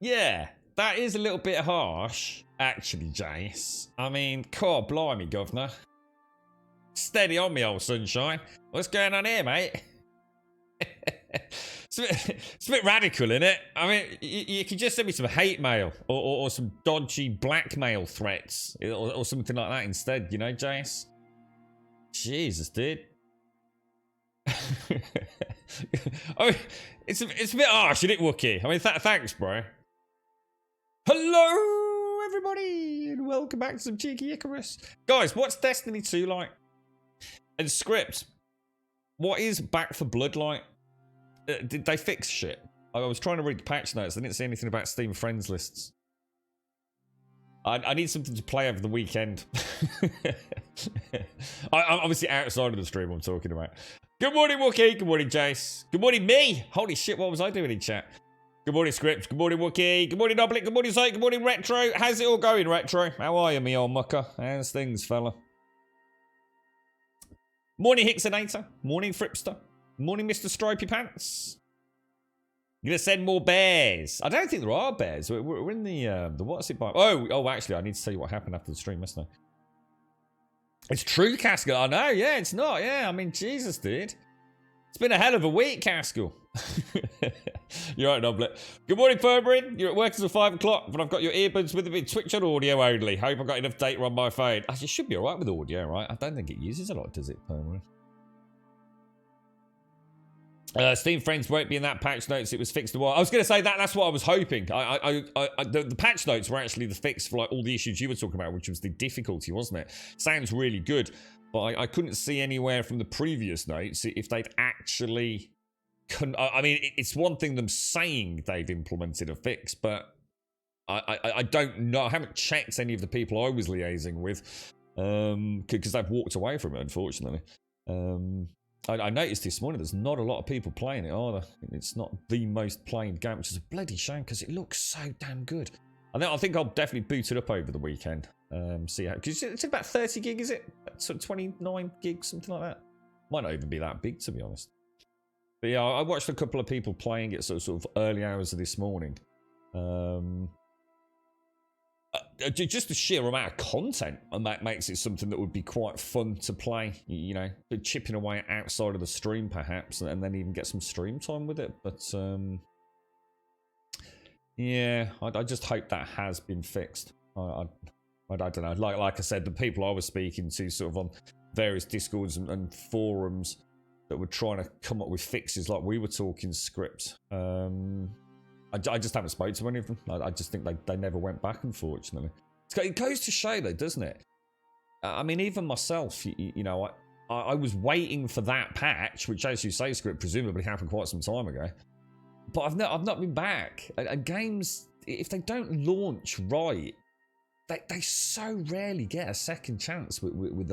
Yeah, that is a little bit harsh, actually, Jace. I mean, God blimey, governor. Steady on me, old sunshine. What's going on here, mate? It's a bit radical, isn't it? I mean, you could just send me some hate mail or some dodgy blackmail threats or something like that instead, you know, Jace? Jesus, dude. I mean, it's a bit harsh, isn't it, Wookie? I mean, thanks, bro. Hello, everybody, and welcome back to some cheeky Icarus. Guys, what's Destiny 2 like? And Script, what is Back for Blood like? Did they fix shit? I was trying to read the patch notes. I didn't see anything about Steam friends lists. I need something to play over the weekend. I'm obviously outside of the stream I'm talking about. Good morning, Wookie. Good morning, Jace. Good morning, me. Holy shit, what was I doing in chat? Good morning, Script. Good morning, Wookie. Good morning, Oblik. Good morning, Zake. Good morning, Retro. How's it all going, Retro? How are you, me old mucker? How's things, fella? Morning, Hicksonator. Morning, Fripster. Morning, Mr. Stripey Pants. You're gonna send more bears. I don't think there are bears. We're in the what's it by? Oh, actually, I need to tell you what happened after the stream, mustn't I? It's true, Caskell. I know, yeah, it's not. Yeah, I mean, Jesus, dude. It's been a hell of a week, Caskell. You're right, Noblet. Good morning, Furberin. You're at work until 5 o'clock, but I've got your earbuds with me. Twitch on audio only. Hope I've got enough data on my phone. Actually, it should be alright with audio, right? I don't think it uses a lot, does it, Furberin? Steam friends won't be in that patch notes. It was fixed a while. I was going to say that's what I was hoping. The patch notes were actually the fix for like all the issues you were talking about, which was the difficulty, wasn't it? Sounds really good, but I couldn't see anywhere from the previous notes if they'd actually. I mean, it's one thing them saying they've implemented a fix, but I don't know. I haven't checked any of the people I was liaising with because they've walked away from it, unfortunately. I noticed this morning there's not a lot of people playing it either. It's not the most played game, which is a bloody shame because it looks so damn good. I think I'll definitely boot it up over the weekend. See how, because it's about 30 gig, is it? So 29 gigs, something like that. Might not even be that big, to be honest. But yeah, I watched a couple of people playing it sort of early hours of this morning. Just the sheer amount of content, and that makes it something that would be quite fun to play, you know, chipping away outside of the stream perhaps, and then even get some stream time with it. But yeah, I just hope that has been fixed. I don't know, like I said, the people I was speaking to sort of on various discords and forums that were trying to come up with fixes like we were talking Script. I just haven't spoken to any of them. I just think they never went back, unfortunately. It goes to show, though, doesn't it? I mean, even myself, you know, I was waiting for that patch, which, as you say, Script, presumably happened quite some time ago. But I've not been back. And games, if they don't launch right, they so rarely get a second chance with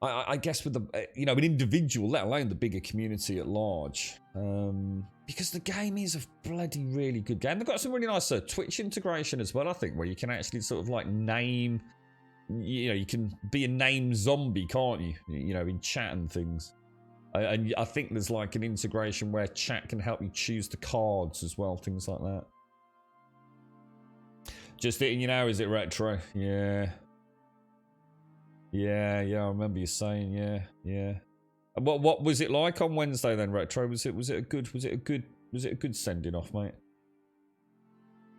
I guess with the you know, an individual, let alone the bigger community at large. Because the game is a bloody really good game. They've got some really nice Twitch integration as well, I think, where you can actually sort of like name, you know, you can be a name zombie, can't you? You know, in chat and things. And I think there's like an integration where chat can help you choose the cards as well, things like that. Just hitting you now, is it, Retro? Yeah. Yeah, I remember you saying, yeah. And what was it like on Wednesday then, Retro? Was it a good sending off, mate?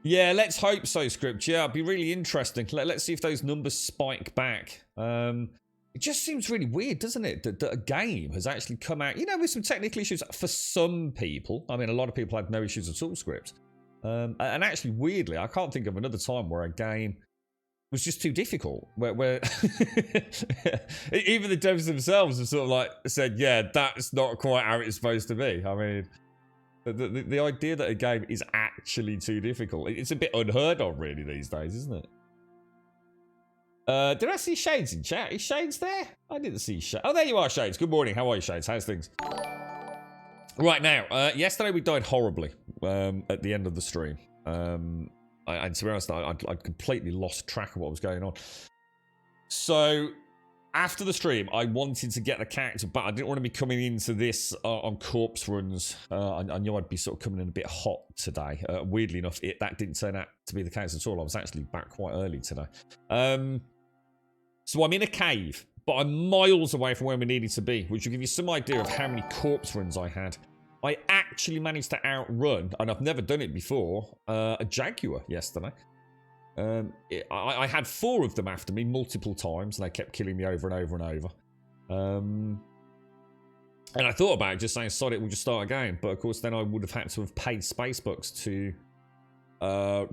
Yeah, let's hope so, Script. Yeah, it'd be really interesting. Let's see if those numbers spike back. It just seems really weird, doesn't it? That a game has actually come out, you know, with some technical issues for some people. I mean, a lot of people had no issues at all, Script. And actually, weirdly, I can't think of another time where a game was just too difficult. Where even the devs themselves have sort of like said, yeah, that's not quite how it's supposed to be. I mean, the idea that a game is actually too difficult, it's a bit unheard of really these days, isn't it? Did I see Shades in chat? Is Shades there? I didn't see Shades. Oh, there you are, Shades. Good morning. How are you, Shades? How's things? Right now, yesterday we died horribly at the end of the stream. And to be honest, I'd completely lost track of what was going on. So, after the stream, I wanted to get the character, but I didn't want to be coming into this on corpse runs. I knew I'd be sort of coming in a bit hot today. Weirdly enough, that didn't turn out to be the case at all. I was actually back quite early today. So I'm in a cave, but I'm miles away from where we needed to be, which will give you some idea of how many corpse runs I had. I actually managed to outrun, and I've never done it before, a jaguar yesterday. I had 4 of them after me multiple times, and they kept killing me over and over and over. And I thought about it, just saying, sod it, we'll just start again. But of course, then I would have had to have paid spacebucks to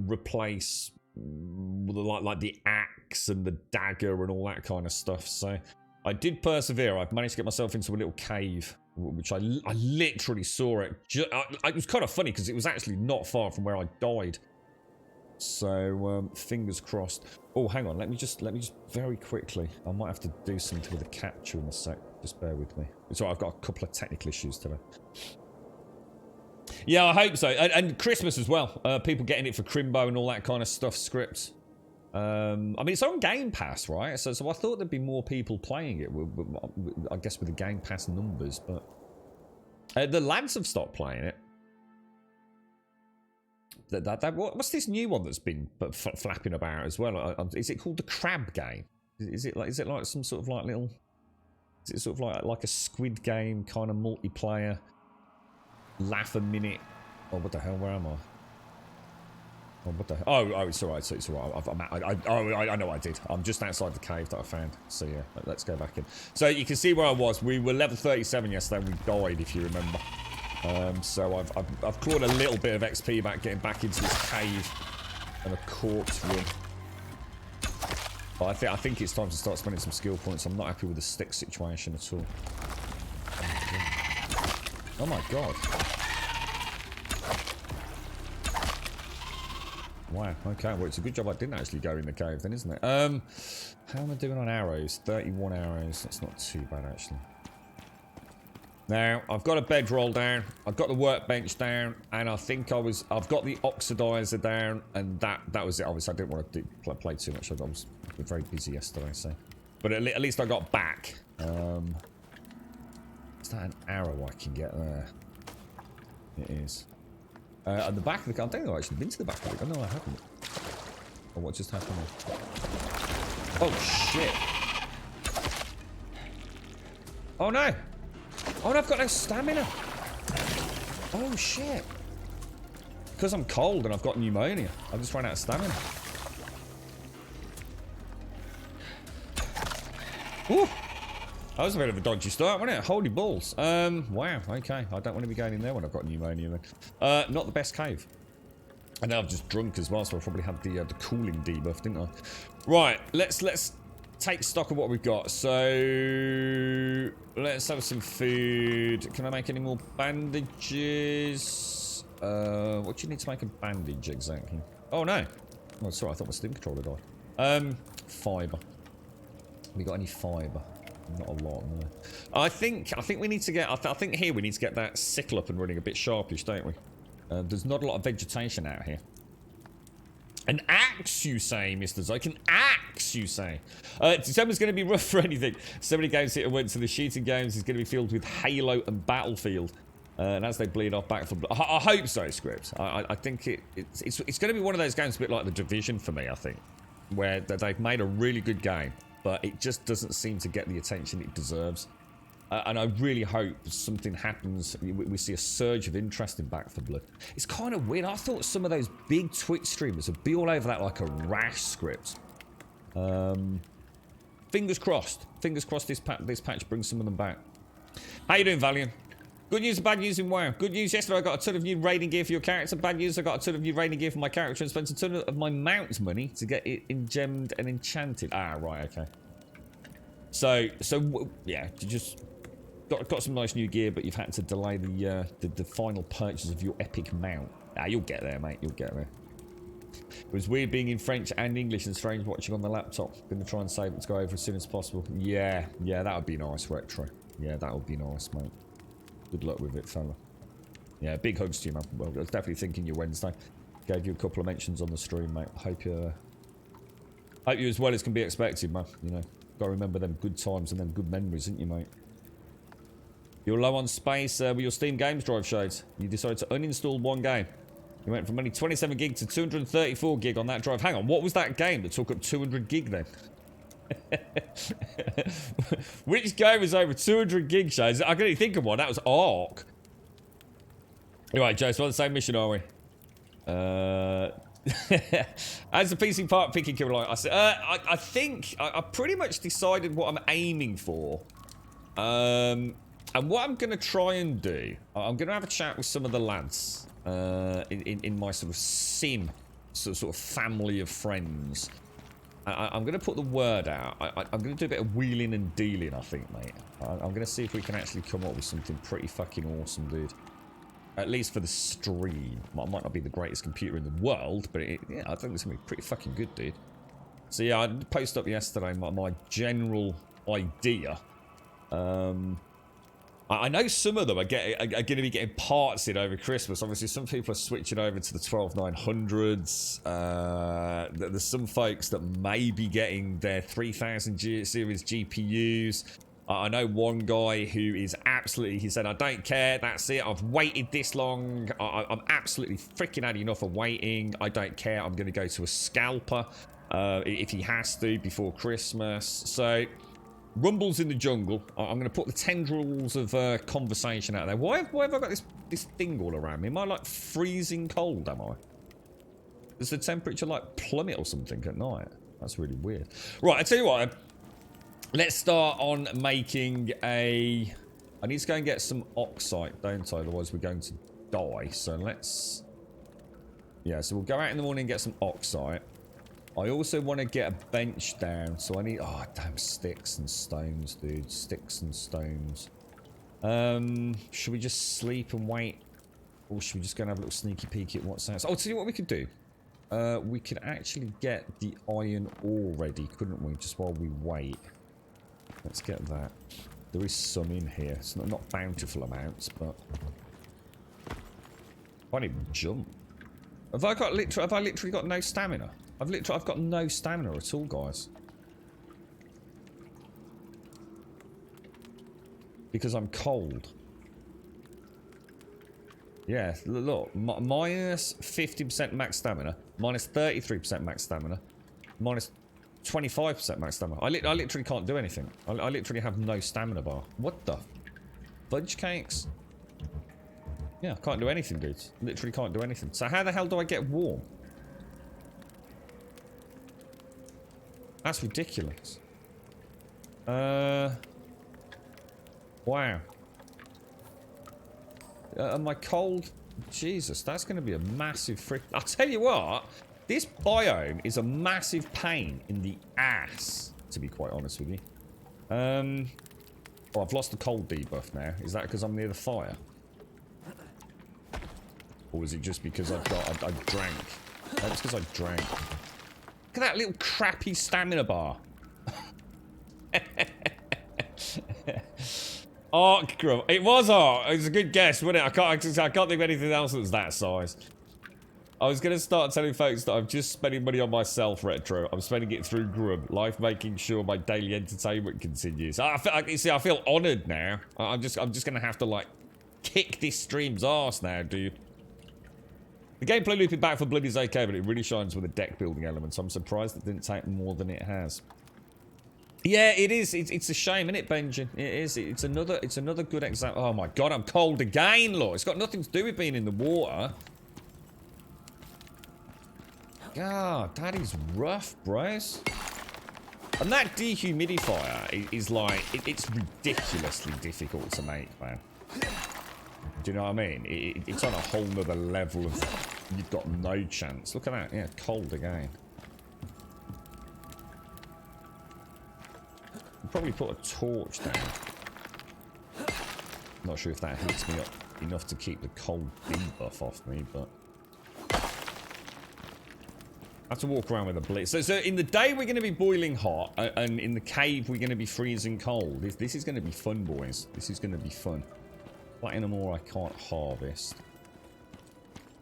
replace like the axe and the dagger and all that kind of stuff. So I did persevere. I've managed to get myself into a little cave, which I literally saw it. It was kind of funny because it was actually not far from where I died. So fingers crossed. Oh, hang on. Let me just very quickly. I might have to do something with the capture in a sec. Just bear with me. It's all right. I've got a couple of technical issues today. Yeah, I hope so. And Christmas as well. People getting it for Crimbo and all that kind of stuff. Scripts. I mean, it's on Game Pass, right? So I thought there'd be more people playing it. I guess with the Game Pass numbers, but the lads have stopped playing it. What's this new one that's been flapping about as well? Is it called the Crab Game? Is it like some sort of like little? Is it sort of like a Squid Game kind of multiplayer? Laugh a minute. Oh, what the hell? Where am I? Oh, what the hell? Oh, it's alright. It's alright. I know what I did. I'm just outside the cave that I found. So yeah, let's go back in. So you can see where I was. We were level 37 yesterday and we died, if you remember. So I've clawed a little bit of XP back, getting back into this cave and a corpse room. But I think it's time to start spending some skill points. I'm not happy with the stick situation at all. Oh my god. Wow, okay, well it's a good job I didn't actually go in the cave then, isn't it? How am I doing on arrows? 31 arrows, that's not too bad actually. Now, I've got a bedroll down, I've got the workbench down, and I think I've got the oxidizer down, and that was it. Obviously I didn't want to play too much, I was very busy yesterday, so. But at least I got back. Is that an arrow I can get there? It is. At the back of the car, I don't think I've actually been to the back of the car. No, I haven't. Oh, what just happened? Oh, shit. Oh, no. Oh, no, I've got no stamina. Oh, shit. Because I'm cold and I've got pneumonia. I just ran out of stamina. Woo. That was a bit of a dodgy start, wasn't it? Holy balls. Wow, okay. I don't want to be going in there when I've got pneumonia then. Not the best cave. And now I've just drunk as well, so I probably had the cooling debuff, didn't I? Right, let's take stock of what we've got. So let's have some food. Can I make any more bandages? What do you need to make a bandage exactly? Oh no. Oh, sorry, I thought my Steam controller died. Fiber. We got any fiber? Not a lot, no. I think we need to get. I think here we need to get that sickle up and running a bit sharpish, don't we? There's not a lot of vegetation out here. An axe, you say, Mr. Zoke? An axe, you say? December's going to be rough for anything. So many games here went to the shooting games. It's going to be filled with Halo and Battlefield. And as they bleed off back from... I hope so, Script. I think it's going to be one of those games a bit like The Division for me, I think. Where they've made a really good game, but it just doesn't seem to get the attention it deserves. And I really hope something happens. We see a surge of interest in Back 4 Blood. It's kind of weird. I thought some of those big Twitch streamers would be all over that like a rash, Script. Fingers crossed. Fingers crossed this patch brings some of them back. How you doing, Valiant? Good news and bad news in WoW. Good news, yesterday I got a ton of new raiding gear for your character. Bad news, I got a ton of new raiding gear for my character and spent a ton of my mount money to get it gemmed and enchanted. Ah, right, okay. So yeah, you just... Got some nice new gear, but you've had to delay the final purchase of your epic mount. Ah, you'll get there, mate. You'll get there. It was weird being in French and English and strange watching on the laptop. Gonna try and save it to go over as soon as possible. Yeah, that would be nice, Retro. Yeah, that would be nice, mate. Good luck with it, fella. Yeah, big hugs to you, man. Well, I was definitely thinking you Wednesday. Gave you a couple of mentions on the stream, mate. Hope you're as well as can be expected, man. You know, gotta remember them good times and them good memories, ain't you, mate? You're low on space with your Steam Games Drive, Shades. You decided to uninstall one game. You went from only 27 gig to 234 gig on that drive. Hang on, what was that game that took up 200 gig then? Which game is over 200 gig, Shades? I couldn't think of one. That was Ark. Anyway, Joe, so on the same mission, are we? As the PC part picking killer, like I said, I think I pretty much decided what I'm aiming for. And what I'm going to try and do, I'm going to have a chat with some of the lads in my sort of sim, sort of family of friends. I'm going to put the word out. I'm going to do a bit of wheeling and dealing, I think, mate. I'm going to see if we can actually come up with something pretty fucking awesome, dude. At least for the stream. Might not be the greatest computer in the world, but yeah, I think it's going to be pretty fucking good, dude. So yeah, I posted up yesterday my general idea. I know some of them are going to be getting parts in over Christmas. Obviously, some people are switching over to the 12900s. There's some folks that may be getting their 3000 series GPUs. I know one guy who is absolutely... He said, I don't care. That's it. I've waited this long. I'm absolutely freaking had enough of waiting. I don't care. I'm going to go to a scalper if he has to before Christmas. So... Rumbles in the jungle. I'm going to put the tendrils of conversation out there. Why have I got this thing all around me? Am I like freezing cold, am I? Does the temperature like plummet or something at night? That's really weird. Right, I tell you what. Let's start on making a... I need to go and get some oxide, don't I? Otherwise we're going to die. So let's... Yeah, so we'll go out in the morning and get some oxide. I also want to get a bench down, so I need... Oh, damn, sticks and stones, dude. Sticks and stones. Should we just sleep and wait? Or should we just go and have a little sneaky peek at what's out? Oh, tell you what we could do. We could actually get the iron ore ready, couldn't we? Just while we wait. Let's get that. There is some in here. It's not bountiful amounts, but... I can't even jump. Have I literally got no stamina? I've got no stamina at all, guys. Because I'm cold. Yeah, look. Minus 50% max stamina. Minus 33% max stamina. Minus 25% max stamina. I literally can't do anything. I literally have no stamina bar. What the? Fudge cakes? Yeah, I can't do anything, dudes. Literally can't do anything. So how the hell do I get warm? That's ridiculous. Wow. Am I cold? Jesus, that's going to be a massive frick. I'll tell you what, this biome is a massive pain in the ass, to be quite honest with you. Oh, I've lost the cold debuff now. Is that because I'm near the fire? Or is it just because I drank? No, it's because I drank. Look at that little crappy stamina bar. Arc Grub. It was Arc. It was a good guess, wasn't it? I can't think of anything else that was that size. I was going to start telling folks that I'm just spending money on myself, Retro. I'm spending it through Grub. Life making sure my daily entertainment continues. I feel honoured now. I'm just going to have to, like, kick this stream's arse now, dude. The gameplay looping back for Blood is okay, but it really shines with the deck building elements. I'm surprised it didn't take more than it has. Yeah, it is. It's a shame, isn't it, Benji? It is. It's another good example. Oh my god, I'm cold again, look. It's got nothing to do with being in the water. God, that is rough, bros. And that dehumidifier is like, it's ridiculously difficult to make, man. Do you know what I mean? It's on a whole nother level of, you've got no chance. Look at that. Yeah, cold again. Probably put a torch down. Not sure if that heats me up enough to keep the cold debuff off me, but I have to walk around with a blitz. So in the day we're going to be boiling hot, and in the cave we're going to be freezing cold. This is going to be fun, boys. This is going to be fun. Platinum ore I can't harvest.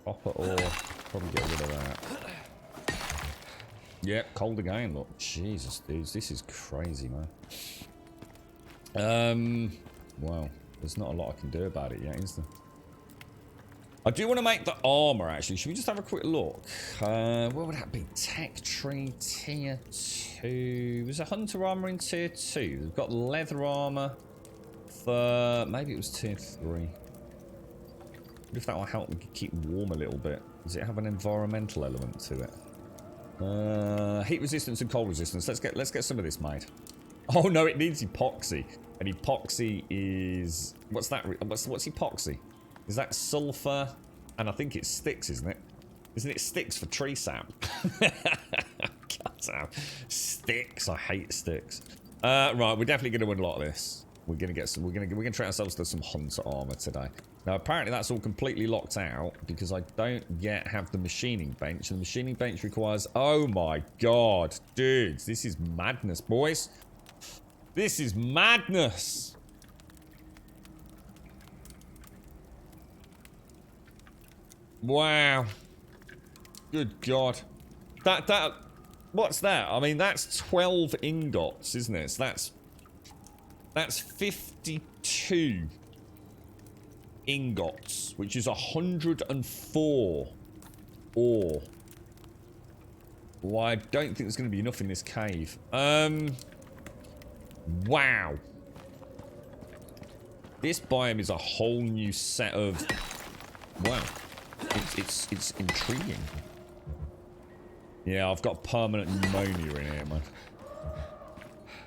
Copper ore, probably get rid of that. Yep, cold again, look. Jesus, dudes, this is crazy, man. Well, there's not a lot I can do about it yet, is there? I do want to make the armor, actually. Should we just have a quick look? What would that be? Tech tree, tier 2. Was a hunter armor in tier 2? We've got leather armor for... Maybe it was tier 3. What if that will help me keep warm a little bit? Does it have an environmental element to it? Heat resistance and cold resistance. Let's get some of this made. Oh no, it needs epoxy. And epoxy is... What's that? What's epoxy? Is that sulfur? And I think it's sticks, isn't it? Isn't it sticks for tree sap? God damn. Sticks. I hate sticks. Right, we're definitely going to unlock this. We're going to get some... We're going to treat ourselves to some hunter armor today. Now, apparently that's all completely locked out because I don't yet have the machining bench. And the machining bench requires... Oh my god. Dudes, this is madness, boys. This is madness. Wow. Good god. That... What's that? I mean, that's 12 ingots, isn't it? So that's 52... ingots, which is 104 ore. Well, I don't think there's going to be enough in this cave. Wow. This biome is a whole new set of... Wow. It's intriguing. Yeah, I've got permanent pneumonia in here, man.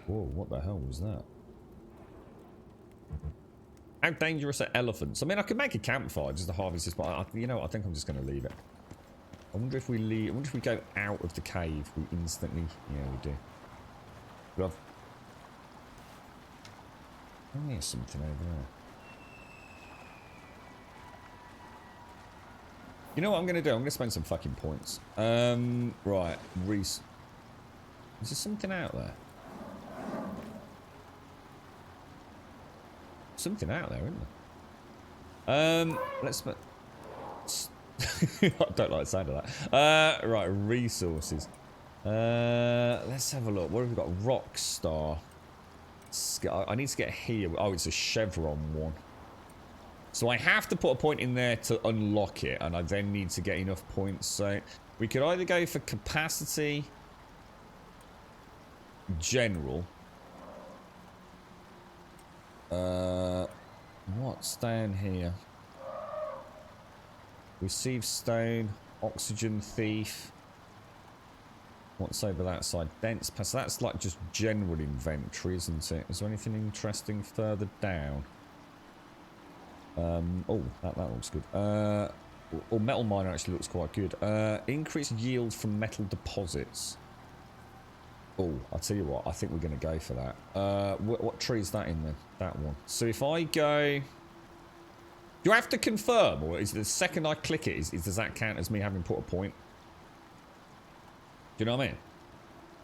Whoa, what the hell was that? How dangerous are elephants? I mean, I could make a campfire just to harvest this, but you know what? I think I'm just going to leave it. I wonder if we leave. I wonder if we go out of the cave, we instantly. Yeah, we do. We have. Oh, there's something over there. You know what I'm going to do? I'm going to spend some fucking points. Right, Reese. Is there something out there? Something out there, isn't there? Let's... I don't like the sound of that. Right, resources. Let's have a look. What have we got? Rockstar. I need to get here. Oh, it's a chevron one. So I have to put a point in there to unlock it, and I then need to get enough points. So we could either go for capacity, general. What's down here? Receive stone, oxygen thief. What's over that side? Dense pass. That's like just general inventory, isn't it? Is there anything interesting further down? Oh, that looks good. Or metal miner actually looks quite good. Increased yield from metal deposits. Oh, I'll tell you what. I think we're going to go for that. What tree is that in then? That one. So if I go... Do you have to confirm? Or is it the second I click it, does that count as me having put a point? Do you know what I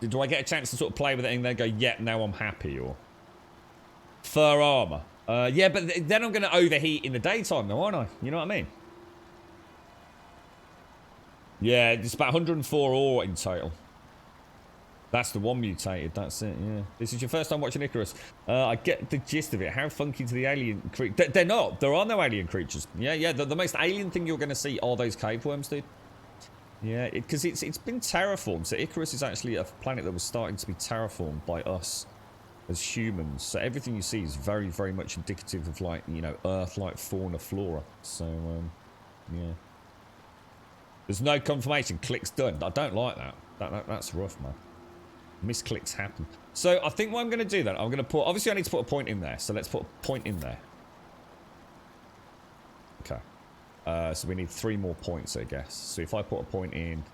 mean? Do I get a chance to sort of play with it and then go, yeah, now I'm happy? Or fur armor. Yeah, but then I'm going to overheat in the daytime though, aren't I? You know what I mean? Yeah, it's about 104 ore in total. That's the one mutated, that's it, yeah. This is your first time watching Icarus. I get the gist of it. How funky to the alien creatures? They're not. There are no alien creatures. Yeah, the most alien thing you're going to see are those cave worms, dude. Yeah, because it's been terraformed. So Icarus is actually a planet that was starting to be terraformed by us as humans. So everything you see is very, very much indicative of, like, you know, Earth-like fauna, flora. So, yeah. There's no confirmation. Click's done. I don't like that. That's rough, man. Misclicks happen. So I think what I'm going to do then, I'm going to put... Obviously, I need to put a point in there. So let's put a point in there. Okay. So we need 3 more points, I guess. So if I put a point in...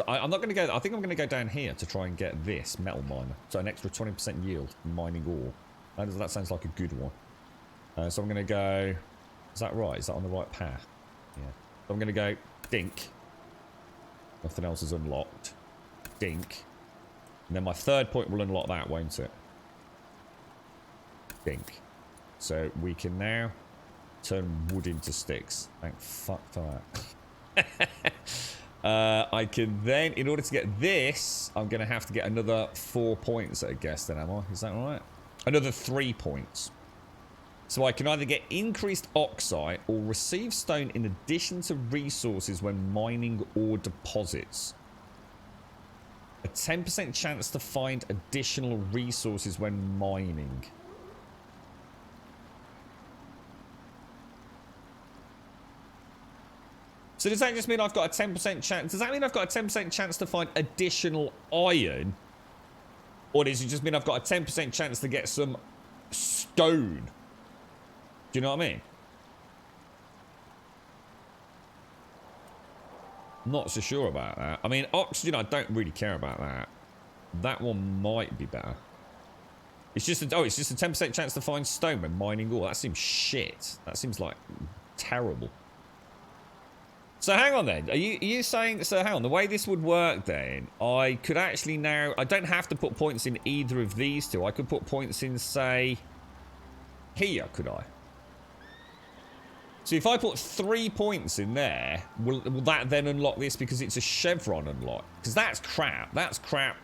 I'm not going to go... I think I'm going to go down here to try and get this metal miner. So an extra 20% yield from mining ore. That sounds like a good one. So I'm going to go... Is that right? Is that on the right path? Yeah. So I'm going to go... Dink. Nothing else is unlocked. Dink. And then my 3rd point will unlock that, won't it? Dink. So we can now turn wood into sticks. Thank fuck for that. I can then, in order to get this, I'm going to have to get another 4 points, I guess, then, am I? Is that right? Another 3 points. So I can either get increased oxide or receive stone in addition to resources when mining ore deposits. A 10% chance to find additional resources when mining. So does that just mean I've got a 10% chance? Does that mean I've got a 10% chance to find additional iron? Or does it just mean I've got a 10% chance to get some stone? Do you know what I mean? Not so sure about that. I mean, oxygen, I don't really care about that. That one might be better. It's just a 10% chance to find stone when mining ore. That seems shit. That seems like terrible. So hang on then. Are you saying, so hang on, the way this would work then, I could actually now, I don't have to put points in either of these two. I could put points in, say, here, could I? So if I put 3 points in there, will that then unlock this because it's a chevron unlock? Because that's crap. That's crap.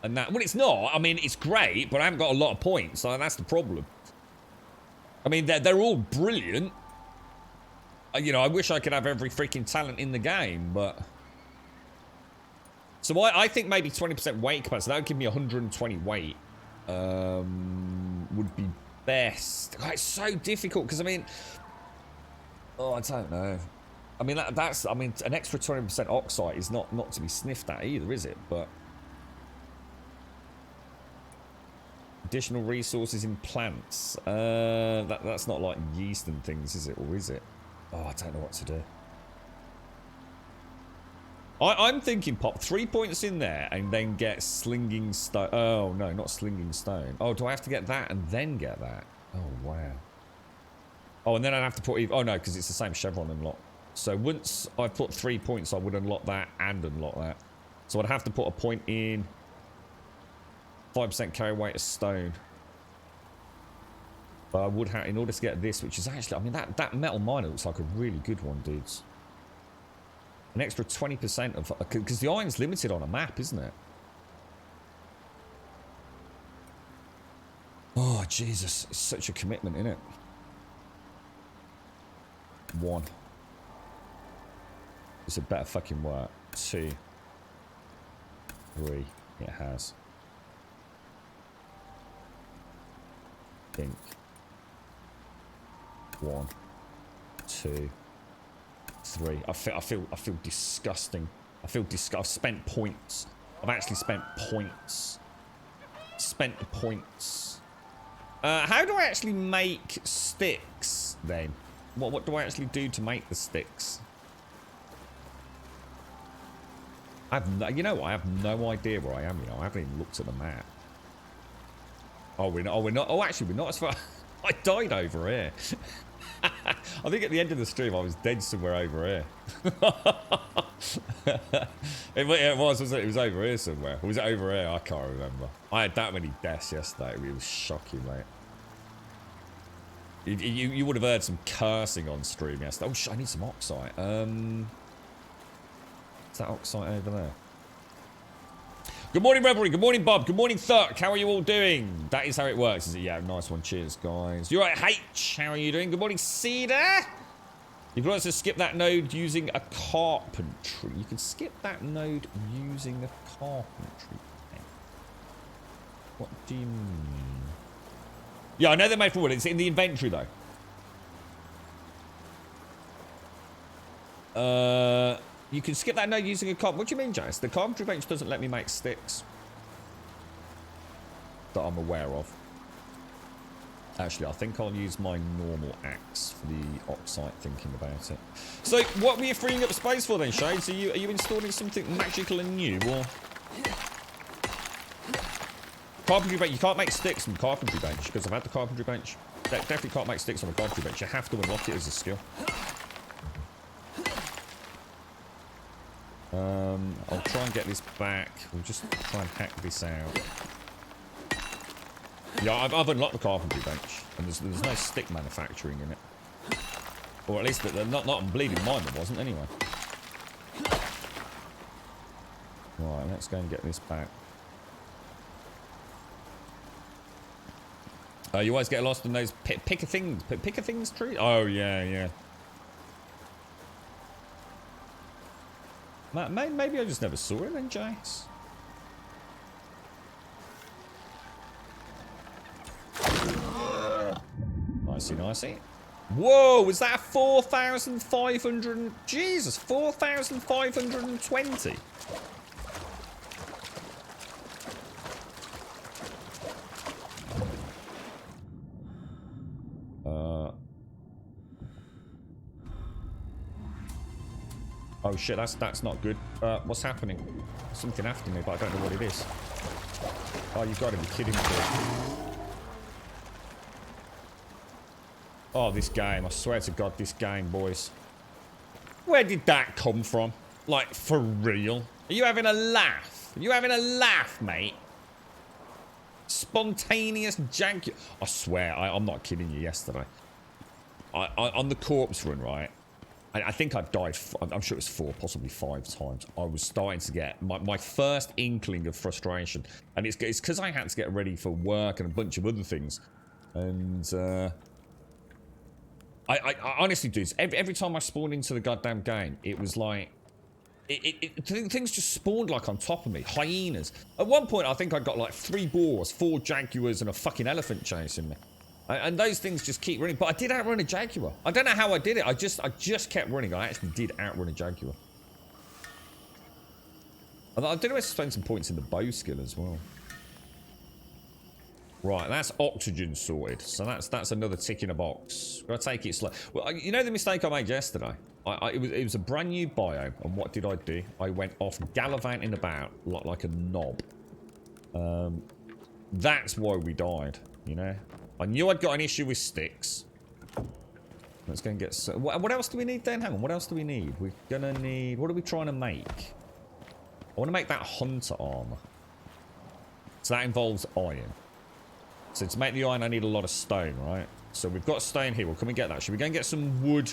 And that... Well, it's not. I mean, it's great, but I haven't got a lot of points, so that's the problem. I mean, they're all brilliant. You know, I wish I could have every freaking talent in the game, but... So I think maybe 20% weight capacity. That would give me 120 weight. Would be best. God, it's so difficult, because, I mean... Oh, I don't know. I mean, that's... I mean, an extra 20% oxide is not to be sniffed at either, is it? But... Additional resources in plants. That's not like yeast and things, is it? Or is it? Oh, I don't know what to do. I'm thinking pop 3 points in there and then get slinging stone. Oh, no, not slinging stone. Oh, do I have to get that and then get that? Oh, wow. Oh, and then I'd have to put... Oh, no, because it's the same chevron unlock. So once I put 3 points, I would unlock that and unlock that. So I'd have to put a point in 5% carry weight of stone. But I would have... In order to get this, which is actually... I mean, that metal miner looks like a really good one, dudes. An extra 20% of... Because the iron's limited on a map, isn't it? Oh, Jesus. It's such a commitment, isn't it? 1. This had better fucking work. 2. 3. It has. Think. 1. 2. 3. I feel disgusting. I've spent points. I've actually spent points. Spent points. How do I actually make sticks then? What do I actually do to make the sticks? You know what? I have no idea where I am. You know, I haven't even looked at the map. Oh, we're not. Oh, we're not. Oh, actually, we're not as far. I died over here. I think at the end of the stream, I was dead somewhere over here. It was, wasn't it? It was over here somewhere. Or was it over here? I can't remember. I had that many deaths yesterday. It was shocking, mate. You would have heard some cursing on stream yesterday. Oh, I need some oxide. Is that oxide over there? Good morning, Revelry. Good morning, Bob. Good morning, Thurk. How are you all doing? That is how it works, is it? Yeah, nice one. Cheers, guys. You're right, H. How are you doing? Good morning, Cedar. You can also skip that node using a carpentry. You can skip that node using a carpentry. What do you mean? Yeah, I know they're made for wood. It's in the inventory, though. You can skip that node using a carpentry. What do you mean, Jace? The carpentry bench doesn't let me make sticks. That I'm aware of. Actually, I think I'll use my normal axe for the oxide, thinking about it. So, what were you freeing up space for then, Shades? Are you installing something magical and new, or... Carpentry bench. You can't make sticks from carpentry bench, because I've had the carpentry bench. Definitely can't make sticks on a carpentry bench. You have to unlock it as a skill. I'll try and get this back. We'll just try and hack this out. Yeah, I've unlocked the carpentry bench, and there's no stick manufacturing in it. Or at least, not on Bleeding Mind there wasn't, anyway. Right, let's go and get this back. You always get lost in those pick a things tree? Oh, yeah, yeah. Maybe I just never saw it then, Jace. Nicey, nicey. Whoa, was that 4,500? Jesus, 4,520. Oh shit, that's not good. What's happening? Something after me, but I don't know what it is. Oh, you've got to be kidding me. Oh, this game. I swear to God, this game, boys. Where did that come from? Like, for real? Are you having a laugh? Are you having a laugh, mate? Spontaneous jank. I swear, I'm not kidding you yesterday. On the corpse run, right? I think I died, I'm sure it was 4, possibly 5 times. I was starting to get my first inkling of frustration. And it's because I had to get ready for work and a bunch of other things. And I honestly, dudes, every time I spawned into the goddamn game, it was like... things just spawned like on top of me. Hyenas. At one point, I think I got like 3 boars, 4 jaguars, and a fucking elephant chasing me. And those things just keep running. But I did outrun a jaguar. I don't know how I did it. I just kept running. I actually did outrun a jaguar. I did always spend some points in the bow skill as well. Right, that's oxygen sorted. So that's another tick in a box. Gotta take it slow. Well, you know the mistake I made yesterday? It was a brand new biome. And what did I do? I went off gallivanting about like a knob. That's why we died, you know? I knew I'd got an issue with sticks. Let's go and get... What else do we need then? Hang on, what else do we need? We're gonna need... What are we trying to make? I want to make that hunter armor. So that involves iron. So to make the iron, I need a lot of stone, right? So we've got stone here. Well, can we get that? Should we go and get some wood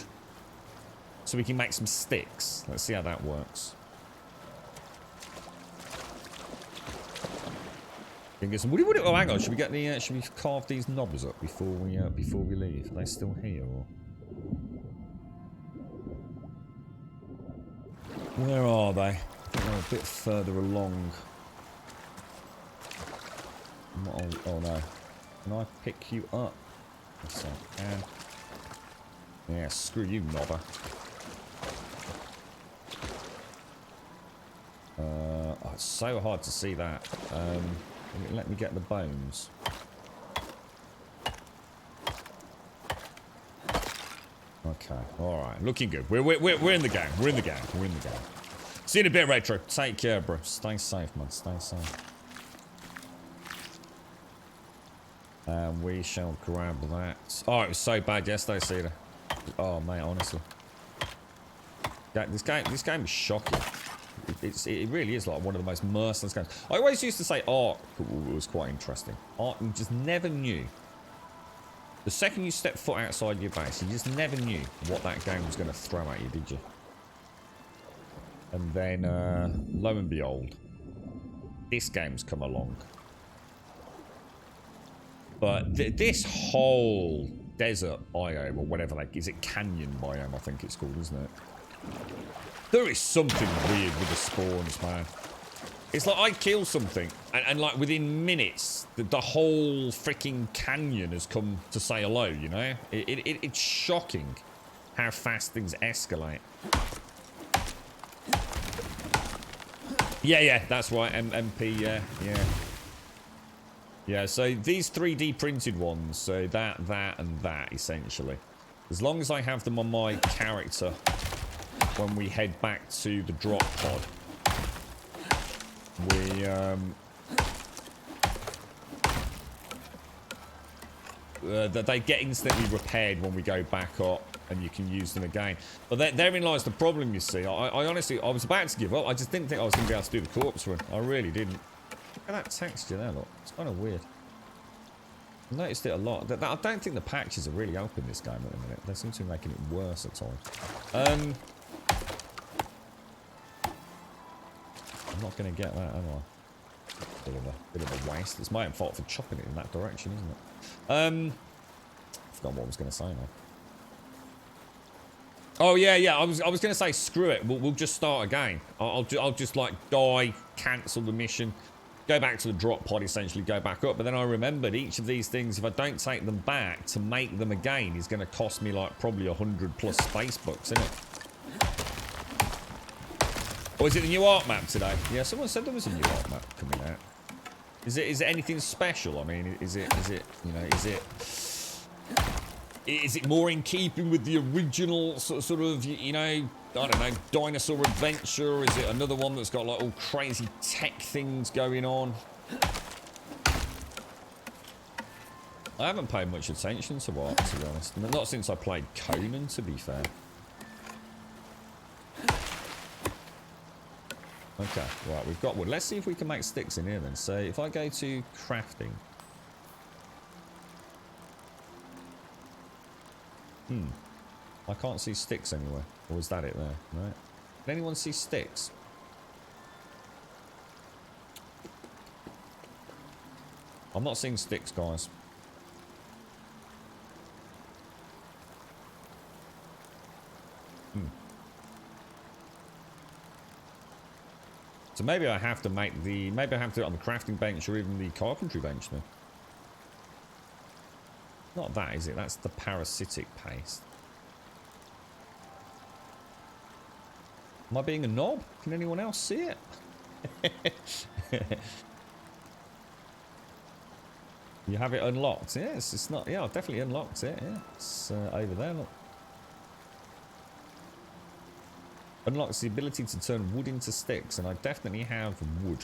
so we can make some sticks? Let's see how that works. Can get some woody. Oh, hang on. Should we get the? Should we carve these knobs up before we leave? Are they still here? Or where are they? I think they're a bit further along. Oh no! Can I pick you up? Yes, I can. Yeah, screw you, knobber. Oh, it's so hard to see that. Let me get the bones. Okay, all right. Looking good. We're in the game. We're in the game. We're in the game. See you in a bit, Retro. Take care, bro. Stay safe, man. Stay safe. And we shall grab that. Oh, it was so bad yesterday, Cedar. Oh, mate, honestly. This game is shocking. It really is like one of the most merciless games. I always used to say Ark was quite interesting. Ark, you just never knew. The second you stepped foot outside your base, you just never knew what that game was going to throw at you, did you? And then, lo and behold, this game's come along. But this whole desert biome, or whatever, like, is it canyon biome, I think it's called, isn't it? There is something weird with the spawns, man. It's like I kill something, and like within minutes, the whole freaking canyon has come to say hello, you know? It's shocking how fast things escalate. Yeah, that's right, MP, yeah. Yeah, so these 3D printed ones, so that, and that, essentially. As long as I have them on my character when we head back to the drop pod, they get instantly repaired when we go back up, and you can use them again. But therein lies the problem, you see. I honestly, I was about to give up. I just didn't think I was going to be able to do the corpse run. I really didn't. Look at that texture there, look. It's kind of weird. I noticed it a lot. I don't think the patches are really open this game at the minute. They seem to be making it worse at times. I'm not going to get that, am I? Bit of a waste. It's my own fault for chopping it in that direction, isn't it? I forgot what I was going to say now. Oh yeah. I was going to say screw it. We'll just start again. I'll just like die, cancel the mission, go back to the drop pod, essentially go back up. But then I remembered each of these things, if I don't take them back to make them again, is going to cost me like probably 100 plus space bucks, isn't it? Or is it the new art map today? Yeah, someone said there was a new art map coming out. Is it anything special? I mean, is it you know, is it more in keeping with the original sort of, you know, I don't know, dinosaur adventure? Or is it another one that's got like all crazy tech things going on? I haven't paid much attention to art, to be honest. Not since I played Conan, to be fair. Okay, right, we've got wood. Let's see if we can make sticks in here then. So if I go to crafting. I can't see sticks anywhere. Or is that it there? Right. Can anyone see sticks? I'm not seeing sticks, guys. So maybe I have to make the... Maybe I have to do it on the crafting bench or even the carpentry bench then. Not that, is it? That's the parasitic paste. Am I being a knob? Can anyone else see it? You have it unlocked. Yes, it's not... Yeah, I've definitely unlocked it. Yeah, it's over there, look. Unlocks the ability to turn wood into sticks, and I definitely have wood.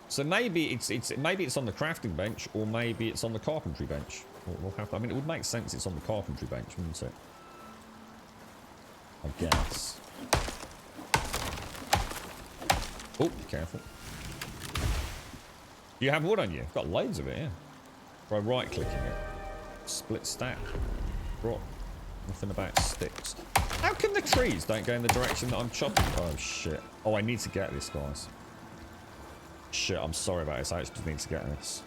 So maybe it's on the crafting bench, or maybe it's on the carpentry bench. We'll have to, I mean, it would make sense it's on the carpentry bench, wouldn't it? I guess. Oh, be careful. Do you have wood on you? I've got loads of it, yeah. By right-clicking it. Split stack. Drop. Nothing about sticks. How come the trees don't go in the direction that I'm chopping? Oh, shit. Oh, I need to get this, guys. Shit, I'm sorry about this. I actually need to get this.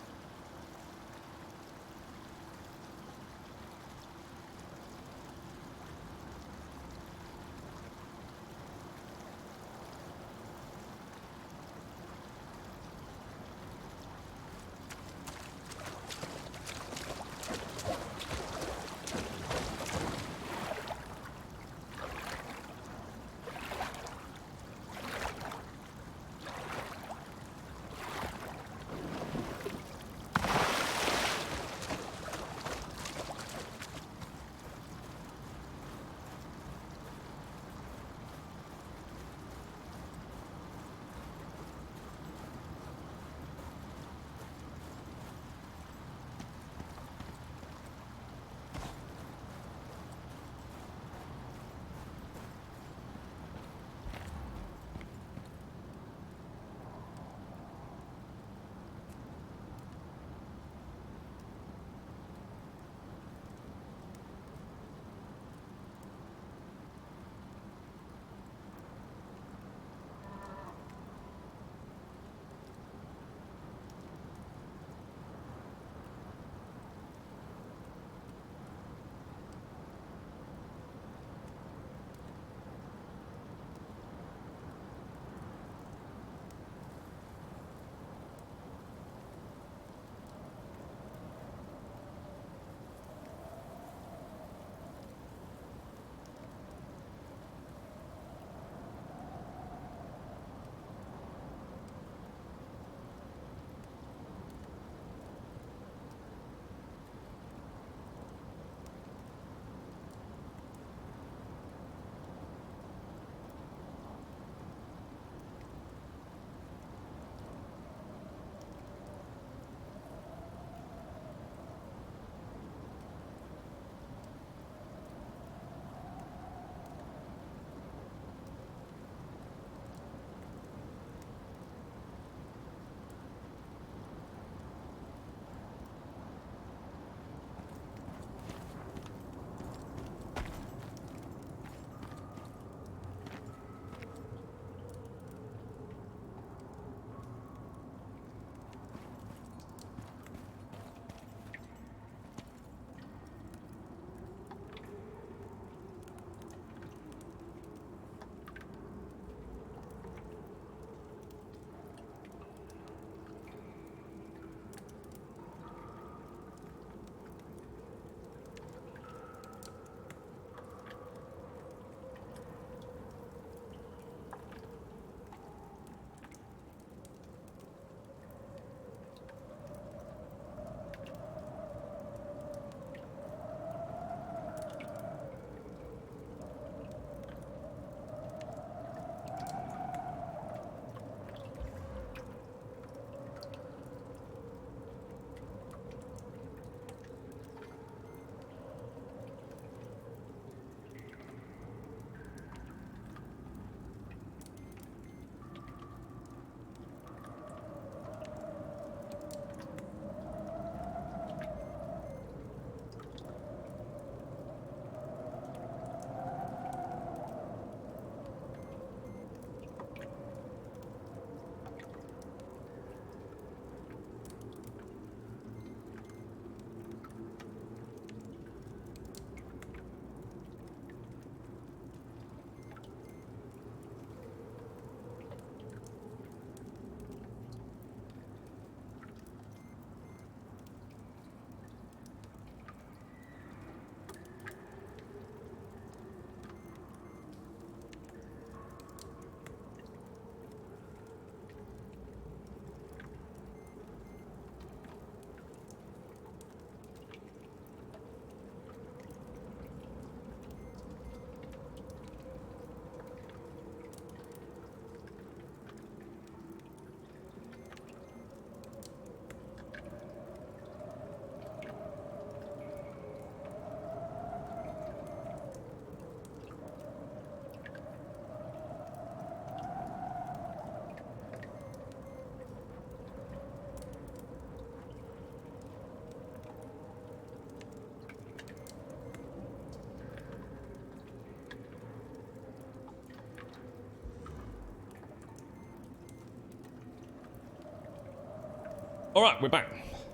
All right, we're back.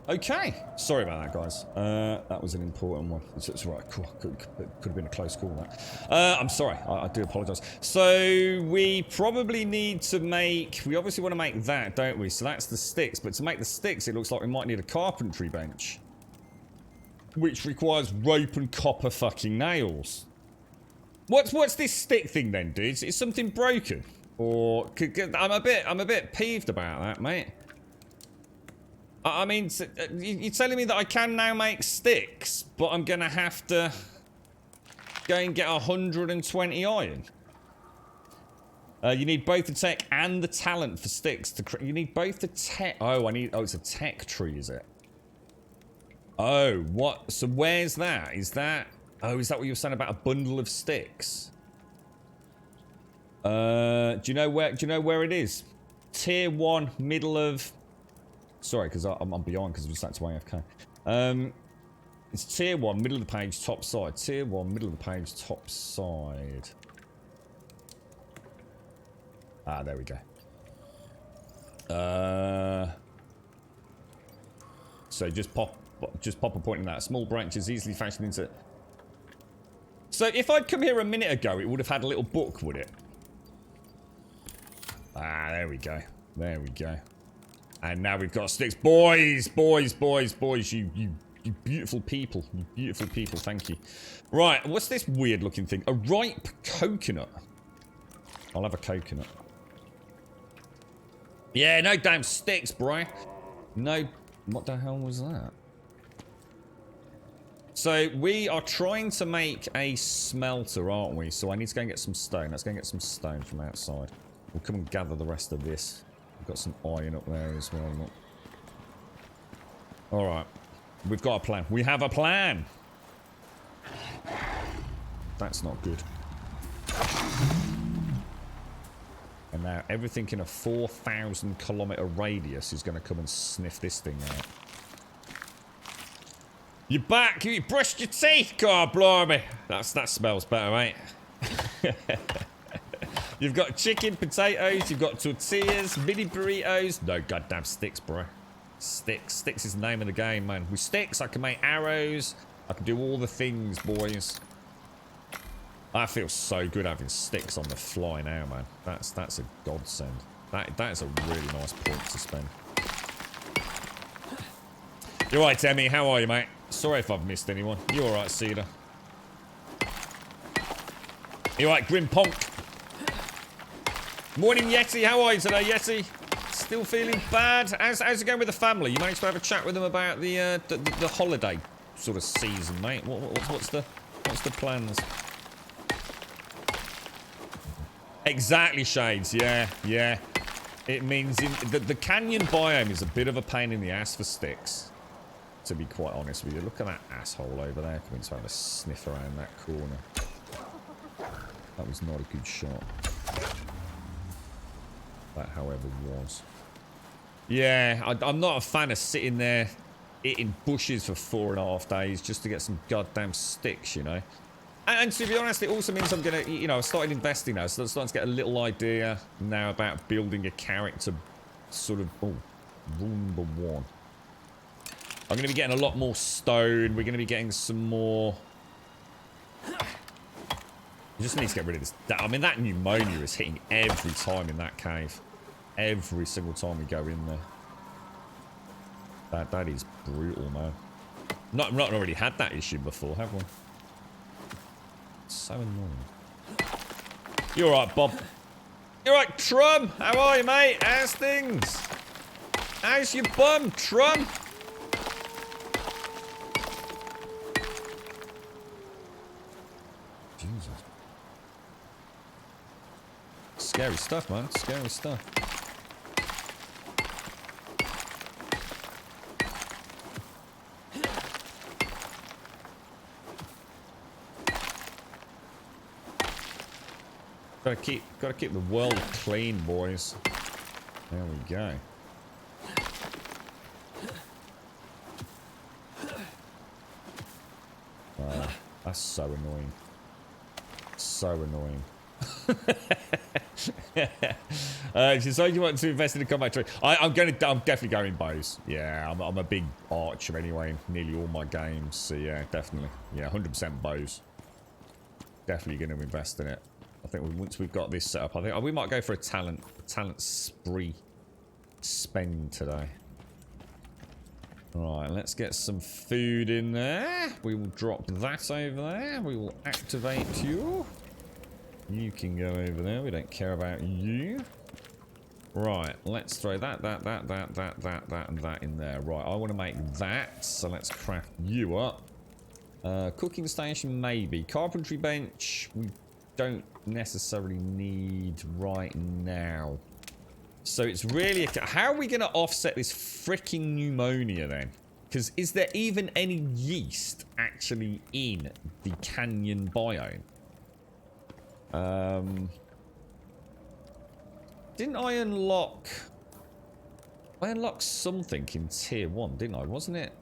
Okay. Sorry about that, guys. That was an important one. It's right. Cool. Could have been a close call, that. I'm sorry. I do apologise. So we probably need to make... We obviously want to make that, don't we? So that's the sticks. But to make the sticks, it looks like we might need a carpentry bench. Which requires rope and copper fucking nails. What's this stick thing then, dudes? Is something broken? Or... I'm a bit peeved about that, mate. I mean, you're telling me that I can now make sticks, but I'm gonna have to go and get 120 iron. You need both the tech and the talent for sticks to you need both the tech. Oh, it's a tech tree, is it? Oh, what? So where's that? Is that... Oh, is that what you were saying about a bundle of sticks? Do you know where it is? Tier 1, middle of... Sorry, because I'm behind because we sat to AFK. It's tier 1, middle of the page, top side. Tier 1, middle of the page, top side. Ah, there we go. So just pop a point in that. Small branches easily fashioned into... So if I'd come here a minute ago, it would have had a little book, would it? Ah, there we go. There we go. And now we've got sticks. Boys, you beautiful people. You beautiful people, thank you. Right, what's this weird looking thing? A ripe coconut. I'll have a coconut. Yeah, no damn sticks, bro. No, what the hell was that? So, we are trying to make a smelter, aren't we? So I need to go and get some stone. Let's go and get some stone from outside. We'll come and gather the rest of this. We've got some iron up there as well. Look. Alright. We've got a plan. We have a plan! That's not good. And now everything in a 4,000 kilometer radius is going to come and sniff this thing out. You're back! You brushed your teeth! God, blimey! That smells better, mate. You've got chicken, potatoes, you've got tortillas, mini burritos. No goddamn sticks, bro. Sticks. Sticks is the name of the game, man. With sticks, I can make arrows. I can do all the things, boys. I feel so good having sticks on the fly now, man. That's a godsend. That is a really nice point to spend. You're right, Emmy. How are you, mate? Sorry if I've missed anyone. You all right, Cedar? You all right, Grim Ponk? Morning, Yeti. How are you today, Yeti? Still feeling bad? How's it going with the family? You managed to have a chat with them about the holiday sort of season, mate? What's the plans? Exactly, Shades. Yeah. It means the canyon biome is a bit of a pain in the ass for sticks. To be quite honest with you. Look at that asshole over there coming to have a sniff around that corner. That was not a good shot. That, however, was. Yeah, I'm not a fan of sitting there eating bushes for 4.5 days just to get some goddamn sticks, you know. And to be honest, it also means I'm gonna, you know, I started investing now, so I'm starting to get a little idea now about building a character sort of... Oh, rule number 1. I'm going to be getting a lot more stone. We're going to be getting some more... I just need to get rid of this. I mean, that pneumonia is hitting every time in that cave. Every single time we go in there. That is brutal, man. Not already had that issue before, have we? It's so annoying. You alright, Bob? You alright, Trum? How are you, mate? How's things? How's your bum, Trum? Jesus. Scary stuff, man. Scary stuff. Gotta keep the world clean, boys. There we go. That's so annoying. So annoying. So you want to invest in a combat tree? I'm definitely going bows. Yeah, I'm a big archer anyway in nearly all my games. So yeah, definitely. Yeah, 100% bows. Definitely going to invest in it. I think once we've got this set up, I think we might go for a talent spree spend today. Right, let's get some food in there. We will drop that over there. We will activate you. You can go over there. We don't care about you. Right, let's throw that, and that in there. Right, I want to make that, so let's craft you up. Cooking station, maybe. Carpentry bench, we don't necessarily need right now. So it's really... How are we going to offset this freaking pneumonia then? Because is there even any yeast actually in the canyon biome? Didn't I unlock... I unlocked something in tier 1, didn't I? Wasn't it...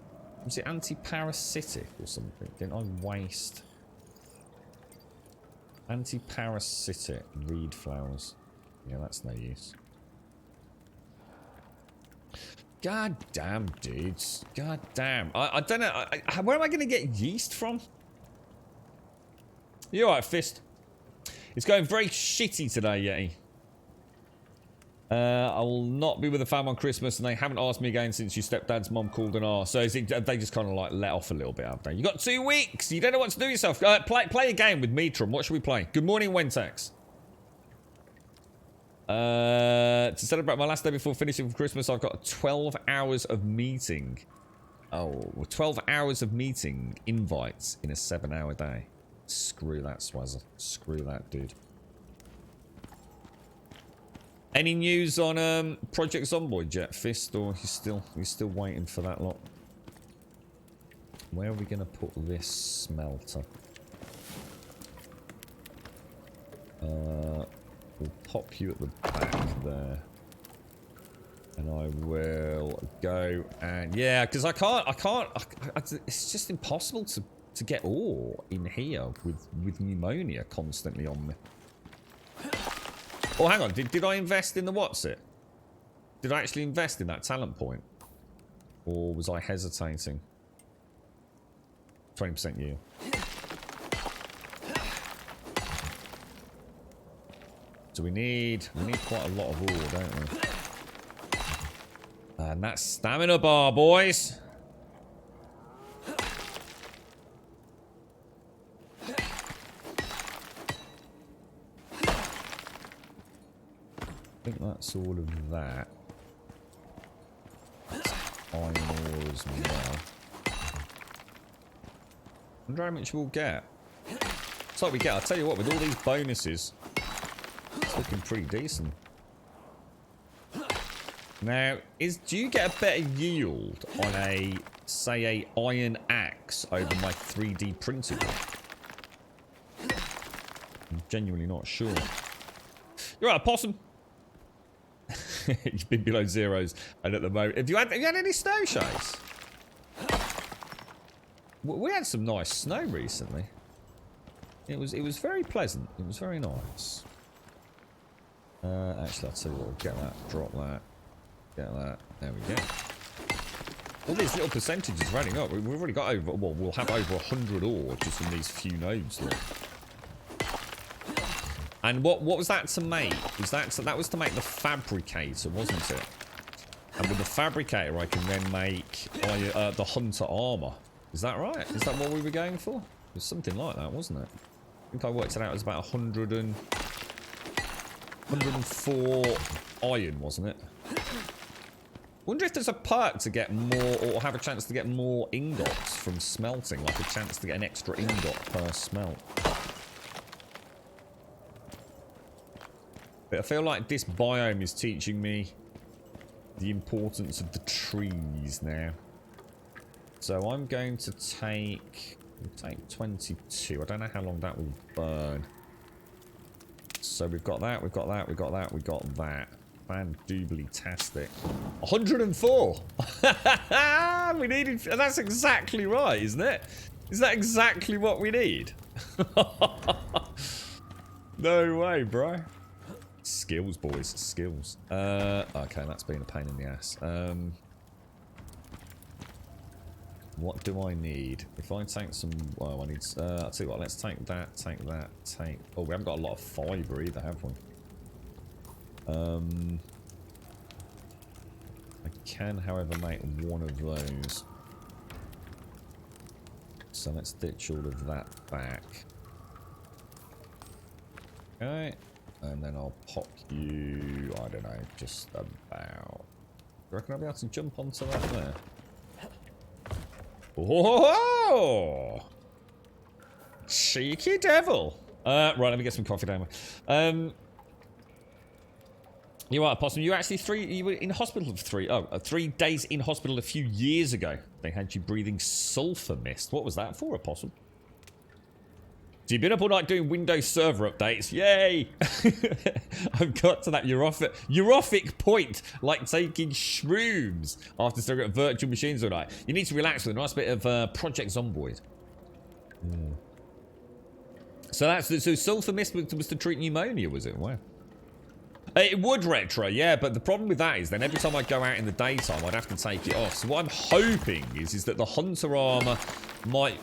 Was it anti-parasitic or something? Didn't I waste... Anti-parasitic reed flowers. Yeah, that's no use. God damn, dudes. God damn. I don't know. Where am I going to get yeast from? You alright, Fist? It's going very shitty today, Yeti. I will not be with the fam on Christmas, and they haven't asked me again since your stepdad's mom called an R. So they just kind of like let off a little bit, haven't they? You got 2 weeks. You don't know what to do yourself. Play a game with Mitram. What should we play? Good morning, Wentex. To celebrate my last day before finishing for Christmas, I've got 12 hours of meeting. Oh, 12 hours of meeting invites in a 7-hour day. Screw that, Swazzer. Screw that, dude. Any news on Project Zomboid yet, Fist, or you're still waiting for that lot? Where are we gonna put this smelter? We'll pop you at the back there, and I will go and yeah, because I can't. It's just impossible to get ore in here with pneumonia constantly on me. Oh, hang on. Did I invest in the what's it? Did I actually invest in that talent point? Or was I hesitating? 20% yield. So we need quite a lot of ore, don't we? And that's stamina bar, boys. I think that's all of that. That's iron ore as well. I wonder how much we'll get. It's like we get, I'll tell you what, with all these bonuses, it's looking pretty decent. Now, do you get a better yield on a, say, a iron axe over my 3D printed one? I'm genuinely not sure. You're right, possum. You've been below zeros, and at the moment, have you had any snow shakes? We had some nice snow recently. It was very pleasant. It was very nice. Actually, I'll tell you what. We'll get that. Drop that. Get that. There we go. All these little percentages running up. We've already got over. Well, we'll have over 100 ore just from these few nodes. Look. And what was that to make? That was to make the fabricator, wasn't it? And with the fabricator, I can then make the hunter armor. Is that right? Is that what we were going for? It was something like that, wasn't it? I think I worked it out as about 104 iron, wasn't it? Wonder if there's a perk to get more, or have a chance to get more ingots from smelting, like a chance to get an extra ingot per smelt. But I feel like this biome is teaching me the importance of the trees now. So I'm going to take 22. I don't know how long that will burn. So we've got that, we've got that, we've got that, we've got that. Fan-doobly-tastic. 104! We needed... That's exactly right, isn't it? Is that exactly what we need? No way, bro. Skills, boys. Skills. Okay, that's been a pain in the ass. What do I need? If I take some... Well, I need... I'll tell you what, let's take that, take that, take... Oh, we haven't got a lot of fibre either, have we? I can, however, make one of those. So let's ditch all of that back. Okay. And then I'll pop you... I don't know, just about... Do you reckon I'll be able to jump onto that there? Oh! Cheeky devil. Right, let me get some coffee down. You are, Possum. You actually you were in hospital for 3 days in hospital a few years ago. They had you breathing sulfur mist. What was that for, Possum? So you've been up all night doing Windows Server updates. Yay! I've got to that europhic point, like taking shrooms after staring at virtual machines all night. You need to relax with a nice bit of Project Zomboid. Mm. So sulfur mist was to treat pneumonia, was it? Wow. It would retro, yeah, but the problem with that is then every time I go out in the daytime, I'd have to take it off. So what I'm hoping is that the Hunter armor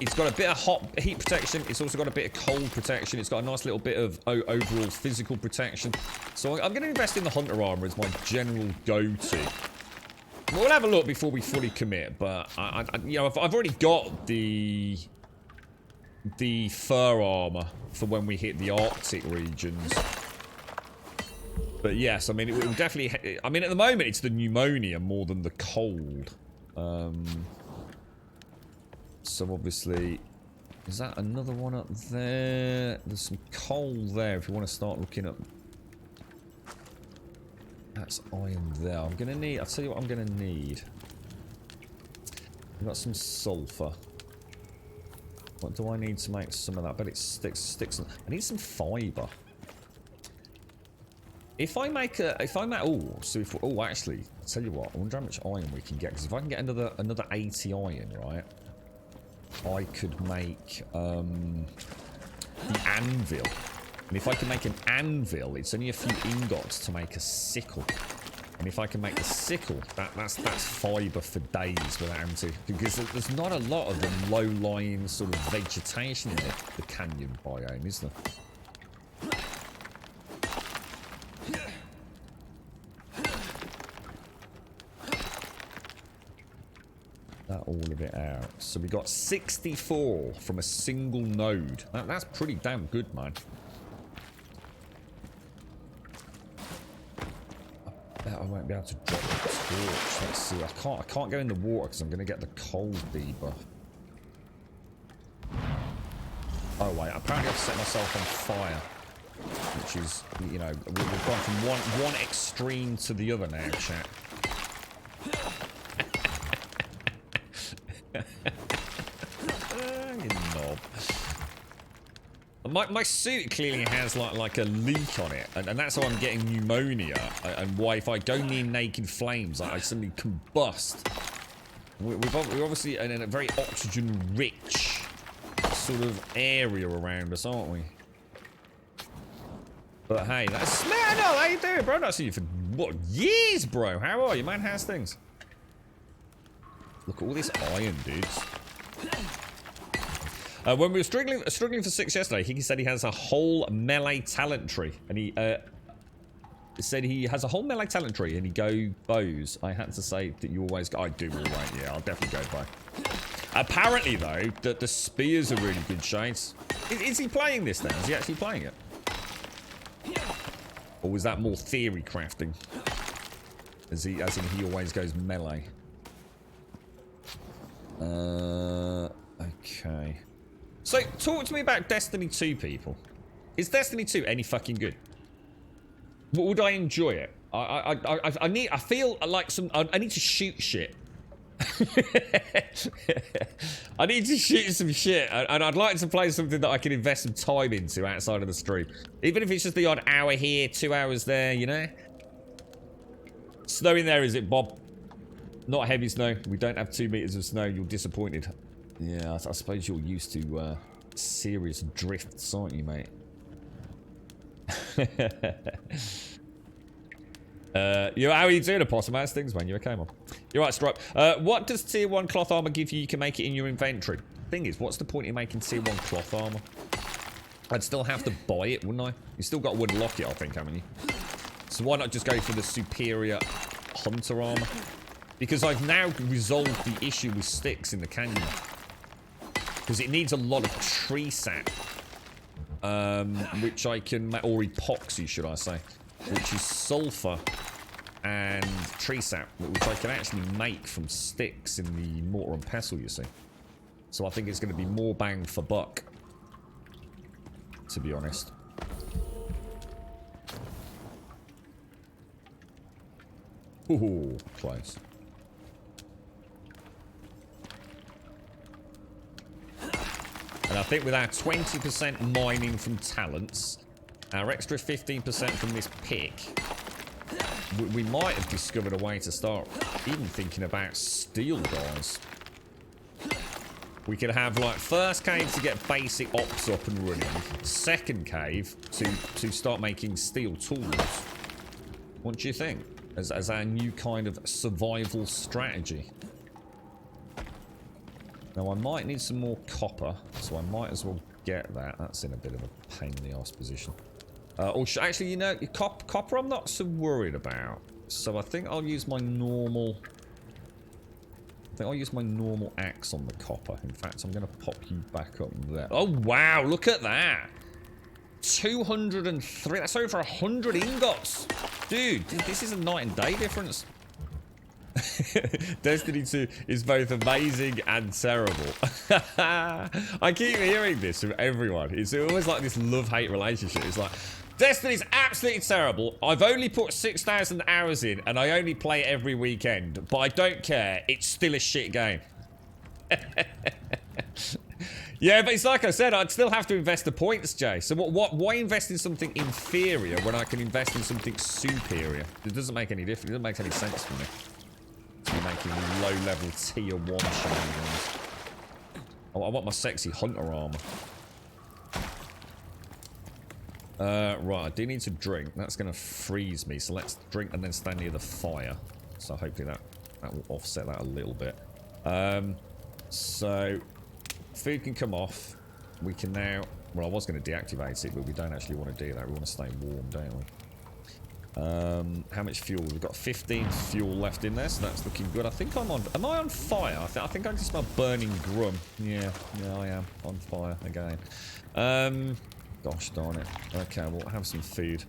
it's got a bit of heat protection. It's also got a bit of cold protection. It's got a nice little bit of overall physical protection. So I'm going to invest in the Hunter armor as my general go-to. We'll have a look before we fully commit, but you know, I've already got the fur armor for when we hit the Arctic regions. But yes, I mean, it will definitely... I mean, at the moment, it's the pneumonia more than the cold. So, obviously... Is that another one up there? There's some coal there if you want to start looking up. That's iron there. I'm going to need... I'll tell you what I'm going to need. I've got some sulfur. What do I need to make some of that? But it sticks... I need some fibre. If I make, actually, I'll tell you what, I wonder how much iron we can get, because if I can get another 80 iron, right, I could make, the anvil. And if I can make an anvil, it's only a few ingots to make a sickle. And if I can make the sickle, that's fibre for days without having to, because there's not a lot of the low-lying sort of vegetation in the canyon biome, is there? All of it out. So we got 64 from a single node. That's pretty damn good, man. I bet I won't be able to drop the torch. Let's see. I can't go in the water because I'm going to get the cold debuff. Oh wait, apparently I have to set myself on fire, which is, you know, we've gone from one extreme to the other now, chat. You knob. My suit clearly has like a leak on it, and that's how I'm getting pneumonia, and why if I go near naked flames, I suddenly combust. We're obviously in a very oxygen-rich sort of area around us, aren't we? But hey, that's man. How you doing, bro? Not seen you for what years, bro? How are you, man? How's things? Look at all this iron, dudes. When we were struggling for 6 yesterday, he said he has a whole melee talent tree, and he said he has a whole melee talent tree, and he go bows. I had to say that you always go. I do all right. Yeah, I'll definitely go bow. Apparently, though, that the spears are really good shades. Is he playing this then? Is he actually playing it? Or was that more theory crafting? As in he always goes melee. Okay. So, talk to me about Destiny 2, people. Is Destiny 2 any fucking good? Would I enjoy it? I feel like I need to shoot shit. I need to shoot some shit, and I'd like to play something that I can invest some time into outside of the stream. Even if it's just the odd hour here, 2 hours there, you know? Snow in there, is it, Bob? Not heavy snow. We don't have 2 meters of snow. You're disappointed. Yeah, I suppose you're used to serious drifts, aren't you, mate? How are you doing, Opossum? How's things, man? You okay, man? You're right, Stripe. What does tier 1 cloth armor give you? You can make it in your inventory. Thing is, what's the point in making tier 1 cloth armor? I'd still have to buy it, wouldn't I? You still got to unlock it, I think, haven't you? So why not just go for the superior hunter armor? Because I've now resolved the issue with sticks in the canyon. Because it needs a lot of tree sap. Which I can... Or epoxy, should I say. Which is sulfur and tree sap. Which I can actually make from sticks in the mortar and pestle, you see. So I think it's going to be more bang for buck. To be honest. Ooh, close. And I think with our 20% mining from talents, our extra 15% from this pick, we might have discovered a way to start even thinking about steel, guys. We could have, like, first cave to get basic ops up and running. Second cave to start making steel tools. What do you think? As our new kind of survival strategy. Now, I might need some more copper, so I might as well get that. That's in a bit of a pain in the arse position. Actually, you know, copper I'm not so worried about. So I think I'll use my normal... I think I'll use my normal axe on the copper. In fact, I'm going to pop you back up there. Oh, wow. Look at that. 203. That's over 100 ingots. Dude, this is a night and day difference. Destiny 2 is both amazing and terrible. I keep hearing this from everyone. It's always like this love-hate relationship. It's like, Destiny's absolutely terrible. I've only put 6,000 hours in, and I only play it every weekend. But I don't care. It's still a shit game. Yeah, but it's like I said, I'd still have to invest the points, Jay. So why invest in something inferior when I can invest in something superior? It doesn't make any difference. It doesn't make any sense for me. To be making low-level tier 1 shenanigans. I want my sexy hunter armor. Right, I do need to drink. That's going to freeze me. So let's drink and then stand near the fire. So hopefully that will offset that a little bit. So food can come off. We can now... Well, I was going to deactivate it, but we don't actually want to do that. We want to stay warm, don't we? How much fuel? We've got 15 fuel left in there, so that's looking good. I think I'm on... Am I on fire? I think I can smell burning grum. Yeah, I am on fire again. Gosh darn it. Okay, we'll have some food.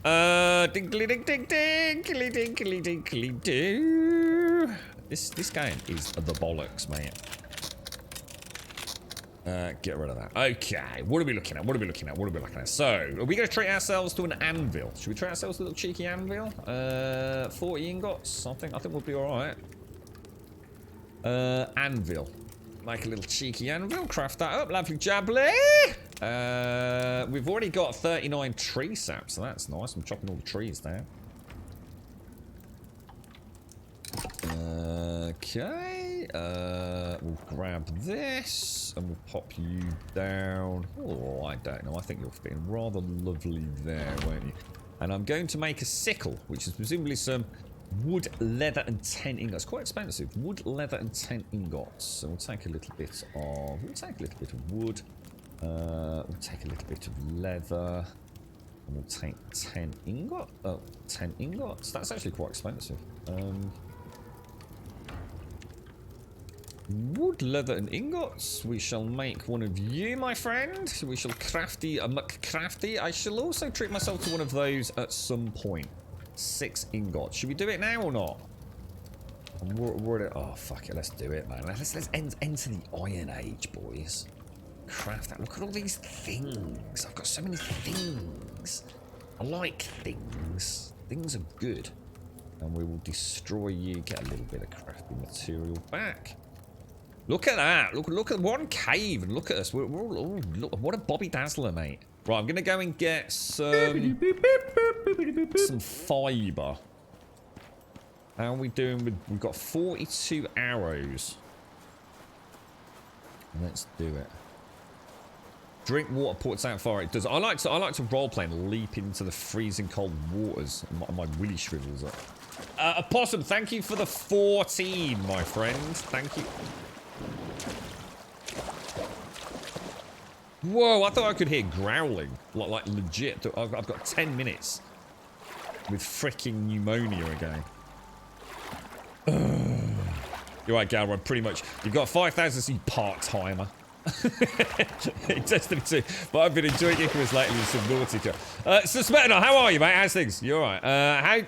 Dinkly dink dink dinkly dinkly dinkly doo. This game is the bollocks, mate. Get rid of that. Okay, what are we looking at? So, are we going to treat ourselves to an anvil? Should we treat ourselves to a little cheeky anvil? 40 ingots. I think we'll be alright. Anvil. Make a little cheeky anvil. Craft that up. Lovely jubbly. We've already got 39 tree sap, so that's nice. I'm chopping all the trees down. Okay. We'll grab this and we'll pop you down. Oh, I don't know. I think you're fitting rather lovely there, won't you? And I'm going to make a sickle, which is presumably some wood, leather, and 10 ingots. Quite expensive. Wood, leather, and 10 ingots. So we'll take a little bit of... We'll take a little bit of wood. We'll take a little bit of leather. And we'll take 10 ingots. Oh, 10 ingots? That's actually quite expensive. Wood, leather, and ingots. We shall make one of you, my friend. We shall crafty a McCrafty. I shall also treat myself to one of those at some point. 6 ingots. Should we do it now or not? Oh, fuck it. Let's do it, man. Let's enter the Iron Age, boys. Craft that. Look at all these things. I've got so many things. I like things. Things are good. And we will destroy you. Get a little bit of crafting material back. Look at that. Look at one cave and look at us. Look, what a Bobby Dazzler, mate. Right, I'm going to go and get some fibre. How are we doing with... We've got 42 arrows. Let's do it. Drink water, ports out fire. It does. I like to roleplay and leap into the freezing cold waters. My willy shrivels up. Opossum, thank you for the 14, my friend. Thank you. Whoa, I thought I could hear growling. Like legit. I've got 10 minutes with freaking pneumonia again. You're right, Galra, pretty much. You've got 5,000 C part-timer. Destiny 2. But I've been enjoying Icarus lately with some Nautica. So Smetana, how are you, mate? How's things? You alright?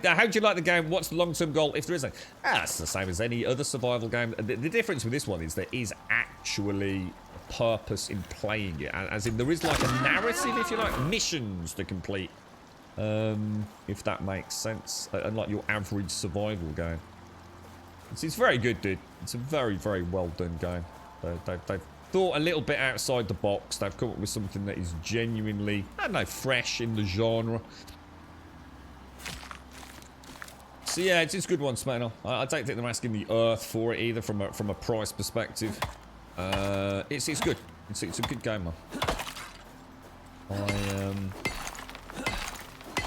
How do you like the game? What's the long-term goal, if there is any? It's the same as any other survival game. The difference with this one is there is actually purpose in playing it, as in there is like a narrative, if you like, missions to complete, if that makes sense, unlike your average survival game. It's very good, dude. It's a very, very well done game. They've thought a little bit outside the box. They've come up with something that is genuinely, I don't know, fresh in the genre. So yeah, it's a good one, Smetana. I don't think they're asking the earth for it either from a price perspective. It's good. It's a good game, man.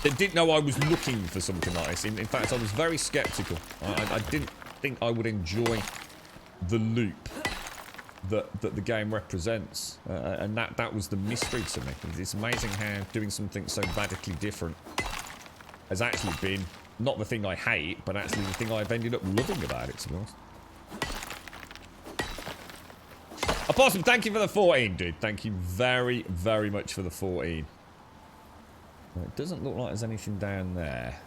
I didn't know I was looking for something like this. In fact, I was very skeptical. I didn't think I would enjoy the loop that the game represents, and that was the mystery to me. It's amazing how doing something so radically different has actually been not the thing I hate, but actually the thing I've ended up loving about it, to be honest. Opossum, thank you for the 14, dude. Thank you very, very much for the 14. Well, it doesn't look like there's anything down there.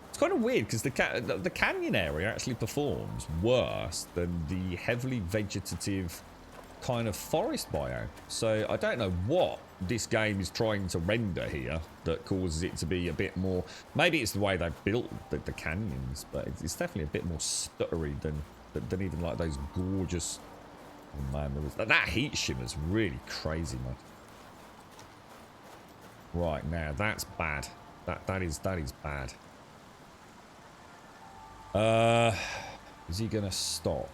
It's kind of weird because the canyon area actually performs worse than the heavily vegetative kind of forest biome. So I don't know what this game is trying to render here that causes it to be a bit more... Maybe it's the way they've built the canyons, but it's definitely a bit more stuttery than even like those gorgeous... Oh man, that heat shimmer's really crazy, man. Right, now that's bad. That is bad. Is he gonna stop?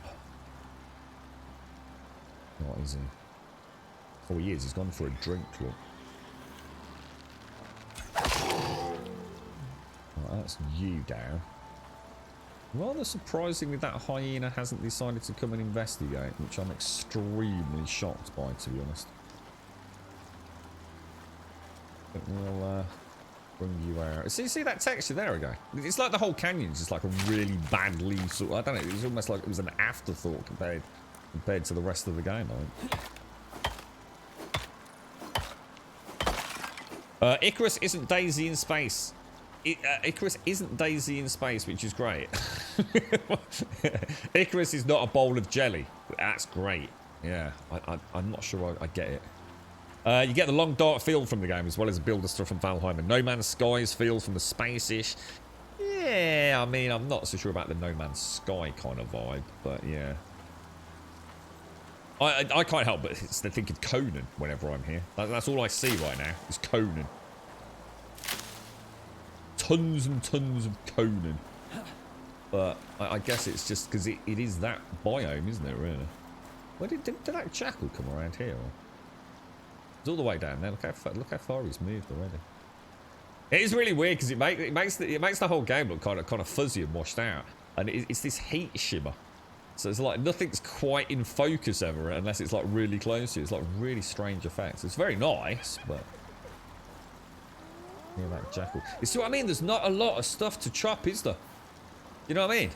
What is he? Oh, he is. He's gone for a drink, look. Right, that's you down. Rather surprisingly, that hyena hasn't decided to come and investigate, which I'm extremely shocked by, to be honest. But we'll bring you out. See that texture? There we go. It's like the whole canyon's just like a really badly sort of, I don't know, it was almost like it was an afterthought compared to the rest of the game, I think. Icarus isn't Daisy in space. Icarus isn't Daisy in space, which is great. Icarus is not a bowl of jelly. That's great. Yeah, I'm not sure I get it. You get the long dark feel from the game, as well as builder stuff from Valheim. No Man's Skies feel from the space-ish. Yeah, I mean, I'm not so sure about the No Man's Sky kind of vibe, but yeah. I can't help but think of Conan whenever I'm here. That's all I see right now, is Conan. Tons and tons of Conan. But I guess it's just because it is that biome, isn't it, really? Where did that jackal come around here? It's all the way down there. Look how far he's moved already. It is really weird because it makes the whole game look kind of fuzzy and washed out, and it's this heat shimmer. So it's like nothing's quite in focus ever unless it's like really close to you. It's like really strange effects. It's very nice, but yeah, that jackal. You see what I mean? There's not a lot of stuff to chop, is there? You know what I mean?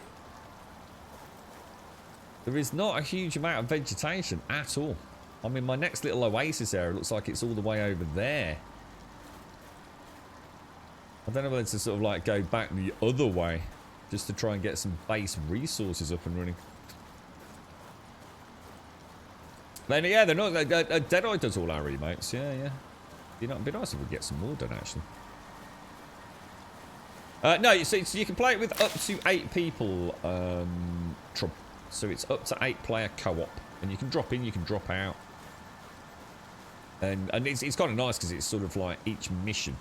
There is not a huge amount of vegetation at all. I mean, my next little oasis area looks like it's all the way over there. I don't know whether to sort of like go back the other way just to try and get some base resources up and running. Then yeah, they're not. Deadeye does all our remotes. Yeah. It'd be nice if we get some more done actually. No, so you can play it with up to 8 people. So it's up to 8-player co-op, and you can drop in, you can drop out, and it's kind of nice because it's sort of like each mission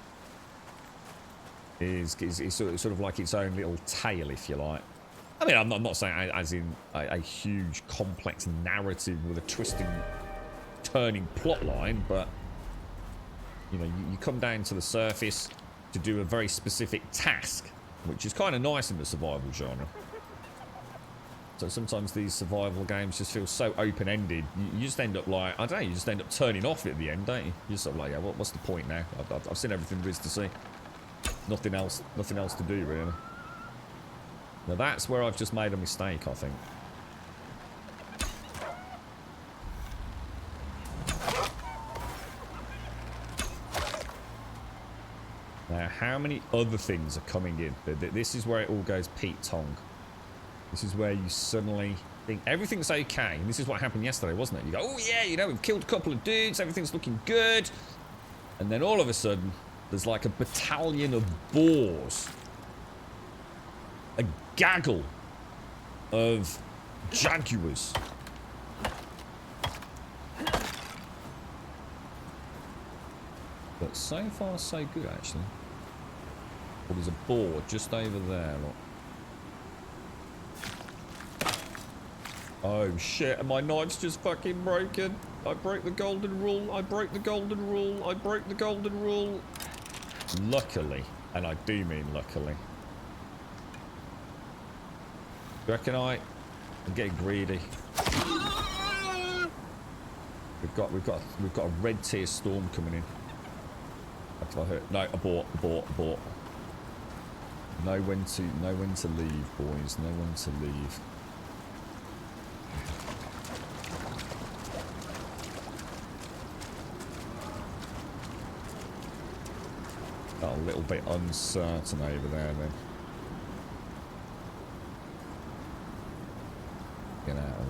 is sort of like its own little tale, if you like. I mean, I'm not saying as in a huge complex narrative with a turning plot line, but you know, you come down to the surface to do a very specific task, which is kind of nice in the survival genre. So sometimes these survival games just feel so open-ended. You just end up like, I don't know, you just end up turning off at the end, don't you? You're sort of like, yeah, what's the point now? I've seen everything there is to see. Nothing else to do, really. Now that's where I've just made a mistake, I think. Now, how many other things are coming in? This is where it all goes Pete Tong. This is where you suddenly think everything's okay. And this is what happened yesterday, wasn't it? You go, oh yeah, you know, we've killed a couple of dudes, everything's looking good. And then all of a sudden, there's like a battalion of boars. A gaggle of jaguars. But so far, so good, actually. Well, there's a boar just over there, look. Oh shit, and my knife's just fucking broken. I broke the golden rule, I broke the golden rule, I broke the golden rule. Luckily, and I do mean luckily. Do you reckon I'm getting greedy? We've got a red tier storm coming in. That's what I heard. No, abort. Know when to leave, boys. Know when to leave. Got a little bit uncertain over there then. Get out of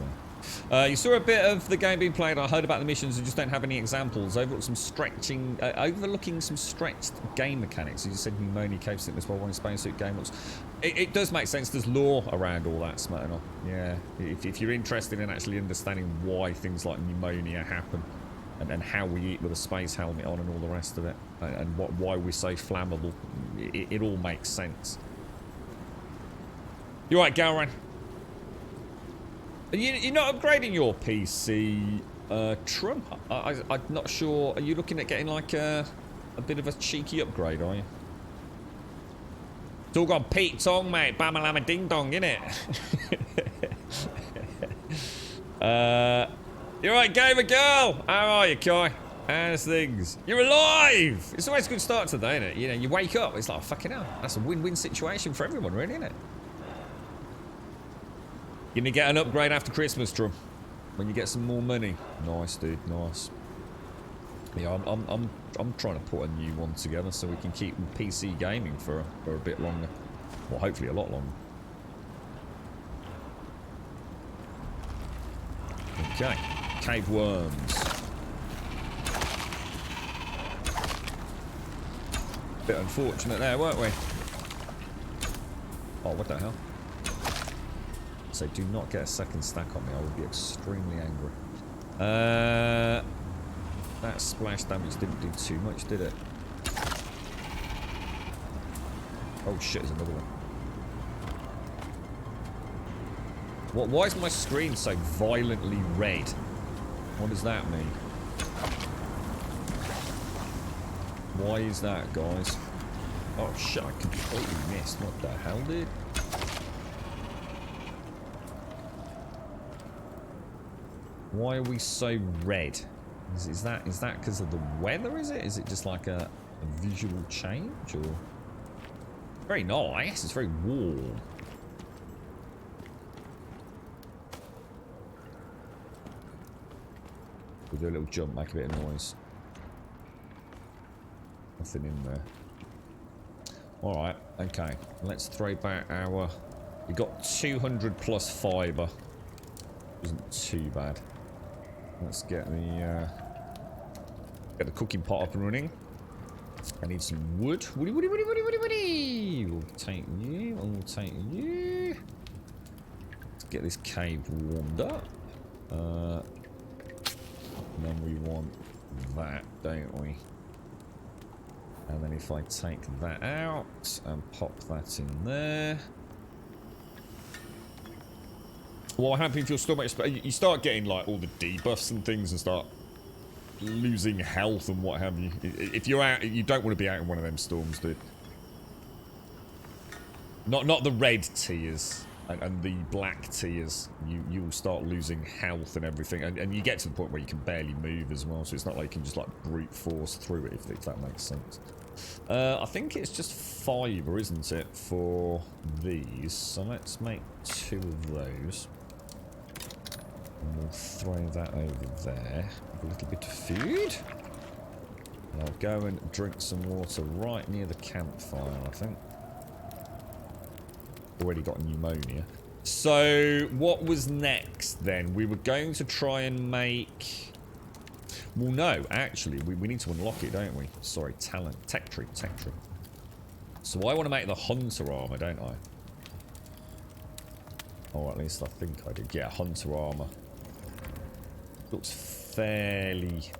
there. You saw a bit of the game being played. I heard about the missions and just don't have any examples. Overlooking some stretched game mechanics. You said pneumonia, cave sickness while running spacesuit game looks. It does make sense. There's lore around all that, Smirnoff. Yeah. If you're interested in actually understanding why things like pneumonia happen and how we eat with a space helmet on and all the rest of it, and why we're so flammable, it all makes sense. You right, Galran? You're not upgrading your PC, Trump? I'm not sure. Are you looking at getting like a bit of a cheeky upgrade, are you? It's all got Pete Tong, mate. Bamalama ding dong, innit? You're right, gamer girl. How are you, Kai? How's things? You're alive! It's always a good start today, isn't it? You know, you wake up, it's like, oh, fucking hell. That's a win-win situation for everyone, really, isn't it? You're gonna get an upgrade after Christmas, Trump. When you get some more money. Nice, dude. Nice. Yeah, I'm trying to put a new one together so we can keep PC gaming for a bit longer. Well, hopefully a lot longer. Okay. Cave worms. Bit unfortunate there, weren't we? Oh, what the hell? So do not get a second stack on me. I would be extremely angry. That splash damage didn't do too much, did it? Oh shit, there's another one. Why is my screen so violently red? What does that mean? Why is that, guys? Oh shit, I completely missed. What the hell, dude? Why are we so red? Is that because of the weather, is it? Is it just like a visual change, or? Very nice, it's very warm. We'll do a little jump, make a bit of noise. Nothing in there. Alright, okay. Let's throw back our... We got 200 plus fibre. Wasn't too bad. Let's get the cooking pot up and running. I need some wood. Woody. We'll take you. We'll take you. Let's get this cave warmed up. And then we want that, don't we? And then if I take that out and pop that in there. What happens if your stomach... You start getting like all the debuffs and things and start losing health and what have you. If you're out, you don't want to be out in one of them storms, dude. Not the red tiers and the black tiers. You will start losing health and everything, and you get to the point where you can barely move as well. So it's not like you can just like brute force through it, if that makes sense. I think it's just fibre, isn't it, for these? So let's make 2 of those. And we'll throw that over there. A little bit of food. And I'll go and drink some water right near the campfire, I think. Already got pneumonia. So, what was next then? We were going to try and make... Well, no, actually, we need to unlock it, don't we? Sorry, talent. Tech tree. So I want to make the hunter armor, don't I? Or at least I think I did. Yeah, hunter armor. Looks fairly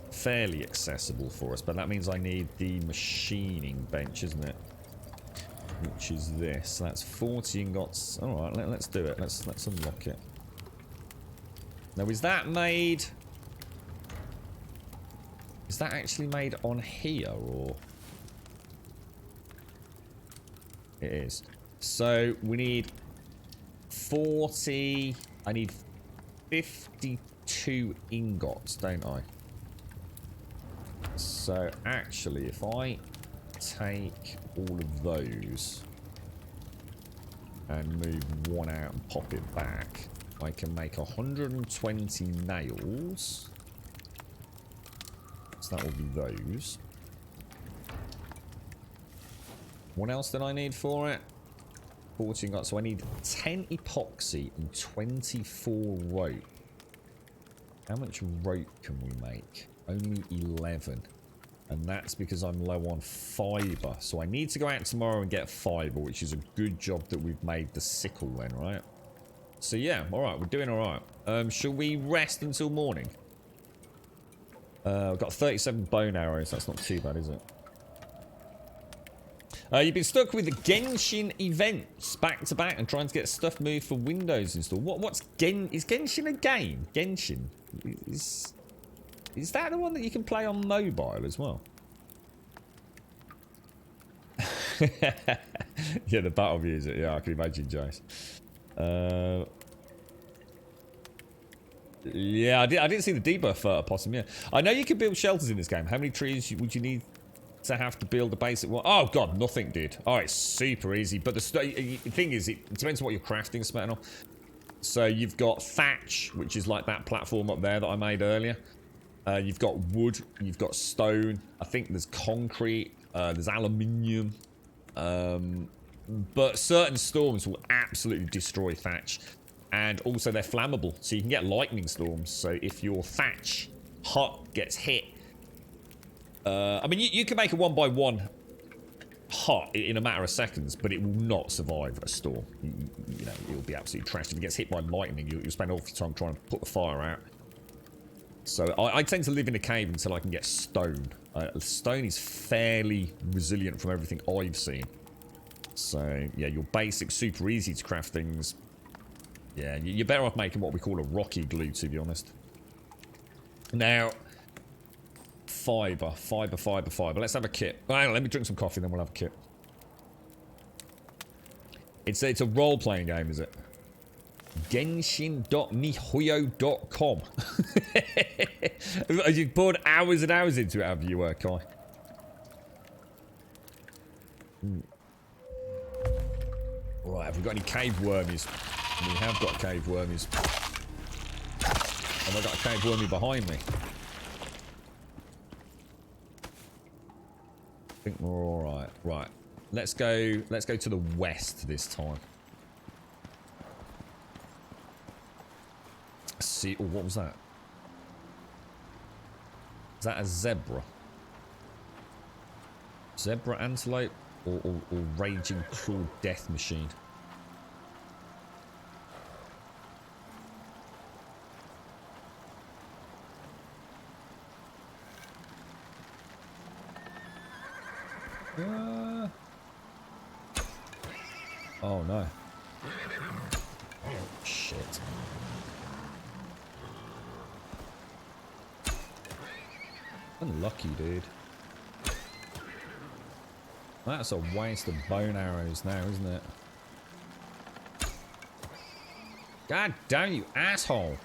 accessible for us, but that means I need the machining bench, isn't it? Which is this. That's 40 ingots. Alright, let's do it. Let's unlock it. Now, is that made... Is that actually made on here, or... It is. So, we need 40... I need 52 ingots, don't I? So, actually, if I take all of those and move one out and pop it back, I can make 120 nails. So that will be those. What else did I need for it? 14 got, so I need 10 epoxy and 24 rope. How much rope can we make? Only 11. And that's because I'm low on fibre. So I need to go out tomorrow and get fibre, which is a good job that we've made the sickle then, right? So yeah, alright, we're doing alright. Shall we rest until morning? I've got 37 bone arrows. That's not too bad, is it? You've been stuck with the Genshin events back to back and trying to get stuff moved for Windows installed. Is Genshin a game? Genshin? Is that the one that you can play on mobile as well? Yeah, the battle music. Yeah, I can imagine, Jace. Yeah, I didn't see the debuff possum. Yeah, I know you can build shelters in this game. How many trees would you need to have to build a basic one? Oh god, nothing, dude. Oh, it's super easy. But the thing is, it depends on what you're crafting, Smetanol. So you've got thatch, which is like that platform up there that I made earlier. You've got wood, you've got stone. I think there's concrete. There's aluminium. But certain storms will absolutely destroy thatch. And also they're flammable, so you can get lightning storms. So if your thatch hut gets hit, I mean, you can make a 1x1 hut in a matter of seconds, but it will not survive a storm. You know, it'll be absolutely trashed. If it gets hit by lightning, you'll spend all your time trying to put the fire out. So I tend to live in a cave until I can get stone. Stone is fairly resilient from everything I've seen. So yeah, your basic, super easy to craft things. Yeah, you're better off making what we call a rocky glue, to be honest. Now, fibre. Let's have a kit. Hang on, let me drink some coffee, then we'll have a kit. It's a role-playing game, is it? Genshin.mihoyo.com. You've poured hours and hours into it, have you, Kai? Right, have we got any cave wormies? We have got cave wormies. Have I got a cave wormy behind me? I think we're alright. Right. Let's go to the west this time. See, oh, what was that? Is that a zebra? Zebra antelope or raging cruel death machine? Oh no. Shit. Unlucky, dude. That's a waste of bone arrows now, isn't it? God damn you, asshole.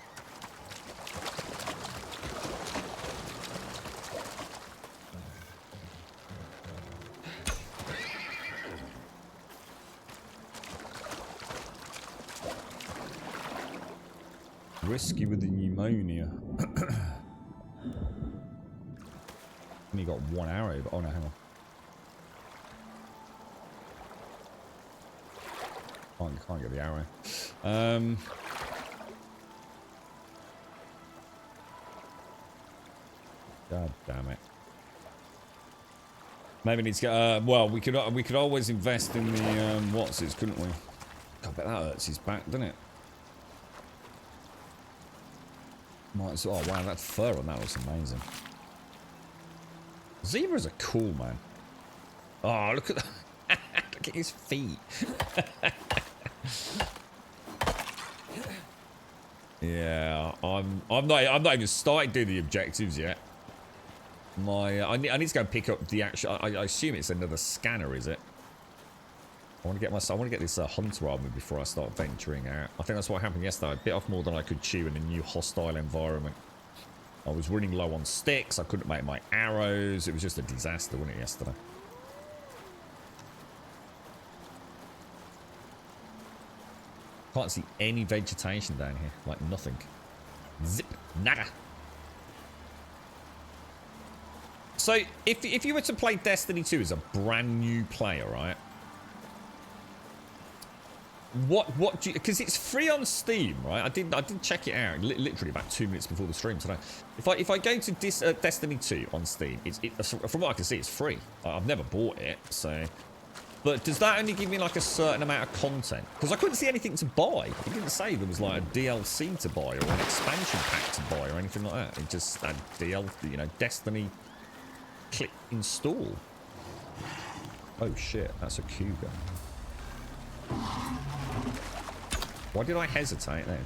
Risky with the pneumonia. Only got one arrow, but oh no, hang on. Can't get the arrow. God damn it. Maybe need to get. Well, we could always invest in the what's it, couldn't we? I bet that hurts his back, doesn't it? Might as well. Oh wow, that fur on that looks amazing. Zebras are cool, man. Oh, look at that. Look at his feet. Yeah, I'm not even started doing the objectives yet. I need to go and pick up the actual. I assume it's another scanner, is it? I want to get this hunter armor before I start venturing out. I think that's what happened yesterday. I bit off more than I could chew in a new hostile environment. I was running low on sticks. I couldn't make my arrows. It was just a disaster, wasn't it, yesterday? Can't see any vegetation down here. Like nothing. Zip. Nada. So, if you were to play Destiny 2 as a brand new player, right? What do you, because it's free on Steam, right? I did check it out literally about 2 minutes before the stream today. If I go to Destiny 2 on Steam, from what I can see, it's free. I've never bought it, so. But does that only give me like a certain amount of content? Because I couldn't see anything to buy. It didn't say there was like a DLC to buy or an expansion pack to buy or anything like that. It just had Destiny. Click install. Oh shit, that's a cougar. Why did I hesitate then?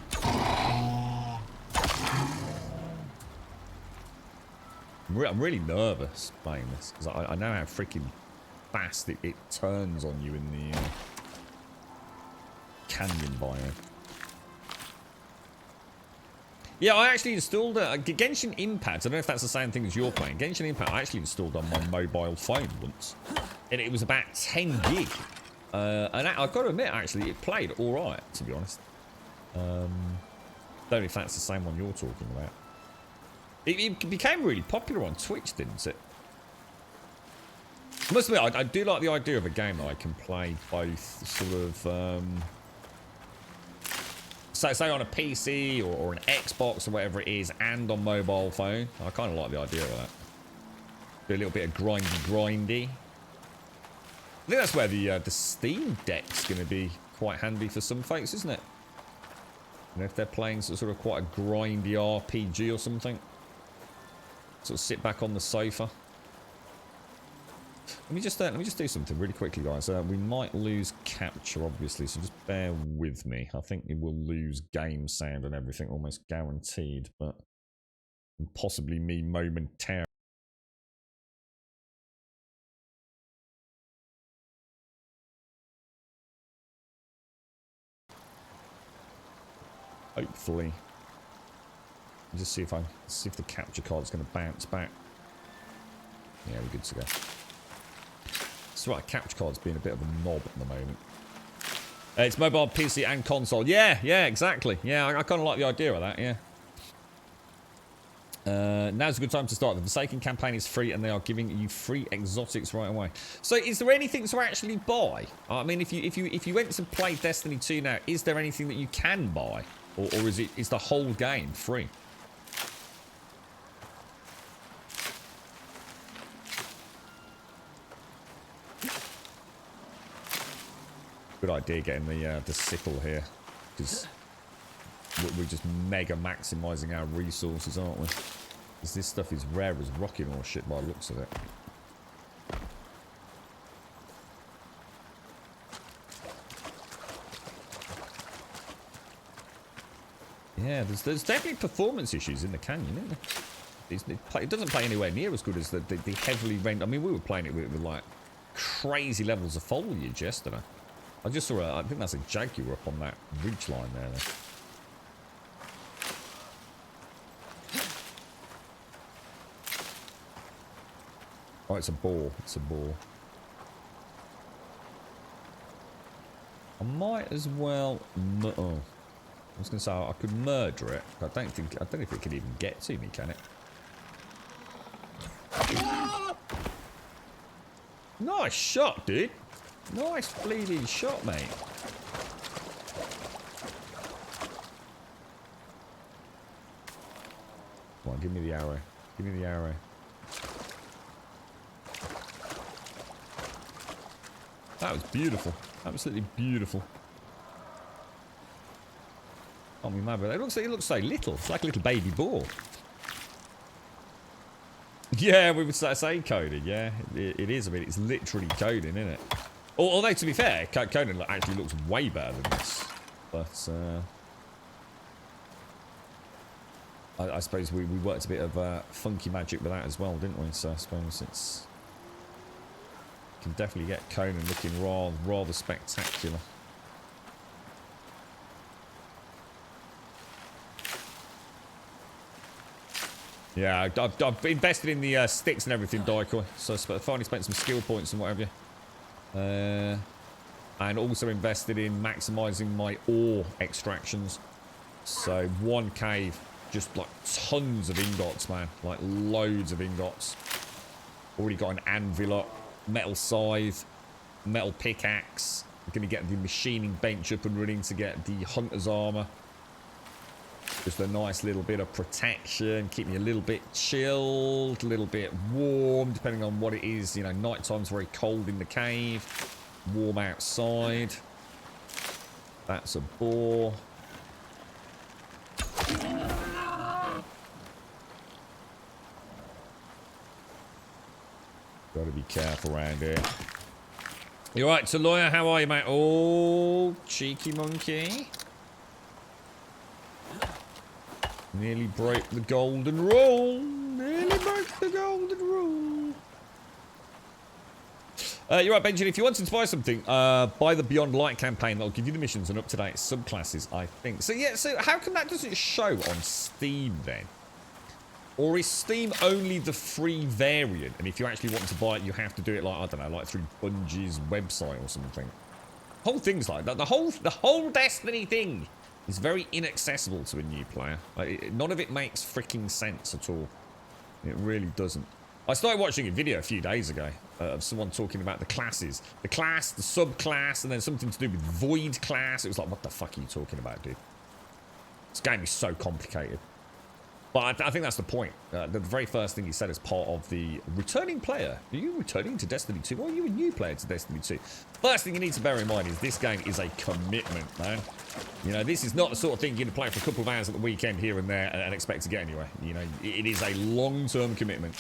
I'm really nervous playing this because I know how freaking fast it turns on you in the canyon biome. Yeah, I actually installed Genshin Impact. I don't know if that's the same thing as you're playing. Genshin Impact I actually installed on my mobile phone once. And it was about 10 gig. And I've got to admit, actually, it played alright, to be honest. Don't know if that's the same one you're talking about. It became really popular on Twitch, didn't it? I must admit, I do like the idea of a game that I can play both sort of... say on a PC or an Xbox or whatever it is, and on mobile phone. I kind of like the idea of that. Do a little bit of grindy. I think that's where the Steam Deck's going to be quite handy for some folks, isn't it? You know, if they're playing sort of quite a grindy RPG or something. Sort of sit back on the sofa. Let me just do something really quickly, guys. We might lose capture, obviously, so just bear with me. I think we will lose game sound and everything, almost guaranteed, but possibly me momentarily. Hopefully. Just see if the capture card's going to bounce back. Yeah, we're good to go. That's right, capture card's being a bit of a knob at the moment. It's mobile, PC, and console. Yeah, exactly. Yeah, I kind of like the idea of that, yeah. Now's a good time to start. The Forsaken campaign is free, and they are giving you free exotics right away. So, is there anything to actually buy? I mean, if you went to play Destiny 2 now, is there anything that you can buy, or is the whole game free? Good idea getting the sickle here, because we're just mega maximizing our resources, aren't we? Because this stuff is rare as rocking or shit by the looks of it. Yeah, there's definitely performance issues in the canyon, isn't there? it doesn't play anywhere near as good as the heavily rendered. I mean, we were playing it with like crazy levels of foliage yesterday. I just saw I think that's a jaguar up on that ridge line there. Oh, it's a boar. It's a boar. I might as well. Oh, I was going to say I could murder it. But I don't know if it can even get to me, can it? Nice shot, dude. Nice bleeding shot, mate. Come on, give me the arrow. Give me the arrow. That was beautiful. Absolutely beautiful. Oh, me mad, but it looks so little. It's like a little baby boar. Yeah, we would say coding. Yeah, it is. I mean, it's literally coding, isn't it? Although, to be fair, coding actually looks way better than this. But I suppose we worked a bit of funky magic with that as well, didn't we? So I suppose it's can definitely get Conan looking rather spectacular. Yeah, I've invested in the sticks and everything, Daikoi. So I finally spent some skill points and what have you. And also invested in maximising my ore extractions. So one cave, just like tons of ingots, man. Like loads of ingots. Already got an anvil up, metal scythe, metal pickaxe. I'm going to get the machining bench up and running to get the hunter's armour. Just a nice little bit of protection, keep me a little bit chilled, a little bit warm, depending on what it is. You know, nighttime's very cold in the cave, warm outside. That's a boar. Gotta be careful around here. You alright, Taloya? How are you, mate? Oh, cheeky monkey. Nearly broke the golden rule. Nearly broke the golden rule. You're right, Benjamin. If you wanted to buy something, buy the Beyond Light campaign. That'll give you the missions and up-to-date subclasses, I think. So, yeah, so how come that doesn't show on Steam, then? Or is Steam only the free variant? And if you actually want to buy it, you have to do it, like, I don't know, like through Bungie's website or something. Whole thing's like that. The whole Destiny thing is very inaccessible to a new player. Like, none of it makes freaking sense at all. It really doesn't. I started watching a video a few days ago of someone talking about the classes. The class, the subclass, and then something to do with void class. It was like, what the fuck are you talking about, dude? This game is so complicated. But I think that's the point. The very first thing he said as part of the returning player. Are you returning to Destiny 2? Or are you a new player to Destiny 2? First thing you need to bear in mind is this game is a commitment, man. You know, this is not the sort of thing you're going to play for a couple of hours at the weekend here and there and expect to get anywhere. You know, it is a long-term commitment.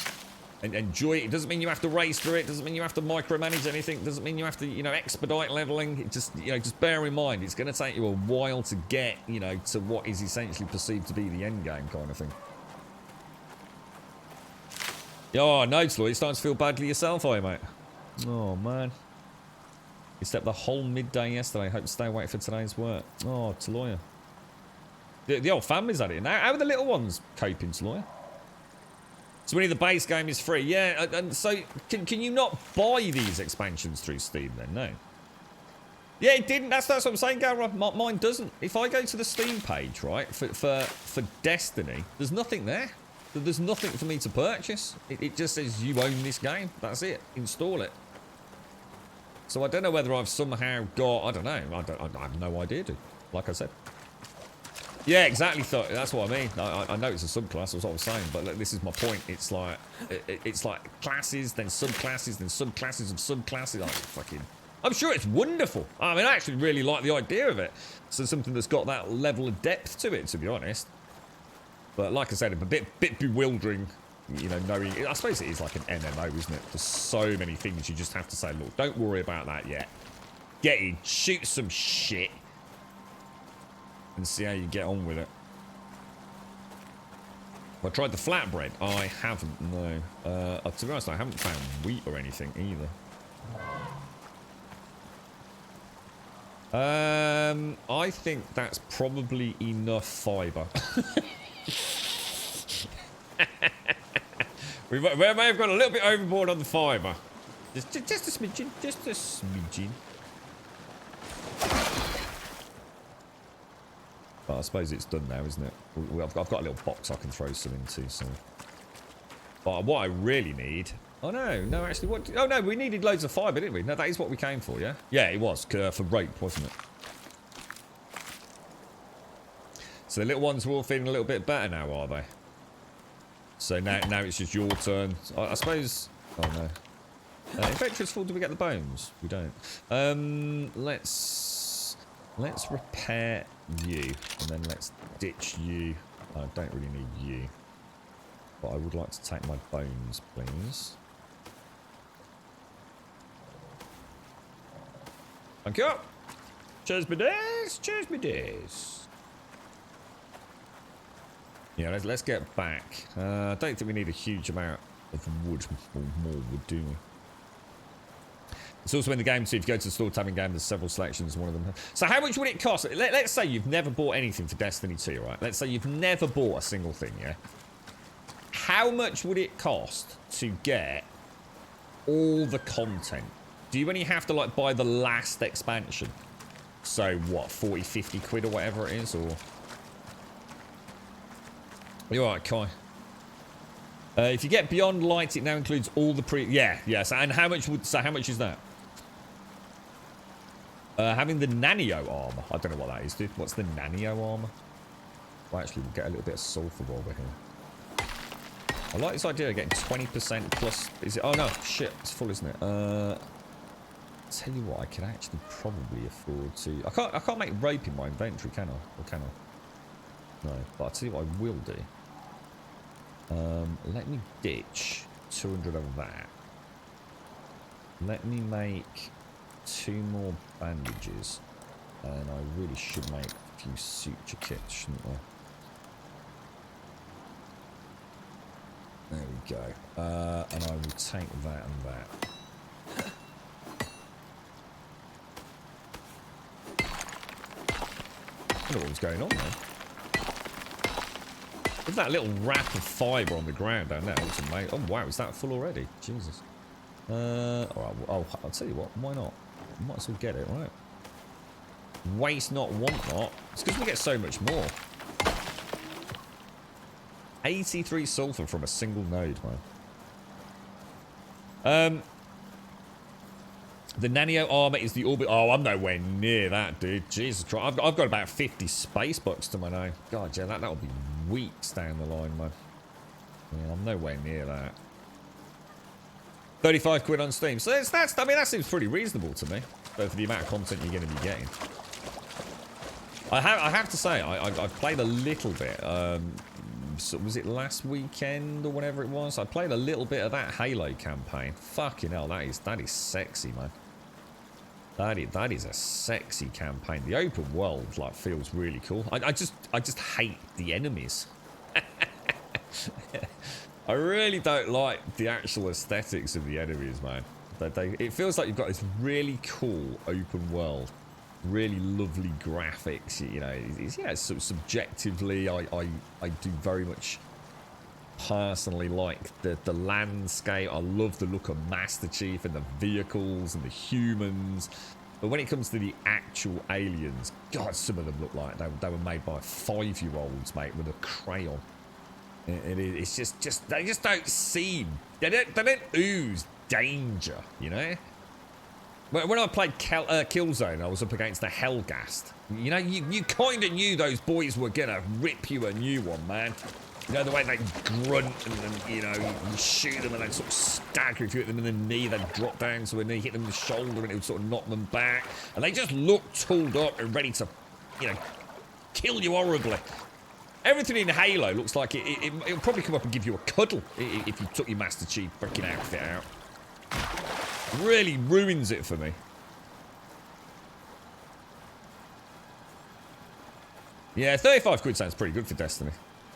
And enjoy it. It doesn't mean you have to race through it. It doesn't mean you have to micromanage anything. It doesn't mean you have to, you know, expedite leveling. It just, you know, just bear in mind, it's going to take you a while to get, you know, to what is essentially perceived to be the end game kind of thing. Oh, no, Lloyd, you're starting to feel badly yourself, are you, mate? Oh, man. You slept the whole midday yesterday. Hope to stay awake for today's work. Oh, Taloya. The old family's at it now. How are the little ones coping, Taloya? So when the base game is free, yeah, and so can you not buy these expansions through Steam then? No. Yeah, it didn't. That's what I'm saying, Garra. Mine doesn't. If I go to the Steam page, right, for Destiny, there's nothing there. There's nothing for me to purchase. It just says you own this game. That's it. Install it. So I don't know whether I've somehow got. I don't know. I have no idea, dude. Like I said. Yeah, exactly. That's what I mean. I know it's a subclass. That's what I was saying. But this is my point. It's like classes, then subclasses, then subclasses of subclasses. I'm sure it's wonderful. I mean, I actually really like the idea of it. So something that's got that level of depth to it, to be honest. But like I said, it's a bit bewildering, you know, knowing. I suppose it is like an MMO, isn't it? There's so many things you just have to say, look, don't worry about that yet. Get in, shoot some shit. And see how you get on with it. I tried the flatbread. I haven't, no. To be honest, I haven't found wheat or anything either. I think that's probably enough fibre. we may have gone a little bit overboard on the fibre. Just a smidgen. Just a smidgen. But I suppose it's done now, isn't it? I've got a little box I can throw some into, so... But what I really need... Oh, no, actually, what... Oh, no, we needed loads of fibre, didn't we? No, that is what we came for, yeah? Yeah, it was, for rope, wasn't it? So the little ones are all feeling a little bit better now, are they? So now it's just your turn. I suppose... Oh, no. Infectious Fall, do we get the bones? We don't. Let's repair you, and then let's ditch you. I don't really need you. But I would like to take my bones, please. Thank you. Cheers, me days. Cheers, me days. Yeah, let's get back. I don't think we need a huge amount of wood or more wood, do we? It's also in the game too. If you go to the store tab in game, there's several selections. One of them. So how much would it cost? Let's say you've never bought anything for Destiny 2, right? Let's say you've never bought a single thing, yeah? How much would it cost to get all the content? Do you only have to like buy the last expansion? So what, 40, 50 quid or whatever it is, or? You're right, Kai. If you get Beyond Light, it now includes all the yes. And how much is that? Having the Nanio armor. I don't know what that is, dude. What's the Nanio armor? Well, actually, we'll get a little bit of sulfur while we're here. I like this idea of getting 20% plus. Is it? Oh no, shit, it's full, isn't it? Tell you what, I can actually probably afford to. I can't make rope in my inventory, can I? Or can I? No, but I'll tell you what I will do. Let me ditch 200 of that. Let me make 2 more bandages, and I really should make a few suture kits, shouldn't I? There we go. And I will take that and that. I don't know what was going on there. With that little wrap of fibre on the ground down there, looks amazing. Oh wow, is that full already? Jesus. Alright, I'll tell you what, why not? Might as well get it, right? Waste not, want not. It's because we get so much more. 83 sulfur from a single node, man. The Nanio armor is the orbit. Oh, I'm nowhere near that, dude. Jesus Christ. I've got about 50 space bucks to my name. God, yeah, that'll be weeks down the line, man. Yeah, I'm nowhere near that. 35 quid on Steam. So I mean, that seems pretty reasonable to me. For the amount of content you're going to be getting. I have to say, I've played a little bit. So was it last weekend or whatever it was? I played a little bit of that Halo campaign. Fucking hell, that is sexy, man. That is a sexy campaign. The open world like feels really cool. I just hate the enemies. I really don't like the actual aesthetics of the enemies, man. It feels like you've got this really cool open world, really lovely graphics. You know, yeah, sort of subjectively, I do very much personally like the landscape. I love the look of Master Chief and the vehicles and the humans. But when it comes to the actual aliens, God, some of them look like they were made by 5-year-olds, mate, with a crayon. It's just they just don't seem, they don't ooze danger, you know. When I played Killzone, I was up against the Hellgast. You know, you kind of knew those boys were gonna rip you a new one, man. You know, the way they grunt and then, you know, you shoot them and they'd sort of stagger. If you hit them in the knee, they'd drop down to a knee, hit them in the shoulder and it would sort of knock them back. And they just look tooled up and ready to, you know, kill you horribly. Everything in Halo looks like it'll probably come up and give you a cuddle if you took your Master Chief freaking outfit out. Really ruins it for me. Yeah, 35 quid sounds pretty good for Destiny.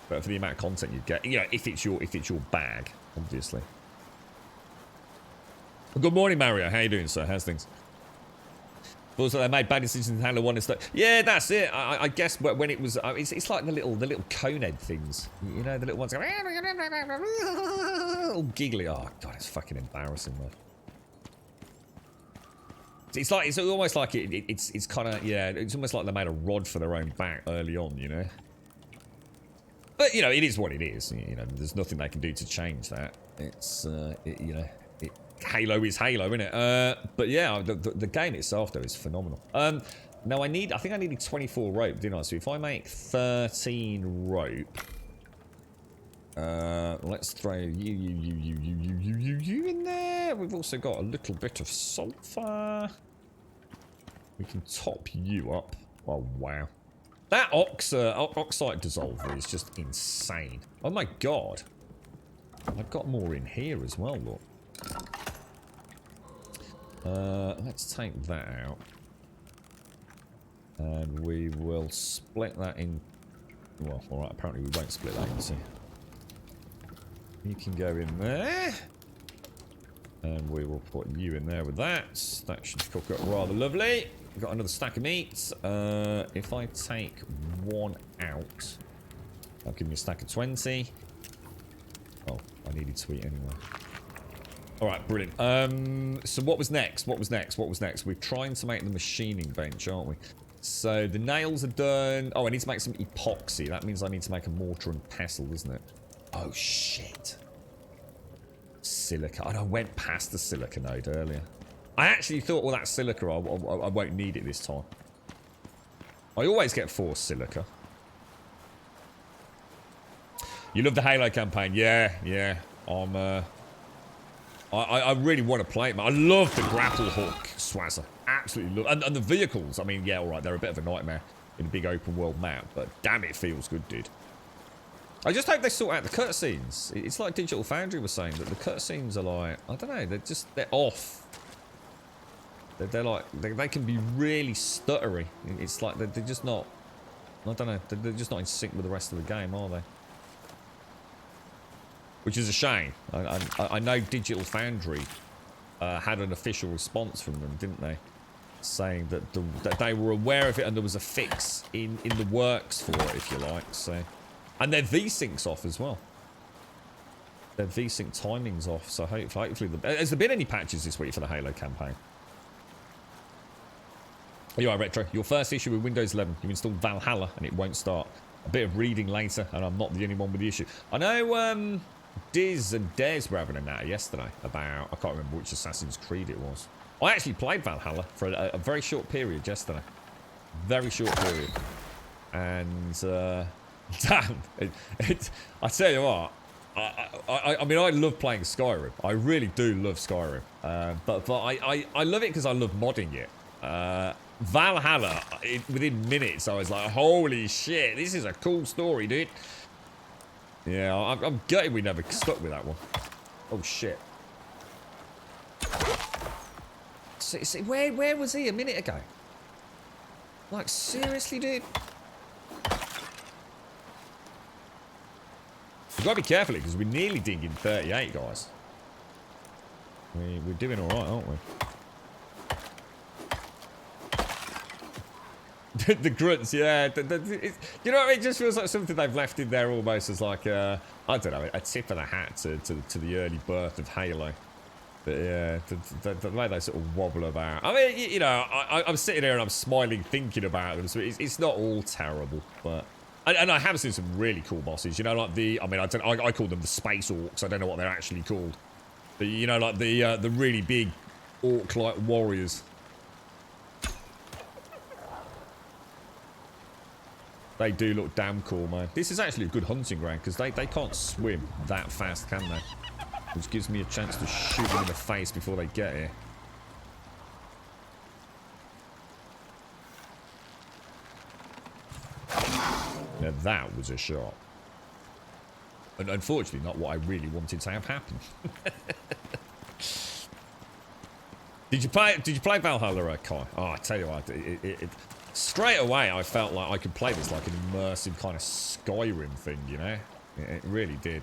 But for the amount of content you get, you know, if it's your bag, obviously. Good morning, Mario. How you doing, sir? How's things? Also, they made bad decisions in Halo 1 and stuff. Yeah, that's it. I guess when it was, it's like the little cone-head things. You know, the little ones go, all giggly. Oh, God, it's fucking embarrassing, man. It's almost like it's kind of, yeah, it's almost like they made a rod for their own back early on, you know? But, you know, it is what it is. You know, there's nothing they can do to change that. It's, you know, Halo is Halo, isn't it? But yeah, the game itself, though, is phenomenal. Now, I think I needed 24 rope, didn't I? So if I make 13 rope, let's throw you in there. We've also got a little bit of sulfur. We can top you up. Oh, wow. That oxide dissolver is just insane. Oh my god. I've got more in here as well, look. Let's take that out. And we will split that in... Well, alright, apparently we won't split that in, so... You can go in there. And we will put you in there with that. That should cook up rather lovely. We've got another stack of meat. If I take one out, that'll give me a stack of 20. Oh, I needed to eat anyway. Alright, brilliant. So what was next? What was next? We're trying to make the machining bench, aren't we? So the nails are done. Oh, I need to make some epoxy. That means I need to make a mortar and pestle, doesn't it? Oh, shit. Silica. I went past the silica node earlier. I actually thought, well, that silica, I won't need it this time. I always get 4 silica. You love the Halo campaign? Yeah. I really want to play it, man. I love the grapple hook swazzer. Absolutely love. And the vehicles, I mean, yeah, alright, they're a bit of a nightmare in a big open world map, but damn, it feels good, dude. I just hope they sort out the cutscenes. It's like Digital Foundry was saying, that the cutscenes are like, I don't know, they're off. They're like, they can be really stuttery. It's like they're just not, I don't know, they're just not in sync with the rest of the game, are they? Which is a shame. I know Digital Foundry had an official response from them, didn't they? Saying that they were aware of it and there was a fix in the works for it, if you like. So, and their V-Sync's off as well. Their V-Sync timing's off, so hopefully has there been any patches this week for the Halo campaign? You are Retro. Your first issue with Windows 11. You installed Valhalla and it won't start. A bit of reading later, and I'm not the only one with the issue. I know Diz and Des were having a natter yesterday about, I can't remember which Assassin's Creed it was. I actually played Valhalla for a very short period yesterday. Very short period. And, damn, I tell you what, I mean, I love playing Skyrim. I really do love Skyrim. But I love it because I love modding it. Valhalla, within minutes, I was like, holy shit, this is a cool story, dude. Yeah, I'm gutted we never stuck with that one. Oh, shit. See, where was he a minute ago? Like, seriously, dude? We've got to be careful because we're nearly dinging 38, guys. We're doing all right, aren't we? The grunts, yeah. You know what I mean? It just feels like something they've left in there almost as like I don't know, a tip of the hat to the early birth of Halo. But yeah, the way they sort of wobble about. I mean, you know, I'm sitting here and I'm smiling thinking about them, so it's not all terrible. But and I have seen some really cool bosses. You know, like I call them the space orcs. I don't know what they're actually called. But you know, like the really big orc-like warriors. They do look damn cool, man. This is actually a good hunting ground because they can't swim that fast, can they? Which gives me a chance to shoot them in the face before they get here. Now that was a shot. And unfortunately, not what I really wanted to have happen. Did you play Valhalla, Kai? Oh, I tell you what, Straight away, I felt like I could play this like an immersive kind of Skyrim thing, you know? It really did.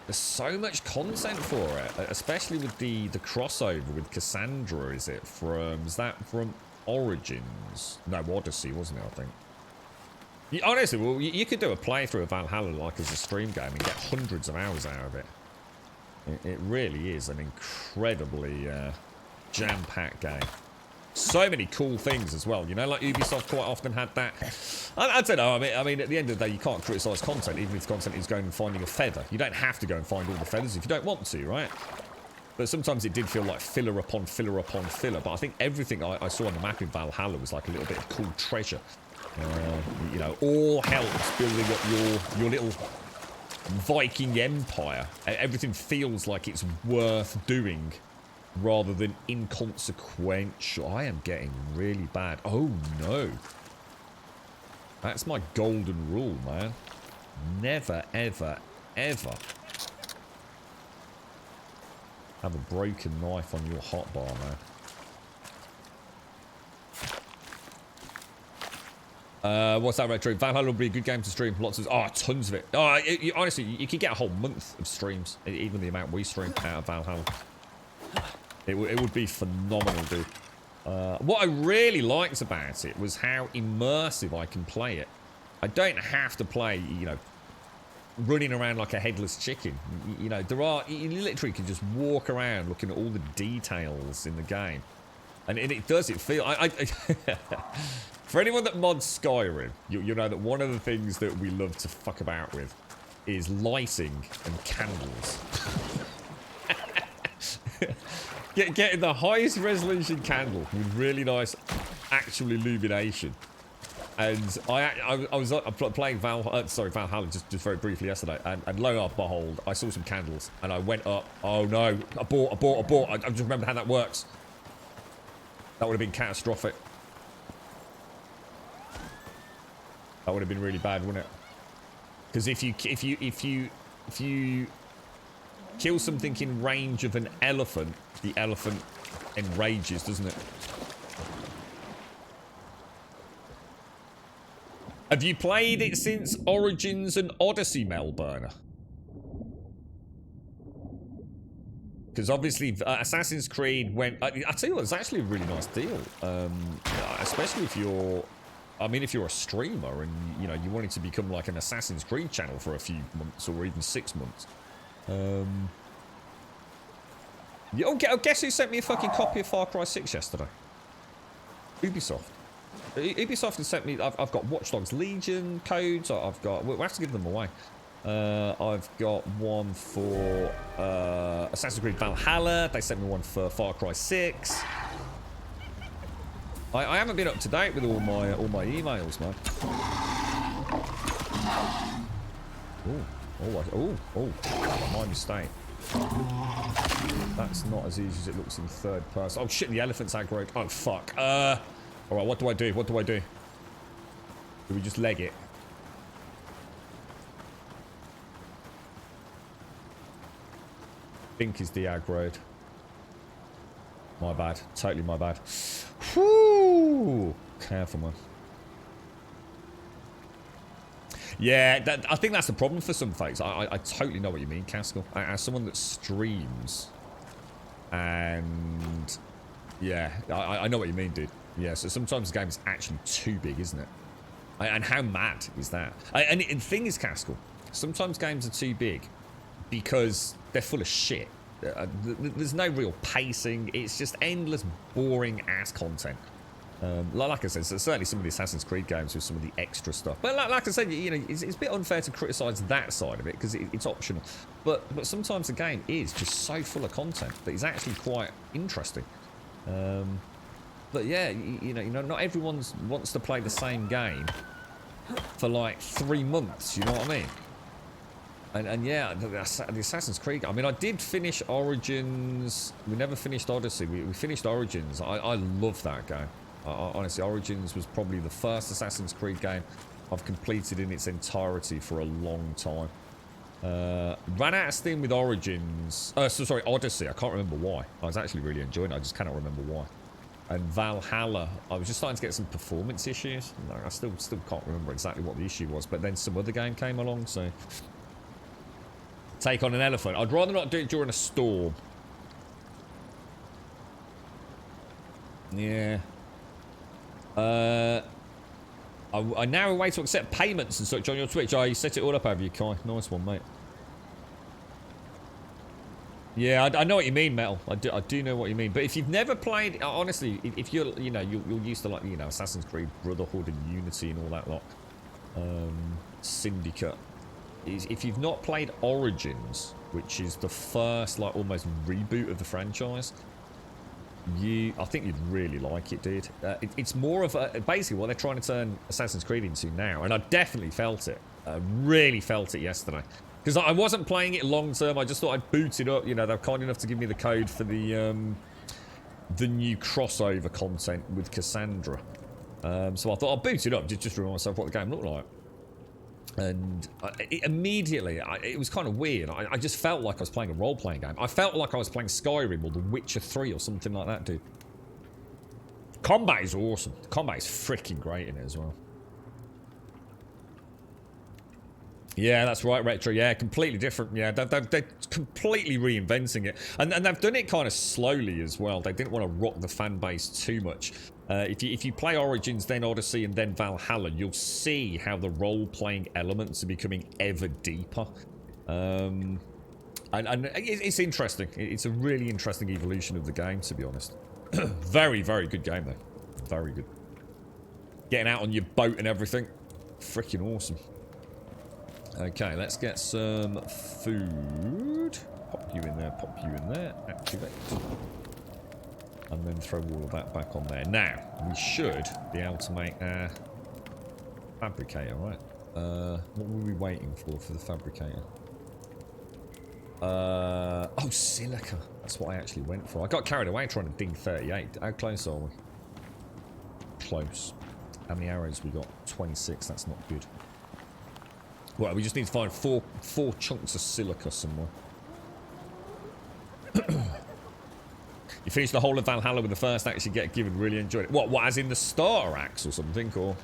There's so much content for it, especially with the crossover with Cassandra, is that from Origins? No, Odyssey, wasn't it, I think? Honestly, well, you could do a playthrough of Valhalla like as a stream game and get hundreds of hours out of it. It really is an incredibly jam-packed game. So many cool things as well, you know, like Ubisoft quite often had that. I don't know, I mean, at the end of the day, you can't criticise content, even if the content is going and finding a feather. You don't have to go and find all the feathers if you don't want to, right? But sometimes it did feel like filler upon filler upon filler. But I think everything I saw on the map in Valhalla was like a little bit of cool treasure. You know, all helps building up your little Viking empire. Everything feels like it's worth doing rather than inconsequential. I am getting really bad. Oh no. That's my golden rule, man. Never, ever, ever have a broken knife on your hotbar, man. What's that, Retro? Valhalla will be a good game to stream. Lots of... Oh, tons of it. Oh, honestly, you could get a whole month of streams. Even the amount we stream out of Valhalla. It would be phenomenal, dude. What I really liked about it was how immersive I can play it. I don't have to play, you know, running around like a headless chicken. You know, you literally can just walk around looking at all the details in the game. And it does, it feel... For anyone that mods Skyrim, you know that one of the things that we love to fuck about with is lighting and candles. Getting the highest resolution candle with really nice actual illumination. And I was playing Valhalla just very briefly yesterday, and lo and behold, I saw some candles, and I went up. Oh no, abort. I just remembered how that works. That would have been catastrophic. That would have been really bad, wouldn't it? Because if you kill something in range of an elephant, the elephant enrages, doesn't it? Have you played it since Origins and Odyssey, Melburner? Because obviously Assassin's Creed went... I tell you what, it's actually a really nice deal. Especially if you're... I mean, if you're a streamer and, you know, you wanted to become like an Assassin's Creed channel for a few months or even 6 months. Guess who sent me a fucking copy of Far Cry 6 yesterday? Ubisoft. Ubisoft has sent me... I've got Watch Dogs Legion codes. I've got... We'll have to give them away. I've got one for Assassin's Creed Valhalla. They sent me one for Far Cry 6. I haven't been up to date with all my emails, man. My mistake. That's not as easy as it looks in third person. Oh shit, the elephant's aggro. Oh fuck. Alright, what do I do? Do we just leg it? Think is the aggroed. My bad. Totally my bad. Whew. Careful, man. Yeah, I think that's the problem for some folks. I totally know what you mean, Caskell. As someone that streams, and yeah, I know what you mean, dude. Yeah, so sometimes the game is actually too big, isn't it? And how mad is that? And the thing is, Caskell, sometimes games are too big because they're full of shit. There's no real pacing. It's just endless, boring ass content. Like I said, so certainly some of the Assassin's Creed games with some of the extra stuff. But like I said, you know, it's a bit unfair to criticise that side of it because it's optional. But sometimes the game is just so full of content that it's actually quite interesting. But yeah, you know, not everyone wants to play the same game for like 3 months. You know what I mean? And yeah, the Assassin's Creed. I mean, I did finish Origins. We never finished Odyssey. We finished Origins. I love that game. Honestly, Origins was probably the first Assassin's Creed game I've completed in its entirety for a long time. Ran out of steam with Origins. Sorry, Odyssey. I can't remember why. I was actually really enjoying it. I just cannot remember why. And Valhalla, I was just starting to get some performance issues. No, I still can't remember exactly what the issue was, but then some other game came along, so... Take on an elephant. I'd rather not do it during a storm. Yeah. I now away to accept payments and such on your Twitch. Oh, you set it all up, have you, Kai? Nice one, mate. Yeah, I know what you mean, Metal. I do know what you mean. But if you've never played, honestly, if you're, you know, you're used to, like, you know, Assassin's Creed Brotherhood and Unity and all that lot, Syndicate. If you've not played Origins, which is the first, like, almost reboot of the franchise, I think you'd really like it, dude. It's more of a, basically what they're trying to turn Assassin's Creed into now, and I definitely felt it. I really felt it yesterday. Because I wasn't playing it long term, I just thought I'd boot it up. You know, they're kind enough to give me the code for the new crossover content with Cassandra. So I thought I'll boot it up, just to remind myself what the game looked like. And immediately, it was kind of weird. I just felt like I was playing a role-playing game. I felt like I was playing Skyrim or The Witcher 3 or something like that, dude. Combat is awesome. The combat is freaking great in it as well. Yeah, that's right, Retro. Yeah, completely different. Yeah, they're completely reinventing it. And they've done it kind of slowly as well. They didn't want to rock the fan base too much. If you play Origins, then Odyssey, and then Valhalla, you'll see how the role-playing elements are becoming ever deeper. And it's interesting. It's a really interesting evolution of the game, to be honest. Very, very good game, though. Very good. Getting out on your boat and everything. Freaking awesome. Okay, let's get some food. Pop you in there, pop you in there. Activate. And then throw all of that back on there. Now, we should be able to make our fabricator, right? What were we waiting for the fabricator? Oh, silica. That's what I actually went for. I got carried away trying to ding 38. How close are we? Close. How many arrows we got? 26. That's not good. Well, we just need to find four chunks of silica somewhere. You finished the whole of Valhalla with the first axe you get given. Really enjoyed it. What, as in the starter axe or something, or?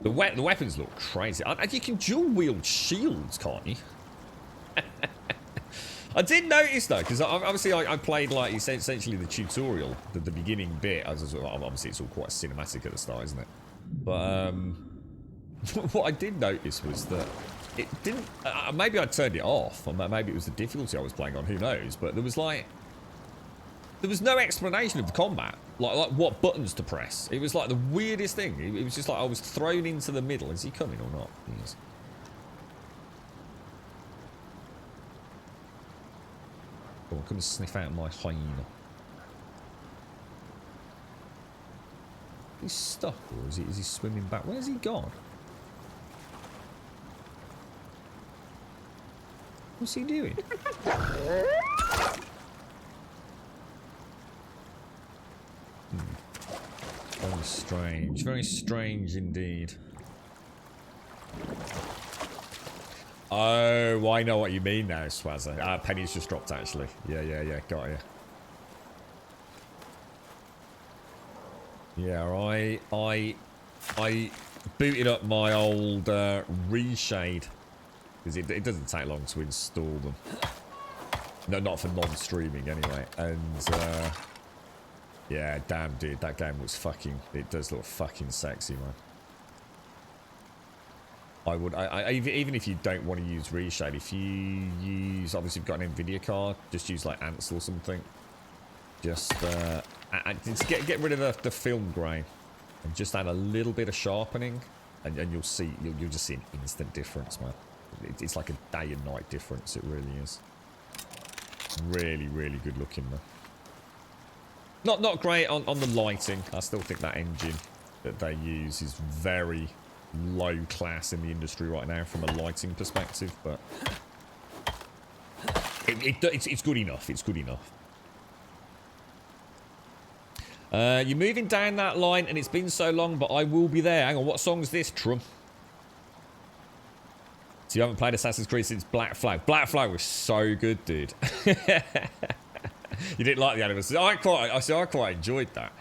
The weapons look crazy. You can dual wield shields, can't you? I did notice though, because obviously I played like essentially the tutorial, the beginning bit. Obviously it's all quite cinematic at the start, isn't it? But what I did notice was that it didn't. Maybe I turned it off, or maybe it was the difficulty I was playing on. Who knows? But there was no explanation of the combat, like what buttons to press. It was like the weirdest thing. It was just like I was thrown into the middle. Is he coming or not? He is. Come on, come and sniff out my hyena. He's stuck, or is he swimming back? Where's he gone? What's he doing? Very strange indeed. Oh, I know what you mean now, Swazza. Penny's just dropped actually. Yeah, got you. Yeah, I booted up my old reshade because it doesn't take long to install them. No, not for non-streaming anyway. And yeah, damn, dude, that game looks fucking. It does look fucking sexy, man. I would, even if you don't want to use reshade, if you use, obviously, you've got an Nvidia card, just use like Ansel or something. Just get rid of the film grain and just add a little bit of sharpening, and you'll see you'll just see an instant difference, man. It's like a day and night difference. It really is. Really, really good looking, man. Not great on the lighting. I still think that engine that they use is very low class in the industry right now from a lighting perspective, but it's good enough. It's good enough. You're moving down that line, and it's been so long, but I will be there. Hang on, what song is this, Trum? So you haven't played Assassin's Creed since Black Flag. Black Flag was so good, dude. You didn't like the animals. I quite enjoyed that.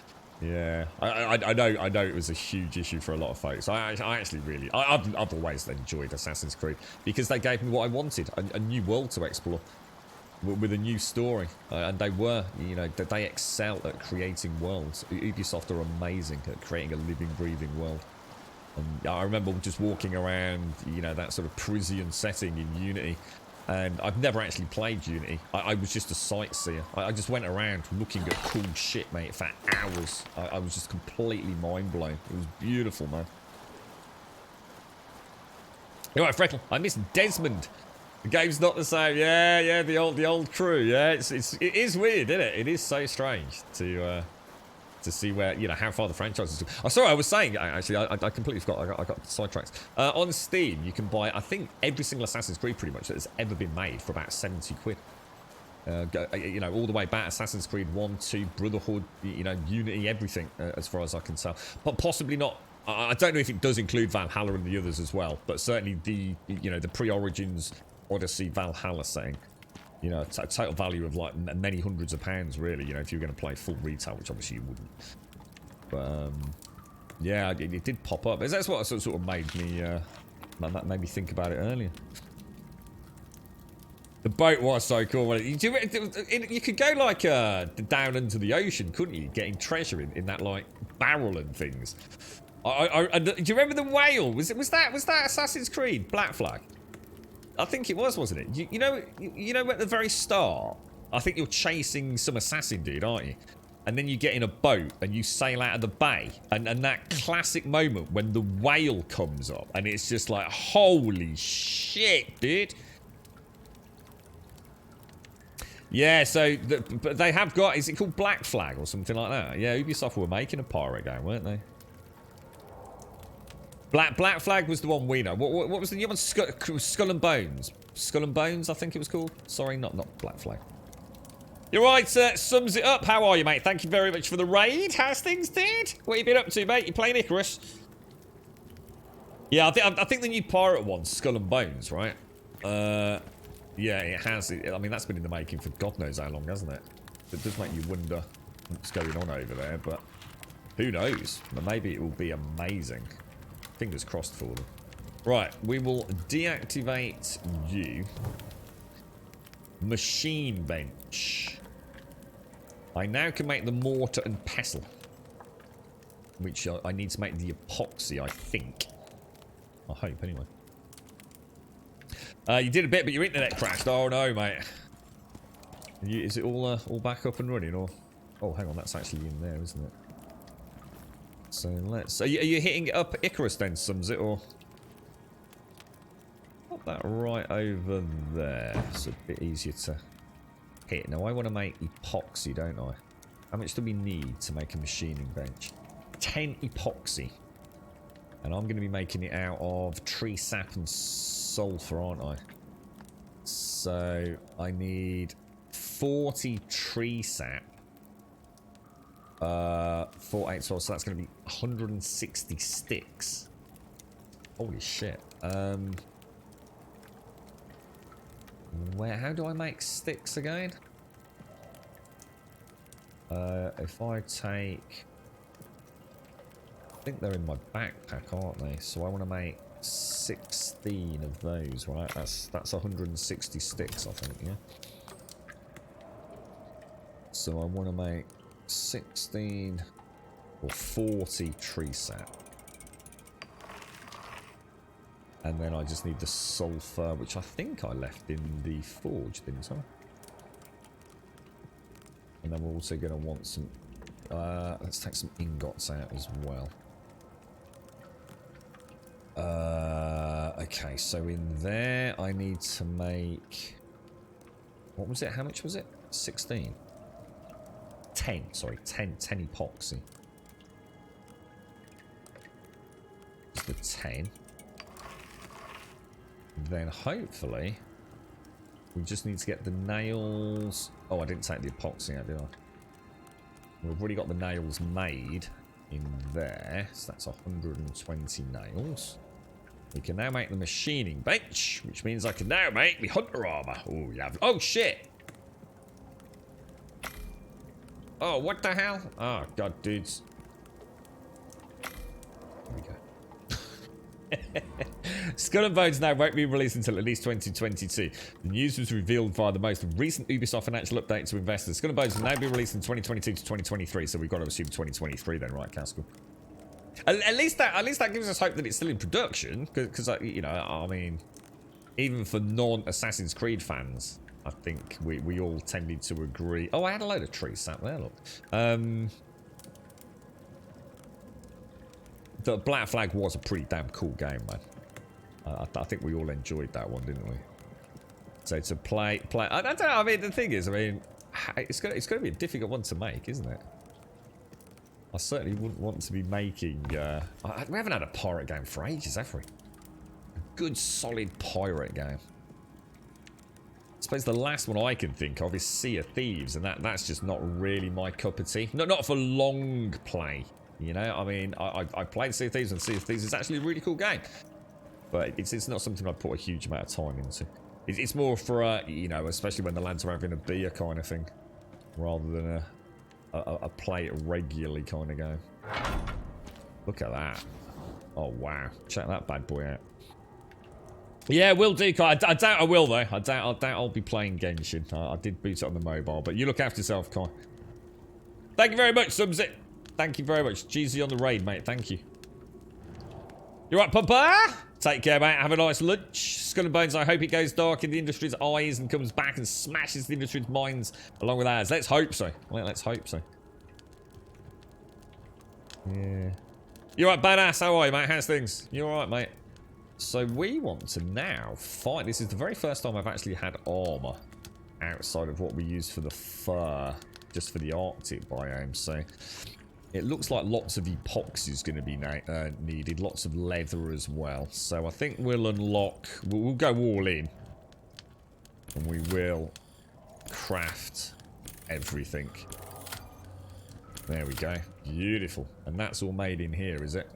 Yeah, I know it was a huge issue for a lot of folks. I actually really, I've always enjoyed Assassin's Creed because they gave me what I wanted, a new world to explore with a new story, and they were, you know, they excel at creating worlds. Ubisoft are amazing at creating a living, breathing world. And I remember just walking around, you know, that sort of Parisian setting in Unity. And I've never actually played Unity. I was just a sightseer. I just went around looking at cool shit, mate, for hours. I was just completely mind-blown. It was beautiful, man. You're right, Freckle. I miss Desmond. The game's not the same. Yeah, the old crew. Yeah, it is weird, isn't it? It is so strange to see where, you know, how far the franchise is. Oh, sorry, I was saying, actually, I completely forgot. I got sidetracked. On Steam, you can buy, I think, every single Assassin's Creed pretty much that has ever been made for about 70 quid. You know, all the way back, Assassin's Creed 1, 2, Brotherhood, you know, Unity, everything, as far as I can tell. But possibly not. I don't know if it does include Valhalla and the others as well, but certainly the, you know, the pre-Origins, Odyssey, Valhalla setting. You know, a total value of like many hundreds of pounds, really, you know, if you were going to play full retail, which obviously you wouldn't. But, yeah, it did pop up. That's what sort of made me think about it earlier. The boat was so cool. You could go, like, down into the ocean, couldn't you? Getting treasure in that, like, barrel and things. Do you remember the whale? Was that Assassin's Creed? Black Flag? I think it was, wasn't it? You know at the very start, I think you're chasing some assassin dude, aren't you? And then you get in a boat and you sail out of the bay. And that classic moment when the whale comes up and it's just like, holy shit, dude. Yeah, so but they have got, is it called Black Flag or something like that? Yeah, Ubisoft were making a pirate game, weren't they? Black Flag was the one we know. What was the new one? Skull and Bones. Skull and Bones, I think it was called. Sorry, not Black Flag. You're right, sums it up. How are you, mate? Thank you very much for the raid. How's things, dude? What you been up to, mate? You playing Icarus? Yeah, I think the new pirate one's Skull and Bones, right? Yeah, it has. I mean, that's been in the making for God knows how long, hasn't it? It does make you wonder what's going on over there, but who knows? Maybe it will be amazing. Fingers crossed for them. Right, we will deactivate you. Machine bench. I now can make the mortar and pestle. Which I need to make the epoxy, I think. I hope, anyway. You did a bit, but your internet crashed. Oh no, mate. Is it all back up and running, or? Oh, hang on, that's actually in there, isn't it? So let's. Are you hitting it up Icarus then, sums it, or? Put that right over there. It's a bit easier to hit. Now I want to make epoxy, don't I? How much do we need to make a machining bench? 10 epoxy. And I'm going to be making it out of tree sap and sulfur, aren't I? So I need 40 tree sap. 48, so that's going to be 160 sticks. Holy shit. How do I make sticks again? If I take... I think they're in my backpack, aren't they? So I want to make 16 of those, right? That's 160 sticks, I think, yeah? So I want to make 16 or 40 tree sap. And then I just need the sulfur, which I think I left in the forge, didn't I? And then we're also going to want some... let's take some ingots out as well. Okay, so in there I need to make... What was it? How much was it? 16? 10, sorry, 10 epoxy. Just the 10. Then hopefully we just need to get the nails. Oh, I didn't take the epoxy out, did I? We've already got the nails made in there, so that's 120 nails. We can now make the machining bench, which means I can now make the hunter armor. Oh, yeah. Oh, shit. Oh, what the hell? Oh, God, dudes. There we go. Skull and Bones now won't be released until at least 2022. The news was revealed via the most recent Ubisoft financial update to investors. Skull and Bones will now be released in 2022 to 2023, so we've got to assume 2023 then, right, Castle? At least that gives us hope that it's still in production, because you know, I mean, even for non-Assassin's Creed fans, I think we all tended to agree. Oh, I had a load of trees sat there. Look, the Black Flag was a pretty damn cool game, man. I think we all enjoyed that one, didn't we? So to play. I don't know. I mean, the thing is, I mean, it's gonna be a difficult one to make, isn't it? I certainly wouldn't want to be making. We haven't had a pirate game for ages, have we? A good, solid pirate game. I suppose the last one I can think of is Sea of Thieves, and that's just not really my cup of tea. Not for long play, you know. I mean, I played Sea of Thieves, and Sea of Thieves is actually a really cool game, but it's not something I put a huge amount of time into. It's more for you know, especially when the lads are having a beer kind of thing, rather than a play it regularly kind of game. Look at that! Oh wow! Check that bad boy out. Yeah, will do. I doubt I will though. I doubt I'll be playing Genshin. I did boot it on the mobile, but you look after yourself, Kai. Thank you very much, Subzit. Thank you very much. Jeezy on the raid, mate. Thank you. You right, Papa? Take care, mate. Have a nice lunch. Skull and Bones, I hope it goes dark in the industry's eyes and comes back and smashes the industry's minds along with ours. Let's hope so. Let's hope so. Yeah. You right, badass? How are you, mate? How's things? You alright, mate? So we want to now fight. This is the very first time I've actually had armor outside of what we use for the fur, just for the Arctic biome. So it looks like lots of epoxy is going to be needed, lots of leather as well. So I think we'll unlock. We'll go all in, and we will craft everything. There we go. Beautiful. And that's all made in here, is it?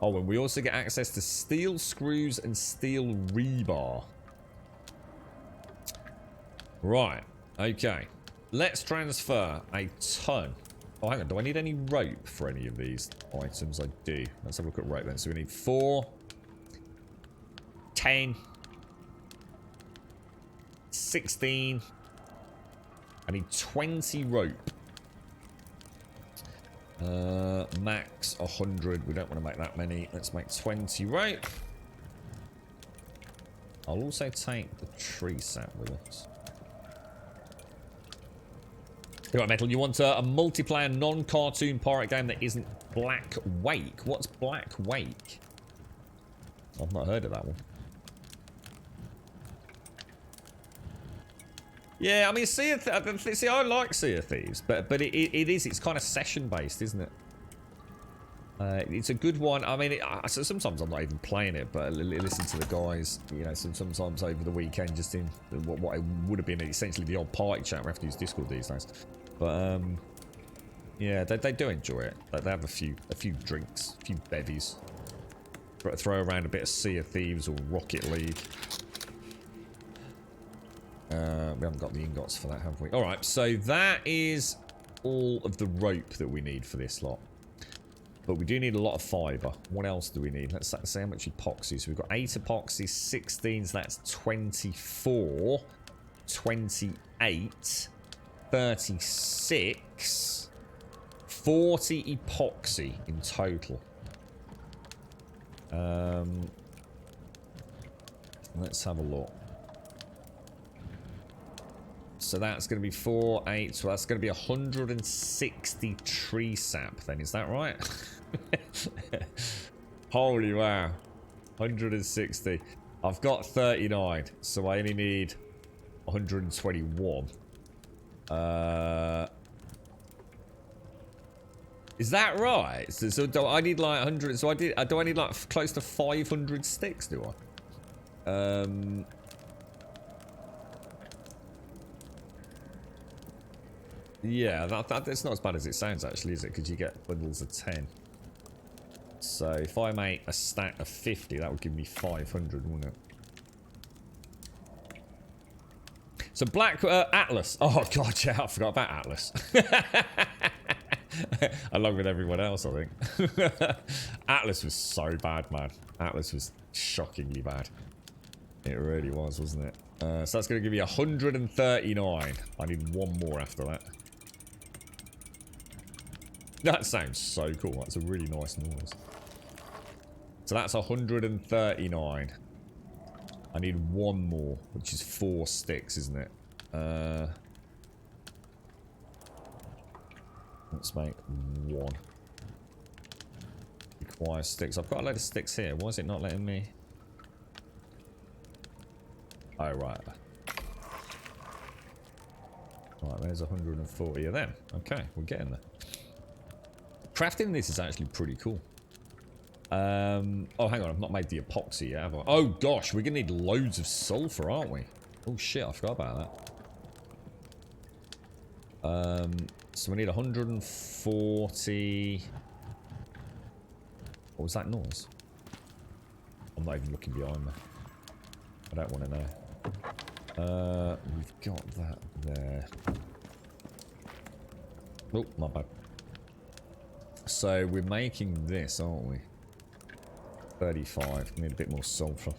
Oh, and we also get access to steel screws and steel rebar. Right. Okay. Let's transfer a ton. Oh, hang on. Do I need any rope for any of these items? I do. Let's have a look at rope then. So we need 4, 10, 16. I need 20 rope. Max 100. We don't want to make that many. Let's make 20 rope. I'll also take the tree sap with us. Right, Metal, you want a multiplayer non-cartoon pirate game that isn't Black Wake? What's Black Wake? I've not heard of that one. Yeah, I mean, see, I like Sea of Thieves, but it's kind of session based, isn't it? It's a good one. I mean, sometimes I'm not even playing it, but listen to the guys. You know, sometimes over the weekend, just in what it would have been essentially the old party chat. We have to use Discord these days, but yeah, they do enjoy it. They have a few drinks, a few bevies, throw around a bit of Sea of Thieves or Rocket League. We haven't got the ingots for that, have we? Alright, so that is all of the rope that we need for this lot. But we do need a lot of fibre. What else do we need? Let's say how much epoxy. So we've got 8 epoxy, 16, so that's 24, 28, 36, 40 epoxy in total. Let's have a look. So that's going to be 4, 8, so that's going to be 160 tree sap then, is that right? Holy wow. 160. I've got 39, so I only need 121. Is that right? So do I need like 100, so do I need like close to 500 sticks, do I? Yeah, that's not as bad as it sounds actually, is it? Because you get bundles of 10. So if I make a stack of 50, that would give me 500, wouldn't it? So Black Atlas. Oh god, yeah, I forgot about Atlas. Along with everyone else, I think. Atlas was so bad, man. Atlas was shockingly bad. It really was, wasn't it? So that's going to give you 139. I need one more after that. That sounds so cool. That's a really nice noise. So that's 139. I need one more, which is 4 sticks, isn't it? Let's make 1. Requires sticks. I've got a load of sticks here. Why is it not letting me? Oh, right. Right, there's 140 of them. Okay, we're getting there. Crafting this is actually pretty cool. Oh, hang on. I've not made the epoxy yet, have I? Oh, gosh. We're going to need loads of sulfur, aren't we? Oh, shit. I forgot about that. So we need 140... What was that noise? I'm not even looking behind me. I don't want to know. We've got that there. Oh, my bad. So we're making this, aren't we? 35. We need a bit more sulfur.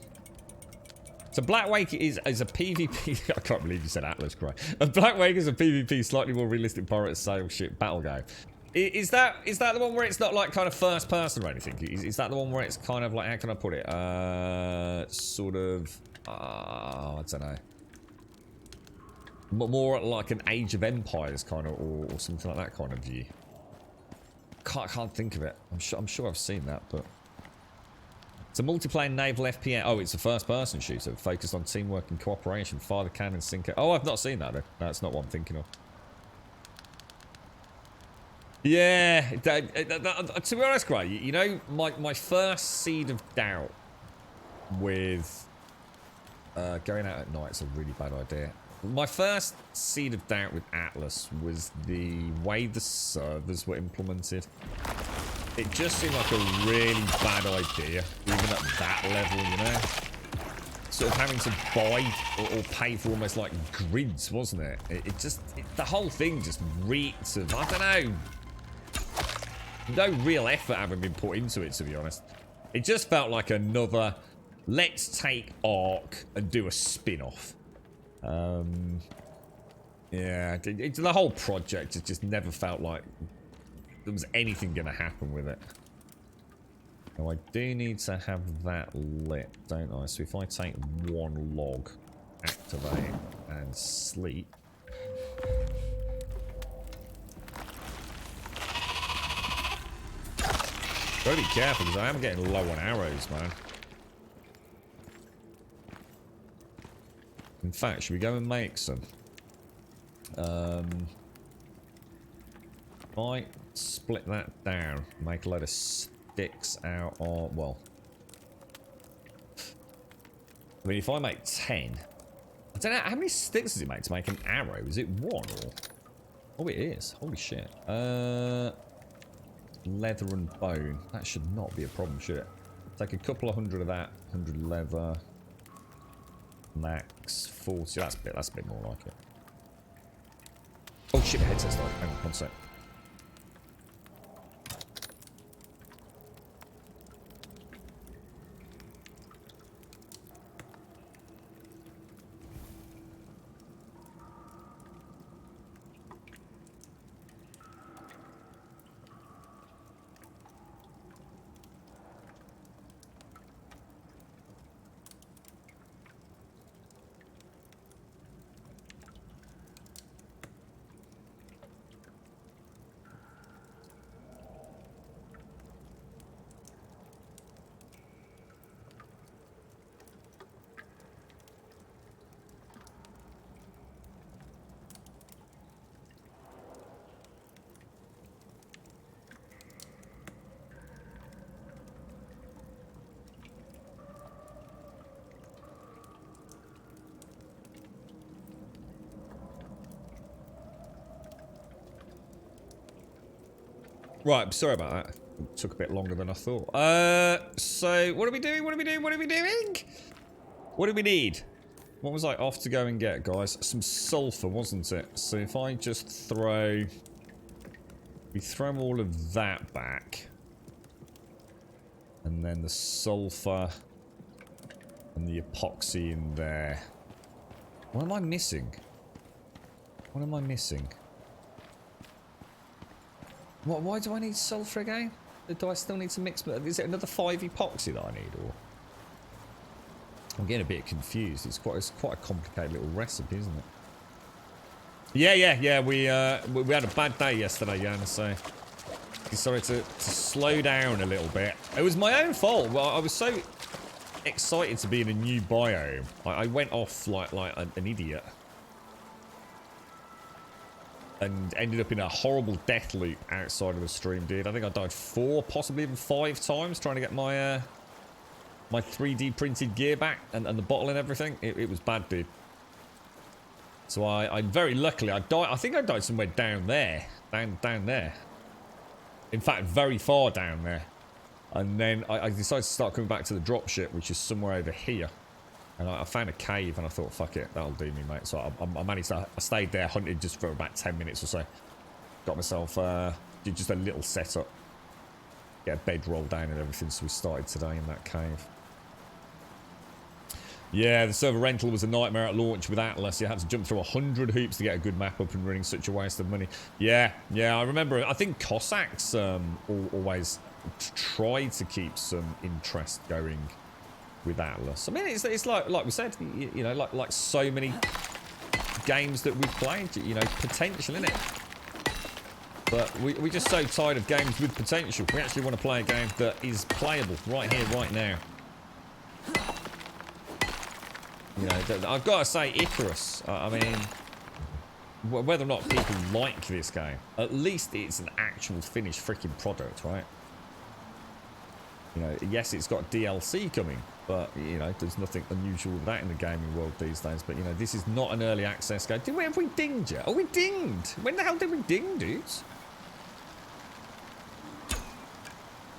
So Black Wake is a PvP. I can't believe you said Atlas, cry. Black Wake is a PvP, slightly more realistic pirate sail ship battle game. Is that the one where it's not like kind of first person or anything? Is that the one where it's kind of like, how can I put it? Sort of. I don't know. More like an Age of Empires kind of, or something like that kind of view. Can't think of it. I'm sure I've seen that, but it's a multiplayer naval FPN. Oh, it's a first-person shooter focused on teamwork and cooperation. Fire the cannon, sink it. Oh, I've not seen that though. That's not what I'm thinking of. Yeah, to be honest, Gray, you know, my first seed of doubt with going out at night is a really bad idea. My first seed of doubt with Atlas was the way the servers were implemented. It just seemed like a really bad idea, even at that level, you know? Sort of having to buy or pay for almost like grids, wasn't it? The whole thing just reeked of, I don't know, no real effort having been put into it, to be honest. It just felt like another, let's take Ark and do a spin-off. Yeah, the whole project just never felt like there was anything going to happen with it. Now, I do need to have that lit, don't I? So if I take 1 log, activate, and sleep. Gotta be careful because I am getting low on arrows, man. In fact, should we go and make some? Might split that down, make a load of sticks out of, well, I mean, if I make 10, I don't know, how many sticks does it make to make an arrow? Is it 1 or? Oh, it is. Holy shit. Leather and bone. That should not be a problem, should it? Take a couple of 100 of that, 100 leather. Max 40. That's a bit more like it. Oh shit, my headset's died. Hang on, 1 sec. Right, sorry about that. It took a bit longer than I thought. So, what are we doing? What are we doing? What are we doing? What do we need? What was I off to go and get, guys? Some sulfur, wasn't it? So if I just throw... We throw all of that back. And then the sulfur and the epoxy in there. What am I missing? What am I missing? Why do I need sulfur again? Do I still need to mix? Is it another 5 epoxy that I need, or? I'm getting a bit confused. It's quite a complicated little recipe, isn't it? Yeah. We had a bad day yesterday, Jan. So decided to slow down a little bit. It was my own fault. Well, I was so excited to be in a new biome. I went off like an idiot. And ended up in a horrible death loop outside of the stream, dude. I think I died 4, possibly even 5 times trying to get my my 3D printed gear back and the bottle and everything. It was bad, dude. So I very luckily I died. I think I died somewhere down there, down there. In fact, very far down there. And then I decided to start coming back to the dropship, which is somewhere over here. And I found a cave, and I thought, fuck it, that'll do me, mate. So I managed to... I stayed there, hunted just for about 10 minutes or so. Got myself... did just a little setup. Get a bedroll down and everything, so we started today in that cave. Yeah, the server rental was a nightmare at launch with Atlas. You had to jump through 100 hoops to get a good map up and running. Such a waste of money. Yeah, I remember... I think Cossacks always tried to keep some interest going... with Atlas. I mean, it's like we said, you know, like so many games that we've played, you know, potential in it. But we're just so tired of games with potential. We actually want to play a game that is playable right here, right now. You know, I've got to say, Icarus. I mean, whether or not people like this game, at least it's an actual finished freaking product, right? You know, yes, it's got DLC coming, but, you know, there's nothing unusual with that in the gaming world these days. But, you know, this is not an early access game. Have we dinged yet? Oh, we dinged. When the hell did we ding, dudes?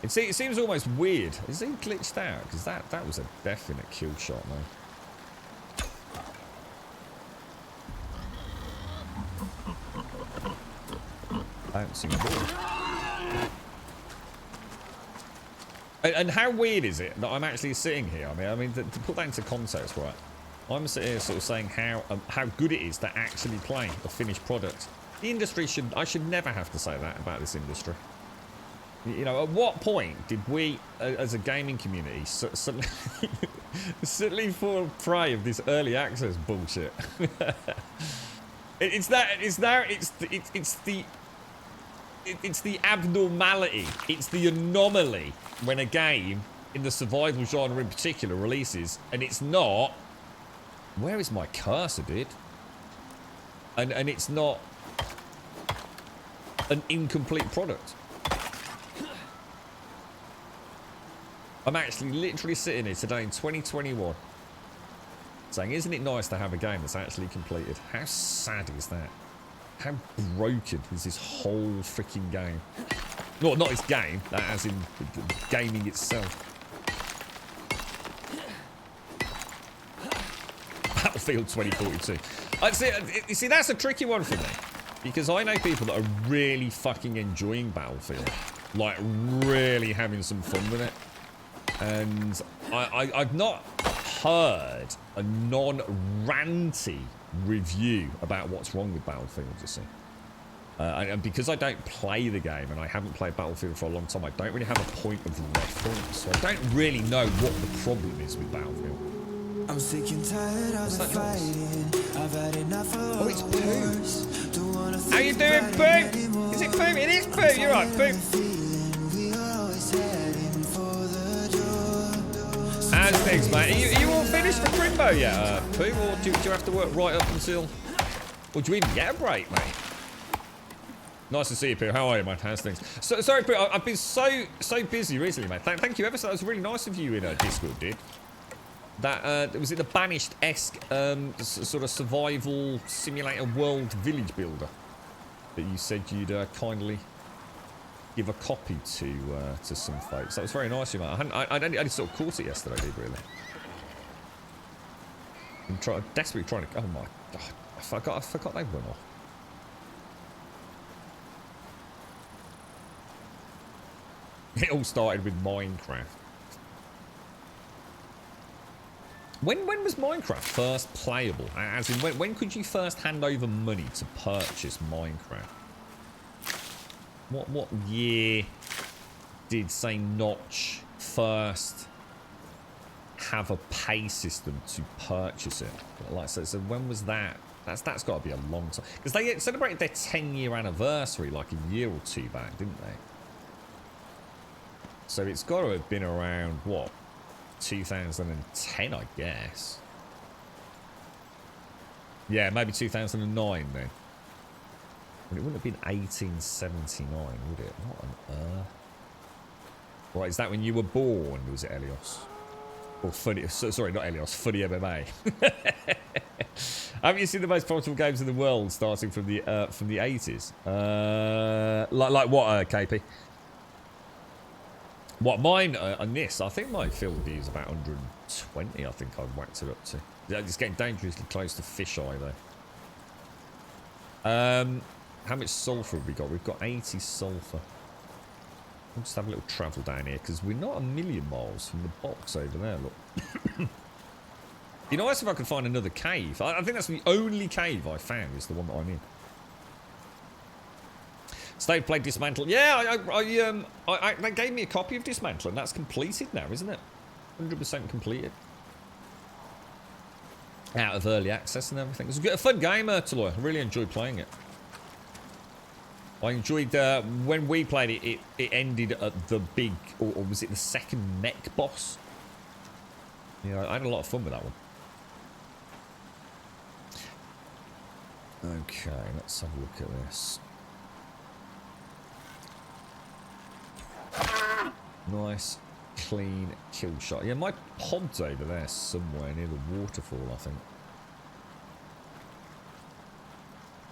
It seems almost weird. Is he glitched out? Because that was a definite kill shot, man. Bouncing ball. And how weird is it that I'm actually sitting here? I mean, to put that into context, right? I'm sitting here sort of saying how good it is to actually play a finished product. The industry I should never have to say that about this industry. You know, at what point did we, as a gaming community, suddenly fall prey of this early access bullshit? It's the abnormality. It's the anomaly when a game, in the survival genre in particular, releases, and it's not... Where is my cursor, dude? And it's not an incomplete product. I'm actually literally sitting here today in 2021 saying, isn't it nice to have a game that's actually completed? How sad is that? How broken is this whole freaking game? No, not this game, as in the gaming itself. Battlefield 2042. You see, that's a tricky one for me. Because I know people that are really fucking enjoying Battlefield. Like, really having some fun with it. And I've not heard a non-ranty review about what's wrong with Battlefield, you see. And because I don't play the game and I haven't played Battlefield for a long time, I don't really have a point of reference. So I don't really know what the problem is with Battlefield. I'm sick and tired of the fighting. I've had enough of oh, it's Pooh. How you doing, Pooh? Is it Pooh? It is Pooh. You're right, Pooh. How's things, mate? Are you all finished for Crimbo yet, Pooh? Or do you have to work right up until... Or do you even get a break, mate? Nice to see you, Pooh. How are you, mate? How's things? So, sorry, Pooh. I've been so busy recently, mate. Thank you ever so. That was really nice of you in Discord, dude. That was it the Banished-esque sort of survival simulator world village builder that you said you'd kindly give a copy to some folks. That was very nice of you, mate. I only sort of caught it yesterday, dude, really. I'm desperately trying to... Oh my god. I forgot they run off. It all started with Minecraft. When was Minecraft first playable? As in, when could you first hand over money to purchase Minecraft? What year did, say, Notch first have a pay system to purchase it? Like, so when was that? That's got to be a long time. Because they celebrated their 10-year anniversary like a year or two back, didn't they? So it's got to have been around, what, 2010, I guess. Yeah, maybe 2009 then. But it wouldn't have been 1879, would it? What on earth? Right, is that when you were born, was it, Elios? Or Funny... Sorry, not Elios. Funny MMA. Haven't you seen the most profitable games in the world starting from the 80s? Like what, KP? What, mine on this? I think my field view is about 120, I think I've whacked it up to. Yeah, it's getting dangerously close to fisheye, though. How much sulfur have we got? We've got 80 sulfur. We'll just have a little travel down here, because we're not a million miles from the box over there, look. You know, if I could find another cave. I think that's the only cave I found, is the one that I'm in. Stave played Dismantle. Yeah, they gave me a copy of Dismantle, and that's completed now, isn't it? 100% completed. Out of early access and everything. It was a fun game, Taloy. I really enjoyed playing it. I enjoyed, when we played it, it ended at the big, or was it the second mech boss? Yeah, I had a lot of fun with that one. Okay, let's have a look at this. Nice, clean kill shot. Yeah, my pod's over there somewhere near the waterfall, I think.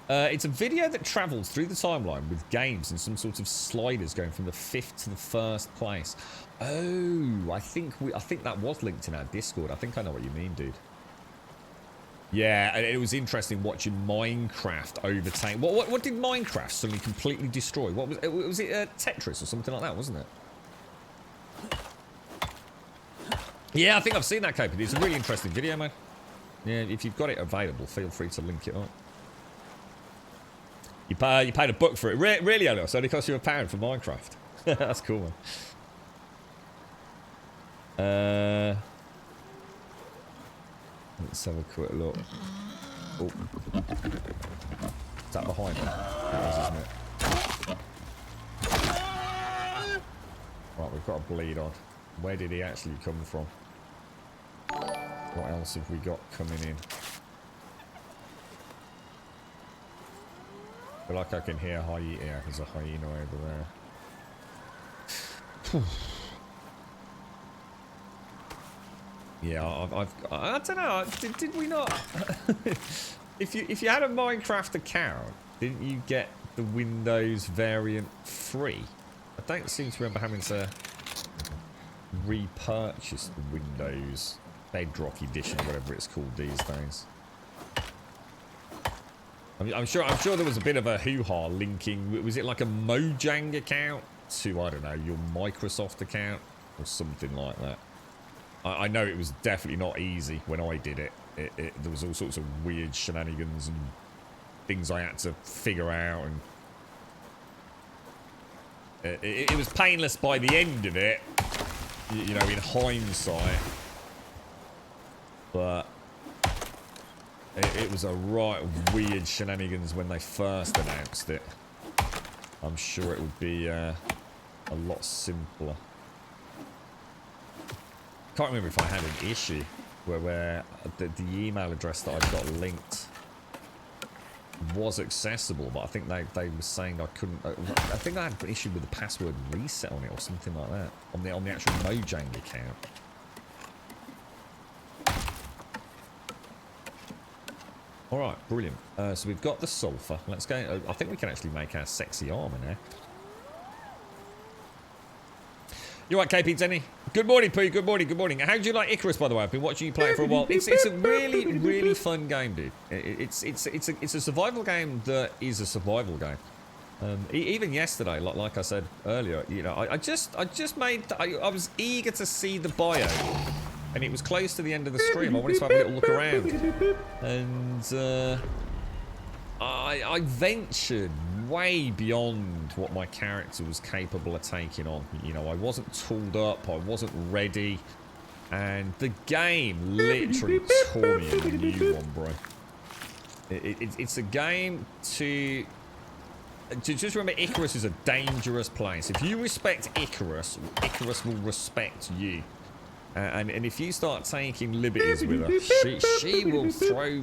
It's a video that travels through the timeline with games and some sort of sliders going from the 5th to the 1st place. Oh, I think that was linked in our Discord. I think I know what you mean, dude. Yeah, it was interesting watching Minecraft overtake. What did Minecraft suddenly completely destroy? What was it? Tetris or something like that, wasn't it? Yeah, I think I've seen that, Cape. It's a really interesting video, man. Yeah, if you've got it available, feel free to link it up. You paid a buck for it. Really, Elios? It only cost you £1 for Minecraft. That's cool, man. Let's have a quick look. Oh. Is that behind me? It is, isn't it? Right, we've got a bleed on. Where did he actually come from? What else have we got coming in? I feel like I can hear hyena. Yeah, there's a hyena over there. Yeah, I don't know. Did we not? if you had a Minecraft account, didn't you get the Windows variant free? I don't seem to remember having to repurchase the Windows Bedrock edition, whatever it's called these days. I'm sure there was a bit of a hoo-ha linking. Was it like a Mojang account to, I don't know, your Microsoft account or something like that? I know it was definitely not easy when I did it. There was all sorts of weird shenanigans and things I had to figure out, and it was painless by the end of it, you know, in hindsight. But it was a right weird shenanigans when they first announced it. I'm sure it would be a lot simpler. Can't remember if I had an issue where the email address that I've got linked was accessible, but I think they were saying I couldn't. I think I had an issue with the password reset on it or something like that on the actual Mojang account. All right, brilliant. So we've got the sulfur. Let's go. I think we can actually make our sexy armor now. You're right, KP Denny. Good morning, Pooh. Good morning. Good morning. How do you like Icarus, by the way? I've been watching you play it for a while. It's a really, really fun game, dude. It's a survival game that is a survival game. Even yesterday, like I said earlier, you know, I was eager to see the bio, and it was close to the end of the stream. I wanted to have a little look around, and I ventured way beyond what my character was capable of taking on. You know, I wasn't tooled up, I wasn't ready, and the game literally tore me a new one, bro. It's a game to just remember, Icarus is a dangerous place. If you respect Icarus, Icarus will respect you. And if you start taking liberties with her, she will throw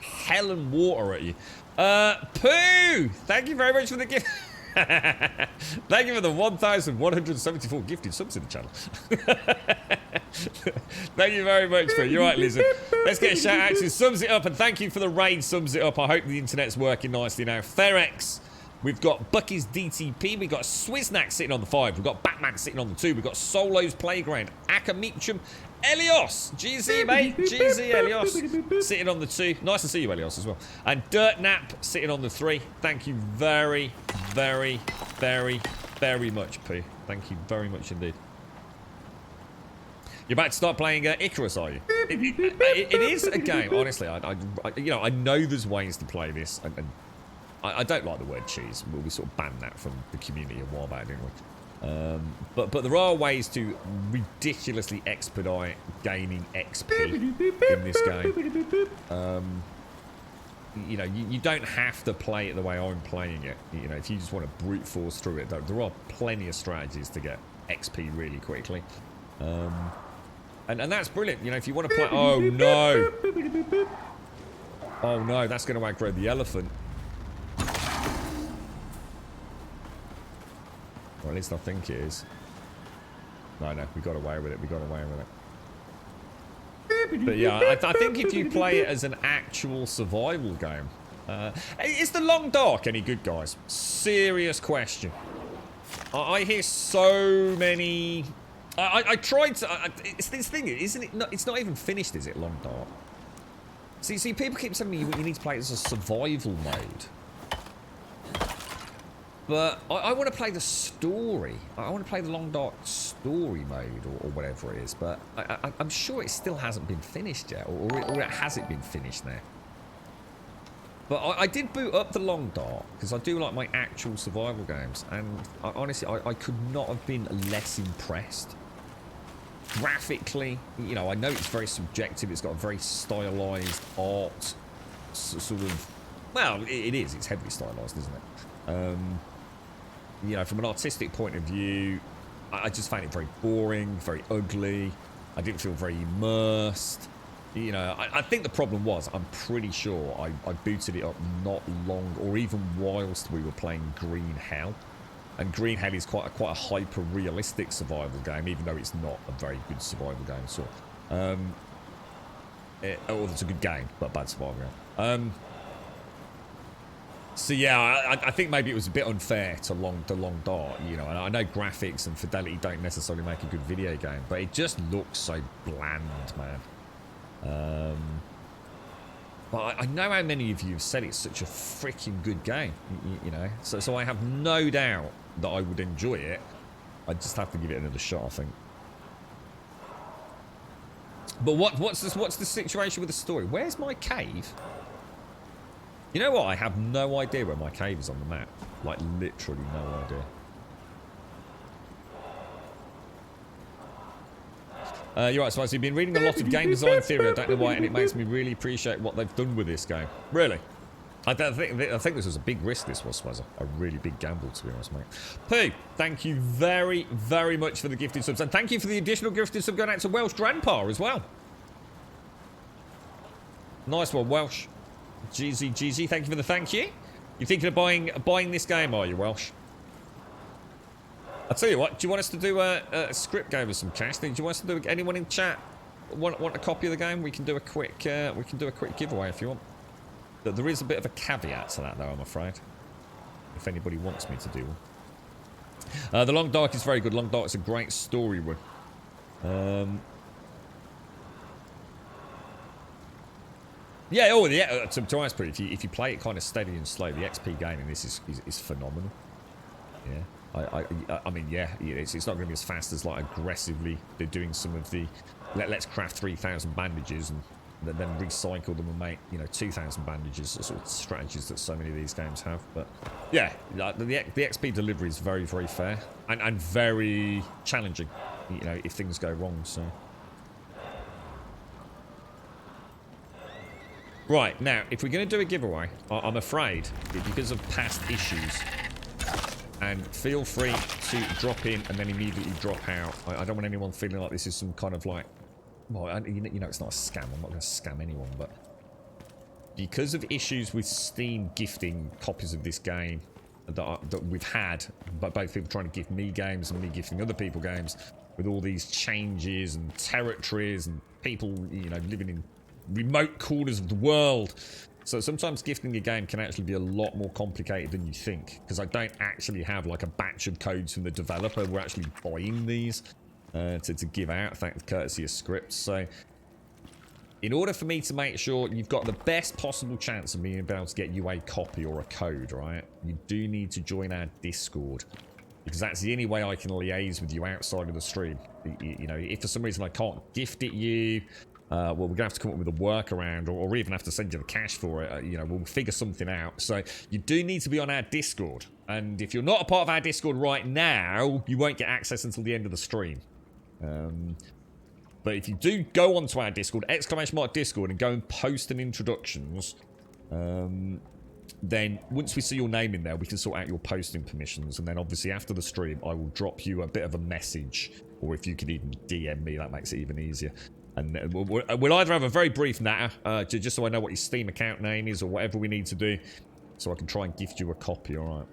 hell and water at you. Pooh! Thank you very much for the gift. Thank you for the 1,174 gifted subs in the channel. Thank you very much, Pooh. You're right, Lizard. Let's get a shout out to Sums It Up, and thank you for the raid, Sums It Up. I hope the internet's working nicely now. Ferex. We've got Bucky's DTP. We've got Swiznack sitting on the 5. We've got Batman sitting on the 2. We've got Solo's Playground. Akamichum. Elios. GZ, mate. GZ, Elios. Sitting on the 2. Nice to see you, Elios, as well. And Dirt Nap sitting on the 3. Thank you very, very, very, very much, Pooh. Thank you very much indeed. You're about to start playing Icarus, are you? It is a game, honestly. I know there's ways to play this, and I don't like the word cheese. We sort of banned that from the community a while back, didn't we? But there are ways to ridiculously expedite gaining XP in this game. You know, you don't have to play it the way I'm playing it. You know, if you just want to brute force through it, there are plenty of strategies to get XP really quickly. And that's brilliant. You know, if you want to play... Oh, no. Oh, no, that's going to aggro the elephant. Or at least I think it is. No, we got away with it. We got away with it. But yeah, I think if you play it as an actual survival game... is the Long Dark any good, guys? Serious question. I hear so many... I tried to... it's this thing, isn't it? It's not even finished, is it, Long Dark? See, people keep telling me you need to play it as a survival mode. But I want to play the story. I want to play the Long Dark story mode or whatever it is. But I'm sure it still hasn't been finished yet. Or it hasn't been finished now. But I did boot up the Long Dark because I do like my actual survival games. And honestly, I could not have been less impressed. Graphically, you know, I know it's very subjective. It's got a very stylized art sort of... Well, it is. It's heavily stylized, isn't it? You know, from an artistic point of view, I just found it very boring, very ugly. I didn't feel very immersed. You know, I think the problem was, I'm pretty sure I booted it up not long, or even whilst we were playing Green Hell. And Green Hell is quite a hyper-realistic survival game, even though it's not a very good survival game at all. It's a good game, but a bad survival game. So yeah, I think maybe it was a bit unfair to Long Dark, you know, and I know graphics and fidelity don't necessarily make a good video game, but it just looks so bland, man. But I know how many of you have said it's such a freaking good game, you know, so I have no doubt that I would enjoy it. I just have to give it another shot, I think. But what's the situation with the story? Where's my cave? You know what? I have no idea where my cave is on the map. Like, literally no idea. You're right, so you've been reading a lot of game design theory. I don't know why, and it makes me really appreciate what they've done with this game. Really? I think this was a big risk, this was, Swazza. A really big gamble, to be honest, mate. Pooh, thank you very, very much for the gifted subs. And thank you for the additional gifted sub going out to Welsh Grandpa as well. Nice one, Welsh. GZ, thank you for the thank you. You're thinking of buying this game, are you, Welsh? I'll tell you what, do you want us to do a script game with some cash? Do you want us to do anyone in chat want a copy of the game? We can do a quick giveaway if you want. There is a bit of a caveat to that though, I'm afraid. If anybody wants me to do one. The Long Dark is very good. Long Dark is a great story one. Yeah, oh, yeah. To honest, if you play it kind of steady and slow, the XP gain in this is phenomenal. Yeah, I mean, yeah, it's not going to be as fast as like aggressively they're doing some of the let's craft 3,000 bandages and then recycle them and make 2,000 bandages, the sort of strategies that so many of these games have. But yeah, the XP delivery is very, very fair and very challenging. If things go wrong. So right now, if we're going to do a giveaway, I'm afraid because of past issues. And feel free to drop in and then immediately drop out. I don't want anyone feeling like this is some kind of like... Well, it's not a scam. I'm not going to scam anyone, but... Because of issues with Steam gifting copies of this game that we've had, but both people trying to gift me games and me gifting other people games, with all these changes and territories and people, living in remote corners of the world... So sometimes gifting a game can actually be a lot more complicated than you think, because I don't actually have like a batch of codes from the developer. We're actually buying these to give out, courtesy of scripts. So in order for me to make sure you've got the best possible chance of being able to get you a copy or a code, right, you do need to join our Discord, because that's the only way I can liaise with you outside of the stream. If for some reason I can't gift it you, well, we're going to have to come up with a workaround, or even have to send you the cash for it. We'll figure something out. So you do need to be on our Discord. And if you're not a part of our Discord right now, you won't get access until the end of the stream. But if you do go onto our Discord, !Discord, and go and post an introductions, then once we see your name in there, we can sort out your posting permissions. And then obviously after the stream, I will drop you a bit of a message. Or if you could even DM me, that makes it even easier. And we'll either have a very brief natter, just so I know what your Steam account name is, or whatever we need to do, so I can try and gift you a copy, alright?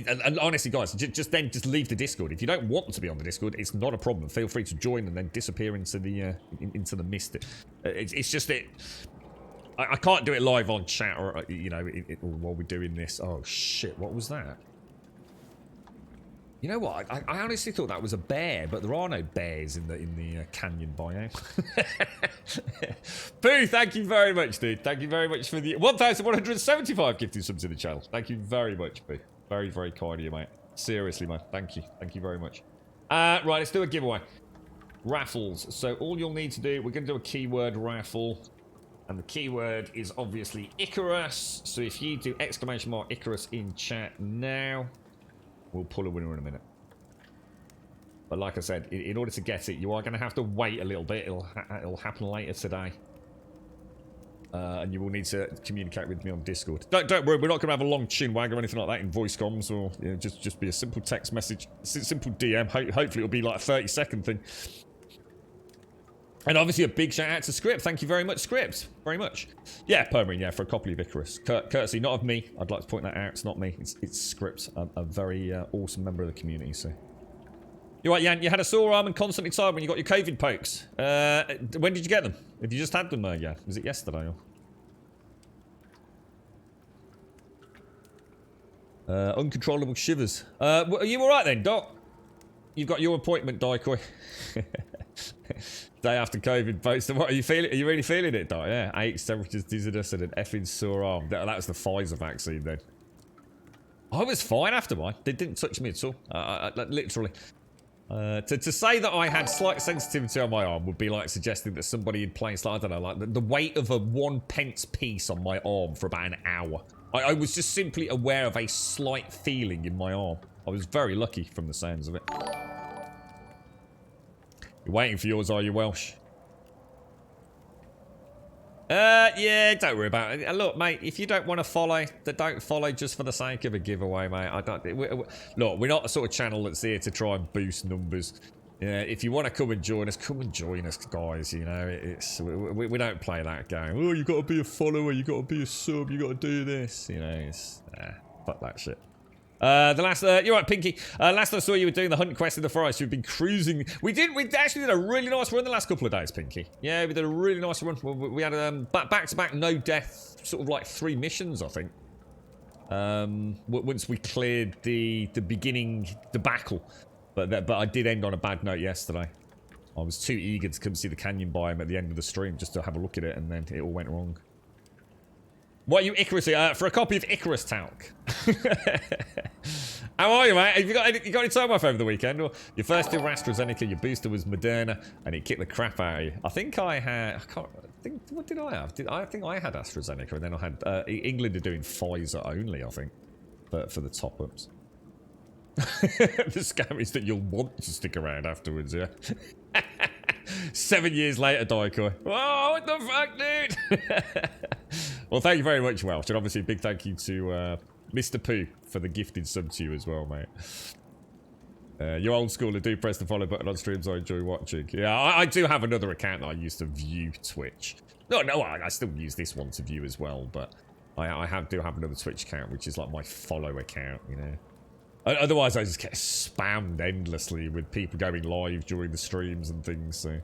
And honestly, guys, just leave the Discord. If you don't want to be on the Discord, it's not a problem. Feel free to join and then disappear into the mist. It's just that I can't do it live on chat, or while we're doing this. Oh shit! What was that? You know what? I honestly thought that was a bear, but there are no bears in the canyon biome. Pooh, thank you very much, dude. Thank you very much for the 1,175 gifted subs to the channel. Thank you very much, Pooh. Very, very kind of you, mate. Seriously, mate. Thank you. Thank you very much. Right, let's do a giveaway. Raffles. So all you'll need to do, we're going to do a keyword raffle. And the keyword is obviously Icarus. So if you do !Icarus in chat now... We'll pull a winner in a minute. But like I said, in order to get it, you are going to have to wait a little bit. It'll happen later today. And you will need to communicate with me on Discord. Don't worry, we're not going to have a long chin wag or anything like that in voice comms, or just be a simple text message, simple DM. Hopefully it'll be like a 30-second thing. And obviously a big shout out to Script. Thank you very much, Script. Very much. Yeah, Permarine, yeah, for a copy of Icarus. Courtesy, not of me. I'd like to point that out. It's not me. It's Script. A very awesome member of the community, so. You're right, Jan. You had a sore arm and constantly tired when you got your COVID pokes. When did you get them? Have you just had them, Jan? Was it yesterday? Or? Uncontrollable shivers. Are you alright then, Doc? You've got your appointment, Daikoi. Day after COVID post. What are you feeling? Are you really feeling it, Doc? Yeah. Aches, temperatures, dizziness, and an effing sore arm. That was the Pfizer vaccine then. I was fine after mine. They didn't touch me at all. Literally. To say that I had slight sensitivity on my arm would be like suggesting that somebody had placed, I don't know, like the weight of a 1 pence piece on my arm for about an hour. I was just simply aware of a slight feeling in my arm. I was very lucky from the sounds of it. You're waiting for yours, are you, Welsh? Yeah, don't worry about it. Look, mate, if you don't want to follow, then don't follow just for the sake of a giveaway, mate. Look, we're not the sort of channel that's here to try and boost numbers. Yeah, if you want to come and join us, guys. You know, we don't play that game. Oh, you got to be a follower, you got to be a sub, you got to do this. You know, fuck that shit. You're right, Pinky. Last I saw you were doing the hunt quest in the forest. You've been cruising. We actually did a really nice run the last couple of days, Pinky. Yeah, we did a really nice run. We had back-to-back no death, sort of like 3 missions, I think. Once we cleared the beginning debacle, but I did end on a bad note yesterday. I was too eager to come see the canyon biome at the end of the stream just to have a look at it, and then it all went wrong. What are you Icarus? For a copy of Icarus Talc. How are you, mate? Have you got any time off over the weekend? Or your first two were AstraZeneca, your booster was Moderna, and it kicked the crap out of you. I think I had... what did I have? I think I had AstraZeneca, and then I had... England are doing Pfizer only, I think, for the top-ups. The scam is that you'll want to stick around afterwards, yeah? 7 years later, Daikoi. Oh, what the fuck, dude? Well, thank you very much, Welsh. And obviously, a big thank you to Mr. Pooh for the gifted sub to you as well, mate. You're old school and do press the follow button on streams I enjoy watching. Yeah, I do have another account that I used to view Twitch. No, I still use this one to view as well, but I do have another Twitch account, which is like my follow account, you know. Otherwise, I just get spammed endlessly with people going live during the streams and things, so...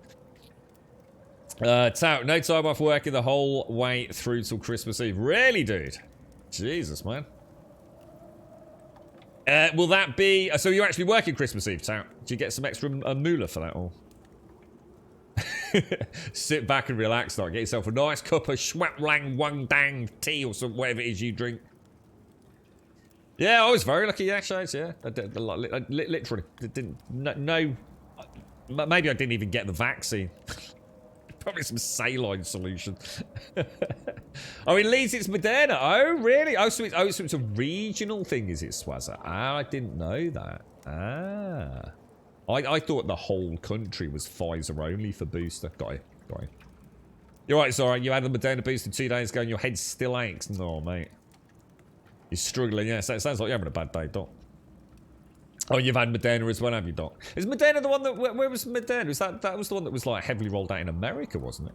Tout, no time off working the whole way through till Christmas Eve. Really, dude? Jesus, man. Will that be... so you're actually working Christmas Eve, Tout? Do you get some extra moolah for that, or...? Sit back and relax, like, get yourself a nice cup of Schwap Lang Wang Dang tea or some whatever it is you drink. Yeah, I was very lucky, actually, yeah. Literally. No... Maybe I didn't even get the vaccine. Probably some saline solution. Oh, in Leeds it's Moderna. Oh, really? Oh, so it's a regional thing, is it, Swazza? Ah, I didn't know that. Ah. I thought the whole country was Pfizer only for booster. Got it. You're right, sorry. You had the Moderna booster 2 days ago and your head still aches. No, mate. You're struggling, yeah. So it sounds like you're having a bad day, Doc. Oh, you've had Moderna as well, have you, Doc? Is Moderna the one that... Where was Moderna? Was that was the one that was, like, heavily rolled out in America, wasn't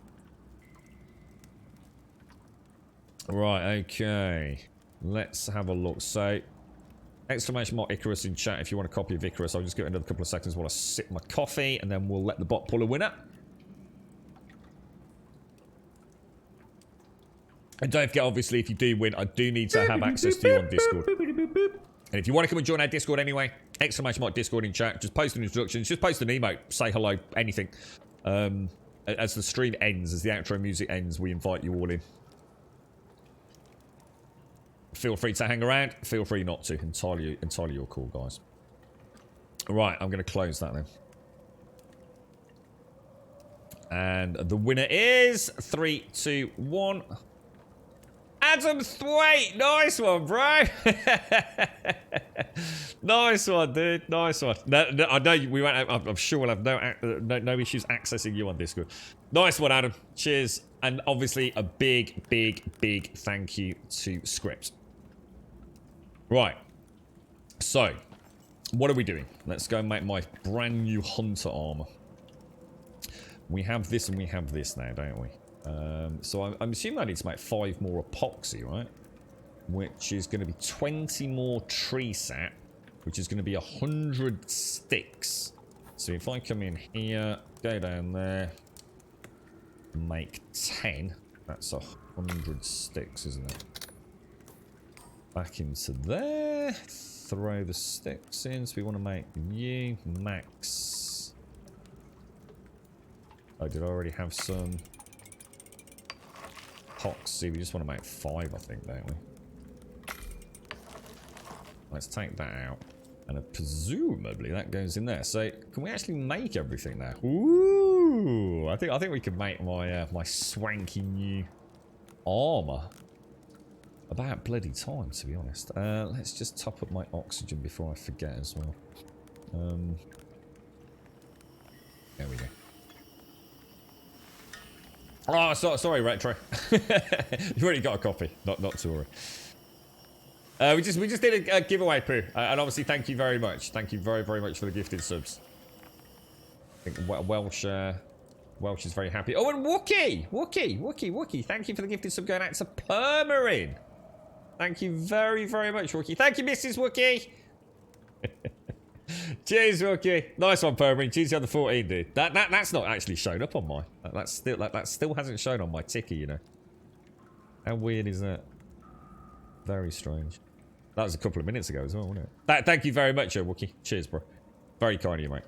it? Right, okay. Let's have a look. So, exclamation mark Icarus in chat if you want a copy of Icarus. I'll just give it another couple of seconds while I sip my coffee, and then we'll let the bot pull a winner. And don't forget, obviously, if you do win, I do need to have access to you on Discord. And if you want to come and join our Discord anyway, exclamation mark Discord in chat. Just post an introduction. Just post an emote. Say hello. Anything. As the stream ends, as the outro music ends, we invite you all in. Feel free to hang around. Feel free not to. Entirely your call, guys. Right, I'm going to close that then. And the winner is 3, 2, 1. Adam Thwaite! Nice one, bro! Nice one, dude. Nice one. No, I know we won't. I'm sure we'll have no issues accessing you on Discord. Nice one, Adam. Cheers. And obviously a big thank you to Script. Right. So, what are we doing? Let's go and make my brand new Hunter armor. We have this and we have this now, don't we? So I'm assuming I need to make 5 more epoxy, right? Which is going to be 20 more tree sap, which is going to be 100 sticks. So if I come in here, go down there, make 10, that's 100 sticks, isn't it? Back into there, throw the sticks in. So we want to make you max. Oh, did I already have some? Epoxy, we just want to make 5, I think, don't we? Let's take that out. And presumably that goes in there. So, can we actually make everything there? Ooh! I think we can make my my swanky new armor. About bloody time, to be honest. Let's just top up my oxygen before I forget as well. There we go. Oh, sorry, Retro. You've already got a copy. Not to worry. We just did a giveaway, Pooh. And obviously, thank you very much. Thank you very much for the gifted subs. I think Welsh is very happy. Oh, and Wookie. Thank you for the gifted sub going out to Permarin. Thank you very much, Wookie. Thank you, Mrs. Wookie. Cheers, Wookie. Nice one, Permarin. Cheers on the 14, dude. That's not actually shown up on mine. That still hasn't shown on my ticker, you know. How weird is that? Very strange. That was a couple of minutes ago as well, wasn't it? Thank you very much, Wookie. Cheers, bro. Very kind of you, mate.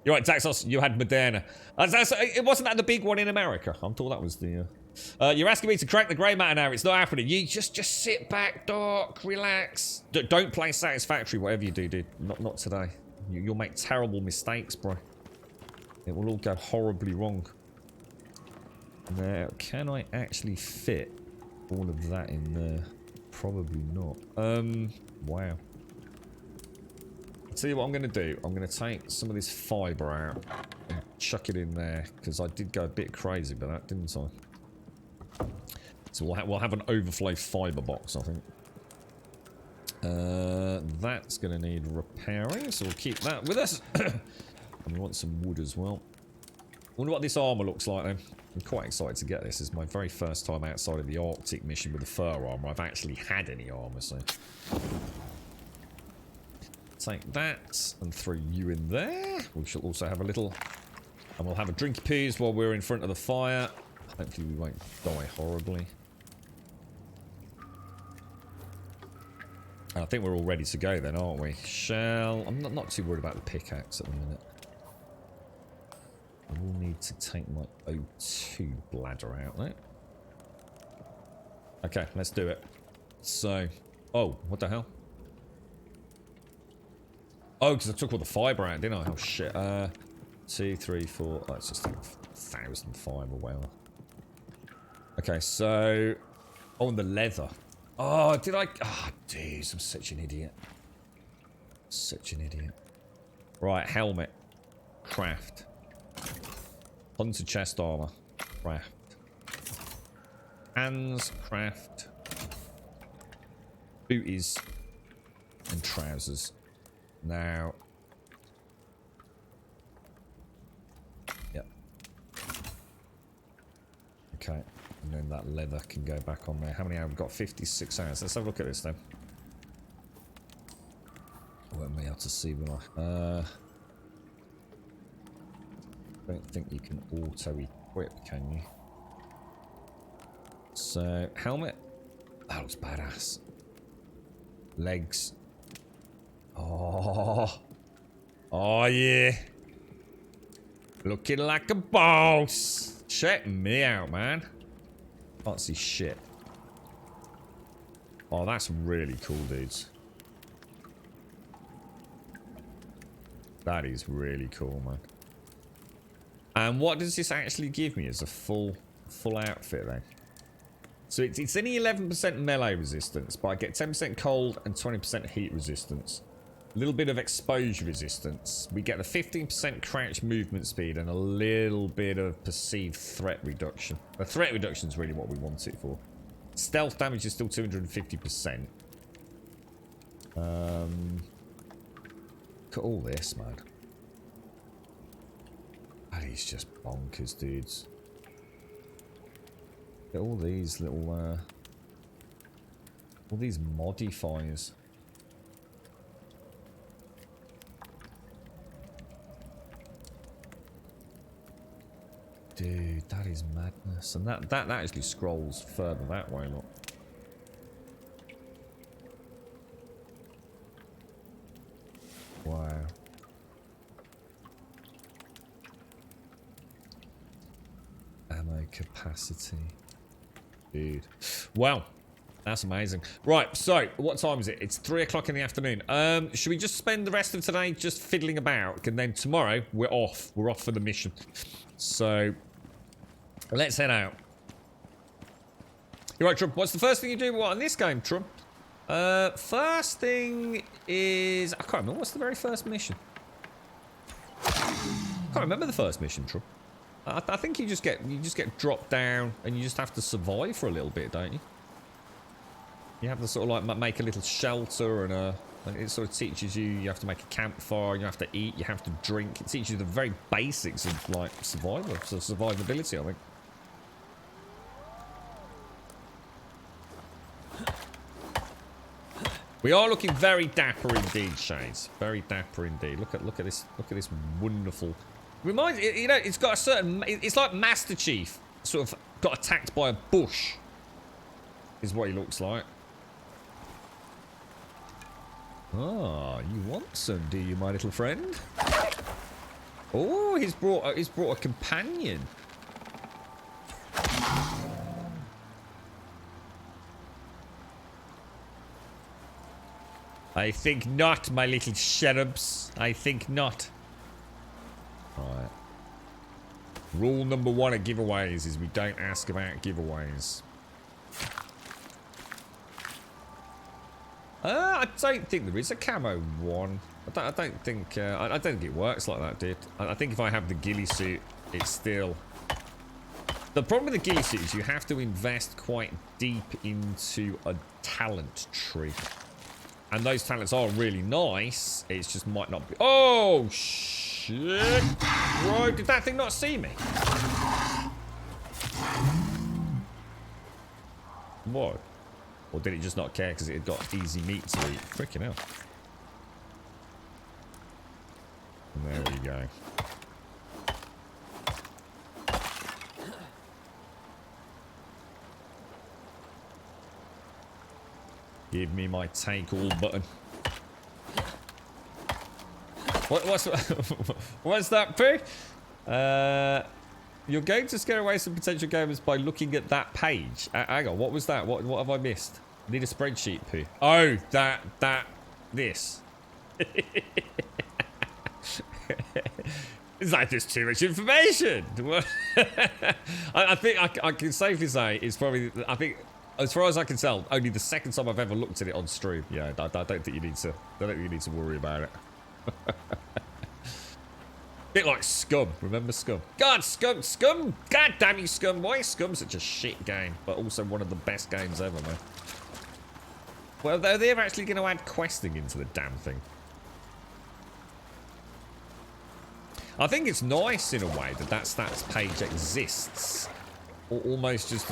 You're right, Taxos, you had Moderna. It wasn't that the big one in America. I thought that was the... you're asking me to crack the grey matter now. It's not happening. You just sit back, Doc, relax. Don't play Satisfactory, whatever you do, dude. Not today. You'll make terrible mistakes, bro. It will all go horribly wrong. Now, can I actually fit all of that in there? Probably not. Wow. I'll tell you what I'm going to do. I'm going to take some of this fibre out and chuck it in there, because I did go a bit crazy with that, didn't I? So we'll have an overflow fibre box, I think. That's going to need repairing, so we'll keep that with us. And we want some wood as well. Wonder what this armour looks like then. I'm quite excited to get this. It's my very first time outside of the Arctic mission with the fur armour. I've actually had any armour, so... Take that and throw you in there. We shall also have a little... And we'll have a drinky peas while we're in front of the fire. Hopefully we won't die horribly. I think we're all ready to go then, aren't we? I'm not too worried about the pickaxe at the minute. I will need to take my O2 bladder out there. Okay, let's do it. So... Oh, what the hell? Oh, because I took all the fibre out, didn't I? Oh, shit. 2, 3, 4... Oh, it's just like 1,000 fibre, whatever. Okay, so... Oh, and the leather. Oh, did I... Oh, dude, I'm such an idiot. Such an idiot. Right, helmet. Craft. Hunter chest armor. Craft. Hands. Craft. Booties. And trousers. Now. Yep. Okay. And then that leather can go back on there. How many hours? We've got 56 hours. Let's have a look at this then. I won't be able to see when I... don't think you can auto-equip, can you? So, helmet. That looks badass. Legs. Oh. Oh, yeah. Looking like a boss. Check me out, man. Can't see shit. Oh, that's really cool, dudes. That is really cool, man. And what does this actually give me as a full outfit then? So it's only 11% melee resistance, but I get 10% cold and 20% heat resistance. A little bit of exposure resistance. We get a 15% crouch movement speed and a little bit of perceived threat reduction. The threat reduction is really what we want it for. Stealth damage is still 250%. Look at all this, man. That is just bonkers, dudes. Look at all these little, all these modifiers. Dude, that is madness. And that actually scrolls further that way, look. Wow. Ammo capacity. Dude. Wow. That's amazing. Right, so, what time is it? It's 3 o'clock in the afternoon. Should we just spend the rest of today just fiddling about? And then tomorrow, we're off. We're off for the mission. So, let's head out. You're right, Trump. What's the first thing you do in this game, Trump? First thing is... I can't remember. What's the very first mission? I can't remember the first mission, Trump. I think you just get dropped down and you just have to survive for a little bit, don't you? You have to sort of like make a little shelter and it sort of teaches you have to make a campfire, you have to eat, you have to drink. It teaches you the very basics of like survival, so survivability, I think. We are looking very dapper indeed, Shades. Very dapper indeed. Look at this wonderful. Reminds you know, it's got a certain. It's like Master Chief, sort of got attacked by a bush. Is what he looks like. Ah, you want some, do you, my little friend? Oh, he's brought a companion. I think not, my little cherubs. I think not. Alright. Rule number 1 at giveaways is we don't ask about giveaways. I don't think there is a camo one. I don't think it works like that, dude. I think if I have the ghillie suit, it's still... The problem with the ghillie suit is you have to invest quite deep into a talent tree. And those talents are really nice. It just might not be... Oh, shit. Bro, did that thing not see me? What? Or did it just not care because it had got easy meat to eat? Freaking hell. And there we go. Give me my take all button. What's that, Pooh? You're going to scare away some potential gamers by looking at that page. Hang on, what was that? What have I missed? Need a spreadsheet, Pooh. Oh, this. It's like there's too much information. I think I can safely say it's probably, I think, as far as I can tell, only the second time I've ever looked at it on stream. Yeah, I don't think you need to. I don't think you need to worry about it. Bit like Scum. Remember Scum? God, Scum! God damn you, Scum! Why is Scum such a shit game, but also one of the best games ever, man? Well, they're actually going to add questing into the damn thing. I think it's nice in a way that that stats page exists. Almost just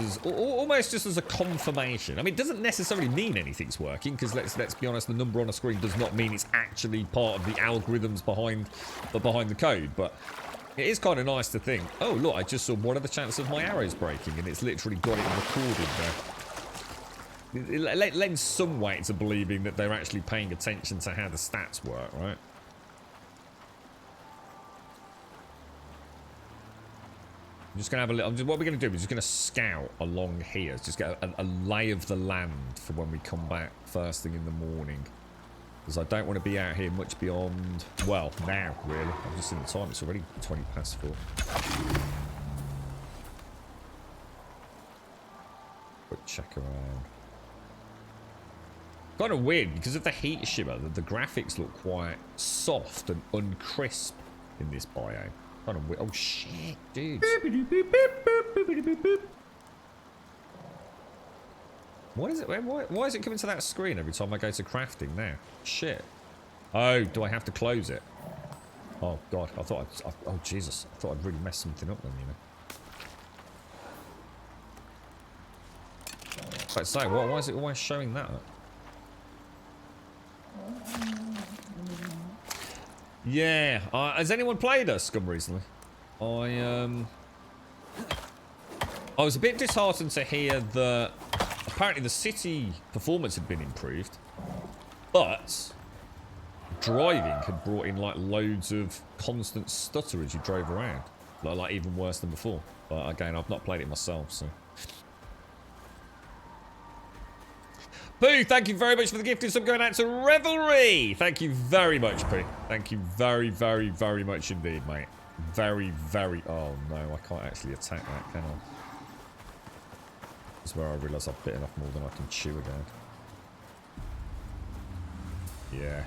as a confirmation. I mean, it doesn't necessarily mean anything's working, because let's be honest, the number on a screen does not mean it's actually part of the algorithms behind the code. But it is kind of nice to think, oh look, I just saw one of the chances of my arrows breaking, and it's literally got it recorded there. It lends some weight to believing that they're actually paying attention to how the stats work, right? I'm just gonna have a little. What we're gonna do? We're just gonna scout along here. Just get a lay of the land for when we come back first thing in the morning. Because I don't want to be out here much beyond. Well, now really. I'm just in the time. It's already 4:20. Quick check around. Kind of weird because of the heat shimmer. The graphics look quite soft and uncrisp in this biome. Kind of weird. Oh shit, dude. What is it? Why is it coming to that screen every time I go to crafting now? Shit. Oh, do I have to close it? Oh god, I thought oh Jesus, I thought I'd really messed something up then, you know. Let's say, why is it always showing that up? Yeah, has anyone played Scum recently? I was a bit disheartened to hear that apparently the city performance had been improved, but driving had brought in like loads of constant stutter as you drove around, like even worse than before. But again, I've not played it myself, so. Pooh, thank you very much for the gifted sub going out to Revelry. Thank you very much, Pooh. Thank you very, very, very much indeed, mate. Very, very... Oh, no, I can't actually attack that, can I? This is where I realise I've bitten off more than I can chew again. Yeah.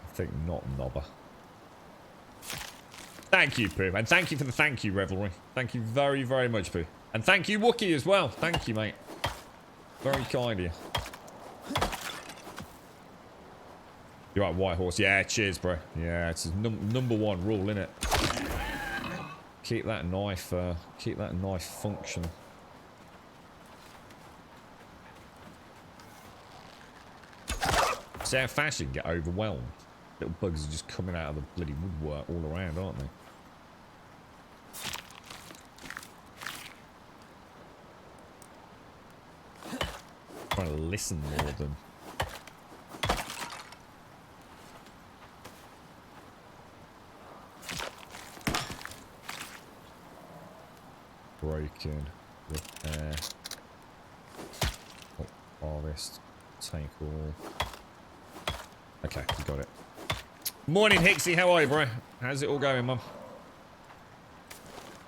I think not, Nobber. Thank you, Pooh. And thank you for the thank you, Revelry. Thank you very, very much, Pooh. And thank you, Wookie, as well. Thank you, mate. Very kind of you. You're right, White Horse. Yeah, cheers, bro. Yeah, it's a number one rule, innit? Keep that knife functional. See how fast you can get overwhelmed? Little bugs are just coming out of the bloody woodwork all around, aren't they? Trying to listen more than... Broken. Repair. Oh, harvest. Take all. Okay, you got it. Morning, Hixie. How are you, bro? How's it all going, mum?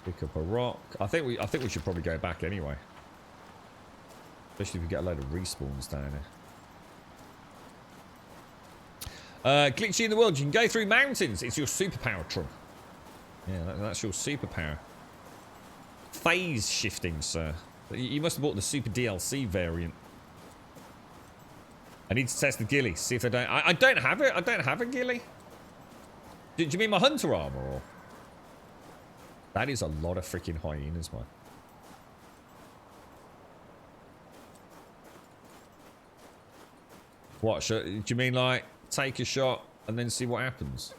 Pick up a rock. I think we should probably go back anyway. Especially if we get a load of respawns down here. Glitchy in the world. You can go through mountains. It's your superpower, Tron. Yeah, that's your superpower. Phase shifting, sir. You must have bought the Super DLC variant. I need to test the ghillie. See if they don't... I don't have it. I don't have a ghillie. Do you mean my hunter armor, or... That is a lot of freaking hyenas, man. What? Do you mean, like, take a shot and then see what happens?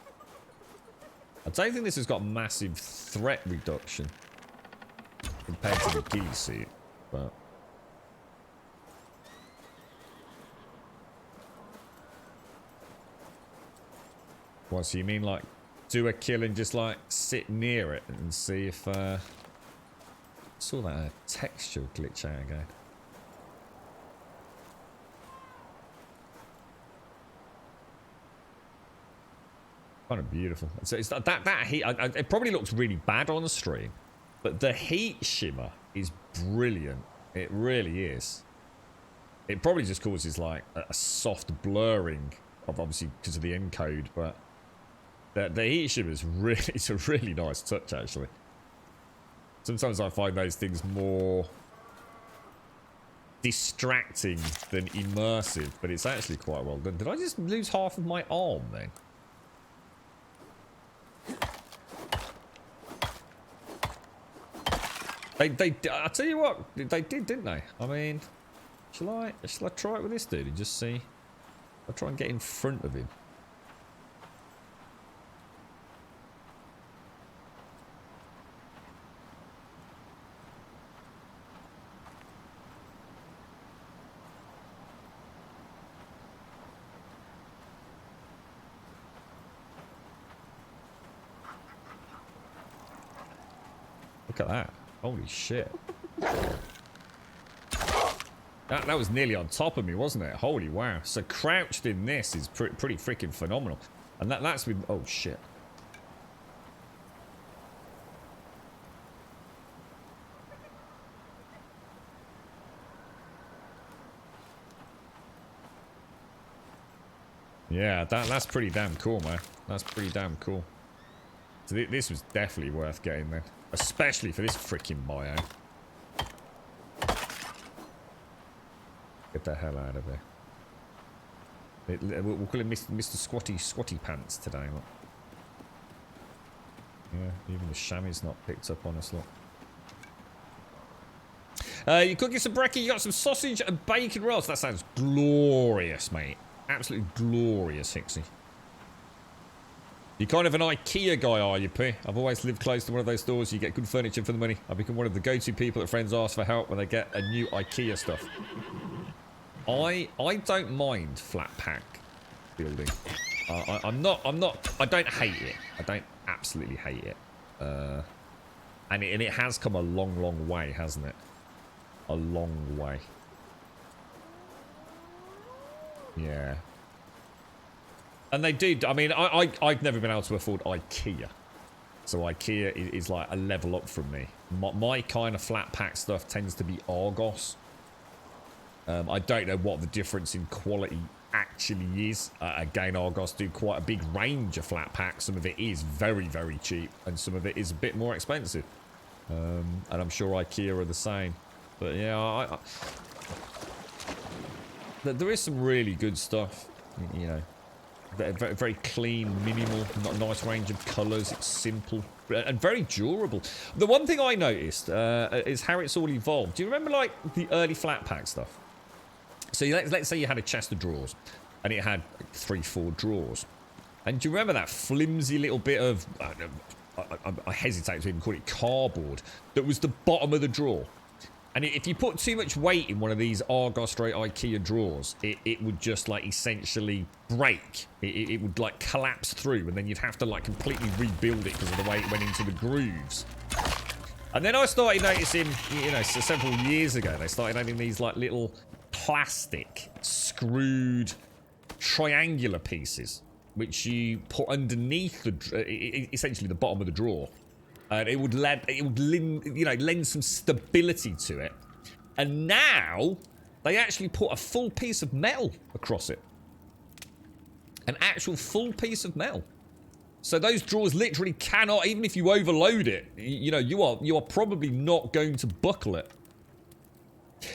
I don't think this has got massive threat reduction compared to the ghillie suit, but... What, so you mean, like, do a kill and just, like, sit near it and see if, I saw that texture glitch out again. Kind of beautiful. So it's that heat. It probably looks really bad on the stream, but the heat shimmer is brilliant. It really is. It probably just causes like a soft blurring of obviously because of the encode, but the heat shimmer is really it's a really nice touch actually. Sometimes I find those things more distracting than immersive, but it's actually quite well done. Did I just lose half of my arm then? I tell you what, they did, didn't they? I mean, shall I try it with this dude and just see? I'll try and get in front of him. Look at that. Holy shit. That was nearly on top of me, wasn't it? Holy wow. So crouched in this is pretty freaking phenomenal. And that's with... Oh, shit. Yeah, that's pretty damn cool, man. That's pretty damn cool. So this was definitely worth getting then. Especially for this freaking bio. Get the hell out of here. We'll call him Mr. Squatty Pants today. Look. Yeah, even the chamois not picked up on us, look. You cooking some brekkie, you got some sausage and bacon rolls. That sounds glorious, mate. Absolutely glorious, Hixie. You're kind of an IKEA guy, are you, P? I've always lived close to one of those stores. You get good furniture for the money. I've become one of the go-to people that friends ask for help when they get a new IKEA stuff. I don't mind flat pack building. I don't hate it. I don't absolutely hate it. And it has come a long way, hasn't it? A long way. Yeah. And they did. I mean, I've never been able to afford IKEA. So IKEA is like a level up from me. My kind of flat pack stuff tends to be Argos. I don't know what the difference in quality actually is. Again, Argos do quite a big range of flat packs. Some of it is very, very cheap. And some of it is a bit more expensive. And I'm sure IKEA are the same. But yeah, there is some really good stuff. You know. Very, very clean, minimal, not nice range of colours. It's simple and very durable. The one thing I noticed is how it's all evolved. Do you remember like the early flat pack stuff? So let's say you had a chest of drawers and it had like 3-4 drawers. And do you remember that flimsy little bit of, I hesitate to even call it cardboard, that was the bottom of the drawer? And if you put too much weight in one of these Argos straight IKEA drawers, it would just like essentially break. It would like collapse through, and then you'd have to like completely rebuild it because of the way it went into the grooves. And then I started noticing, you know, so several years ago, they started adding these like little plastic screwed triangular pieces, which you put underneath the, essentially the bottom of the drawer. And it would lend some stability to it. And now they actually put a full piece of metal across it. An actual full piece of metal. So those drawers literally cannot, even if you overload it, you know, you are probably not going to buckle it.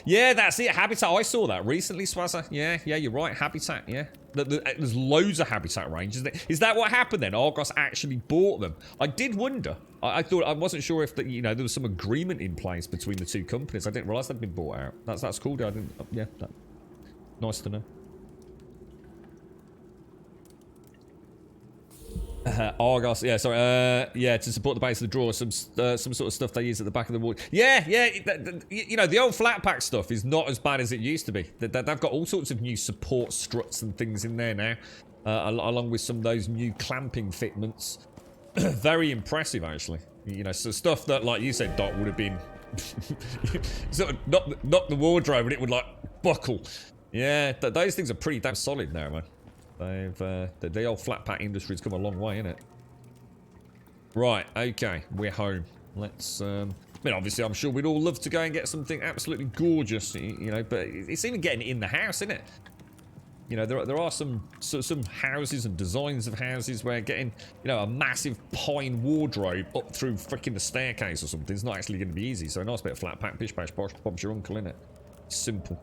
Yeah, that's it. Habitat. I saw that recently, Swazza. Yeah, you're right. Habitat, yeah. There's loads of Habitat ranges. Is that what happened then? Argos actually bought them. I did wonder. I thought, I wasn't sure if, you know, there was some agreement in place between the two companies. I didn't realise they'd been bought out. That's cool. I didn't, yeah, nice to know. Argos, yeah, sorry, yeah, to support the base of the drawer, some sort of stuff they use at the back of the wall. Yeah, you know, the old flat pack stuff is not as bad as it used to be. They've got all sorts of new support struts and things in there now, along with some of those new clamping fitments. Very impressive, actually. You know, so stuff that, like you said, Doc, would have been sort of knock the wardrobe and it would, like, buckle. Yeah, those things are pretty damn solid now, man. They've, the old flat pack industry's come a long way, innit? Right, okay, we're home. Let's, I mean, obviously, I'm sure we'd all love to go and get something absolutely gorgeous, you know, but it's even getting it in the house, isn't it? You know, there are some houses and designs of houses where getting, you know, a massive pine wardrobe up through freaking the staircase or something is not actually going to be easy. So a nice bit of flat pack, pish bash bosh, Bob's your uncle, innit? Simple.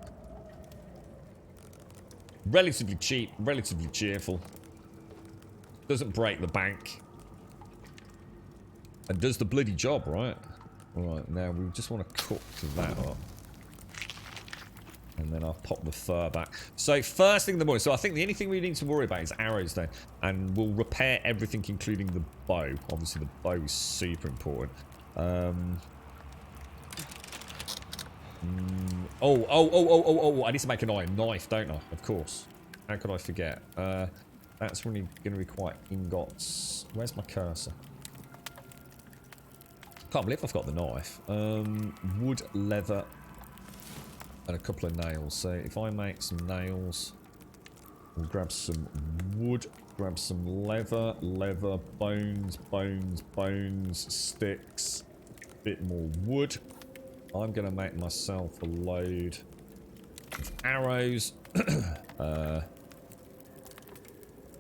Relatively cheap, relatively cheerful. Doesn't break the bank. And does the bloody job, right? Alright, now we just want to cook that up. And then I'll pop the fur back. So first thing in the morning. So I think the only thing we need to worry about is arrows then. And we'll repair everything including the bow. Obviously the bow is super important. Oh, I need to make an iron knife, don't I? Of course. How could I forget? That's really going to require ingots. Where's my cursor? Can't believe I've got the knife. Wood, leather, and a couple of nails. So if I make some nails, we'll grab some wood, grab some leather, bones, sticks, bit more wood. I'm going to make myself a load of arrows.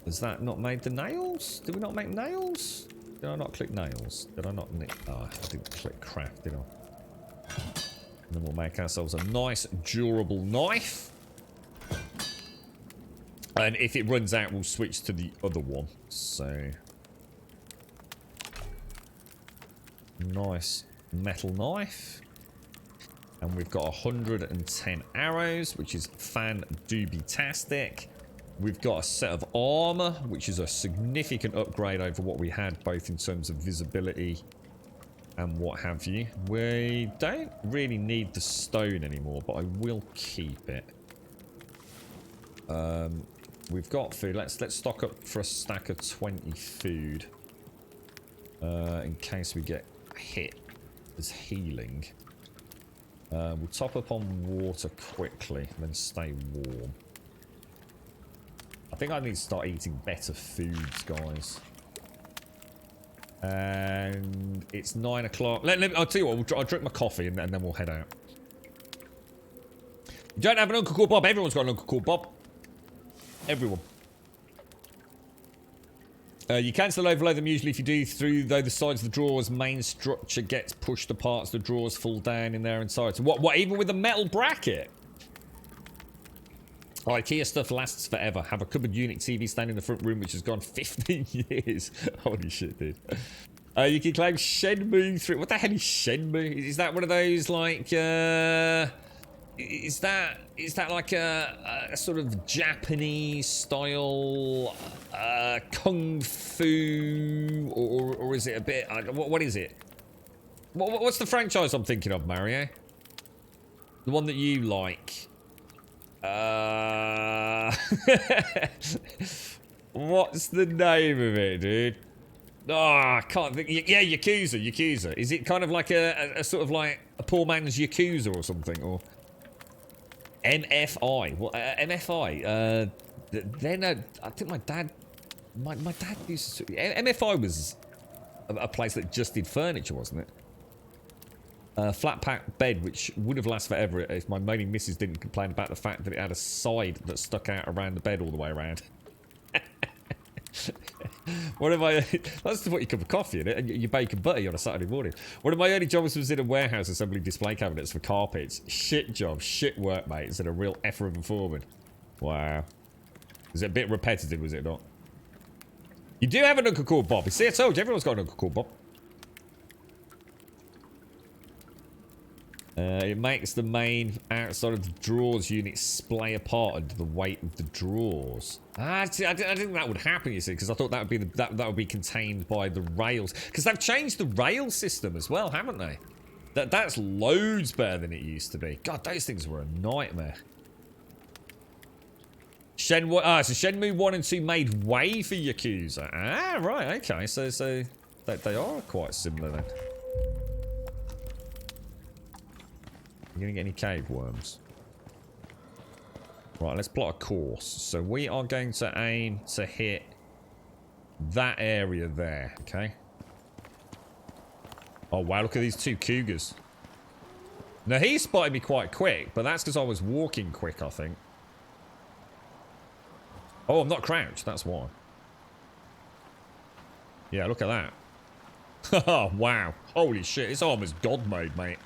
Has that not made the nails? Did we not make nails? Did I not click nails? Did I not nick? Oh, I didn't click craft, did I? And then we'll make ourselves a nice, durable knife. And if it runs out, we'll switch to the other one. So, nice metal knife. And we've got 110 arrows, which is fan-dooby-tastic. We've got a set of armor, which is a significant upgrade over what we had, both in terms of visibility and what have you. We don't really need the stone anymore, but I will keep it. We've got food. Let's stock up for a stack of 20 food. In case we get hit as healing. We'll top up on water quickly, then stay warm. I think I need to start eating better foods, guys. And it's 9 o'clock. I'll tell you what, I'll drink my coffee and then we'll head out. You don't have an Uncle called Bob. Everyone's got an Uncle called Bob. Everyone. You can still overload them usually if you do, though the sides of the drawers main structure gets pushed apart, so the drawers fall down in their entirety. What, even with a metal bracket? Oh, IKEA stuff lasts forever. Have a cupboard unit TV stand in the front room, which has gone 15 years. Holy shit, dude. You can claim Shenmue 3. What the hell is Shenmue? Is that one of those, like, is that like a sort of Japanese style kung fu, or is it a bit? What is it? What's the franchise I'm thinking of, Mario? The one that you like? What's the name of it, dude? Oh, I can't think. Yeah, Yakuza. Is it kind of like a sort of like a poor man's Yakuza or something? Or MFI? What? MFI? Then I think my dad used to. MFI was a place that just did furniture, wasn't it? Flat pack bed, which would have lasted forever if my moaning missus didn't complain about the fact that it had a side that stuck out around the bed all the way around. One of my that's what you cup of coffee in it, and you bake and butter on a Saturday morning. One of my early jobs was in a warehouse assembling display cabinets for carpets. Shit job, shit work, mate. It's a real effort of a foreman. Wow. Was it a bit repetitive, was it not? You do have an uncle called Bob. You see, I told you, everyone's got an uncle called Bob. It makes the main outside of the drawers unit splay apart under the weight of the drawers. See, I didn't think that would happen, you see, because I thought that would be that would be contained by the rails. Because they've changed the rail system as well, haven't they? That's loads better than it used to be. God, those things were a nightmare. So Shenmue 1 and 2 made way for Yakuza. Ah, right, okay. So they are quite similar then. You gonna get any cave worms? Right, let's plot a course. So we are going to aim to hit that area there, okay? Oh wow, look at these two cougars. Now he spotted me quite quick, but that's because I was walking quick, I think. Oh, I'm not crouched, that's why. Yeah, look at that. Oh, wow. Holy shit, this armor's god mode, mate.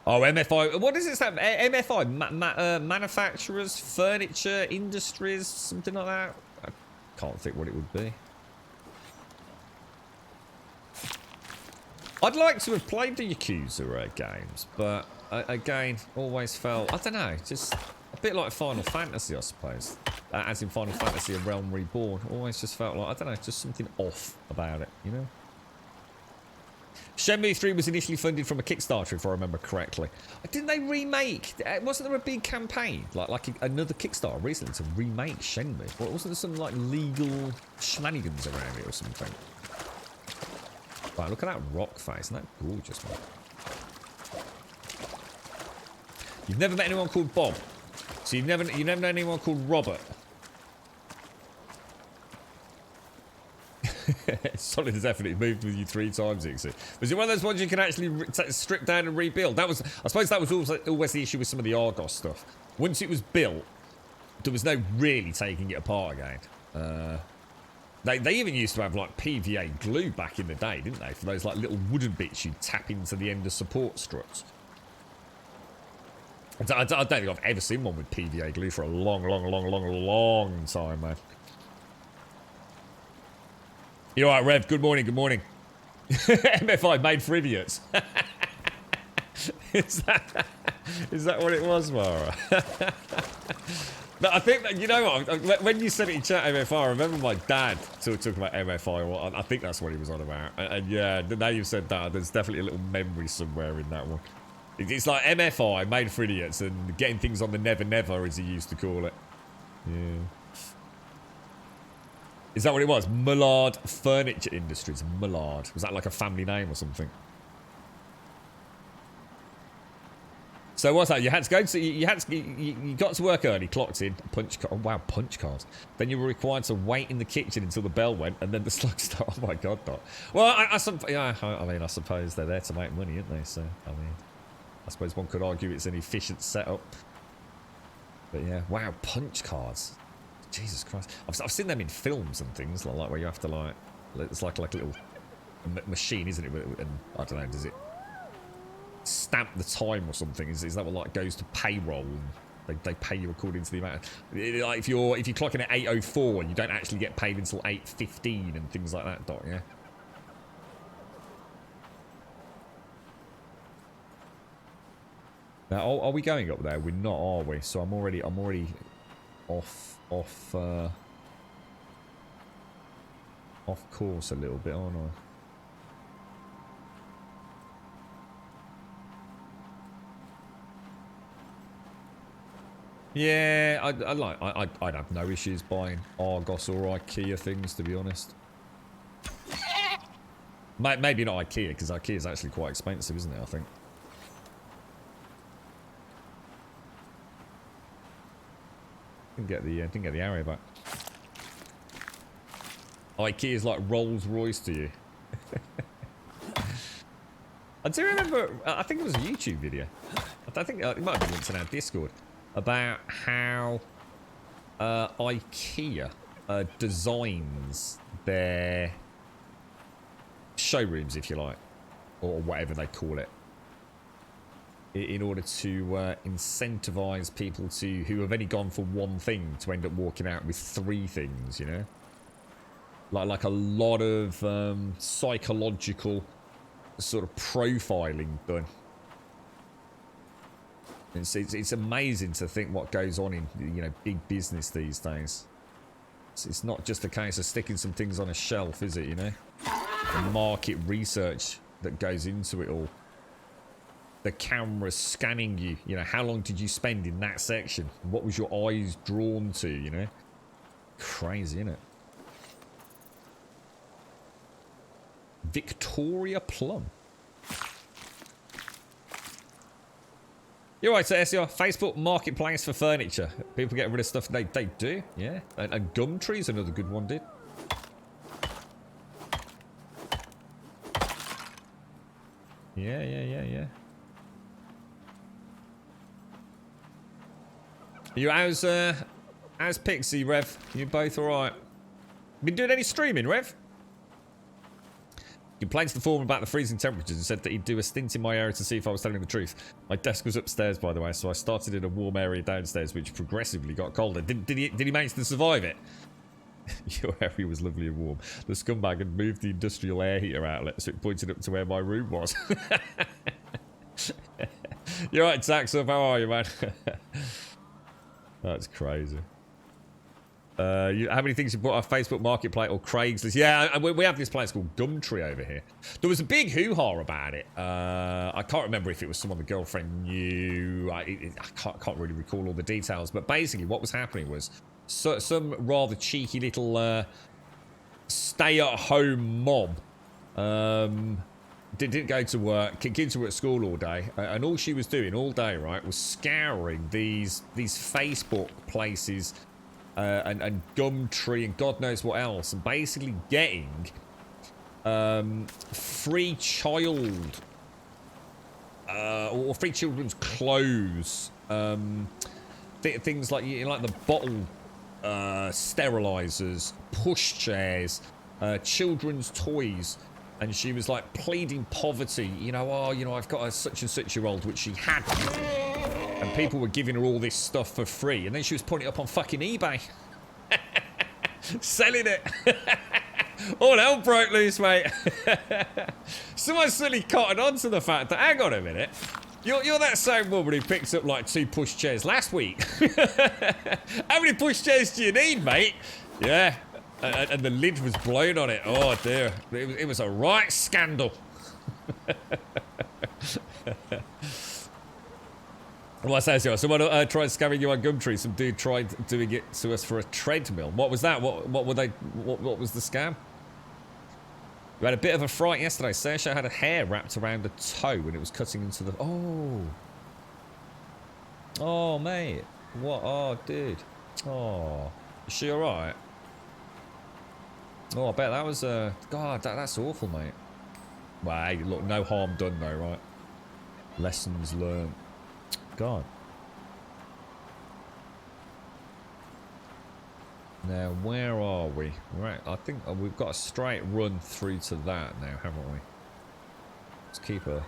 Oh, MFI. What is it stand? MFI? Manufacturers, furniture, industries, something like that? I can't think what it would be. I'd like to have played the Yakuza games, but again, always felt, I don't know, just a bit like Final Fantasy, I suppose. As in Final Fantasy, A Realm Reborn. Always just felt like, I don't know, just something off about it, you know? Shenmue 3 was initially funded from a Kickstarter, if I remember correctly. Didn't they remake? Wasn't there a big campaign, like another Kickstarter recently to remake Shenmue? Wasn't there some like legal shenanigans around it or something? Right, look at that rock face. Isn't that gorgeous, man? You've never met anyone called Bob, so you've never known anyone called Robert. Solid as effort. It moved with you 3 times, Ixie. Was it one of those ones you can actually strip down and rebuild? That was, I suppose, that was always the issue with some of the Argos stuff. Once it was built, there was no really taking it apart again. They even used to have like PVA glue back in the day, didn't they? For those like little wooden bits you'd tap into the end of support struts. I don't think I've ever seen one with PVA glue for a long time, man. You're right, Rev. Good morning, good morning. MFI made for idiots. Is that what it was, Mara? No, I think that, you know what, when you said it in chat MFI, I remember my dad talking about MFI. Well, I think that's what he was on about. And yeah, now you've said that, there's definitely a little memory somewhere in that one. It's like MFI, made for idiots, and getting things on the never never, as he used to call it. Yeah. Is that what it was? Mullard Furniture Industries. Mullard. Was that like a family name or something? So what's that? You had to go to you got to work early, clocked in, punch card. Oh wow, punch cards. Then you were required to wait in the kitchen until the bell went, and then the slugs start. Oh my god, Doc. Well, I mean, I suppose they're there to make money, aren't they? So I mean, I suppose one could argue it's an efficient setup. But yeah, wow, punch cards. Jesus Christ. I've seen them in films and things, like where you have to like, it's like a little machine, isn't it? And I don't know, does it stamp the time or something? Is that what like goes to payroll and they pay you according to the amount? Like if you're clocking at 8:04, you don't actually get paid until 8:15 and things like that, Doc, yeah? Now, are we going up there? We're not, are we? So I'm already off course a little bit, aren't I? Yeah, I'd have no issues buying Argos or IKEA things, to be honest. Maybe not IKEA, because IKEA is actually quite expensive, isn't it, I think? Didn't get the area back. IKEA is like Rolls Royce to you. I do remember, I think it was a YouTube video. I think it might have been linked in our Discord about how IKEA designs their showrooms, if you like, or whatever they call it, in order to incentivize people who have only gone for one thing to end up walking out with 3 things, you know? Like a lot of psychological sort of profiling done. It's amazing to think what goes on in, you know, big business these days. It's not just a case of sticking some things on a shelf, is it, you know? The market research that goes into it all. The camera's scanning you. You know, how long did you spend in that section? What was your eyes drawn to, you know? Crazy, isn't it? Victoria Plum. You're right, so SEO. Facebook Marketplace for furniture. People get rid of stuff. They do, yeah. And Gumtree's another good one, dude. Yeah. How's Pixie, Rev? You both alright? Been doing any streaming, Rev? He complained to the forum about the freezing temperatures and said that he'd do a stint in my area to see if I was telling the truth. My desk was upstairs, by the way, so I started in a warm area downstairs, which progressively got colder. Did he manage to survive it? Your area was lovely and warm. The scumbag had moved the industrial air heater outlet, so it pointed up to where my room was. You're right, Taxup. How are you, man? That's crazy. How many things you bought off Facebook Marketplace or Craigslist? Yeah, we have this place called Gumtree over here. There was a big hoo-ha about it. I can't remember if it was someone the girlfriend knew. I can't really recall all the details. But basically what was happening was some rather cheeky little stay-at-home mob didn't go to work. Kids were at school all day. And all she was doing all day, right, was scouring these Facebook places and Gumtree and God knows what else, and basically getting free child or free children's clothes, things like the bottle sterilizers, push chairs, children's toys. And she was like pleading poverty, I've got a such and such year old, which she hadn't. And people were giving her all this stuff for free. And then she was putting it up on fucking eBay. Selling it. All hell broke loose, mate. Someone suddenly cottoned on to the fact that, hang on a minute, you're that same woman who picked up like 2 push chairs last week. How many push chairs do you need, mate? Yeah. And the lid was blown on it. Oh dear. It was a right scandal. What's that? Someone tried scamming you on Gumtree. Some dude tried doing it to us for a treadmill. What was that? What was the scam? We had a bit of a fright yesterday. Saoirse had a hair wrapped around a toe when it was cutting into the... Oh, mate. What? Oh, dude. Oh. Is she alright? Oh, I bet that was... God, that's awful, mate. Well, hey, look, no harm done, though, right? Lessons learned. God. Now, where are we? Right, I think we've got a straight run through to that now, haven't we? Let's keep a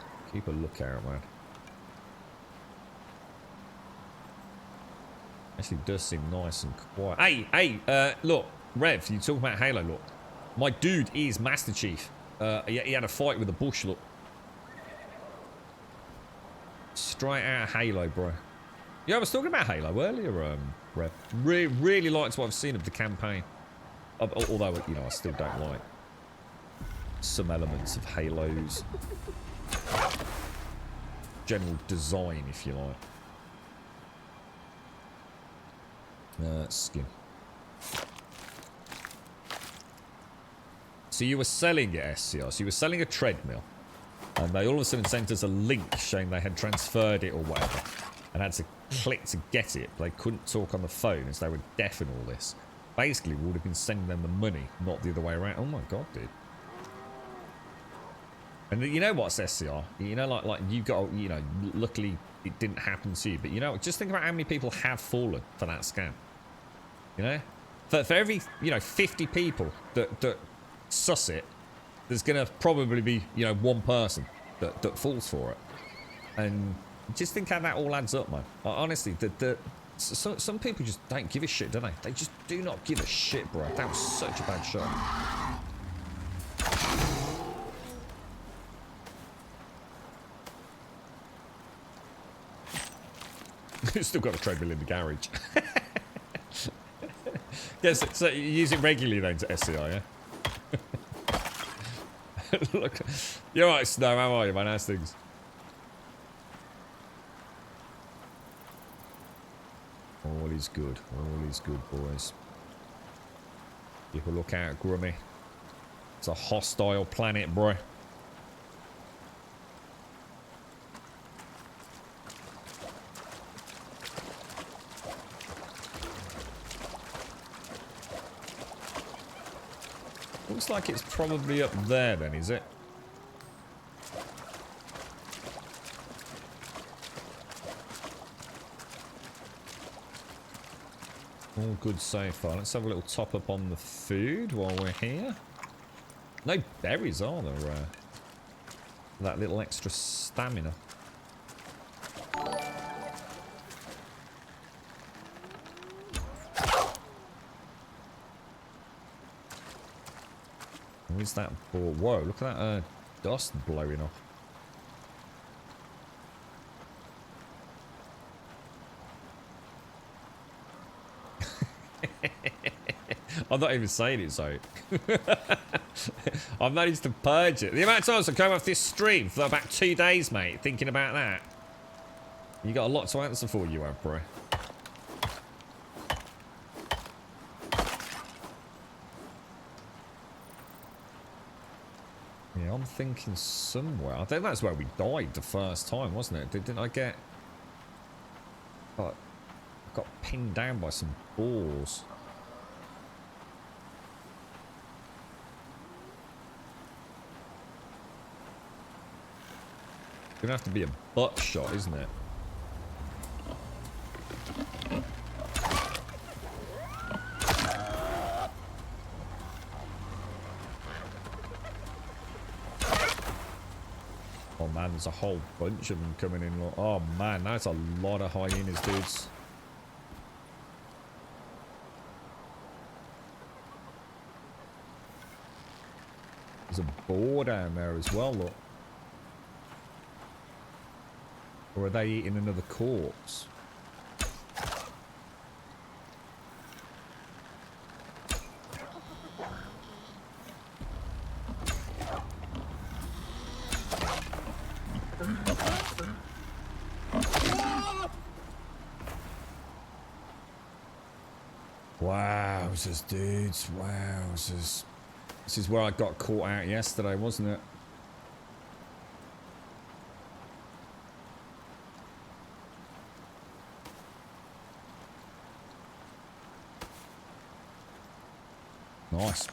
lookout, man. Actually, does seem nice and quiet. Hey, look, Rev, you talking about Halo? Look, my dude is Master Chief. He had a fight with a bush. Look. Straight out of Halo, bro. Yeah, I was talking about Halo earlier, Rev. Really liked what I've seen of the campaign. Although, I still don't like some elements of Halo's general design, if you like. Skin. So you were selling it, SCR. So you were selling a treadmill. And they all of a sudden sent us a link showing they had transferred it or whatever. And had to click to get it. But they couldn't talk on the phone as they were deaf and all this. Basically, we would have been sending them the money, not the other way around. Oh my god, dude. And you know what's SCR? You know, like you got, you know, luckily it didn't happen to you. But you know, just think about how many people have fallen for that scam. You know? For every, you know, 50 people that suss it, there's going to probably be, you know, one person that falls for it. And just think how that all adds up, man. Honestly, some people just don't give a shit, do they? They just do not give a shit, bro. That was such a bad shot. Still got a treadmill in the garage. Yes, so you use it regularly then to SCI, yeah? Look, you're right, Snow. How are you, man? How's things? All is good. All is good, boys. Keep a look out, Grummy. It's a hostile planet, bro. Looks like it's probably up there then, is it? All good so far. Let's have a little top up on the food while we're here. No berries, are there? That little extra stamina. Where's that ball? Whoa, look at that dust blowing off. I'm not even saying it, so. I've managed to purge it. The amount of times I come off this stream for about 2 days, mate, thinking about that. You got a lot to answer for, you have, bro. Yeah, I'm thinking somewhere. I think that's where we died the first time, wasn't it? Didn't I get... got pinned down by some balls. Gonna have to be a butt shot, isn't it? Oh man, there's a whole bunch of them coming in. Oh man, that's a lot of hyenas, dudes. There's a boar down there as well, look. Or are they eating another corpse? Wowzers, dudes. Wowzers. This is where I got caught out yesterday, wasn't it? Nice.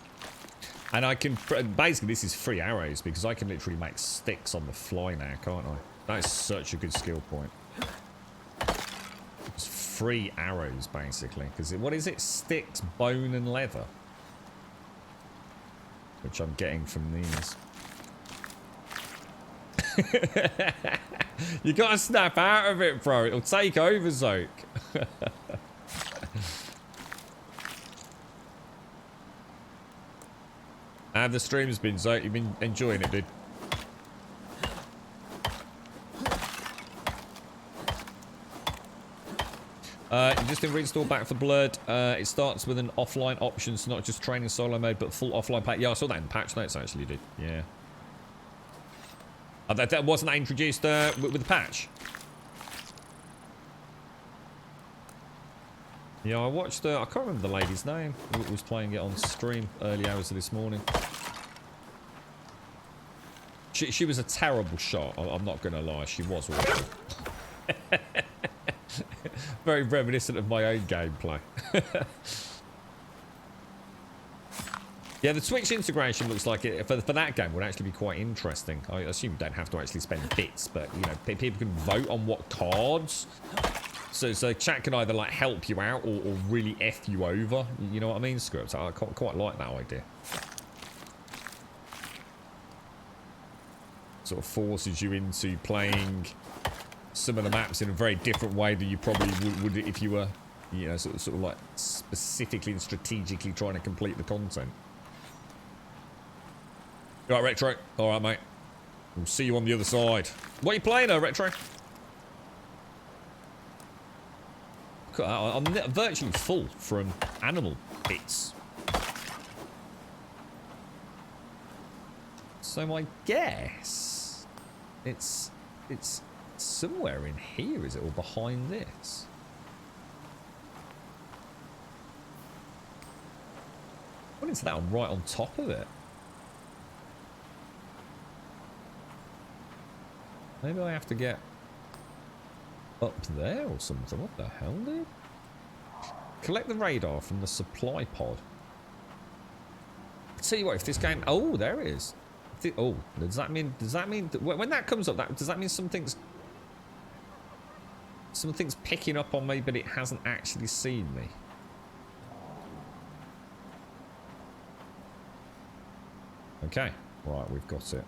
And I can... Basically, this is free arrows because I can literally make sticks on the fly now, can't I? That is such a good skill point. It's free arrows, basically. Because what is it? Sticks, bone, and leather. Which I'm getting from these. You gotta snap out of it, bro. It'll take over, Zoke. How have the streams been, Zoke? You've been enjoying it, dude? You just didn't reinstall Back for Blood. It starts with an offline option, so not just training solo mode, but full offline pack. Yeah, I saw that in patch notes, actually, dude. Yeah. That wasn't that introduced with the patch? Yeah, I watched, I can't remember the lady's name, who was playing it on stream early hours of this morning. She was a terrible shot, I'm not going to lie, she was awful. Very reminiscent of my own gameplay. Yeah, the Twitch integration looks like it, for that game, would actually be quite interesting. I assume you don't have to actually spend bits, but, you know, people can vote on what cards. So chat can either, like, help you out or really F you over. You know what I mean, Scripts? I quite like that idea. Sort of forces you into playing some of the maps in a very different way than you probably would if you were, you know, sort of like specifically and strategically trying to complete the content. Right, Retro. All right, mate. We'll see you on the other side. What are you playing, Retro? I'm virtually full from animal bits. So I guess it's somewhere in here, is it, or behind this? What is that? I'm right on top of it. Maybe I have to get up there or something. What the hell, dude? Collect the radar from the supply pod. I'll tell you what, if this game... Oh, there it is. Oh, does that mean that when that comes up, does that mean something's picking up on me, but it hasn't actually seen me? Okay, right, we've got it.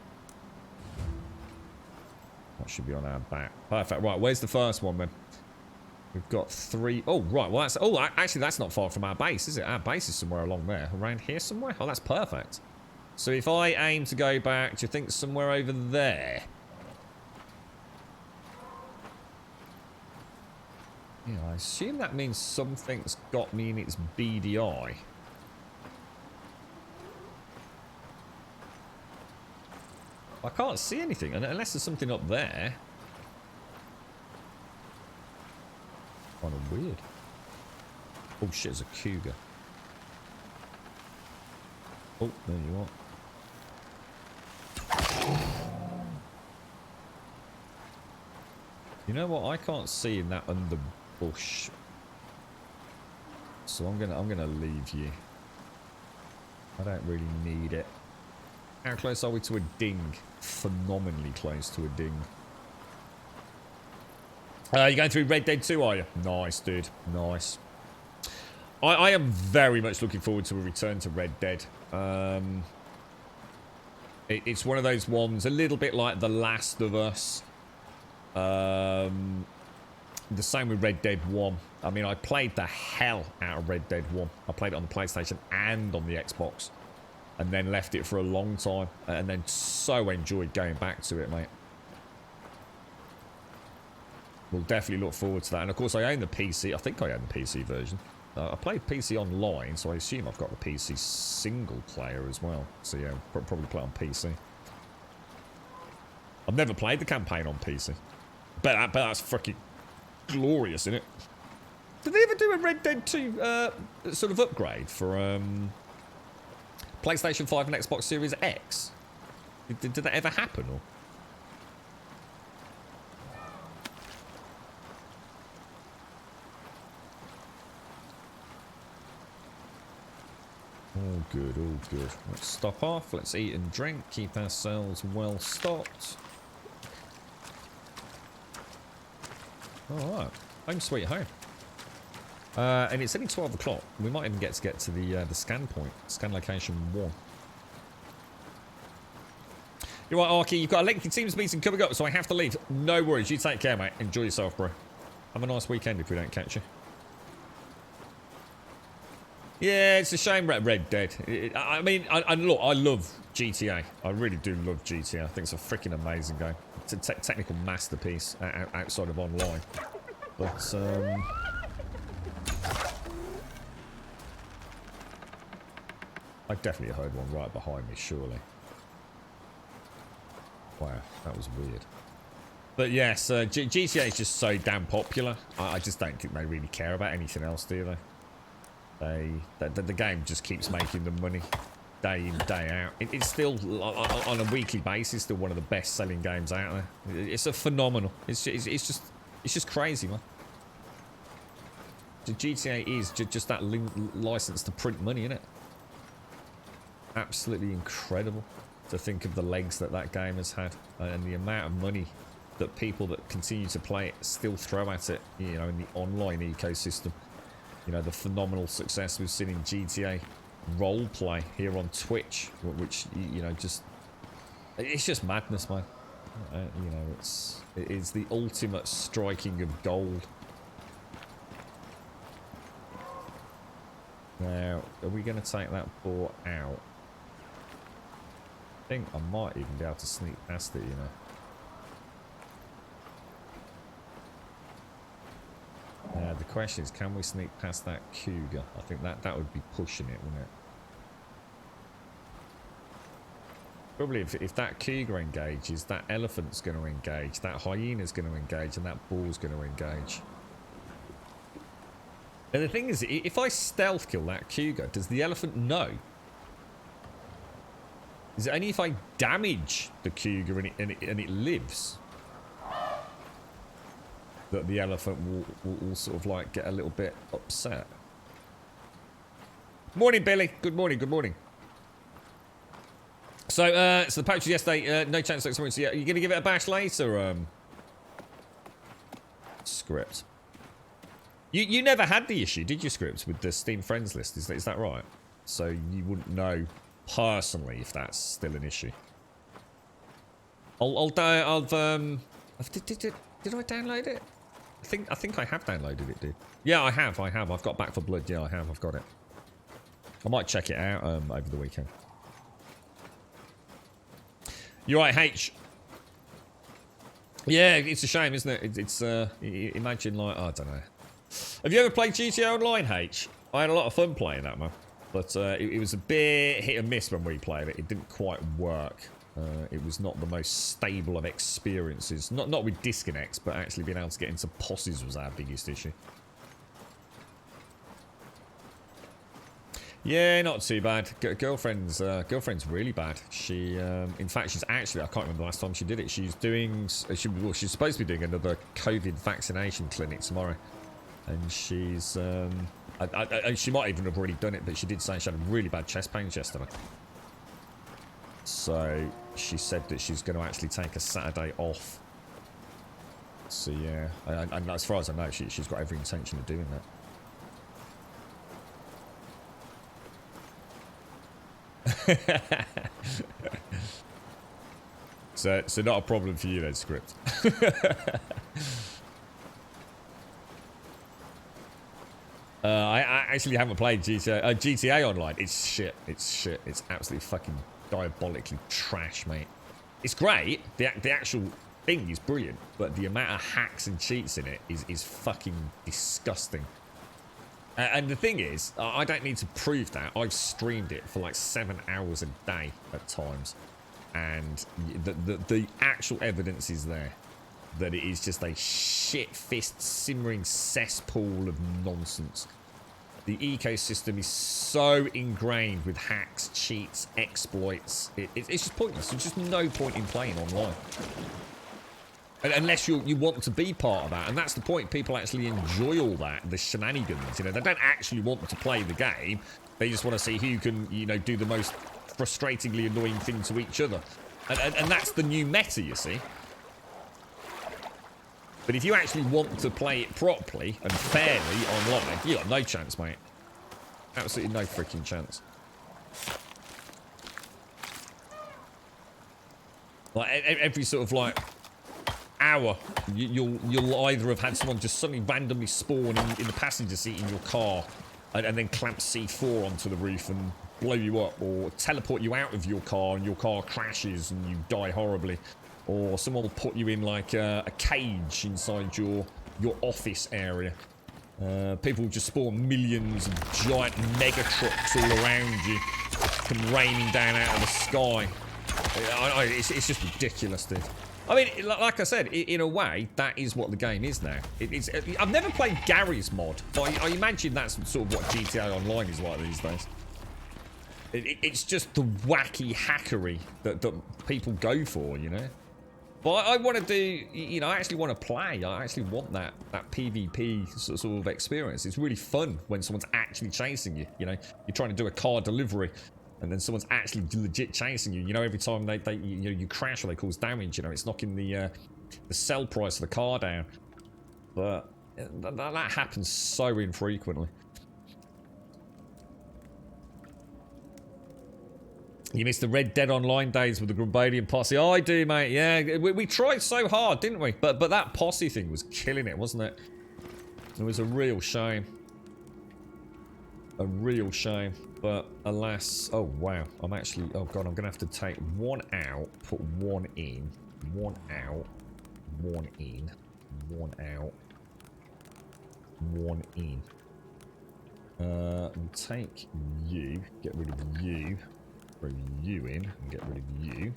That should be on our back. Perfect. Right, where's the first one then? We've got 3. Oh, right. Well, that's... Oh, actually, that's not far from our base, is it? Our base is somewhere along there. Around here somewhere? Oh, that's perfect. So if I aim to go back, do you think somewhere over there? Yeah, I assume that means something's got me in its beady eye. I can't see anything unless there's something up there. Kind of weird. Oh shit, there's a cougar. Oh, there you are. You know what? I can't see in that underbush. So I'm gonna leave you. I don't really need it. How close are we to a ding? Phenomenally close to a ding. You're going through Red Dead 2, are you? Nice, dude. Nice. I am very much looking forward to a return to Red Dead. It's one of those ones, a little bit like The Last of Us. The same with Red Dead 1. I mean, I played the hell out of Red Dead 1. I played it on the PlayStation and on the Xbox. And then left it for a long time. And then so enjoyed going back to it, mate. We'll definitely look forward to that. And of course, I own the PC. I think I own the PC version. I played PC online, so I assume I've got the PC single player as well. So yeah, probably play on PC. I've never played the campaign on PC. But that's fucking glorious, isn't it? Did they ever do a Red Dead 2 sort of upgrade for PlayStation 5 and Xbox Series X? Did that ever happen? Or? All good, all good. Let's stop off. Let's eat and drink. Keep ourselves well stocked. Alright. Home sweet home. And it's only 12 o'clock. We might even get to the scan point. Scan location 1. You're right, Arky. You've got a lengthy Teams meeting coming up, so I have to leave. No worries. You take care, mate. Enjoy yourself, bro. Have a nice weekend if we don't catch you. Yeah, it's a shame about Red Dead. I mean, look, I love GTA. I really do love GTA. I think it's a freaking amazing game. It's a technical masterpiece outside of online. But, I definitely heard one right behind me, surely. Wow, that was weird. But yes, GTA is just so damn popular. I just don't think they really care about anything else, do they? The game just keeps making them money day in, day out. It's still, on a weekly basis, still one of the best-selling games out there. It's a phenomenal. It's just crazy, man. The GTA is just that license to print money, isn't it? Absolutely incredible to think of the legs that game has had and the amount of money that people that continue to play it still throw at it, you know, in the online ecosystem. You know, the phenomenal success we've seen in GTA roleplay here on Twitch, which, you know, it's just madness, man. You know, it is the ultimate striking of gold. Now, are we going to take that boar out? I think I might even be able to sneak past it, you know. The question is, can we sneak past that cougar? I think that would be pushing it, wouldn't it? Probably if that cougar engages, that elephant's going to engage, that hyena's going to engage, and that boar's going to engage. And the thing is, if I stealth kill that cougar, does the elephant know? Is it only if I damage the cougar and it lives that the elephant will sort of like get a little bit upset? Morning, Billy. Good morning. Good morning. So the patch yesterday. No chance next morning. So yeah, are you gonna give it a bash later? Script. You never had the issue, did you, Script, with the Steam friends list? Is that right? So you wouldn't know personally if that's still an issue. Did I download it? I think I have downloaded it, dude. Yeah, I have. I've got Back for Blood. Yeah, I've got it. I might check it out over the weekend. You're right, H. Yeah, it's a shame, isn't it? It's imagine like, I don't know. Have you ever played GTA Online, H? I had a lot of fun playing that, man. But it was a bit hit and miss when we played it. It didn't quite work. It was not the most stable of experiences. Not with disconnects, but actually being able to get into posses was our biggest issue. Yeah, not too bad. Girlfriend's really bad. She, in fact, she's actually, I can't remember the last time she did it. She's doing, she's supposed to be doing another COVID vaccination clinic tomorrow. And she's, she might even have already done it, but she did say she had really bad chest pains yesterday. So she said that she's going to actually take a Saturday off. So yeah, and as far as I know, she's got every intention of doing that. So not a problem for you then, Script. I actually haven't played GTA Online. It's shit. It's absolutely fucking diabolically trash, mate. It's great. The actual thing is brilliant, but the amount of hacks and cheats in it is fucking disgusting. And the thing is, I don't need to prove that. I've streamed it for like 7 hours a day at times, and the actual evidence is there that it is just a shit-fist simmering cesspool of nonsense. The ecosystem is so ingrained with hacks, cheats, exploits. It's just pointless. There's just no point in playing online. Unless you want to be part of that. And that's the point. People actually enjoy all that, the shenanigans. You know, they don't actually want to play the game. They just want to see who can, you know, do the most frustratingly annoying thing to each other. And that's the new meta, you see. But if you actually want to play it properly and fairly online, you got no chance, mate. Absolutely no freaking chance. Like every sort of like hour, you'll either have had someone just suddenly randomly spawn in the passenger seat in your car, and then clamp C4 onto the roof and blow you up, or teleport you out of your car and your car crashes and you die horribly. Or someone will put you in like a cage inside your office area. People just spawn millions of giant mega trucks all around you, come raining down out of the sky. It's just ridiculous, dude. I mean, like I said, in a way, that is what the game is now. I've never played Gary's mod, but I imagine that's sort of what GTA Online is like these days. It's just the wacky hackery that people go for, you know? But I want to do, you know, I actually want to play. I actually want that PvP sort of experience. It's really fun when someone's actually chasing you, you know? You're trying to do a car delivery, and then someone's actually legit chasing you. You know, every time you crash or they cause damage, you know, it's knocking the sell price of the car down. But that happens so infrequently. You missed the Red Dead Online days with the Grumbadian posse. Oh, I do, mate. Yeah, we tried so hard, didn't we? But that posse thing was killing it, wasn't it? It was a real shame. A real shame. But alas, oh wow. I'm actually, oh god, I'm going to have to take one out, put one in, one out, one in, one out, one in. And take you, get rid of you. Throw you in and get rid of you.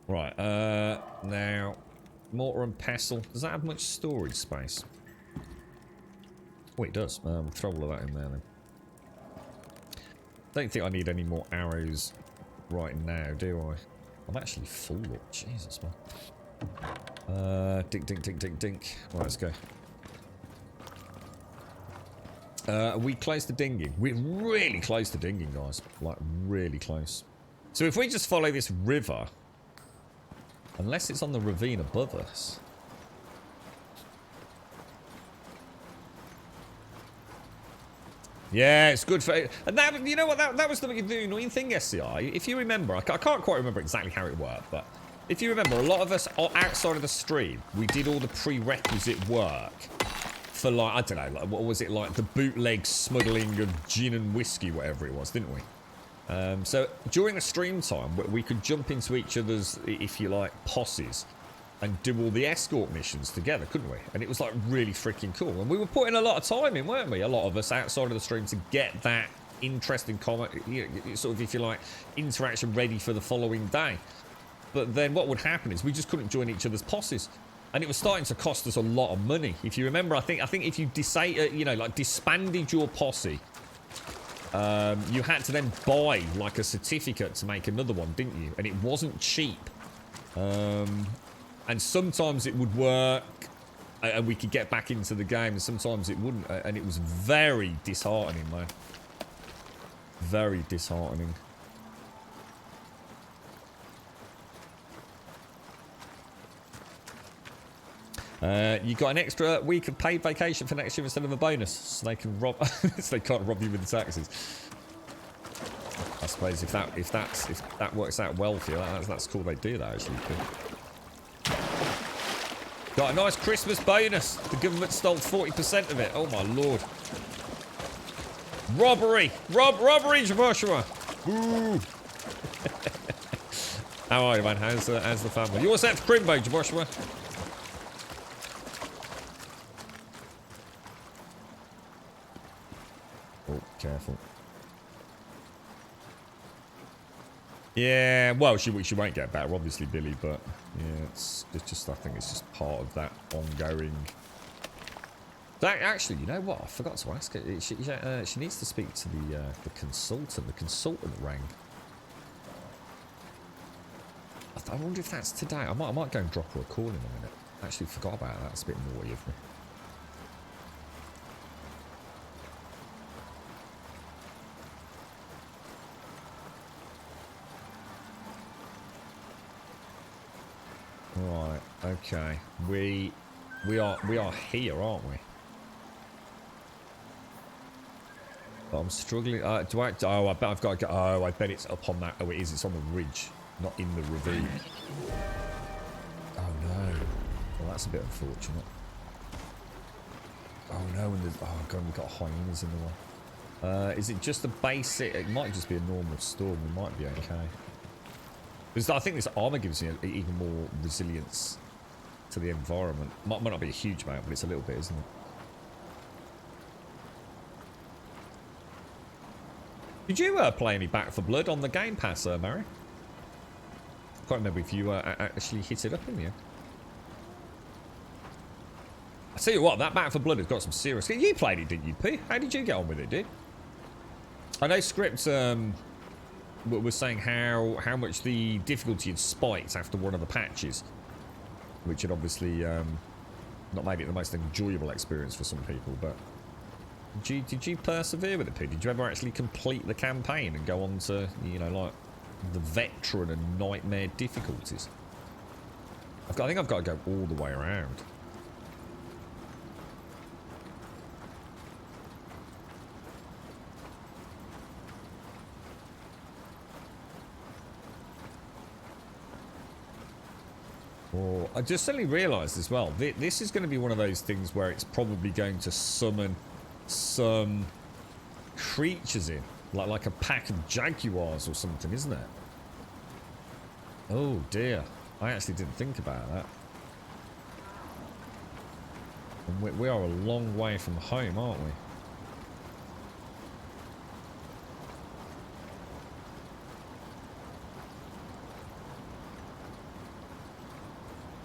Right, now, mortar and pestle. Does that have much storage space? Oh, it does. Throw all of that in there then. Don't think I need any more arrows right now, do I? I'm actually full up. Jesus, man. Dink, dink, dink, dink, dink. Right, let's go. Are we close to dinging? We're really close to dinging, guys. Like, really close. So if we just follow this river, unless it's on the ravine above us. Yeah, it's good for... And that, you know what, that was the annoying thing, SCI. If you remember, I can't quite remember exactly how it worked, but if you remember, a lot of us outside of the stream, we did all the prerequisite work for, like, I don't know, like, what was it, like the bootleg smuggling of gin and whiskey, whatever it was, didn't we? So during the stream time, we could jump into each other's, if you like, posses and do all the escort missions together, couldn't we? And it was like really freaking cool. And we were putting a lot of time in, weren't we? A lot of us outside of the stream to get that interesting comment, you know, sort of, if you like, interaction ready for the following day. But then what would happen is we just couldn't join each other's posses. And it was starting to cost us a lot of money. If you remember, I think if you you know, like disbanded your posse, you had to then buy like a certificate to make another one, didn't you? And it wasn't cheap. And sometimes it would work and we could get back into the game, and sometimes it wouldn't. And it was very disheartening, man. Very disheartening. You got an extra week of paid vacation for next year instead of a bonus, so they can rob. So they can't rob you with the taxes. I suppose if that works out well for you, that's cool. They do that actually. Got a nice Christmas bonus. The government stole 40% of it. Oh my lord! Robbery! Robbery, Joshua! Ooh. How are you, man? How's the family? You all set for Crimbo, Joshua? Oh, careful. Yeah, well, she won't get better, obviously, Billy, but yeah, it's just I think it's just part of that ongoing. That actually, you know what? I forgot to ask her. She needs to speak to the consultant. The consultant rang. I wonder if that's today. I might go and drop her a call in a minute. I actually forgot about that. That's a bit naughty of me. Right, okay. We are here, aren't we? But I'm struggling. I bet I've got to go. Oh, I bet it's up on that. Oh, it is. It's on the ridge, not in the ravine. Oh no. Well, that's a bit unfortunate. Oh no, and oh god, we've got hyenas in the way. Is it just a basic? It might just be a normal storm. We might be okay. Because I think this armor gives you even more resilience to the environment. Might not be a huge amount, but it's a little bit, isn't it? Did you play any Back 4 Blood on the Game Pass, Mary? I can't remember if you actually hit it up in the end. I tell you what, that Back for Blood has got some serious... You played it, didn't you, P? How did you get on with it, dude? I know Script was saying how much the difficulty had spiked after one of the patches, which had obviously not made it the most enjoyable experience for some people, but... Did you persevere with it, P? Did you ever actually complete the campaign and go on to, you know, like, the veteran and nightmare difficulties? I think I've got to go all the way around. Oh, I just suddenly realised as well, this is going to be one of those things where it's probably going to summon some creatures in, like a pack of jaguars or something, isn't it? Oh dear, I actually didn't think about that. And we are a long way from home, aren't we?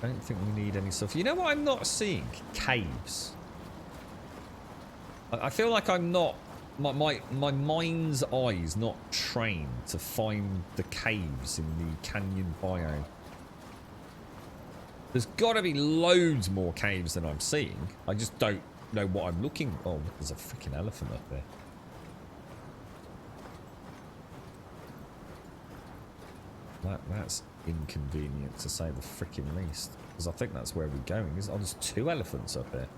I don't think we need any stuff. You know what I'm not seeing? Caves. I feel like I'm not... My mind's eye's not trained to find the caves in the canyon biome. There's got to be loads more caves than I'm seeing. I just don't know what I'm looking... Oh, there's a freaking elephant up there. That's inconvenient to say the freaking least. Because I think that's where we're going. Oh, there's 2 elephants up there.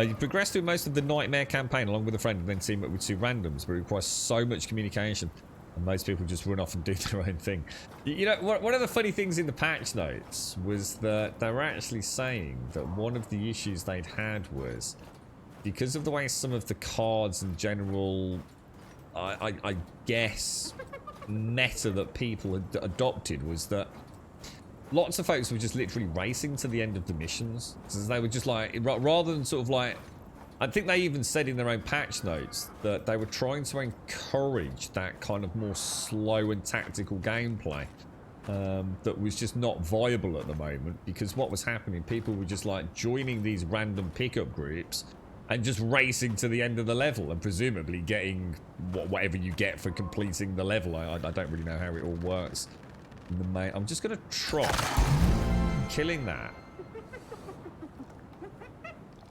You progress through most of the Nightmare campaign along with a friend and then team up with 2 randoms, but it requires so much communication and most people just run off and do their own thing. You know, one of the funny things in the patch notes was that they were actually saying that one of the issues they'd had was because of the way some of the cards and general, I guess, meta that people had adopted was that lots of folks were just literally racing to the end of the missions. So they were just like, rather than sort of like, I think they even said in their own patch notes that they were trying to encourage that kind of more slow and tactical gameplay that was just not viable at the moment, because what was happening, people were just like joining these random pickup groups and just racing to the end of the level and presumably getting whatever you get for completing the level. I don't really know how it all works. I'm just going to try killing that.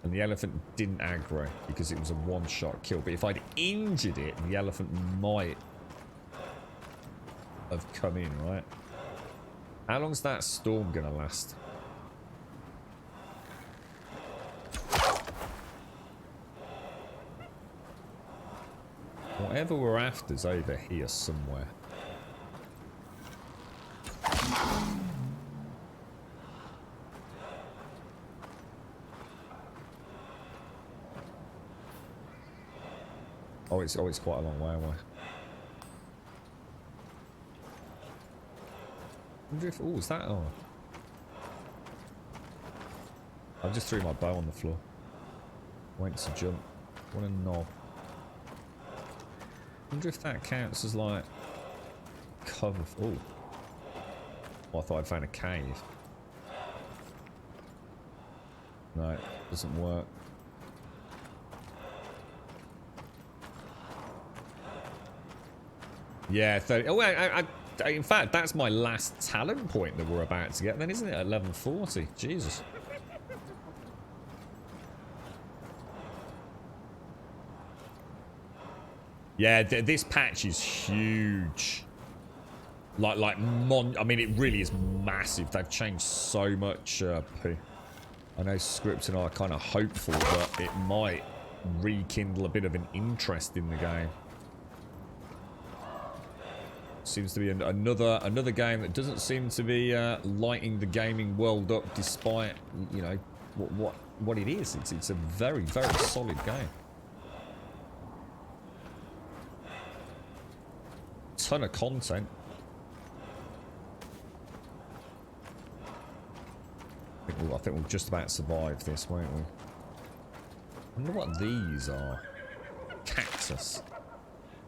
And the elephant didn't aggro because it was a one-shot kill. But if I'd injured it, the elephant might have come in, right? How long's that storm going to last? Whatever we're after's over here somewhere. Oh, it's quite a long way away. I wonder if... Oh, is that... Oh. I just threw my bow on the floor. Went to jump. What a knob. I wonder if that counts as, like, cover... Oh. Oh, I thought I'd found a cave. No, it doesn't work. Yeah, 30. Oh, in fact, that's my last talent point that we're about to get then, isn't it? At level 40. Jesus. Yeah, this patch is huge. I mean, it really is massive. They've changed so much. I know Script and I are kind of hopeful that it might rekindle a bit of an interest in the game. Seems to be another game that doesn't seem to be lighting the gaming world up, despite, you know, what it is. It's a very, very solid game. Ton of content. I think we'll just about survive this, won't we? I wonder what these are. Cactus.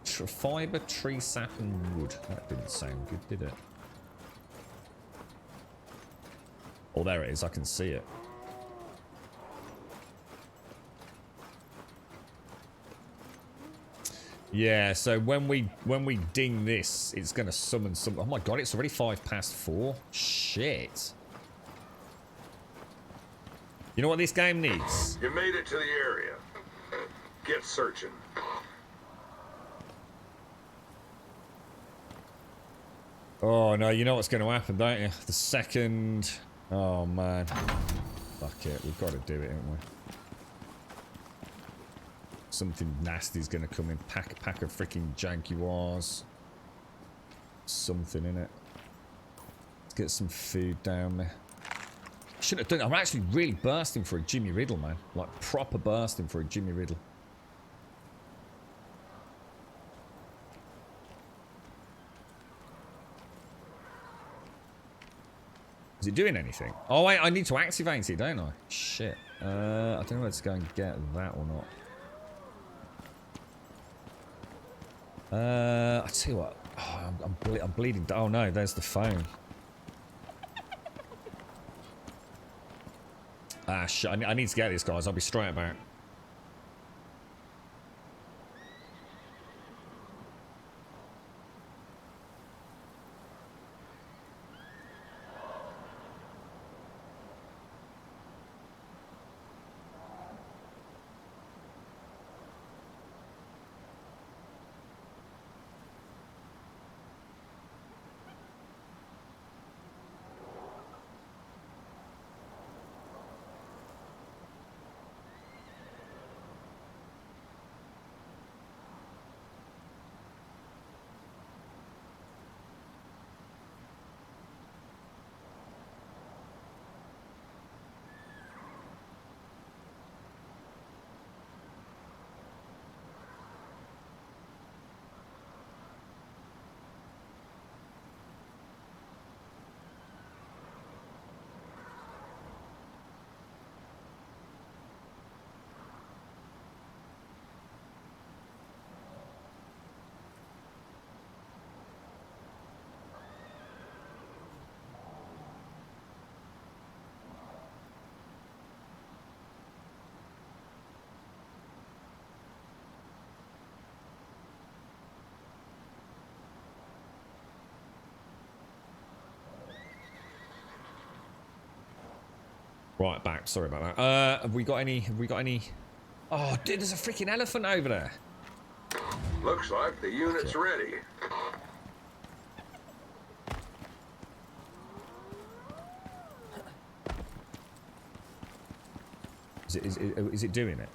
Fibre, tree sap and wood. That didn't sound good, did it? Oh, there it is. I can see it. Yeah, so when we ding this, it's gonna summon some. Oh my god, it's already 4:05. Shit. You know what this game needs? You made it to the area. Get searching. Oh no, you know what's gonna happen, don't you? The second. Oh man. Fuck it, we've got to do it, haven't we? Something nasty's gonna come in. Pack of freaking Jaguars. Something in it. Let's get some food down there. Shouldn't have done it. I'm actually really bursting for a Jimmy Riddle, man. Like proper bursting for a Jimmy Riddle. Is it doing anything? Oh wait, I need to activate it, don't I? Shit. I don't know where to go and get that or not. I tell you what. Oh, I'm bleeding. Oh no, there's the phone. Ah shit! I need to get this, guys. I'll be straight back. Right, back. Sorry about that. Have we got any? Oh, dude, there's a freaking elephant over there. Looks like the unit's ready. Is it doing it?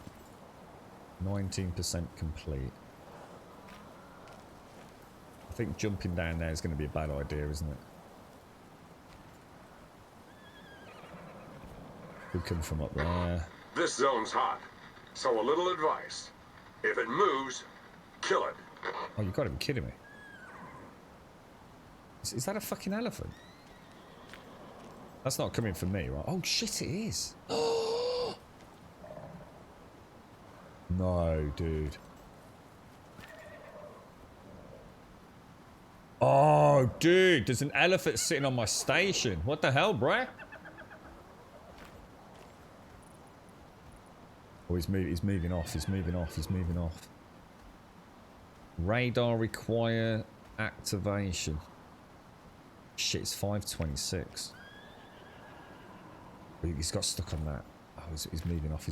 19% complete. I think jumping down there is going to be a bad idea, isn't it? We come from up there. This zone's hot, so a little advice. If it moves, kill it. Oh, you've got to be kidding me. Is that a fucking elephant? That's not coming from me, right? Oh, shit, it is. No, dude. Oh, dude, there's an elephant sitting on my station. What the hell, bruh? Oh, he's moving off. He's moving off. Radar require activation. Shit, it's 5:26. He's got stuck on that. Oh, he's moving off.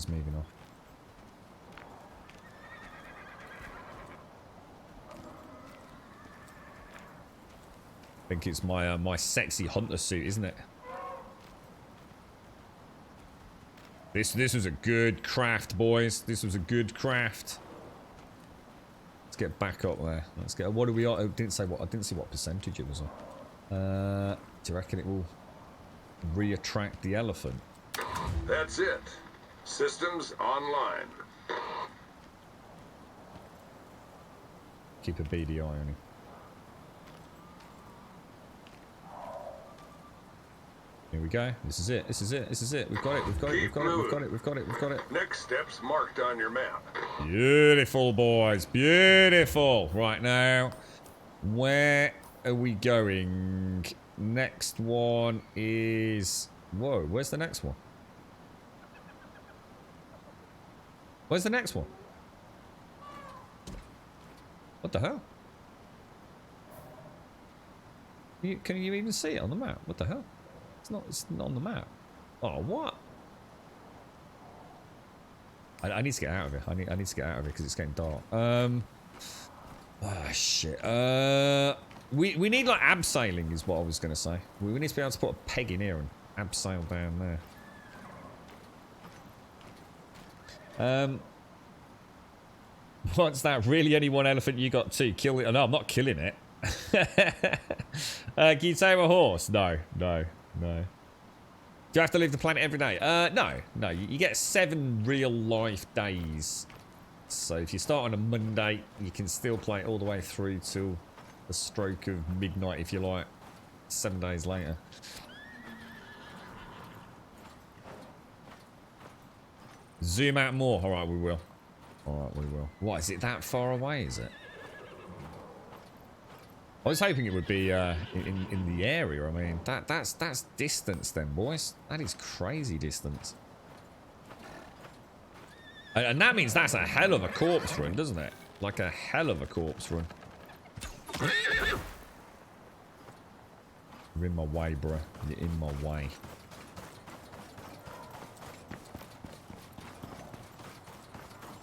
I think it's my my sexy hunter suit, isn't it? This was a good craft, boys. This was a good craft. Let's get back up there. Let's get. What do we? I didn't say what. I didn't see what percentage it was on. Do you reckon it will re-attract the elephant? That's it. Systems online. Keep a beady eye on him. Here we go. This is it. We've got it. Next steps marked on your map. Beautiful, boys. Beautiful. Right now, where are we going? Next one is Whoa, where's the next one? Where's the next one? What the hell? Can you even see it on the map? What the hell? It's not on the map. Oh, what? I need to get out of it. I need to get out of it because it's getting dark. Ah, shit. We need like abseiling is what I was going to say. We need to be able to put a peg in here and abseil down there. What's that? Really only one elephant you got two? Kill it? No, I'm not killing it. Can you tame a horse? No. Do you have to leave the planet every day? No. You get 7 real life days. So if you start on a Monday, you can still play it all the way through till the stroke of midnight, if you like. 7 days later. Zoom out more. All right, we will. What, is it that far away, is it? I was hoping it would be in the area. I mean, that's distance then, boys. That is crazy distance. And that means that's a hell of a corpse run, doesn't it? Like a hell of a corpse run. You're in my way, bro. You're in my way.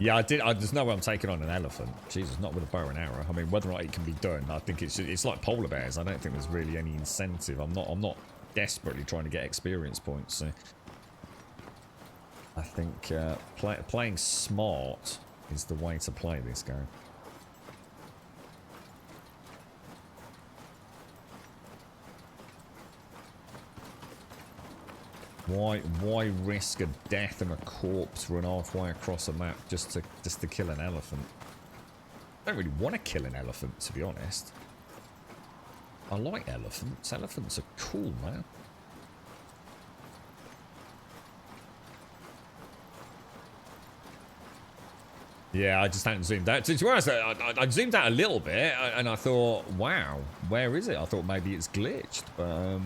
Yeah, there's no way I'm taking on an elephant. Jesus, not with a bow and arrow. I mean, whether or not it can be done, I think it's like polar bears. I don't think there's really any incentive. I'm not desperately trying to get experience points. So I think playing smart is the way to play this game. Why risk a death and a corpse run halfway across a map just to kill an elephant? I don't really want to kill an elephant, to be honest. I like elephants. Elephants are cool, man. Yeah, I just hadn't zoomed out. To be honest, I zoomed out a little bit, and I thought, wow, where is it? I thought maybe it's glitched, but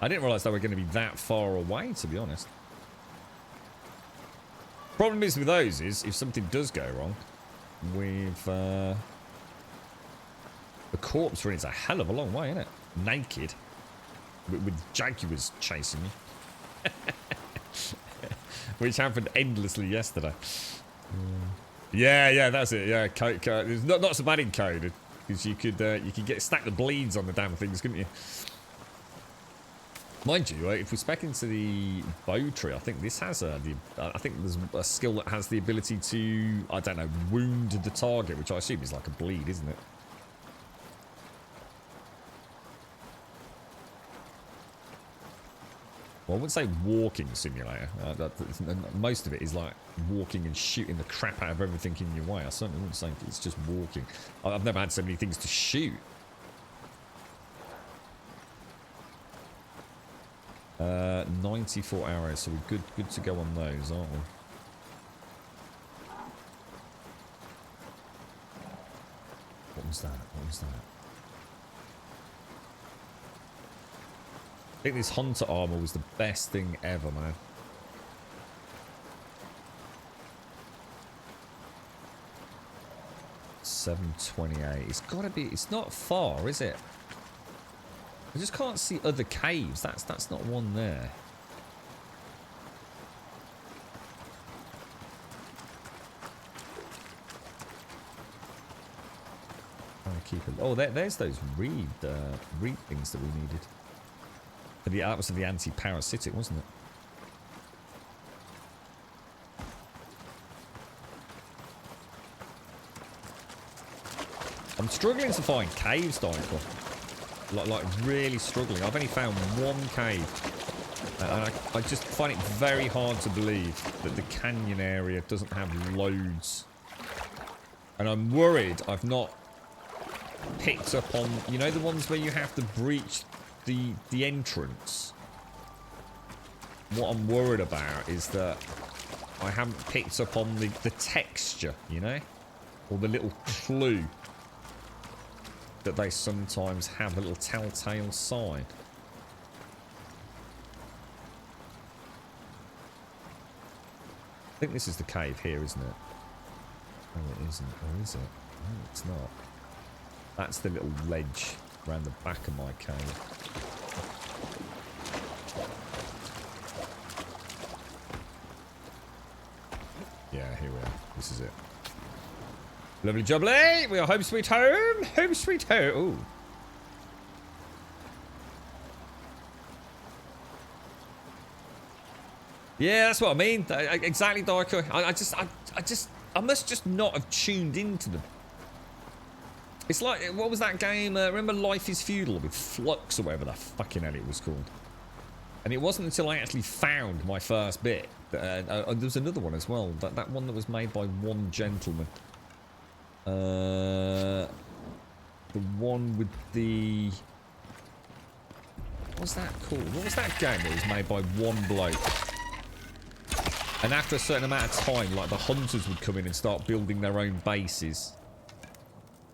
I didn't realise they were going to be that far away, to be honest. Problem is with those is, if something does go wrong, with the corpse run, it's a hell of a long way, isn't it? Naked. With jaguars chasing you. Which happened endlessly yesterday. Yeah, that's it. Yeah, code. It's not so bad in code, because you could get stack the bleeds on the damn things, couldn't you? Mind you, if we spec into the bow tree, I think this has I think there's a skill that has the ability to, I don't know, wound the target, which I assume is like a bleed, isn't it? Well, I wouldn't say walking simulator. Most of it is like walking and shooting the crap out of everything in your way. I certainly wouldn't say it's just walking. I've never had so many things to shoot. 94 arrows, so we're good to go on those, aren't we? What was that? I think this hunter armor was the best thing ever, man. $728. It's gotta be. It's not far, is it? I just can't see other caves. That's not one there. Trying to keep it. Oh, there's those reed things that we needed. That was the anti-parasitic, wasn't it? I'm struggling to find caves, Dyker. Like really struggling. I've only found one cave, and I just find it very hard to believe that the canyon area doesn't have loads. And I'm worried I've not picked up on, you know, the ones where you have to breach the entrance. What I'm worried about is that I haven't picked up on the texture, you know, or the little clue that they sometimes have, a little telltale sign. I think this is the cave here, isn't it? Oh, it isn't. Or is it? No, it's not. That's the little ledge around the back of my cave. Yeah, here we are. This is it. Lovely jubbly! We are home sweet home! Home sweet home! Ooh. Yeah, that's what I mean. Exactly, Darko. I must just not have tuned into them. It's like, what was that game? Remember Life is Feudal with Flux or whatever the fucking hell it was called? And it wasn't until I actually found my first bit. There was another one as well. That one that was made by one gentleman. The one with the... What was that called? What was that game that was made by one bloke? And after a certain amount of time, like, the hunters would come in and start building their own bases.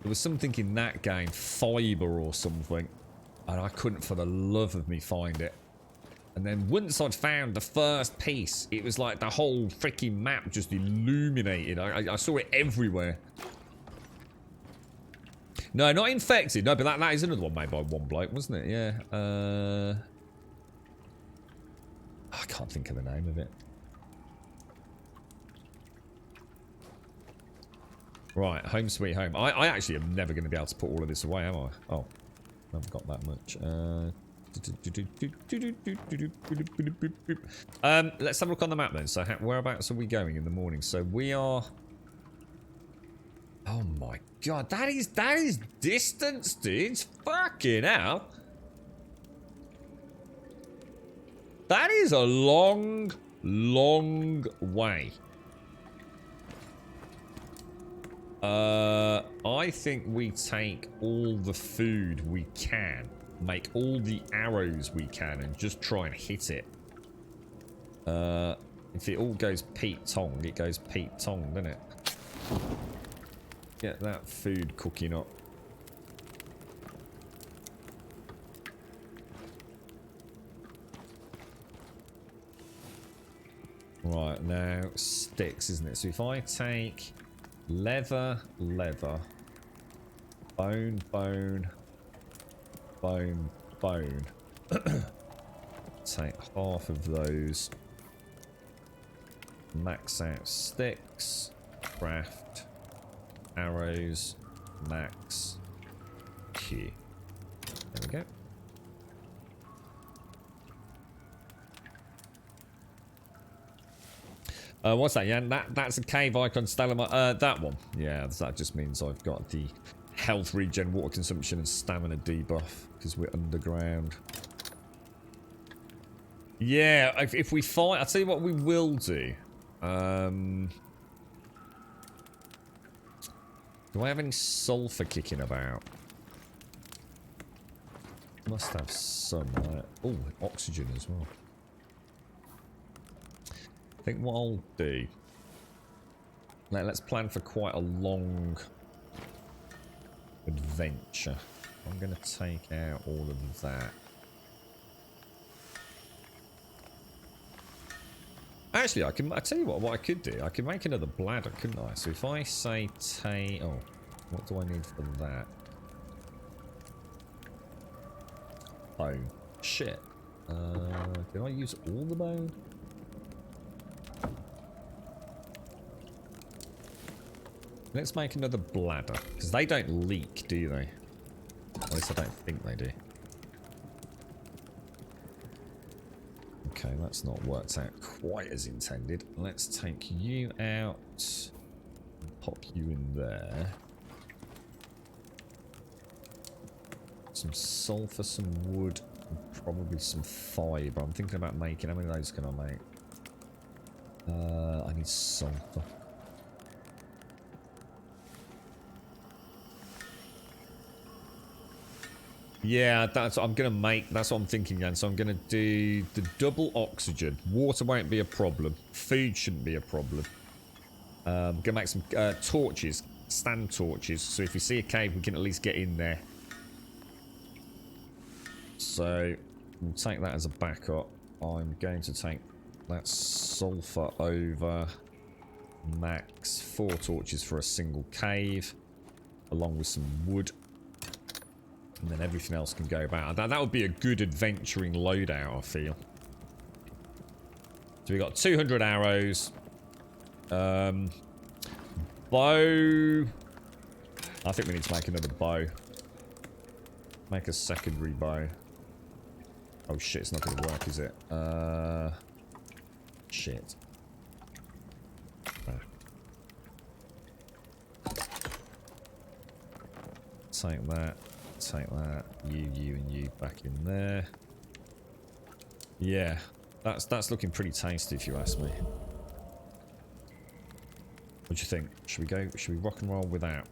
There was something in that game, Fiber or something. And I couldn't for the love of me find it. And then once I'd found the first piece, it was like the whole freaking map just illuminated. I saw it everywhere. No, not Infected. No, but that is another one made by one bloke, wasn't it? Yeah. I can't think of the name of it. Right, home sweet home. I actually am never going to be able to put all of this away, am I? Oh, I haven't got that much. Let's have a look on the map then. So whereabouts are we going in the morning? So we are... Oh my god, that is distance, dudes. Fucking hell. That is a long, long way. I think we take all the food we can, make all the arrows we can, and just try and hit it. If it all goes Pete Tong, it goes Pete Tong, doesn't it? Get that food cooking up. Right, now sticks, isn't it? So if I take leather, bone, take half of those, max out sticks, craft arrows, max Q. There we go. What's that, Jan? That's a cave icon stalagmite. That one. Yeah, that just means I've got the health regen, water consumption, and stamina debuff because we're underground. Yeah, if we fight, I'll tell you what we will do. Do I have any sulfur kicking about? Must have some. Oh, oxygen as well. I think what I'll do... Now, let's plan for quite a long adventure. I'm going to take out all of that. Actually, I tell you what I could do. I could make another bladder, couldn't I? So if I say oh, what do I need for that? Bone. Shit. Did I use all the bone? Let's make another bladder, because they don't leak, do they? At least I don't think they do. Okay, that's not worked out quite as intended. Let's take you out. Pop you in there. Some sulfur, some wood, and probably some fibre. I'm thinking about making... How many of those can I make? I need sulfur. Yeah, that's what I'm going to make. That's what I'm thinking, then. So I'm going to do the double oxygen. Water won't be a problem. Food shouldn't be a problem. I'm going to make some torches. Stand torches. So if we see a cave, we can at least get in there. So we'll take that as a backup. I'm going to take that sulfur over Max 4 torches for a single cave, along with some wood. And then everything else can go about. That would be a good adventuring loadout, I feel. So we got 200 arrows. Bow. I think we need to make another bow. Make a secondary bow. Oh shit, it's not going to work, is it? Shit. Take that. Take that. You, and you back in there. Yeah. That's looking pretty tasty if you ask me. What do you think? Should we rock and roll without?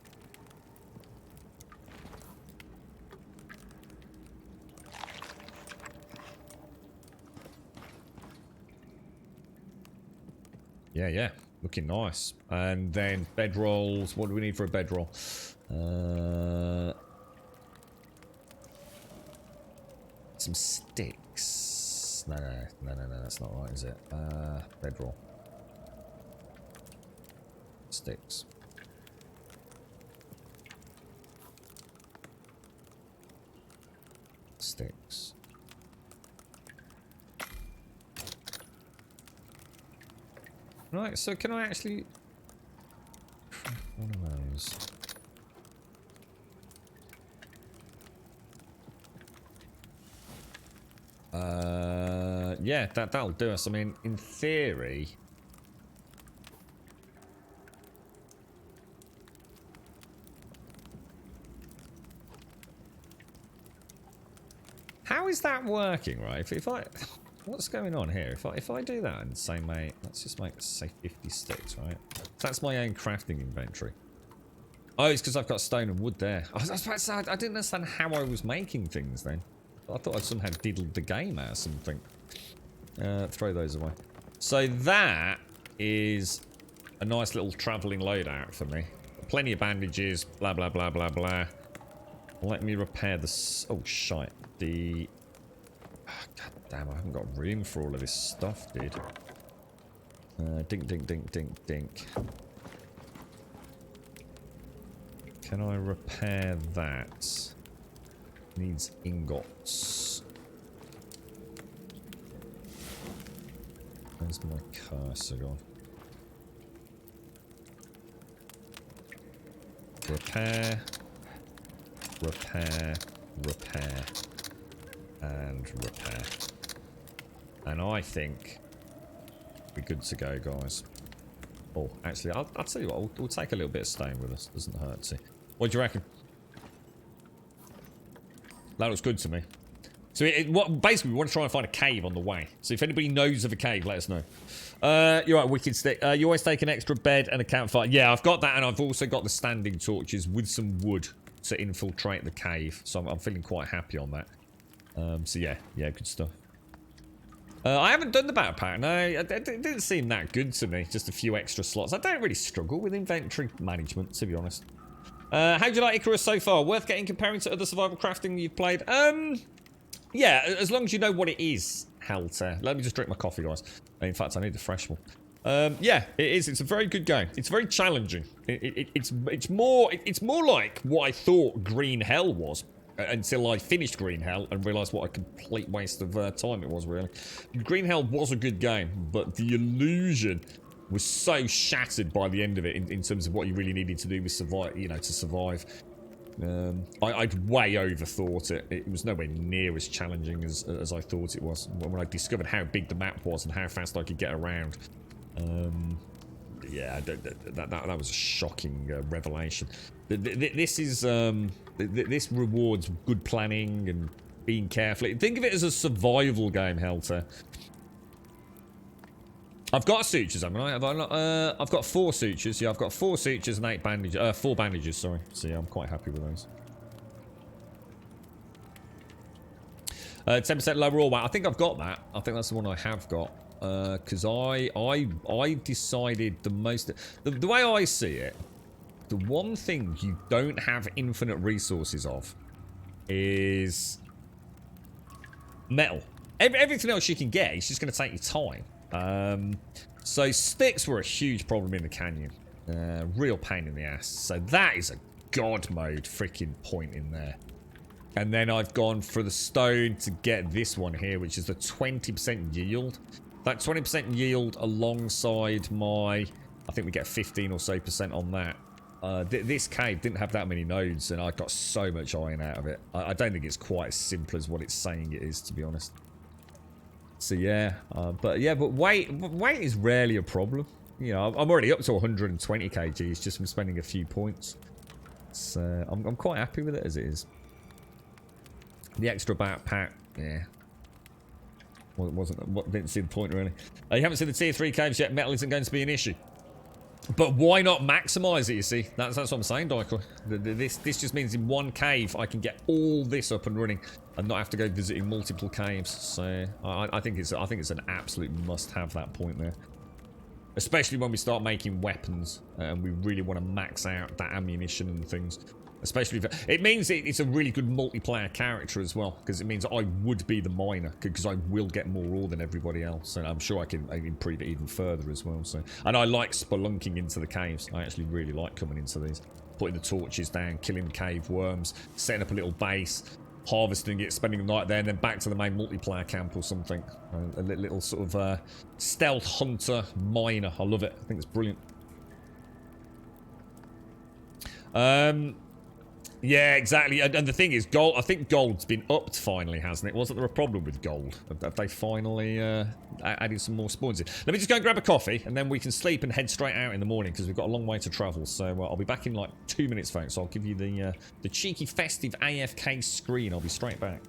Yeah. Looking nice. And then bedrolls. What do we need for a bedroll? Some sticks. No, that's not right, is it? Bedroll. Sticks. Sticks. Right, so can I actually... one of those. Yeah, that'll do us. I mean, in theory... How is that working, right? If I... What's going on here? If I do that and say, mate, let's just make, say, 50 sticks, right? That's my own crafting inventory. Oh, it's because I've got stone and wood there. I was about to say, I didn't understand how I was making things then. I thought I'd somehow diddled the game out or something. Throw those away. So that is a nice little travelling loadout for me. Plenty of bandages, blah, blah, blah, blah, blah. Let me repair this. Oh, shite. The... Oh, God damn, I haven't got room for all of this stuff, dude. Dink, dink, dink, dink, dink. Can I repair that? Needs ingots. Where's my cursor gone? Repair. Repair. Repair. And repair. And I think we're good to go, guys. Oh, actually, I'll tell you what, we'll take a little bit of stone with us. Doesn't hurt to. What do you reckon? That looks good to me. So basically we want to try and find a cave on the way. So if anybody knows of a cave, let us know. You're right, wicked stick. You always take an extra bed and a campfire. Yeah, I've got that, and I've also got the standing torches with some wood to infiltrate the cave. So I'm feeling quite happy on that. So yeah, good stuff. I haven't done the backpack. No, it didn't seem that good to me. Just a few extra slots. I don't really struggle with inventory management, to be honest. How do you like Icarus so far? Worth getting comparing to other survival crafting you've played? Yeah, as long as you know what it is, Helter. Let me just drink my coffee, guys. In fact, I need a fresh one. Yeah, it is. It's a very good game. It's very challenging. It's more like what I thought Green Hell was. Until I finished Green Hell and realised what a complete waste of time it was, really. Green Hell was a good game, but the illusion was so shattered by the end of it in terms of what you really needed to do with survive, to survive. I'd way overthought it. It was nowhere near as challenging as I thought it was when I discovered how big the map was and how fast I could get around. Yeah, that was a shocking revelation. This rewards good planning and being careful. Think of it as a survival game, Helter. I've got sutures, haven't I? Have I not? I've got 4 sutures. Yeah, I've got 4 sutures and 8 bandages. 4 bandages, sorry. So yeah, I'm quite happy with those. 10% lower all weight. I think I've got that. I think that's the one I have got. Because I decided the most... The way I see it, the one thing you don't have infinite resources of is metal. Everything else you can get, it's just going to take you time. So sticks were a huge problem in the canyon. Real pain in the ass. So that is a god mode freaking point in there. And then I've gone for the stone to get this one here, which is the 20% yield. That 20% yield alongside my... I think we get 15 or so percent on that. This cave didn't have that many nodes, and I got so much iron out of it. I don't think it's quite as simple as what it's saying it is, to be honest. So yeah, but weight is rarely a problem. You know, I'm already up to 120 kgs just from spending a few points. So I'm quite happy with it as it is. The extra backpack, yeah. Didn't see the point really. You haven't seen the tier 3 caves yet. Metal isn't going to be an issue. But why not maximize it, you see? That's what I'm saying, Dyko. This just means in one cave I can get all this up and running and not have to go visiting multiple caves. So I think it's an absolute must-have, that point there. Especially when we start making weapons and we really want to max out that ammunition and things. Especially if it means it's a really good multiplayer character as well, because it means I would be the miner, because I will get more ore than everybody else, and I'm sure I can improve it even further as well. So, and I like spelunking into the caves. I actually really like coming into these, putting the torches down, killing cave worms, setting up a little base, harvesting it, spending the night there, and then back to the main multiplayer camp or something. A little sort of stealth hunter miner. I love it. I think it's brilliant. Yeah, exactly. And the thing is, gold. I think gold's been upped finally, hasn't it? Wasn't there a problem with gold? Have they finally added some more spawns in? Let me just go and grab a coffee, and then we can sleep and head straight out in the morning, because we've got a long way to travel. So I'll be back in like 2 minutes, folks. So I'll give you the cheeky festive AFK screen. I'll be straight back.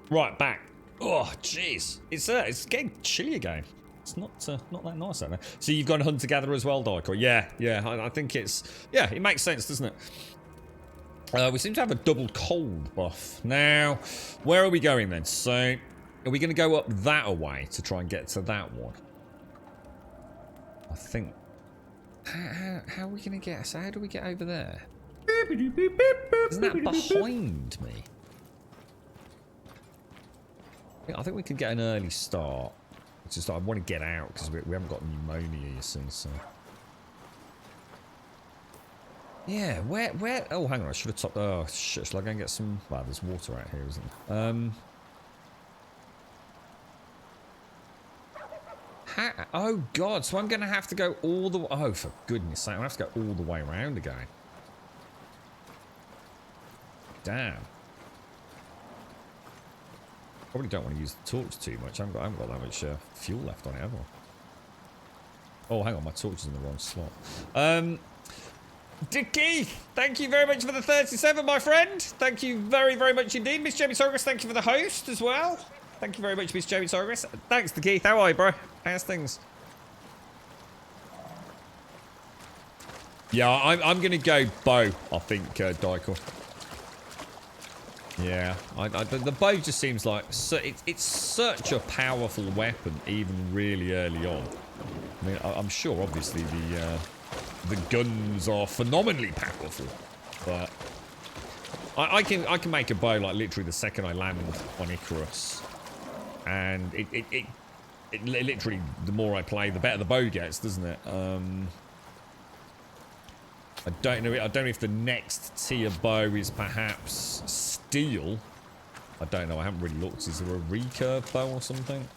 Right, back. Oh, jeez. It's getting chilly again. It's not that nice out there. So you've gone hunter-gatherer as well, Dyko? Yeah. I think it's... Yeah, it makes sense, doesn't it? We seem to have a double cold buff. Now, where are we going then? So, are we going to go up that way to try and get to that one? I think... How are we going to get... So how do we get over there? Isn't that behind me? I think we could get an early start. It's just I want to get out because we haven't got pneumonia, you see. So yeah, where? Oh, hang on, I should have topped. Oh shit! Shall I go and get some? Wow, there's water out here, isn't there? Oh god! So I'm gonna have to go all the. Oh, for goodness' sake! I have to go all the way around again. Damn. Probably don't want to use the torch too much. I haven't got that much fuel left on it, have I? Oh, hang on. My torch is in the wrong slot. Dicky, thank you very much for the 37, my friend. Thank you very, very much indeed. Miss Jamie Torres, thank you for the host as well. Thank you very much, Miss Jamie Torres. Thanks, Dicky. How are you, bro? How's things? Yeah, I'm going to go bow, I think, Dykel. Yeah, the bow just seems like... it's such a powerful weapon, even really early on. I mean, I'm sure, obviously, the guns are phenomenally powerful, but I can make a bow like literally the second I land on Icarus, and it literally, the more I play, the better the bow gets, doesn't it? I don't know if the next tier bow is perhaps steel. I don't know. I haven't really looked. Is there a recurve bow or something?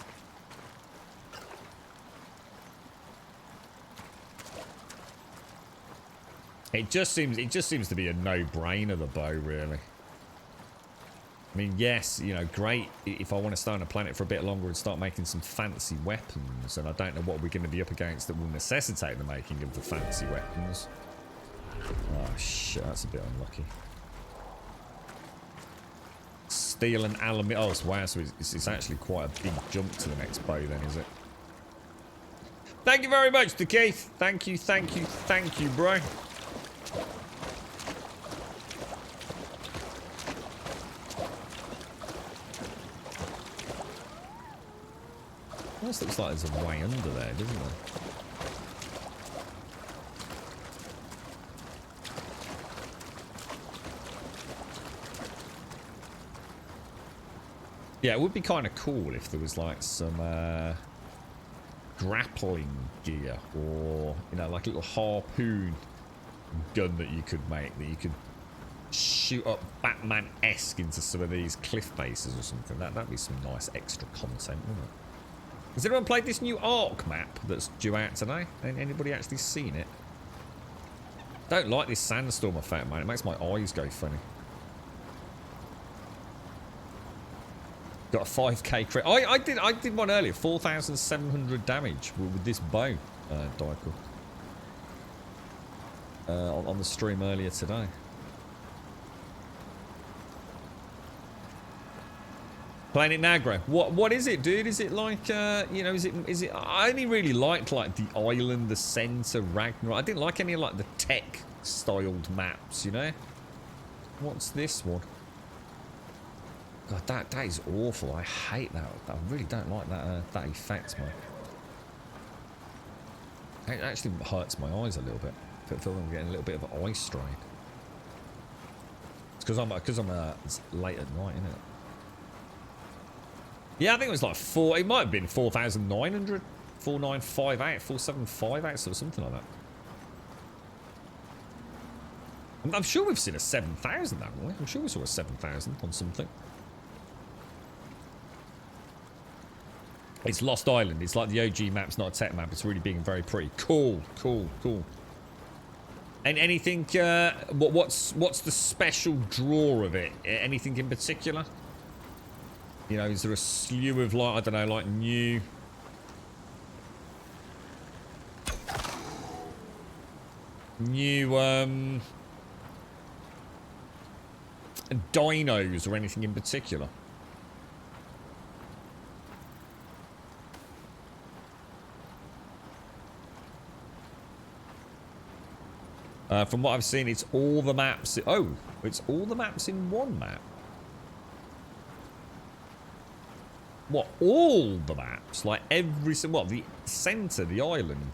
It just seems to be a no-brainer, the bow, really. I mean, yes, you know, great if I want to stay on a planet for a bit longer and start making some fancy weapons, and I don't know what we're going to be up against that will necessitate the making of the fancy weapons. Oh shit, that's a bit unlucky. Steel and aluminium. Oh, wow, so it's actually quite a big jump to the next bow then, is it? Thank you very much, to Keith. Thank you, bro. This looks like there's a way under there, doesn't there? Yeah, it would be kind of cool if there was like some grappling gear, or you know, like a little harpoon gun that you could make, that you could shoot up Batman-esque into some of these cliff faces or something. That'd be some nice extra content, wouldn't it? Has anyone played this new Ark map that's due out today? Anybody actually seen it? Don't like this sandstorm effect, man. It makes my eyes go funny. Got a 5k crit. I did one earlier. 4,700 damage with this bow, Dykel. On the stream earlier today. Playing it now, Graham. What is it, dude? Is it like you know? Is it? I only really liked like the island, the center, Ragnarok. I didn't like any of like the tech styled maps. You know. What's this one? God, that is awful. I hate that. I really don't like that that effect, man. It actually hurts my eyes a little bit. I feel I'm getting a little bit of an eye strain. It's because I'm it's late at night, isn't it? Yeah, I think it was like it might have been 4,900, 4,958, 4,758, or something like that. I'm sure we've seen a 7,000, haven't we? I'm sure we saw a 7,000 on something. It's Lost Island. It's like the OG map's not a tech map. It's really big and very pretty. Cool. And anything? What's the special draw of it? Anything in particular? You know, is there a slew of like, I don't know, like new dinos or anything in particular? From what I've seen, it's all the maps. Oh, it's all the maps in one map. What, all the maps? Like every single... What, the centre, the island?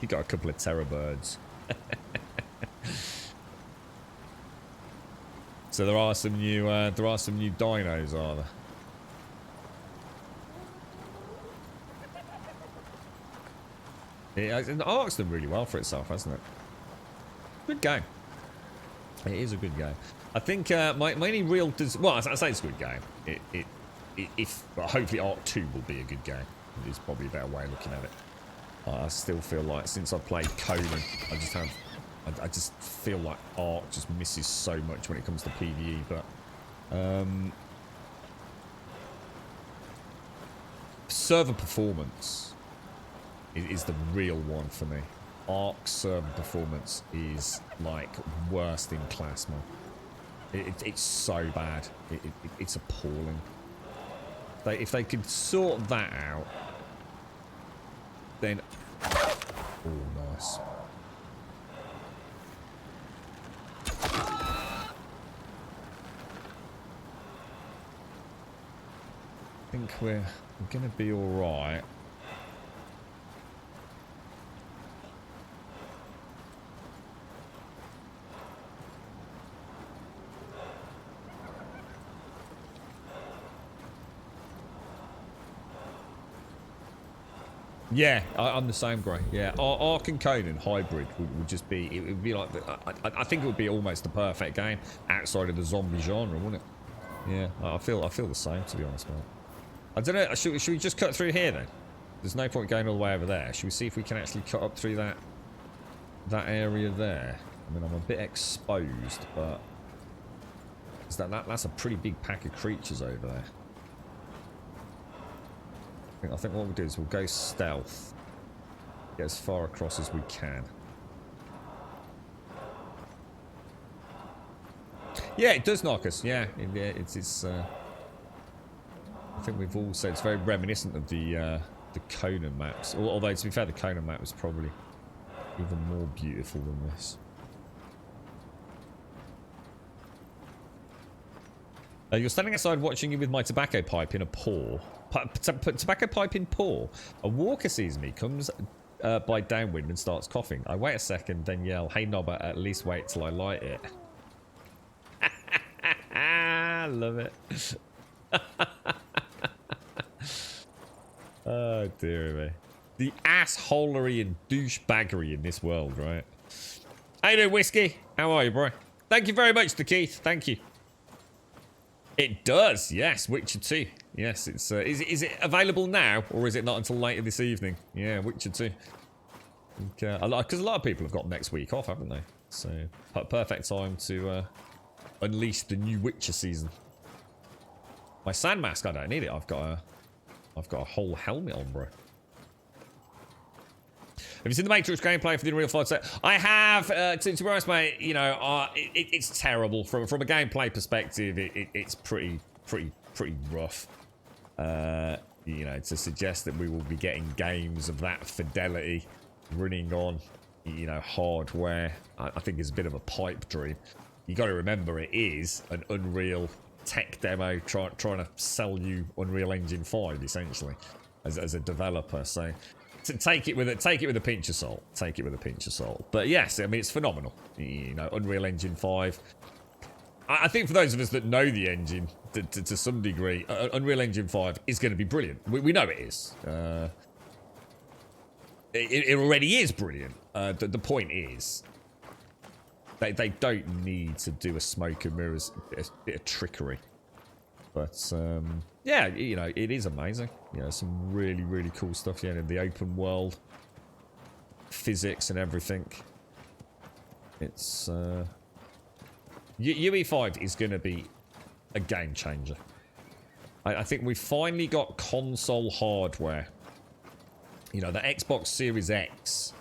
You got a couple of terror birds. So there are some new dinos, are there? Yeah, the Ark's done really well for itself, hasn't it? Good game. It is a good game. I think my only real... Well, I say it's a good game. Hopefully Ark 2 will be a good game. It's probably a better way of looking at it. I still feel like since I played Conan, I just feel like Ark just misses so much when it comes to PvE. But server performance is the real one for me. Ark server performance is like worst in class, man. It's so bad. It's appalling. If they could sort that out, then... Oh, nice. I think we're going to be alright. Yeah, I'm the same, Gray. Yeah, Ark and Conan hybrid would just be... It would be like... I think it would be almost the perfect game outside of the zombie genre, wouldn't it? Yeah, I feel the same, to be honest, mate. I don't know, should we just cut through here, then? There's no point going all the way over there. Should we see if we can actually cut up through that area there? I mean, I'm a bit exposed, but... That's a pretty big pack of creatures over there. I think what we'll do is we'll go stealth. Get as far across as we can. Yeah, it does knock us. Yeah, it's I think we've all said it's very reminiscent of the Conan maps. Although, to be fair, the Conan map was probably even more beautiful than this. You're standing outside watching you with my tobacco pipe in a paw. Tobacco pipe in paw. A walker sees me, comes by downwind and starts coughing. I wait a second, then yell, "Hey Nobber, at least wait till I light it." I love it. Oh dear me. The assholery and douchebaggery in this world, right? How you doing, Whiskey? How are you, bro? Thank you very much to Keith. Thank you. It does, yes. Witcher 2. Yes, it's is it available now, or is it not until later this evening? Yeah, Witcher 2. Because a lot of people have got next week off, haven't they? So, perfect time to unleash the new Witcher season. My sand mask, I don't need it. I've got a whole helmet on, bro. Have you seen the Matrix gameplay for the Unreal 5 set? I have. To be honest, mate, you know, it's terrible from a gameplay perspective. It's pretty rough. You know, to suggest that we will be getting games of that fidelity running on, you know, hardware, I think is a bit of a pipe dream. You got to remember, it is an Unreal tech demo trying to sell you Unreal Engine 5 essentially as a developer. So. To take it with a pinch of salt. Take it with a pinch of salt. But yes, I mean, it's phenomenal. You know, Unreal Engine 5. I think for those of us that know the engine to some degree, Unreal Engine 5 is going to be brilliant. We know it is. It already is brilliant. The point is, they don't need to do a smoke and mirrors, a bit of trickery. But, yeah, you know, it is amazing. You know, some really cool stuff, yeah, in the open world. Physics and everything. It's, UE5 is going to be a game changer. I think we've finally got console hardware. You know, the Xbox Series X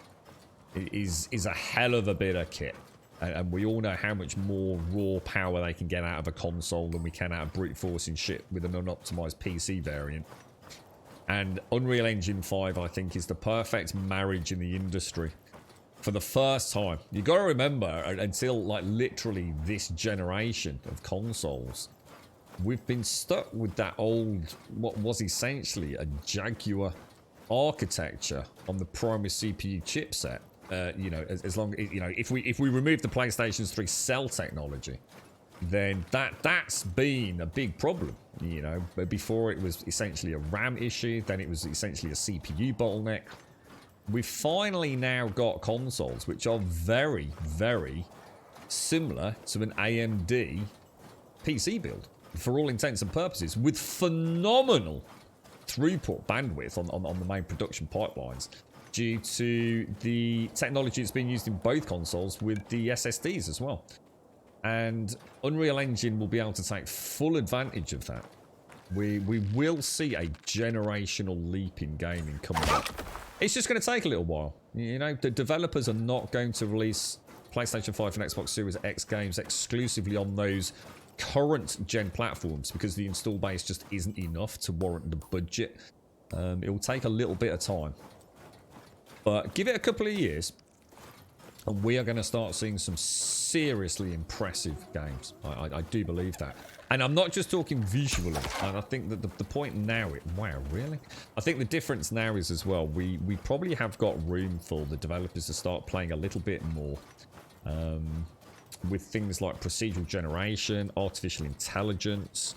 is a hell of a bit of kit. And we all know how much more raw power they can get out of a console than we can out of brute forcing shit with an unoptimized PC variant. And Unreal Engine 5, I think, is the perfect marriage in the industry. For the first time, you got to remember, until like literally this generation of consoles, we've been stuck with that old, what was essentially a Jaguar architecture on the primary CPU chipset. You know, as long, you know, if we remove the PlayStation's 3 cell technology, then that's been a big problem. You know, but before it was essentially a RAM issue, then it was essentially a CPU bottleneck. We've finally now got consoles which are very similar to an AMD PC build for all intents and purposes, with phenomenal throughput bandwidth on the main production pipelines. due to the technology that's being used in both consoles with the SSDs as well. And Unreal Engine will be able to take full advantage of that. We will see a generational leap in gaming coming up. It's just going to take a little while. You know, the developers are not going to release PlayStation 5 and Xbox Series X games exclusively on those current gen platforms because the install base just isn't enough to warrant the budget. It will take a little bit of time. But give it a couple of years and we are going to start seeing some seriously impressive games. I do believe that. And I'm not just talking visually. And I think that the point now... Wow, really? I think the difference now is as well, we probably have got room for the developers to start playing a little bit more with things like procedural generation, artificial intelligence.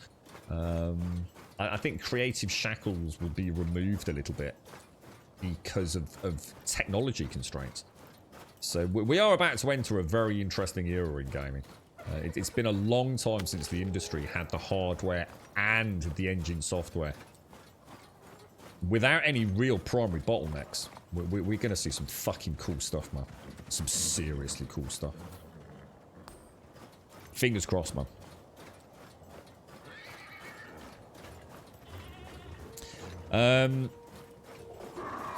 I think creative shackles will be removed a little bit because of technology constraints. So we are about to enter a very interesting era in gaming. It's been a long time since the industry had the hardware and the engine software without any real primary bottlenecks. We're going to see some fucking cool stuff, man. Some seriously cool stuff. Fingers crossed, man.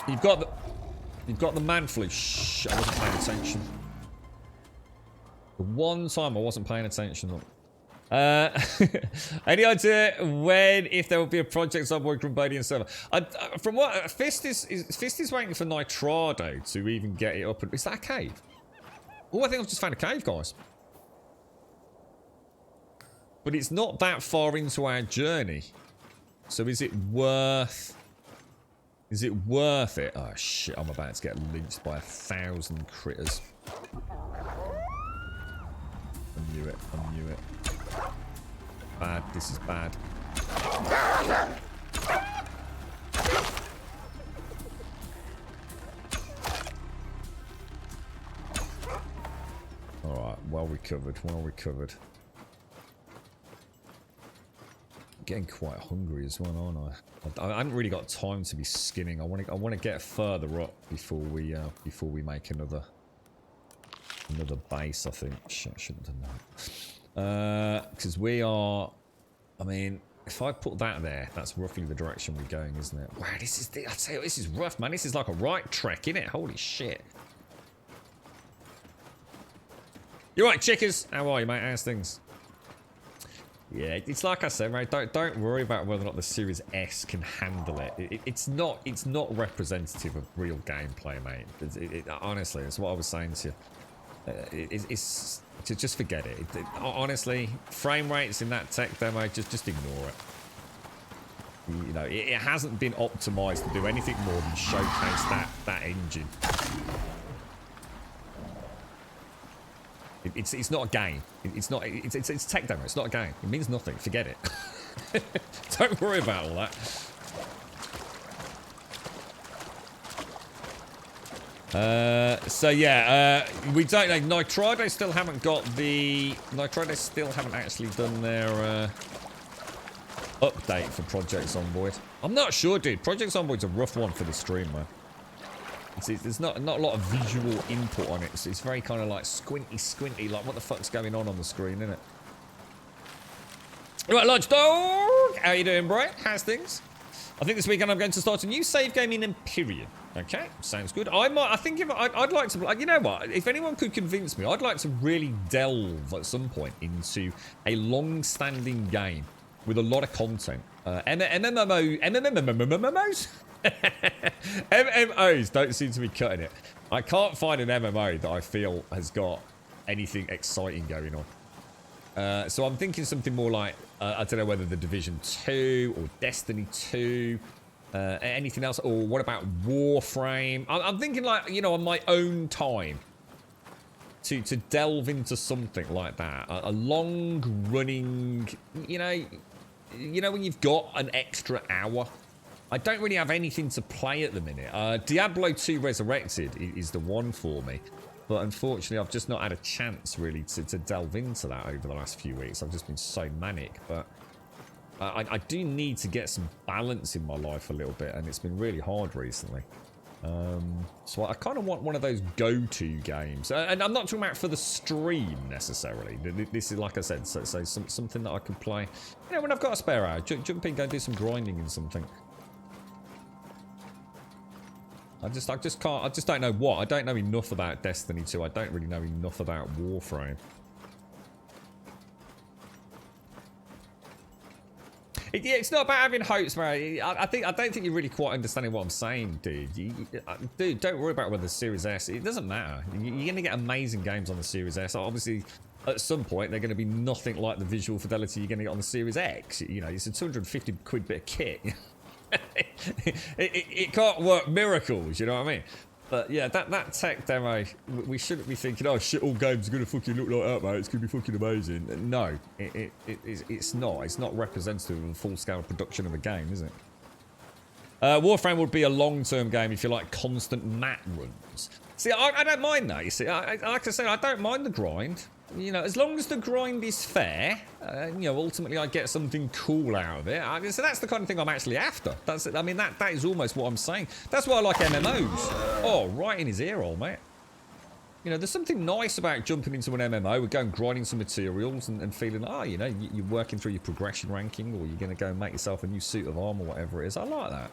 You've got the man flu. Shh, I wasn't paying attention. The one time I wasn't paying attention. Any idea when, if there will be a project Zomboid Grumbodian server? From what Fist is waiting for Nitrado to even get it up. Is that a cave? Oh, I think I've just found a cave, guys. But it's not that far into our journey. So is it worth... Is it worth it? Oh shit, I'm about to get lynched by 1,000 critters. I knew it, I knew it. Bad, this is bad. Alright, well recovered, well recovered. Getting quite hungry as well, aren't I? I haven't really got time to be skinning. I want to get further up before we make another base. I think shit, I shouldn't have done that. Because we are. I mean, if I put that there, that's roughly the direction we're going, isn't it? Wow, this is. I tell you, this is rough, man. This is like a right trek, isn't it? Holy shit. You're right, chickers. How are you, mate? How's things? Yeah, it's like I said, mate. Don't worry about whether or not the Series S can handle it. It's not representative of real gameplay, mate. Honestly, it's what I was saying to you. It's just forget it. Honestly, frame rates in that tech demo, just ignore it. You know, it hasn't been optimized to do anything more than showcase that engine. It's not a game. It's a tech demo. It's not a game. It means nothing. Forget it. Don't worry about all that. So yeah, we don't know. Nitrado still haven't got the. Nitrado still haven't actually done their update for Project Zomboid. I'm not sure, dude. Project Zomboid's a rough one for the stream, man. There's not a lot of visual input on it, so it's very kind of like squinty, like what the fuck's going on the screen, isn't it? Right, Lodge Dog, how you doing, bro? How's things? I think this weekend I'm going to start a new save game in Empyrean. Okay, sounds good. I'd like to, you know what? If anyone could convince me, I'd like to really delve at some point into a long-standing game with a lot of content. MMOs? MMOs don't seem to be cutting it. I can't find an MMO that I feel has got anything exciting going on. So I'm thinking something more like, I don't know whether the Division 2 or Destiny 2, anything else, or what about Warframe? I'm thinking like, you know, on my own time to delve into something like that. A long running, you know when you've got an extra hour. I don't really have anything to play at the minute. Diablo 2 Resurrected is the one for me. But unfortunately, I've just not had a chance, really, to delve into that over the last few weeks. I've just been so manic. But I do need to get some balance in my life a little bit. And it's been really hard recently. So I kind of want one of those go-to games. And I'm not talking about for the stream, necessarily. This is, like I said, so something that I can play. You know, when I've got a spare hour, jump in, go do some grinding and something. I just don't know what. I don't know enough about Destiny 2. I don't really know enough about Warframe. Yeah, it's not about having hopes, man. I don't think you're really quite understanding what I'm saying, dude. Dude, don't worry about whether the Series S. It doesn't matter. You're going to get amazing games on the Series S. Obviously, at some point, they're going to be nothing like the visual fidelity you're going to get on the Series X. You know, it's a 250 quid bit of kit. it can't work miracles, you know what I mean? But yeah, that tech demo, we shouldn't be thinking, oh shit, all games are going to fucking look like that, mate. It's going to be fucking amazing. No, it's not. It's not representative of a full-scale production of a game, is it? Warframe would be a long-term game if you like constant map runs. See, I don't mind that, you see. Like I say, I don't mind the grind. You know, as long as the grind is fair, you know, ultimately I get something cool out of it. So that's the kind of thing I'm actually after. I mean, that is almost what I'm saying. That's why I like MMOs. Oh, right in his ear hole, mate. You know, there's something nice about jumping into an MMO with going grinding some materials and feeling, oh, you know, you're working through your progression ranking, or you're going to go and make yourself a new suit of armor, whatever it is. I like that.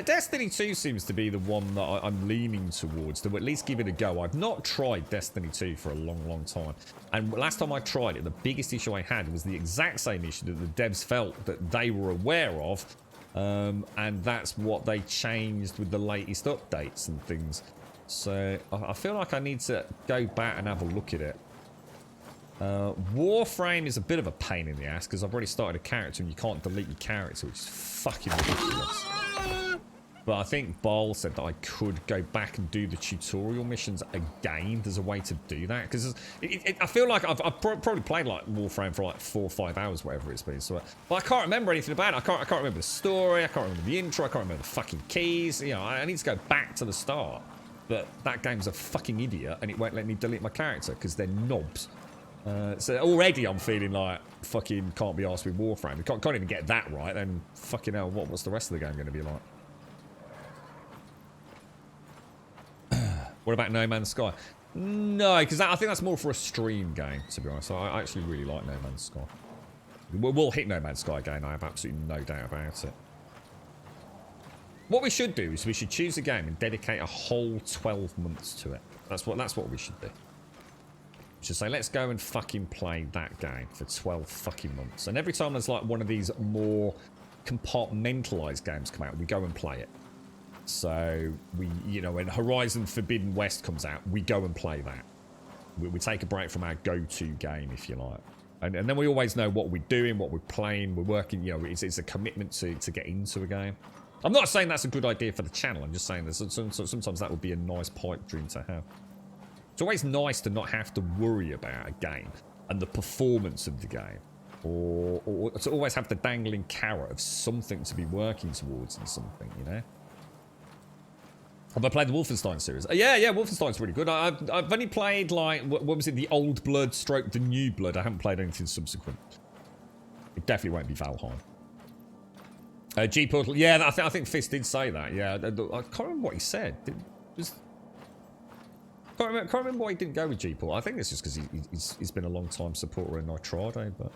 Destiny 2 seems to be the one that I'm leaning towards, to at least give it a go. I've not tried Destiny 2 for a long time. And last time I tried it, the biggest issue I had was the exact same issue that the devs felt that they were aware of. And that's what they changed with the latest updates and things. So I feel like I need to go back and have a look at it. Warframe is a bit of a pain in the ass because I've already started a character and you can't delete your character, which is fucking ridiculous. But I think Ball said that I could go back and do the tutorial missions again. There's a way to do that. Because I feel like I've probably played like Warframe for like 4 or 5 hours, whatever it's been. So, but I can't remember anything about it. I can't remember the story. I can't remember the intro. I can't remember the fucking keys. You know, I need to go back to the start. But that game's a fucking idiot and it won't let me delete my character because they're knobs. So already I'm feeling like fucking can't be arsed with Warframe. We can't even get that right. Then fucking hell, what's the rest of the game going to be like? What about No Man's Sky? No, because I think that's more for a stream game, to be honest. I actually really like No Man's Sky. We'll hit No Man's Sky again, I have absolutely no doubt about it. What we should do is we should choose a game and dedicate a whole 12 months to it. That's what we should do. We should say, let's go and fucking play that game for 12 fucking months. And every time there's like one of these more compartmentalized games come out, we go and play it. So, you know, when Horizon Forbidden West comes out, we go and play that. We take a break from our go-to game, if you like. And then we always know what we're doing, what we're playing, we're working, you know, it's a commitment to get into a game. I'm not saying that's a good idea for the channel, I'm just saying that sometimes that would be a nice pipe dream to have. It's always nice to not have to worry about a game and the performance of the game. Or to always have the dangling carrot of something to be working towards and something, you know? Have I played the Wolfenstein series? Yeah, Wolfenstein's really good. I've only played, like, what was it, the Old Blood stroke the New Blood. I haven't played anything subsequent. It definitely won't be Valheim. G-Portal, yeah, I think Fist did say that, yeah. I can't remember what he said. Can't remember why he didn't go with G-Portal. I think it's just because he's been a long time supporter in Nitrado, but...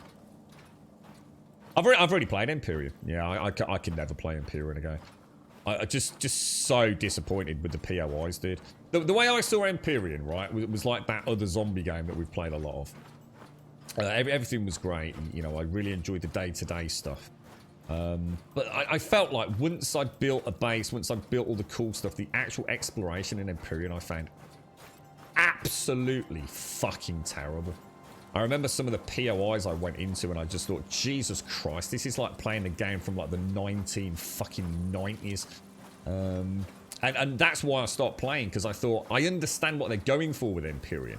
I've already played Empyrean. Yeah, I can never play Empyrean again. I just so disappointed with the POIs, dude. The way I saw Empyrean, right, was like that other zombie game that we've played a lot of. Everything was great. You know, I really enjoyed the day-to-day stuff. But I felt like once I built a base, once I built all the cool stuff, the actual exploration in Empyrean I found absolutely fucking terrible. I remember some of the POIs I went into and I just thought, Jesus Christ, this is like playing a game from like the 1990s. And that's why I stopped playing, because I thought, I understand what they're going for with Empyrean.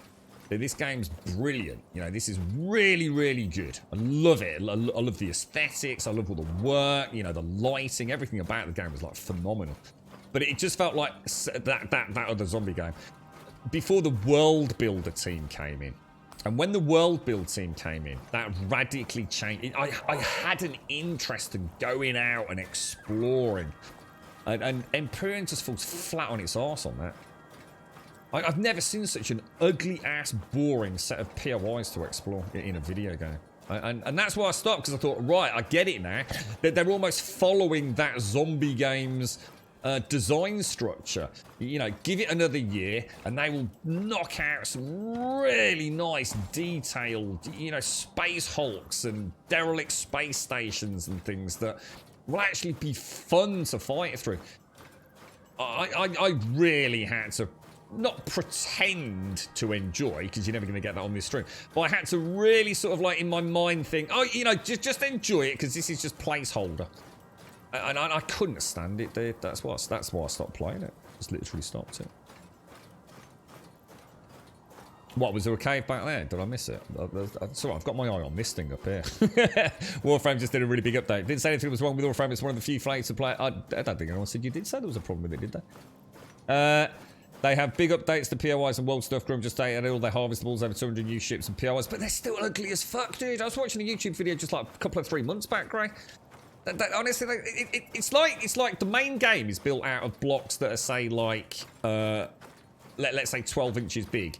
This game's brilliant. You know, this is really, really good. I love it. I love the aesthetics. I love all the work, you know, the lighting, everything about the game was like phenomenal. But it just felt like that other zombie game. Before the World Builder team came in, and when the World Build team came in, that radically changed. I had an interest in going out and exploring. And Empyrean just falls flat on its arse on that. I've never seen such an ugly-ass, boring set of POIs to explore in a video game. And that's why I stopped, because I thought, right, I get it now. They're almost following that zombie game's design structure. You know, give it another year, and they will knock out some really nice, detailed, you know, space hulks and derelict space stations and things that will actually be fun to fight through. I really had to not pretend to enjoy, because you're never going to get that on this stream, but I had to really sort of like in my mind think, oh, you know, just enjoy it, because this is just placeholder. And I couldn't stand it, dude. That's why I stopped playing it. Just literally stopped it. What, was there a cave back there? Did I miss it? Sorry, I've got my eye on this thing up here. Warframe just did a really big update. Didn't say anything was wrong with Warframe. It's one of the few flags to play. I don't think anyone said you did say there was a problem with it, did they? They have big updates to POIs and world stuff. Grim just stated all their harvestables, over 200 new ships and POIs, but they're still ugly as fuck, dude. I was watching a YouTube video just like a couple of 3 months back, Gray. Honestly, it's like the main game is built out of blocks that are, say, like, let's say 12 inches big.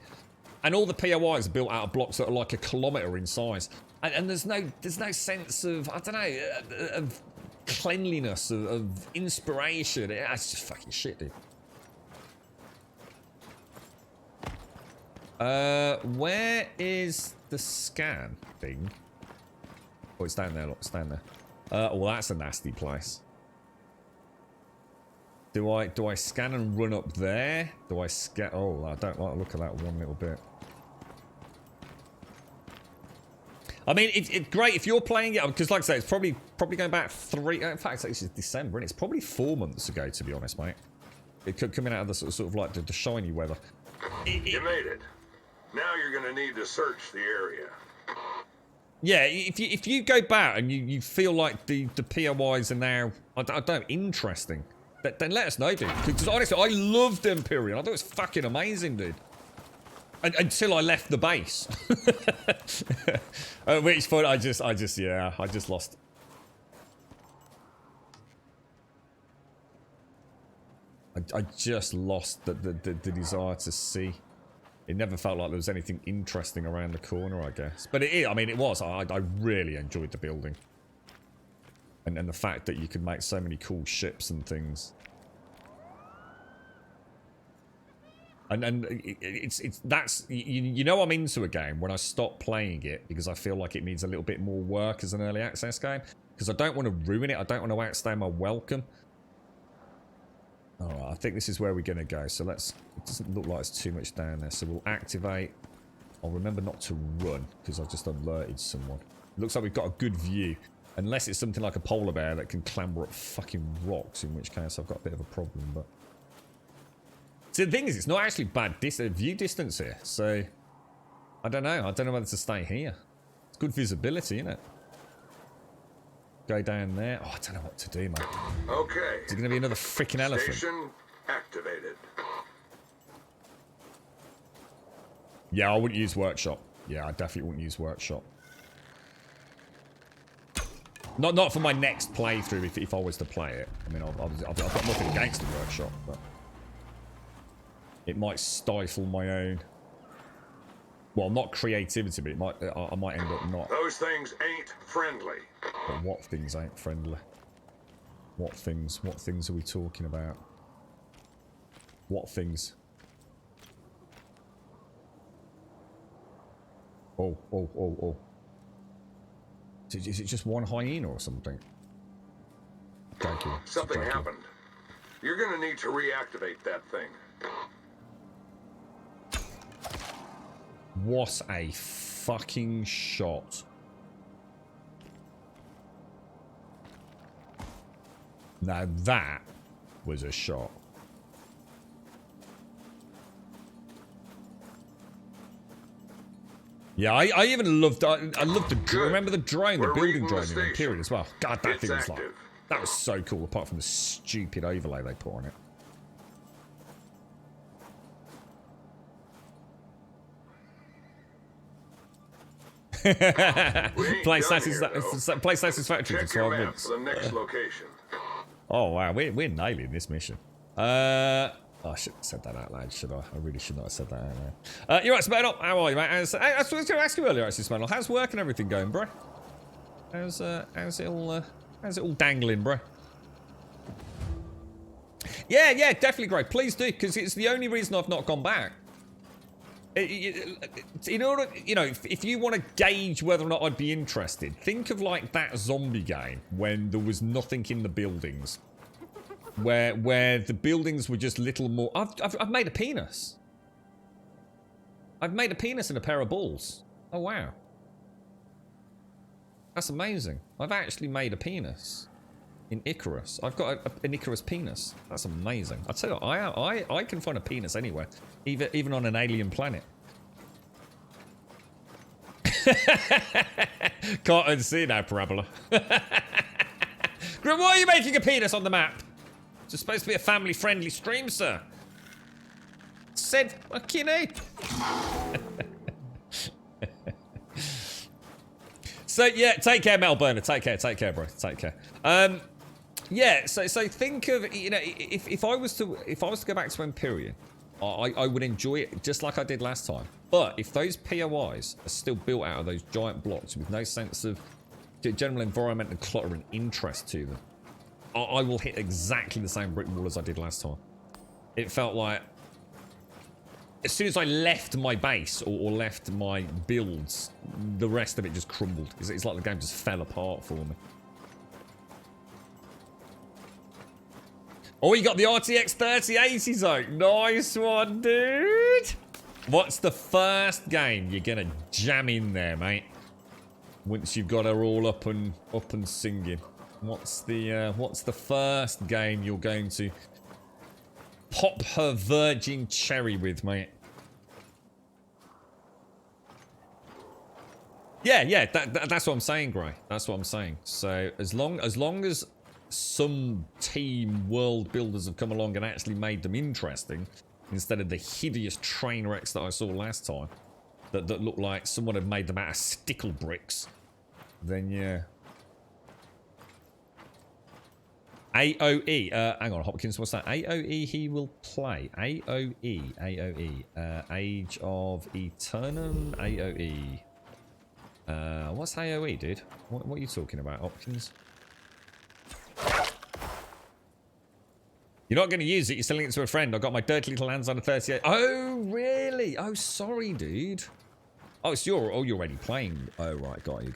And all the POIs are built out of blocks that are like a kilometre in size. And there's no sense of, I don't know, of cleanliness, of inspiration. It's just fucking shit, dude. Where is the scan thing? Oh, it's down there, look, it's down there. Well, that's a nasty place. Do I scan and run up there? Do I scan? Oh, I don't like the look at that one little bit. I mean, it's great if you're playing it, because like I say, it's probably going back 3. In fact, this is December, and it's probably 4 months ago, to be honest, mate. It could coming out of the sort of like the shiny weather. You made it. Now you're going to need to search the area. Yeah, if you go back and you feel like the POIs are now, I don't know, interesting, then let us know, dude. Because honestly, I loved Empyrean. I thought it was fucking amazing, dude. Until I left the base. At which point I just lost. I just lost the desire to see. It never felt like there was anything interesting around the corner, I guess. But it is, I mean, it was. I really enjoyed the building. And the fact that you could make so many cool ships and things. And that's, you know, I'm into a game when I stop playing it because I feel like it needs a little bit more work as an early access game. Because I don't want to ruin it. I don't want to outstay my welcome. Alright, I think this is where we're going to go. So let's... It doesn't look like there's too much down there. So we'll activate. I'll remember not to run because I've just alerted someone. It looks like we've got a good view. Unless it's something like a polar bear that can clamber up fucking rocks, in which case I've got a bit of a problem, but... See, the thing is, it's not actually bad view distance here, so... I don't know. I don't know whether to stay here. It's good visibility, isn't it? Go down there. Oh, I don't know what to do, man. Okay. Is it going to be another freaking elephant? Station activated. Yeah, I wouldn't use workshop. Yeah, I definitely wouldn't use workshop. Not for my next playthrough if I was to play it. I mean, I've got nothing against the workshop, but it might stifle my own. Well, not creativity, but it might. I might end up not. Those things ain't friendly. But what things ain't friendly? What things? What things are we talking about? What things? Oh, oh, oh, oh. Is it just one hyena or something? Thank you. Something happened. You're gonna need to reactivate that thing. What a fucking shot. Now that was a shot. Yeah, I even loved. I loved the drone. Remember the drone, the building drone in Imperial as well. God, that thing was like, that was so cool. Apart from the stupid overlay they put on it. Play satisfactory for 12 months. For the next location. Oh, wow. We're nailing this mission. I shouldn't have said that out loud, should I? I really should not have said that out loud. You're right, Smaddle. How are you, mate? I was going to ask you earlier, actually, Smaddle. How's work and everything going, bro? How's it all dangling, bro? Yeah, definitely great. Please do, because it's the only reason I've not gone back. In order, you know, if you want to gauge whether or not I'd be interested, think of like that zombie game when there was nothing in the buildings, where the buildings were just little more. I've made a penis. I've made a penis and a pair of balls. Oh wow, that's amazing. I've actually made a penis in Icarus. I've got an Icarus penis. That's amazing. I tell you, I can find a penis anywhere, even on an alien planet. Can't unsee now, Parabola. Grim, why are you making a penis on the map? It's supposed to be a family-friendly stream, sir. Said fucking A. So yeah, take care, Melburner. Take care, bro. Take care. Yeah, so think of, you know, if I was to go back to Empyrean, I would enjoy it just like I did last time. But if those POIs are still built out of those giant blocks with no sense of general environmental clutter and interest to them, I will hit exactly the same brick wall as I did last time. It felt like as soon as I left my base or left my builds, the rest of it just crumbled. It's like the game just fell apart for me. Oh, you got the RTX 3080 zone. Nice one, dude. What's the first game you're gonna jam in there, mate? Once you've got her all up and singing. What's the first game you're going to pop her virgin cherry with, mate? Yeah, that's what I'm saying, Gray. That's what I'm saying. So as long as some team world builders have come along and actually made them interesting, instead of the hideous train wrecks that I saw last time, that looked like someone had made them out of stickle bricks, then yeah. AOE, hang on, Hopkins, what's that? AOE he will play. AOE, Age of Eternum, AOE. What's AOE, dude? What are you talking about, Hopkins? You're not going to use it, you're selling it to a friend. I got my dirty little hands on a 38. Oh, really? Oh, sorry, dude. Oh, it's you're already playing. Oh, right, got you.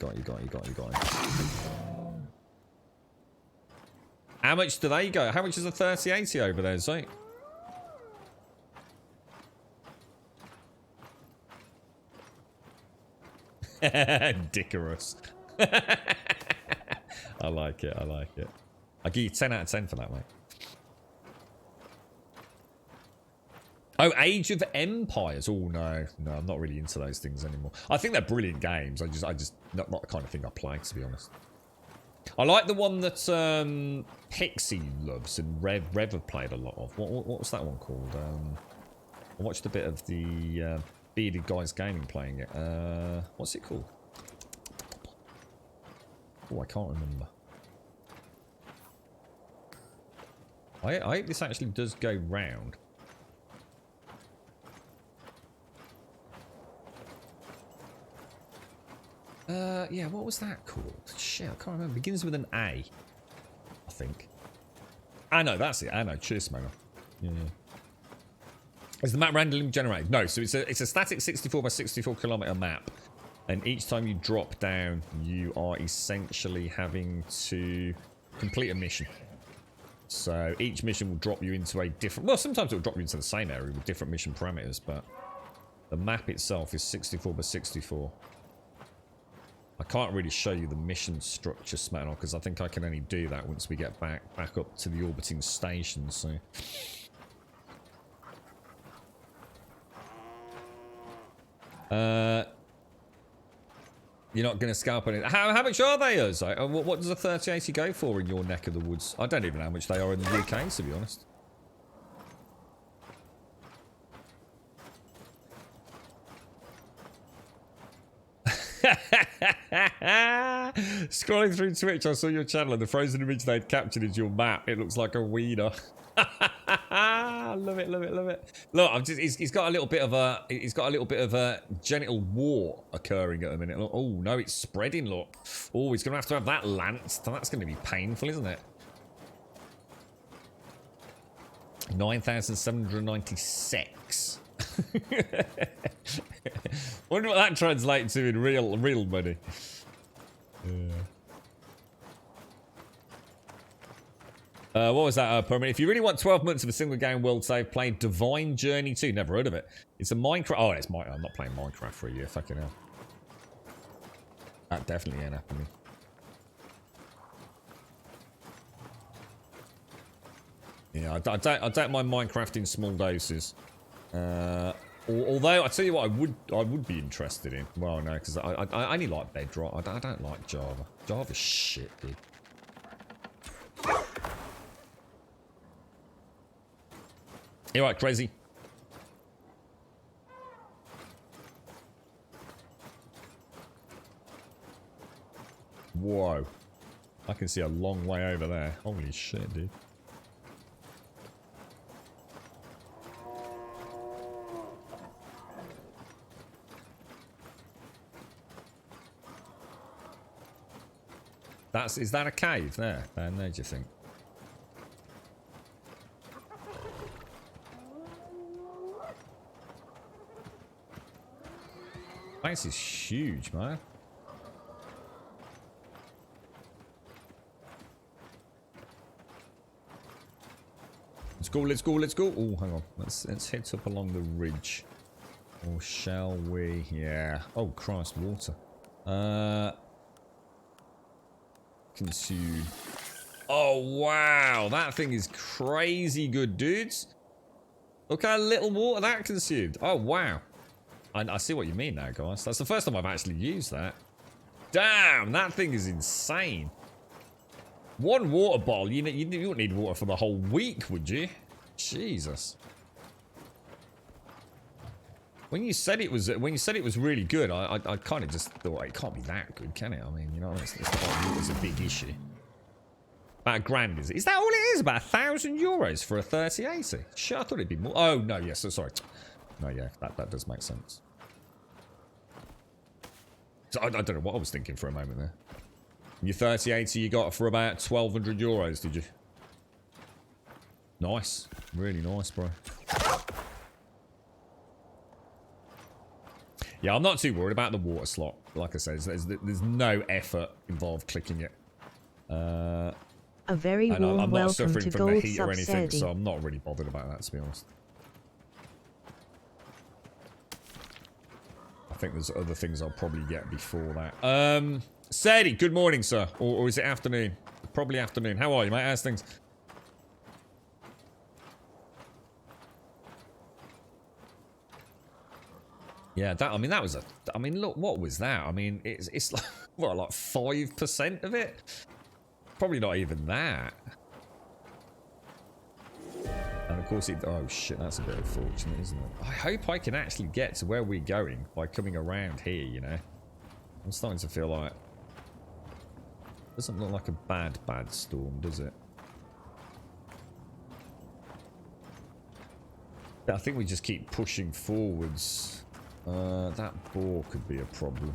How much do they go? How much is a 3080 over there, Zoe? Icarus. I like it. I'll give you 10 out of 10 for that, mate. Oh, Age of Empires. Oh, no, I'm not really into those things anymore. I think they're brilliant games. I just not the kind of thing I play, to be honest. I like the one that Pixie loves and Rev have played a lot of. What was that one called? I watched a bit of the Bearded Guys Gaming playing it. What's it called? Oh, I can't remember. I hope this actually does go round. Yeah, what was that called? Shit, I can't remember. Begins with an A, I think. I know, that's it. I know. Cheers, man. Yeah. Is the map randomly generated? No, so it's a static 64 by 64 kilometer map, and each time you drop down, you are essentially having to complete a mission. So each mission will drop you into a different. Well, sometimes it will drop you into the same area with different mission parameters, but the map itself is 64 by 64. I can't really show you the mission structure, Smackdown, because I think I can only do that once we get back up to the orbiting station, so... You're not going to scalp on it. How much are they, Ozzy? What does a 3080 go for in your neck of the woods? I don't even know how much they are in the UK, to be honest. Scrolling through Twitch, I saw your channel and the frozen image they'd captured as your map. It looks like a wiener. Love it, love it, love it. Look, he's got a little bit of a genital war occurring at the minute. Look, oh no, it's spreading. Look, oh, he's gonna have to have that lanced. That's gonna be painful, isn't it? 9,796. Wonder what that translates to in real money. What was that, Permanent? If you really want 12 months of a single game world save, play Divine Journey 2. Never heard of it. It's a Minecraft. Oh, it's I'm not playing Minecraft for a year. Fucking hell. That definitely ain't happening. Yeah, I don't mind Minecraft in small doses. Although I tell you what, I would be interested in. Well, no, because I only like Bedrock. I don't like Java. Java's shit, dude. You right, crazy? Whoa. I can see a long way over there. Holy shit, dude. Is that a cave there? Down there, do you think? Place is huge, man. Let's go, let's go, let's go. Oh, hang on. Let's head up along the ridge. Or shall we? Yeah. Oh, Christ, water. Consume. Oh, wow. That thing is crazy good, dudes. Look how little water that consumed. Oh, wow. I see what you mean now, guys. That's the first time I've actually used that. Damn, that thing is insane. One water bottle, you wouldn't need water for the whole week, would you? Jesus. When you said it was really good, I kind of just thought it can't be that good, can it? I mean, you know, it's not like water's a big issue. About £1,000, is it? Is that all it is? About €1,000 for a 3080? Shit, I thought it'd be more. Oh no, yes, so sorry. No, yeah, that does make sense. So I don't know what I was thinking for a moment there. Your 3080 you got for about €1,200, did you? Nice, really nice, bro. Yeah, I'm not too worried about the water slot. Like I said, there's no effort involved clicking it. A very warm I'm not welcome suffering to from the Gold heat or anything, Subsidy. so I'm not really bothered about that, to be honest. I think there's other things I'll probably get before that. Sadie, good morning, sir. Or is it afternoon? Probably afternoon. How are you, mate? How's things? Yeah, that was a... I mean, look, what was that? I mean, it's like, what, like 5% of it? Probably not even that. And of course oh shit, that's a bit unfortunate, isn't it? I hope I can actually get to where we're going by coming around here, you know? I'm starting to feel like... Doesn't look like a bad storm, does it? I think we just keep pushing forwards. That boar could be a problem.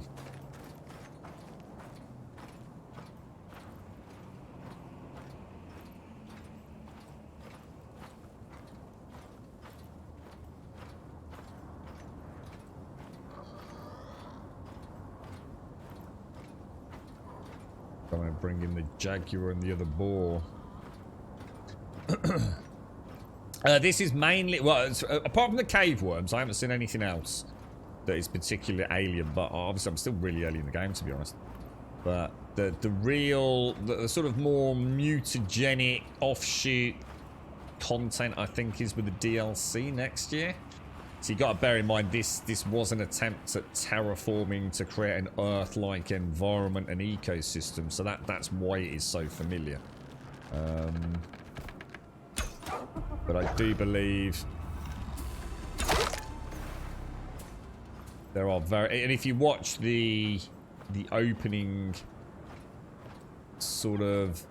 I'm going to bring in the jaguar and the other boar. This is mainly... Well, apart from the cave worms, I haven't seen anything else that is particularly alien, but obviously I'm still really early in the game, to be honest. But the sort of more mutagenic offshoot content, I think, is with the DLC next year. So you got to bear in mind this was an attempt at terraforming to create an Earth-like environment and ecosystem. So that's why it is so familiar. But I do believe there are and if you watch the the opening sort of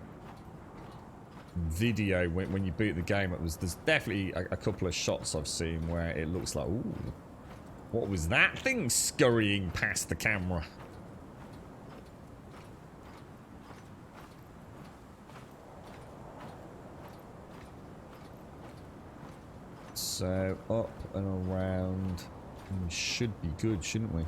video when you boot the game, there's definitely a couple of shots I've seen where it looks like, ooh, what was that thing scurrying past the camera? So up and around, we should be good, shouldn't we?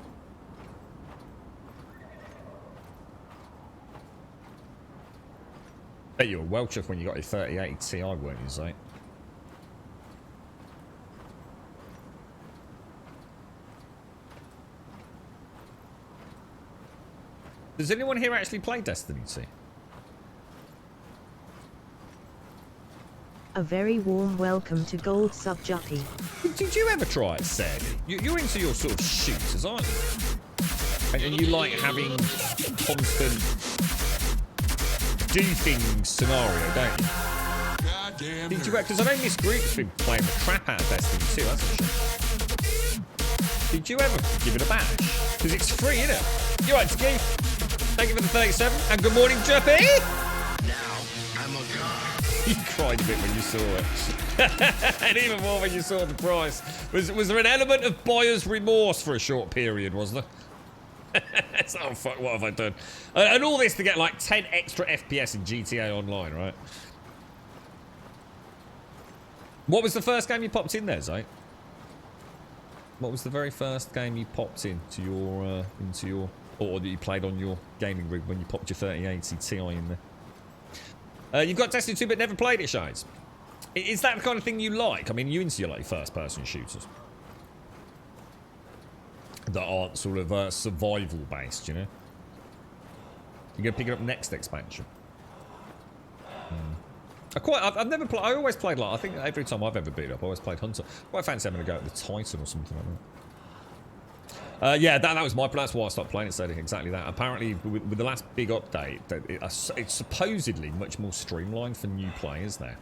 Bet you were well chuffed when you got your 3080 Ti, weren't you, Zay? Does anyone here actually play Destiny 2? A very warm welcome to Gold Sub Juppy. Did you ever try it, Sadie? You're into your sort of shooters, aren't you? And you like having constant do things scenario, don't you? Goddamn. Did you? Because I know Miss Group's been playing the crap out of Destiny 2, hasn't she? Did you ever give it a bash? Because it's free, isn't it? You right, Ski? Thank you for the 37. And good morning, Juppy. Now I'm a god. You cried a bit when you saw it. And even more when you saw the price. Was there an element of buyer's remorse for a short period, wasn't there? Oh fuck, what have I done? And all this to get like 10 extra FPS in GTA Online, right? What was the first game you popped in there, Zay? What was the very first game you popped into your, or that you played on your gaming rig when you popped your 3080 Ti in there? You've got Destiny 2 but never played it, Shades. Is that the kind of thing you like? I mean, you into your like first-person shooters that aren't sort of survival-based, you know? You're gonna pick it up next expansion. I've never played. I always played like, I think every time I've ever beat it up, I always played Hunter. Quite fancy having a go at the Titan or something like that. Yeah, that was my plan. That's why I stopped playing it. So exactly that. Apparently, with the last big update, it's supposedly much more streamlined for new players now.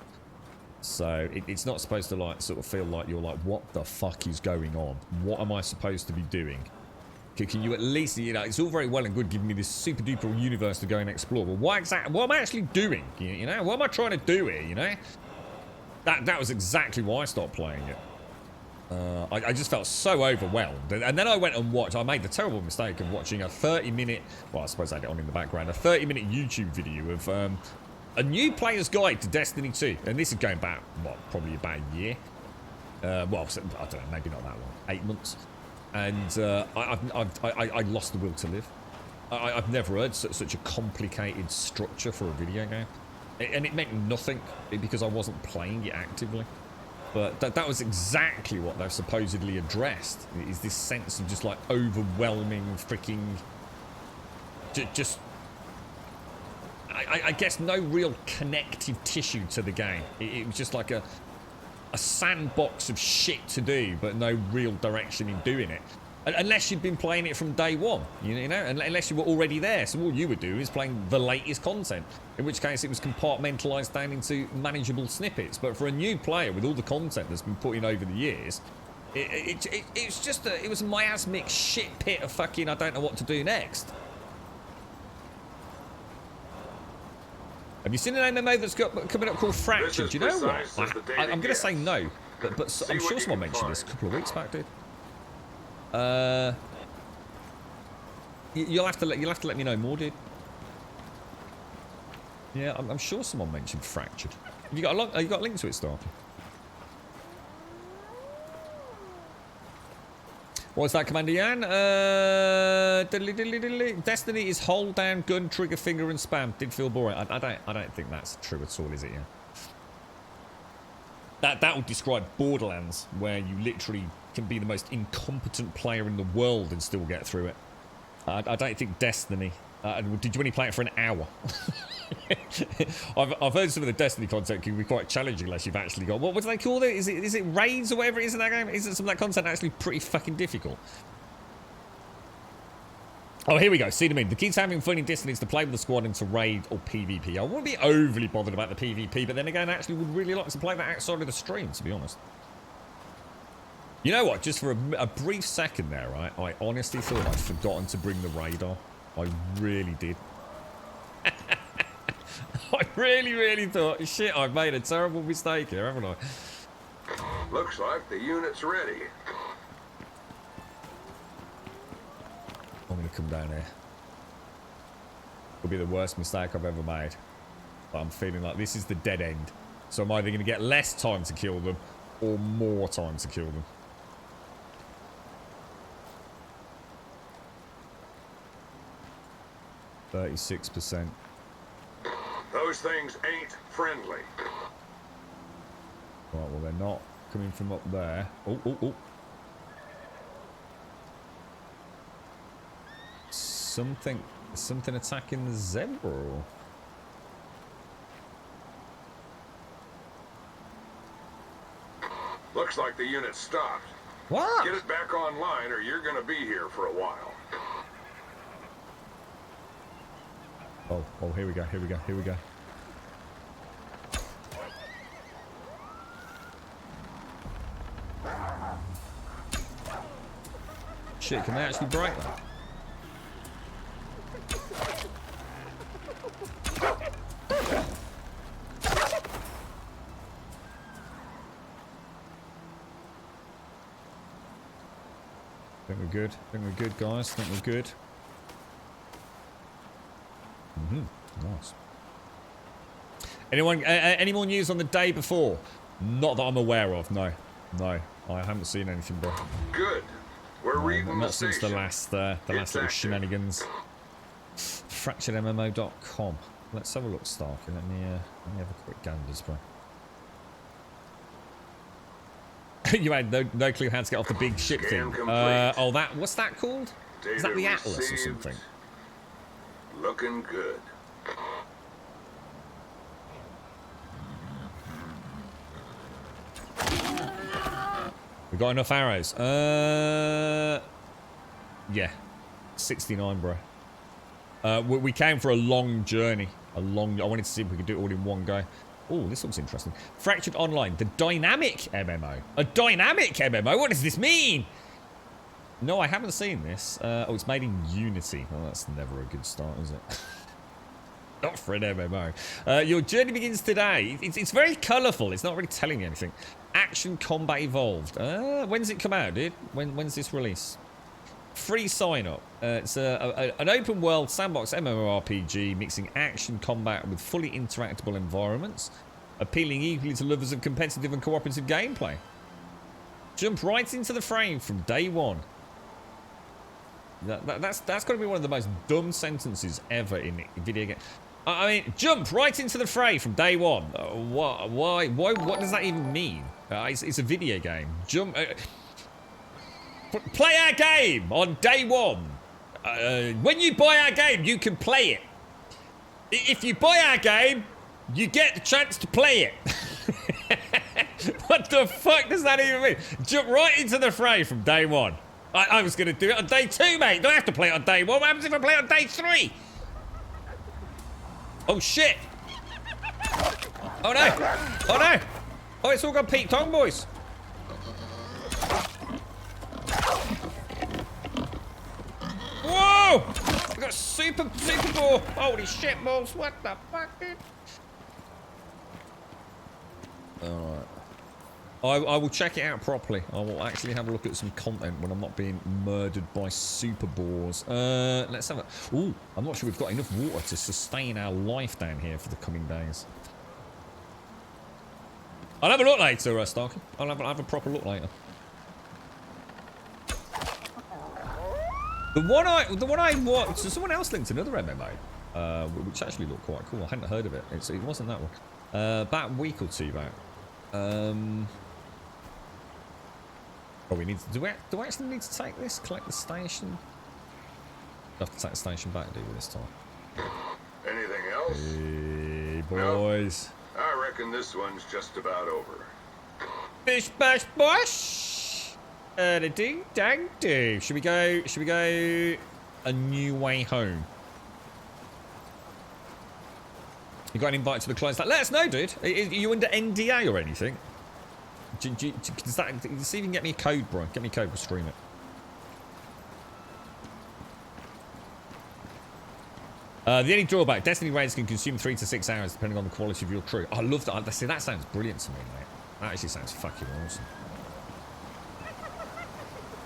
So it's not supposed to like sort of feel like you're like, what the fuck is going on? What am I supposed to be doing? Can you at least, you know, it's all very well and good giving me this super duper universe to go and explore, but what am I actually doing? You know, what am I trying to do here? You know, that was exactly why I stopped playing it. I just felt so overwhelmed, and then I went and watched. I made the terrible mistake of watching a 30-minute. Well, I suppose I had it on in the background. A 30-minute YouTube video of a new player's guide to Destiny 2, and this is going back what, probably about a year. Well, I don't know, maybe not that long, 8 months. And I lost the will to live. I've never heard such a complicated structure for a video game, and it meant nothing because I wasn't playing it actively. But that was exactly what they've supposedly addressed, is this sense of just like overwhelming freaking just I guess no real connective tissue to the game. It was just like a sandbox of shit to do, but no real direction in doing it. Unless you'd been playing it from day one, you know, unless you were already there. So all you would do is playing the latest content, in which case it was compartmentalized down into manageable snippets. But for a new player with all the content that's been put in over the years, it's just it was a miasmic shit pit of fucking I don't know what to do next. Have you seen an MMO that's coming up called Fractured? Do you know what? I'm going to say no, but I'm sure someone mentioned this a couple of weeks back, dude. You'll have to let me know more, dude. Yeah, I'm sure someone mentioned Fractured. Have you got a link to it, Starkey? What's that, Commander Yan? Destiny is hold down, gun, trigger, finger, and spam. Did feel boring. I don't think that's true at all, is it? Yeah. That would describe Borderlands, where you literally can be the most incompetent player in the world and still get through it. I don't think Destiny. Did you only play it for an hour? I've heard some of the Destiny content can be quite challenging unless you've actually got... What do they call it? Is it raids or whatever it is in that game? Isn't some of that content actually pretty fucking difficult? Oh, here we go. See what I mean? The key to having fun in Destiny is to play with the squad into raid or PvP. I wouldn't be overly bothered about the PvP, but then again, I actually would really like to play that outside of the stream, to be honest. You know what? Just for a brief second there, right? I honestly thought I'd forgotten to bring the radar. I really did. I really thought, shit, I've made a terrible mistake here, haven't I? Looks like the unit's ready. I'm going to come down here. It'll be the worst mistake I've ever made. But I'm feeling like this is the dead end. So I'm either going to get less time to kill them or more time to kill them. %36%. Those things ain't friendly. Right, well, they're not coming from up there. Oh. Something attacking the zebra. Looks like the unit stopped. What? Get it back online or you're gonna be here for a while. Oh, here we go. Shit, can they actually break that? I think we're good, guys. I think we're good. Nice. Anyone? Any more news on the day before? Not that I'm aware of. No. I haven't seen anything, bro. Good. We're reading Not the since the station. last little active. shenanigans. FracturedMMO.com. Let's have a look, Starky. Let me have a quick ganders, bro. You had no clue how to get off the big ship Scan thing. complete. Oh, what's that called? Is that Data the Atlas or received. something? Looking good. We got enough arrows. Yeah, 69, bro. We came for a long journey. I wanted to see if we could do it all in one go. Oh, this looks interesting. Fractured Online, the dynamic MMO. A dynamic MMO? What does this mean? No, I haven't seen this. Oh, it's made in Unity. Oh, that's never a good start, is it? Not for an MMO. Your journey begins today. It's very colourful. It's not really telling me anything. Action Combat Evolved. When's it come out, dude? When's this release? Free sign up. It's an open world sandbox MMORPG mixing action combat with fully interactable environments, appealing equally to lovers of competitive and cooperative gameplay. Jump right into the frame from day one. That's got to be one of the most dumb sentences ever in video game. I mean, jump right into the fray from day one. Why? What does that even mean? It's a video game. Jump. Play our game on day one. When you buy our game, you can play it. If you buy our game, you get the chance to play it. What the fuck does that even mean? Jump right into the fray from day one. I was going to do it on day 2, mate. Don't have to play it on day 1. What happens if I play it on day 3? Oh, shit. Oh, no. Oh, no. Oh, it's all gone Pete Tong, boys. Whoa! I got super ball. Holy shit balls. What the fuck, dude? Alright. I will check it out properly. I will actually have a look at some content when I'm not being murdered by super boars. Let's have a... Ooh, I'm not sure we've got enough water to sustain our life down here for the coming days. I'll have a look later, Starky. I'll have a proper look later. The one I watched, so someone else linked another MMO, which actually looked quite cool. I hadn't heard of it. It wasn't that one. About a week or two back. Oh, we need to, do we actually need to take this? Collect the station? I have to take the station back, do we, this time? Anything else? Hey, boys. No, I reckon this one's just about over. Bish bash bosh. Ding dang do. Should we go a new way home? You got an invite to the client? Let us know, dude. Are you under NDA or anything? See if you can get me a code, bro. Get me a code, we'll stream it. The only drawback, Destiny raids can consume 3 to 6 hours depending on the quality of your crew. I love that. See, that sounds brilliant to me, mate. That actually sounds fucking awesome.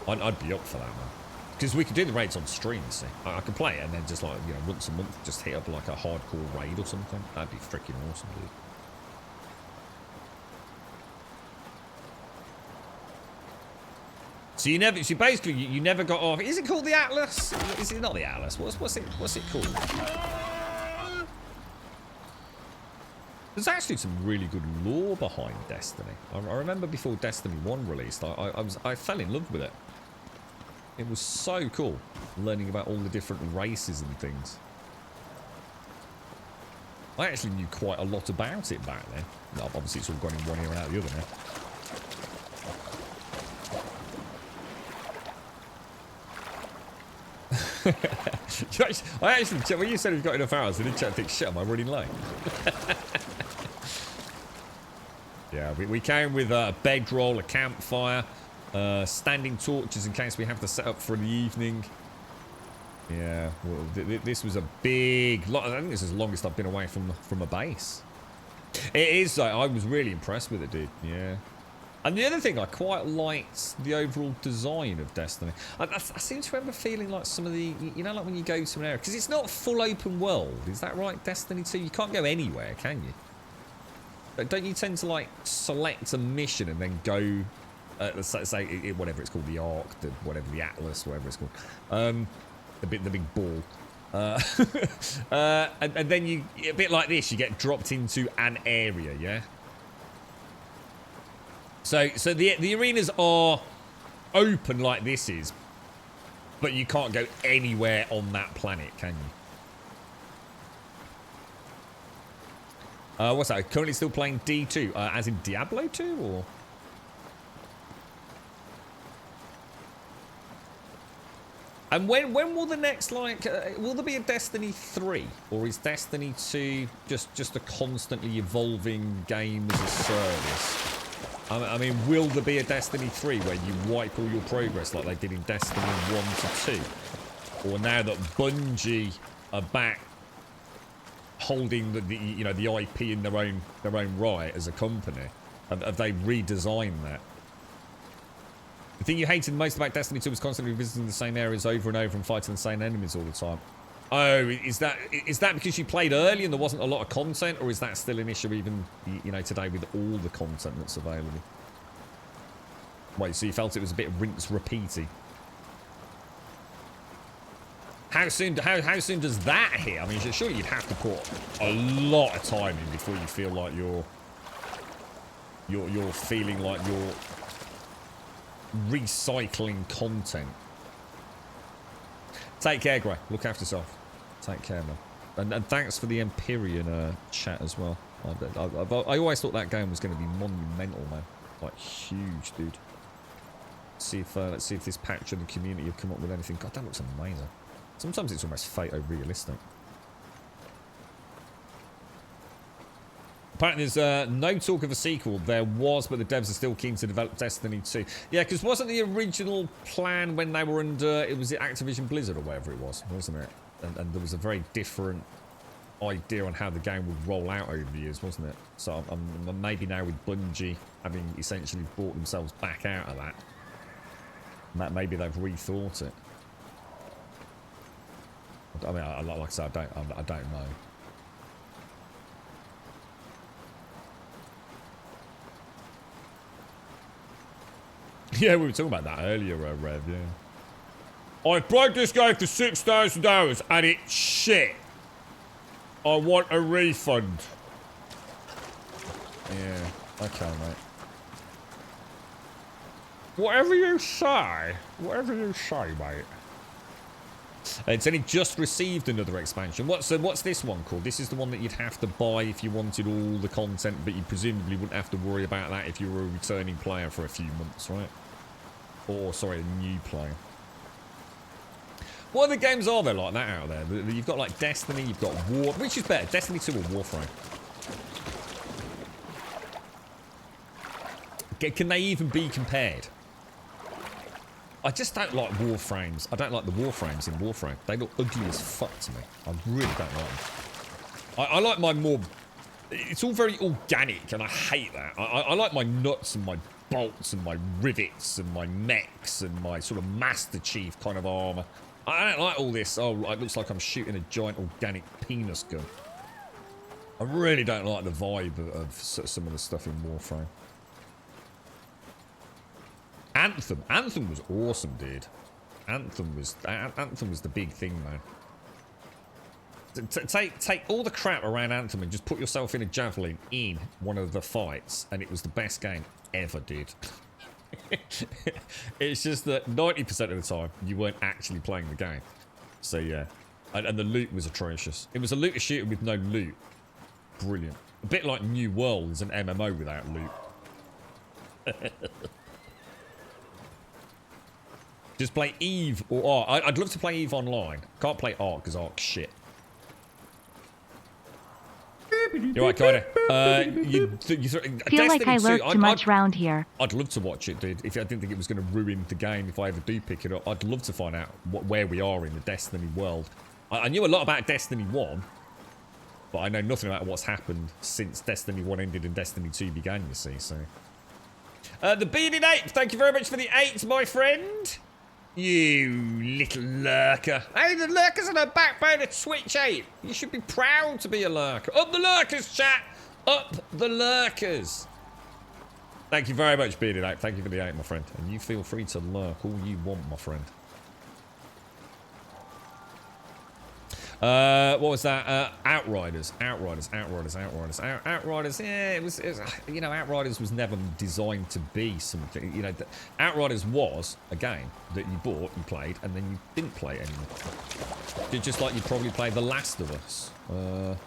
I'd be up for that, man. Because we could do the raids on stream, see. I could play it and then just like, you know, once a month, just hit up like a hardcore raid or something. That'd be freaking awesome, dude. So you never, so basically you never got off. Is it called the Atlas? Is it not the Atlas? What's it called? There's actually some really good lore behind Destiny. I remember before Destiny 1 released, I fell in love with it. It was so cool, learning about all the different races and things. I actually knew quite a lot about it back then. No, obviously it's all gone in one ear and out the other now. I actually, when you said we've got enough hours, I did chat and think, shit, am I running late? Yeah, we came with a bedroll, a campfire, standing torches in case we have to set up for the evening. Yeah, well, this was a big... I think this is the longest I've been away from a base. It is, though. I was really impressed with it, dude. Yeah. And the other thing, I quite liked the overall design of Destiny. I seem to remember feeling like some of the... You know, like when you go to an area... Because it's not full open world. Is that right, Destiny 2? You can't go anywhere, can you? But don't you tend to, like, select a mission and then go... let's say, whatever it's called, the Ark, whatever, the Atlas, whatever it's called. The big ball. And then you... A bit like this, you get dropped into an area, yeah? So the arenas are open like this is, but you can't go anywhere on that planet, can you? What's that? Currently still playing D2, as in Diablo 2, or? And when will the next, like, will there be a Destiny 3, or is Destiny 2 just a constantly evolving game as a service? I mean, will there be a Destiny 3 where you wipe all your progress like they did in Destiny 1 to 2? Or now that Bungie are back holding the IP in their own right as a company, have they redesigned that? The thing you hated most about Destiny 2 was constantly visiting the same areas over and over and fighting the same enemies all the time. Oh, is that because you played early and there wasn't a lot of content, or is that still an issue even, you know, today with all the content that's available? Wait, so you felt it was a bit rinse-repeaty? How soon does that hit? I mean, surely you'd have to put a lot of time in before you feel like you're feeling like you're recycling content. Take care, Gray. Look after yourself. Take care, man. And thanks for the Empyrean chat as well. I always thought that game was going to be monumental, man. Like, huge, dude. Let's see if this patch in the community have come up with anything. God, that looks amazing. Sometimes it's almost photo-realistic. Apparently there's no talk of a sequel. There was, but the devs are still keen to develop Destiny 2. Yeah, because wasn't the original plan when they were under... It was Activision Blizzard or whatever it was, wasn't it? And there was a very different idea on how the game would roll out over the years, wasn't it? So maybe now with Bungie having essentially bought themselves back out of that, maybe they've rethought it. I mean, like I said, I don't know. Yeah, we were talking about that earlier, Rev, yeah. I've played this game for 6,000 hours and it's shit. I want a refund. Yeah, okay, mate. Whatever you say, mate. It's only just received another expansion. What's this one called? This is the one that you'd have to buy if you wanted all the content, but you presumably wouldn't have to worry about that if you were a returning player for a few months, right? Or, sorry, a new player. What other games are there like that out there? You've got, like, Destiny, you've got War... Which is better, Destiny 2 or Warframe? Can they even be compared? I just don't like Warframes. I don't like the Warframes in Warframe. They look ugly as fuck to me. I really don't like them. I like my more... It's all very organic, and I hate that. I like my nuts and my bolts and my rivets and my mechs and my sort of Master Chief kind of armor. I don't like all this. Oh, it looks like I'm shooting a giant organic penis gun. I really don't like the vibe of some of the stuff in Warframe. Anthem was awesome, dude. Anthem was the big thing, man. Take all the crap around Anthem and just put yourself in a javelin in one of the fights, and it was the best game ever, dude. It's just that 90% of the time you weren't actually playing the game. So yeah, and the loot was atrocious. It was a looter shooter with no loot. Brilliant. A bit like New World is an MMO without loot. Just play Eve or Ark. I'd love to play Eve online. Can't play Ark because Ark's shit. You're right, Kyder. Feel like I lurk too much round here. I'd love to watch it, dude. If I didn't think it was going to ruin the game, if I ever do pick it up, I'd love to find out where we are in the Destiny world. I knew a lot about Destiny 1, but I know nothing about what's happened since Destiny 1 ended and Destiny 2 began, you see, so... the Bearded Ape, thank you very much for the 8, my friend. You little lurker. Hey, the lurkers are the backbone of Twitch, Ape. You should be proud to be a lurker. Up the lurkers, chat. Up the lurkers. Thank you very much, Bearded Ape. Thank you for the 8, my friend. And you feel free to lurk all you want, my friend. What was that? Outriders. Yeah, it was, you know, Outriders was never designed to be something. You know, Outriders was a game that you bought, you played, and then you didn't play it anymore. Just like you'd probably play The Last of Us, or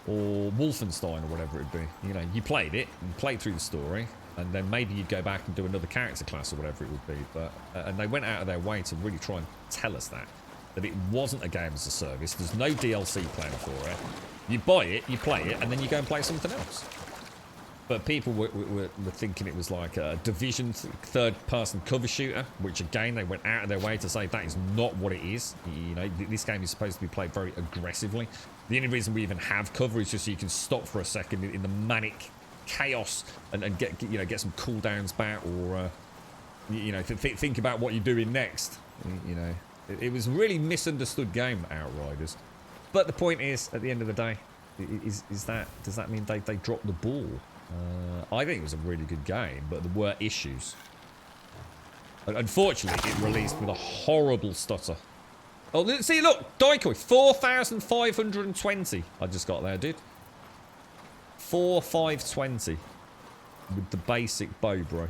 Wolfenstein, or whatever it'd be. You know, you played it, you played through the story, and then maybe you'd go back and do another character class or whatever it would be. But and they went out of their way to really try and tell us that it wasn't a game as a service. There's no DLC plan for it. You buy it, you play it, and then you go and play something else. But people were thinking it was like a Division third-person cover shooter, which again, they went out of their way to say that is not what it is. You know, this game is supposed to be played very aggressively. The only reason we even have cover is just so you can stop for a second in the manic chaos and get some cooldowns back, or you know, think about what you're doing next. You know. It was a really misunderstood game, Outriders. But the point is, at the end of the day, does that mean they dropped the ball? I think it was a really good game, but there were issues. Unfortunately, it released with a horrible stutter. Oh, see, look, Daikoi, 4,520. I just got there, dude. 4,520 with the basic bow, bro.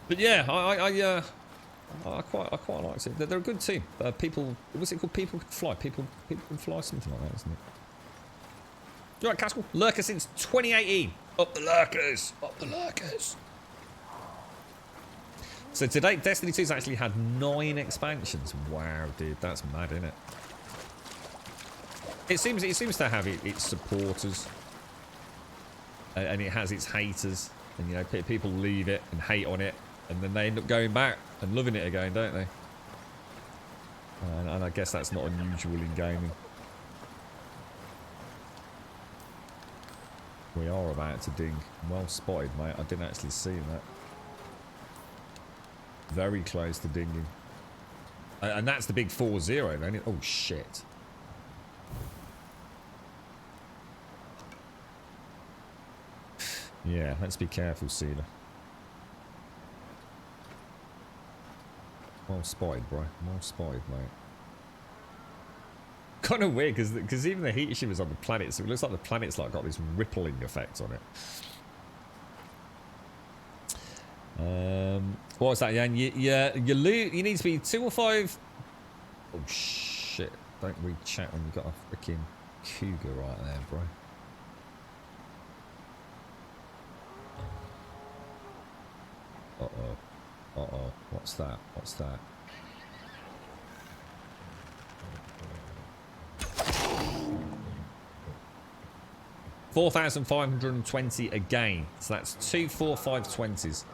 But yeah, I quite liked it. They're a good team. People, what's it called? People can fly. People can fly. Something like that, isn't it? You right, Castle? Lurker since 2018. Up the lurkers. Up the lurkers. So to date, Destiny 2's actually had 9 expansions. Wow, dude, that's mad, isn't it? It seems to have its supporters, and it has its haters. And you know, people leave it and hate on it, and then they end up going back and loving it again, don't they? And I guess that's not unusual in gaming. We are about to ding. Well spotted, mate. I didn't actually see that. Very close to dinging. And that's the big 4-0 then. Oh, shit. Yeah, let's be careful, Sealer. Well spotted, bro. Well spotted, mate. Kind of weird, because even the heat shivers on the planet, so it looks like the planet's like got this rippling effect on it. What was that, Jan? You need to be 2 or 5. Oh shit! Don't read chat when you've got a freaking cougar right there, bro. Uh-oh. What's that? 4,520 again. So that's 2 4 5 20s.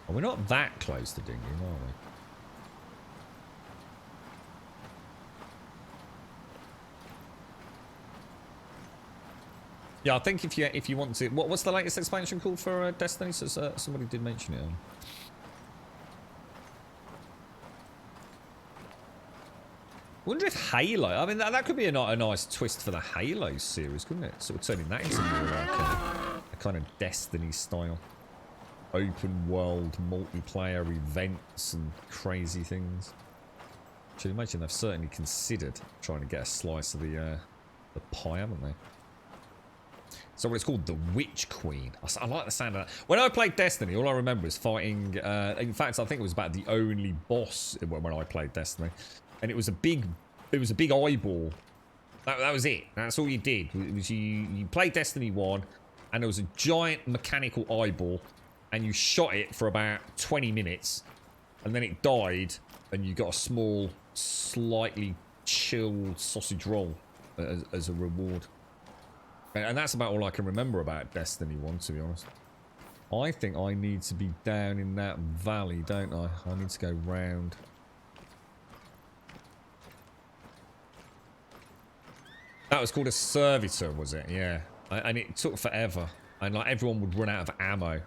Well, we're not that close to dinging, are we? Yeah, I think if you want to, what's the latest expansion called for Destiny? So, somebody did mention it. Wonder if Halo. I mean, that could be a nice twist for the Halo series, couldn't it? Sort of turning that into more like a kind of Destiny style, open world multiplayer events and crazy things. Which I imagine they've certainly considered trying to get a slice of the pie, haven't they? So what it's called, the Witch Queen. I like the sound of that. When I played Destiny, all I remember is fighting. In fact, I think it was about the only boss when I played Destiny, and it was a big eyeball. That was it. That's all you did. It was you played Destiny 1, and there was a giant mechanical eyeball, and you shot it for about 20 minutes, and then it died, and you got a small, slightly chilled sausage roll as a reward. And that's about all I can remember about Destiny 1, to be honest. I think I need to be down in that valley, don't I? I need to go round. That was called a servitor, was it? Yeah. And it took forever. And like everyone would run out of ammo.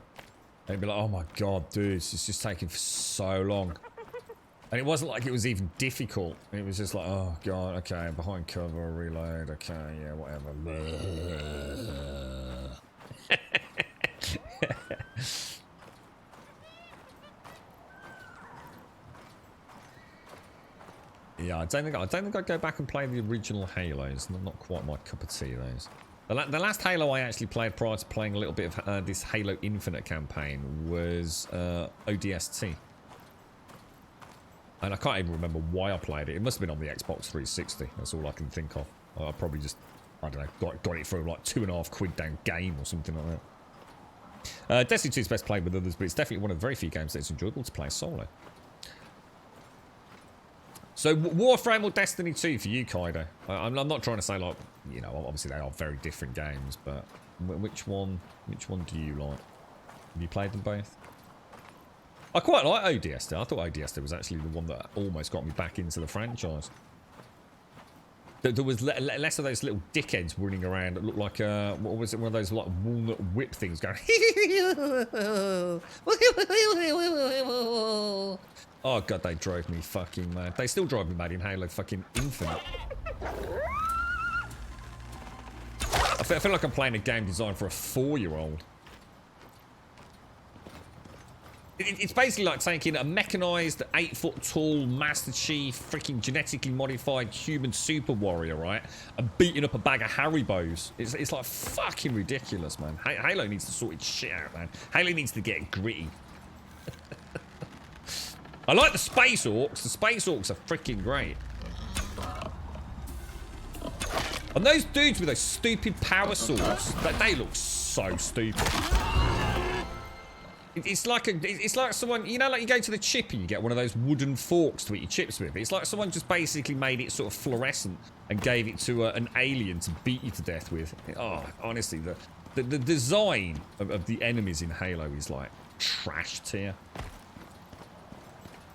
They'd be like, oh my god, dude, it's just taking so long. And it wasn't like it was even difficult. It was just like, oh god, okay, behind cover, reload, okay, yeah, whatever. Yeah, I don't think I'd go back and play the original Halos. Not quite my cup of tea, those. The last Halo I actually played prior to playing a little bit of this Halo Infinite campaign was ODST. And I can't even remember why I played it. It must have been on the Xbox 360. That's all I can think of. I probably just, I don't know, got it for like £2.50 down game or something like that. Destiny 2 is best played with others, but it's definitely one of the very few games that's enjoyable to play solo. So Warframe or Destiny 2 for you, Kaido? I'm not trying to say like, you know, obviously they are very different games, but which one do you like? Have you played them both? I quite like ODST. I thought ODST was actually the one that almost got me back into the franchise. There was less of those little dickheads running around that looked like, what was it, one of those like walnut whip things going. Oh god, they drove me fucking mad. They still drive me mad in Halo fucking Infinite. I feel like I'm playing a game designed for a 4-year-old. It's basically like taking a mechanized 8-foot-tall Master Chief freaking genetically modified human super warrior, right? And beating up a bag of Haribos. It's like fucking ridiculous, man. Halo needs to sort its shit out, man. Halo needs to get gritty. I like the Space Orcs. The Space Orcs are freaking great. And those dudes with those stupid power swords, they look so stupid. It's like someone, you know, like you go to the chippy, you get one of those wooden forks to eat your chips with. It's like someone just basically made it sort of fluorescent and gave it to an alien to beat you to death with. Oh, honestly, the design of the enemies in Halo is like trash tier.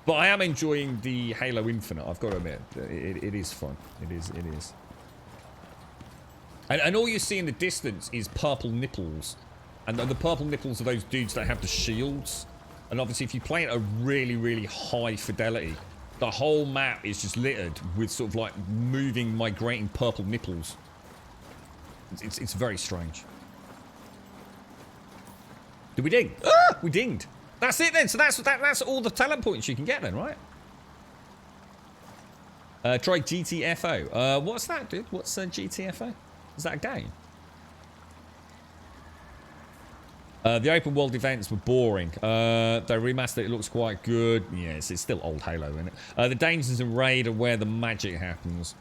But I am enjoying the Halo Infinite, I've got to admit. It is fun. It is. And all you see in the distance is purple nipples. And the purple nipples are those dudes that have the shields. And obviously, if you play it at a really, really high fidelity, the whole map is just littered with sort of like moving, migrating purple nipples. It's very strange. Did we ding? Ah, we dinged. That's it then. So that's all the talent points you can get then, right? Try GTFO. What's that, dude? What's GTFO? Is that a game? The open world events were boring. They remastered it. It looks quite good. Yes, it's still old Halo, isn't it? The dangers in Raid are where the magic happens.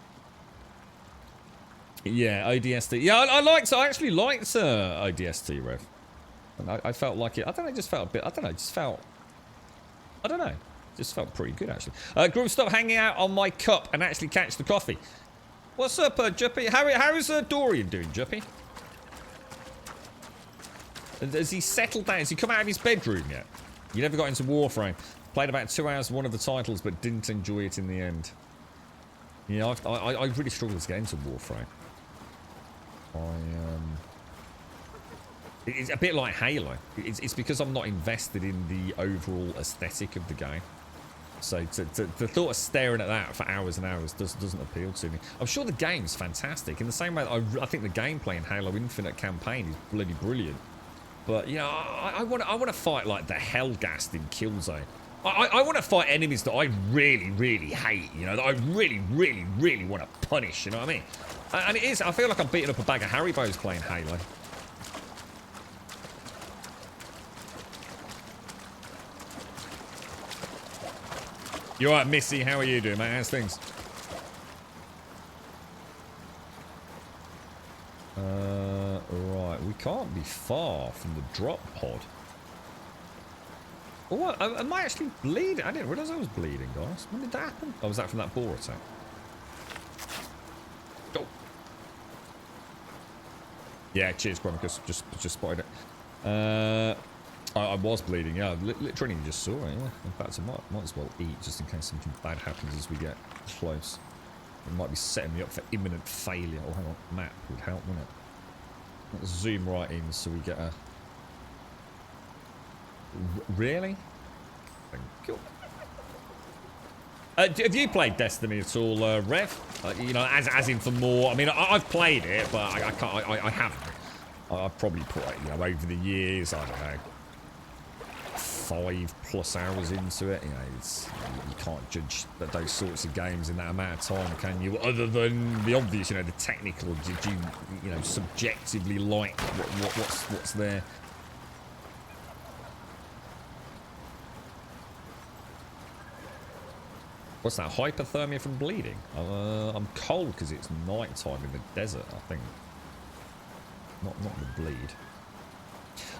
Yeah, ODST. Yeah, I actually liked ODST, Rev. And I felt like it. I don't know. It just felt a bit. I don't know. It just felt. I don't know. It just felt pretty good actually. Groove, stop hanging out on my cup and actually catch the coffee. What's up, Juppy? How is Dorian doing, Juppy? Has he settled down? Has he come out of his bedroom yet? You never got into Warframe. Played about 2 hours of one of the titles, but didn't enjoy it in the end. Yeah, I really struggled to get into Warframe. It's a bit like Halo. It's because I'm not invested in the overall aesthetic of the game. So the thought of staring at that for hours and hours doesn't appeal to me. I'm sure the game's fantastic. In the same way that I think the gameplay in Halo Infinite campaign is bloody brilliant. But, you know, I want to fight like the Hellghast in Killzone. I want to fight enemies that I really, really hate, you know, that I really, really, really want to punish, you know what I mean? And it is, I feel like I'm beating up a bag of Haribos playing Halo. You alright, Missy? How are you doing, mate? How's things? Right, we can't be far from the drop pod. Oh, what? Am I actually bleeding? I didn't realise I was bleeding, guys. When did that happen? Oh, was that from that boar attack? Oh. Yeah, cheers, Chronicus. Just spotted it. I was bleeding, yeah. Literally just saw it, yeah. In fact, I might as well eat just in case something bad happens as we get close. It might be setting me up for imminent failure. Oh, hang on. Map would help, wouldn't it? Let's zoom right in so we get a... Really? Thank you. Have you played Destiny at all, Rev? You know, as in for more... I mean, I've played it, but I can't... I haven't. I've probably put, you know, over the years, I don't know, 5+ hours into it. You know, you can't judge those sorts of games in that amount of time, can you? Other than the obvious, you know, the technical. Did you know, subjectively like what's there? What's that? Hypothermia from bleeding? I'm cold because it's night time in the desert, I think. Not the bleed.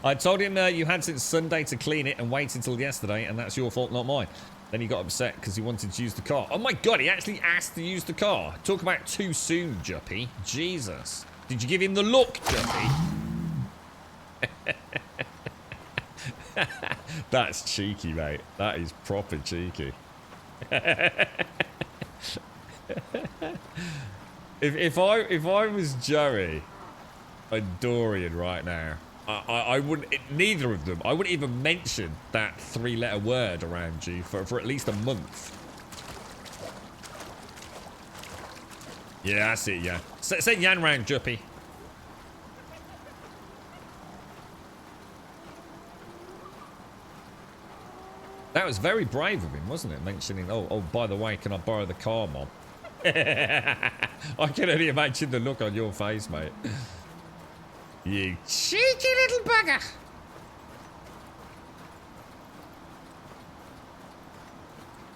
I told him you had since Sunday to clean it and wait until yesterday, and that's your fault, not mine. Then he got upset because he wanted to use the car. Oh my god, he actually asked to use the car. Talk about too soon, Juppy. Jesus. Did you give him the look, Juppy? That's cheeky, mate. That is proper cheeky. If I was Joey and Dorian right now, I wouldn't, neither of them, I wouldn't even mention that 3-letter word around you for at least a month. Yeah, that's it, yeah. Send Yan round, Juppy. That was very brave of him, wasn't it? Mentioning, oh, by the way, can I borrow the car, Mom? I can only imagine the look on your face, mate. You cheeky little bugger!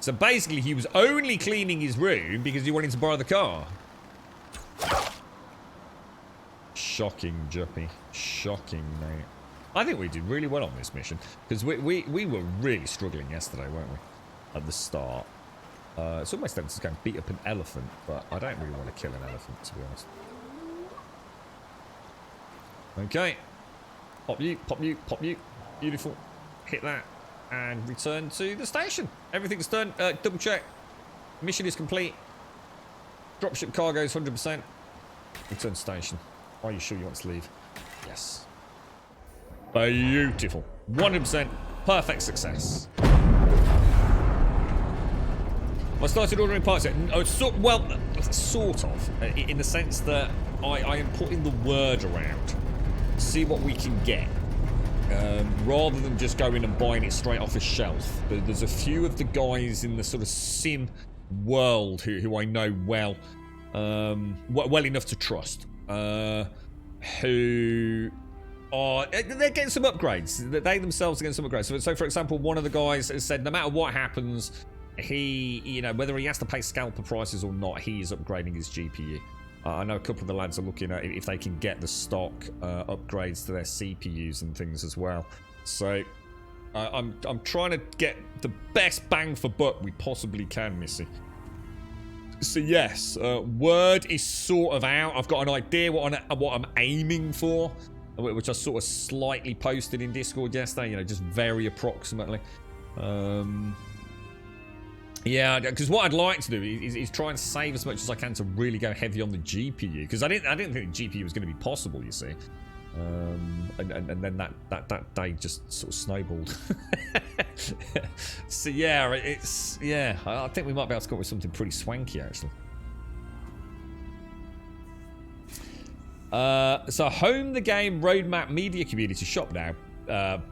So basically, he was only cleaning his room because he wanted to borrow the car. Shocking, Juppy. Shocking, mate. I think we did really well on this mission because we were really struggling yesterday, weren't we? At the start. It's almost tempting to go and beat up an elephant, but I don't really want to kill an elephant, to be honest. Okay. Pop you, pop you, pop you. Beautiful. Hit that and return to the station. Everything's done. Double check. Mission is complete. Dropship cargo is 100%. Return to station. Are you sure you want to leave? Yes. Beautiful. 100%. Perfect success. I started ordering parts. Oh, sort of. In the sense that I am putting the word around. See what we can get. Rather than just going and buying it straight off a shelf. There's a few of the guys in the sort of sim world who I know well. Well enough to trust. Who... they're getting some upgrades. They themselves are getting some upgrades. So for example, one of the guys has said no matter what happens, he, you know, whether he has to pay scalper prices or not, he is upgrading his GPU. I know a couple of the lads are looking at if they can get the stock upgrades to their CPUs and things as well. So I'm trying to get the best bang for buck we possibly can, Missy. So yes, word is sort of out. I've got an idea what I'm aiming for. which I sort of slightly posted in Discord yesterday, you know, just very approximately. Yeah, because what I'd like to do is try and save as much as I can to really go heavy on the GPU, because I didn't think the GPU was going to be possible, you see. And then that day just sort of snowballed. So yeah, I think we might be able to come up with something pretty swanky actually. So home the game roadmap media community shop now.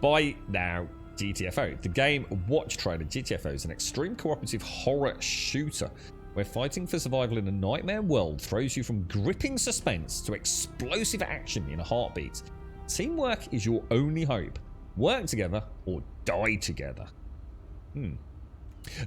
Buy now GTFO. The game watch trailer. GTFO is an extreme cooperative horror shooter where fighting for survival in a nightmare world throws you from gripping suspense to explosive action in a heartbeat. Teamwork is your only hope. Work together or die together.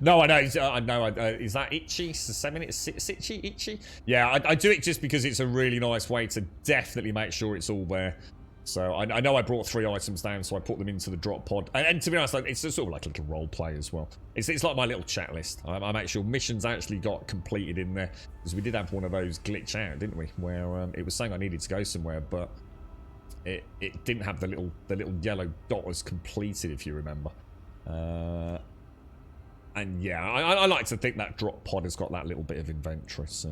No, I know. Is that Itchy? Itchy? Yeah, I do it just because it's a really nice way to definitely make sure it's all there. So I know I brought 3 items down, so I put them into the drop pod. And to be honest, like, it's sort of like a little role play as well. It's like my little chat list. I make sure missions actually got completed in there, because we did have one of those glitch out, didn't we? Where it was saying I needed to go somewhere, but it didn't have the little yellow dot as completed, if you remember. And yeah, I like to think that drop pod has got that little bit of inventory. So.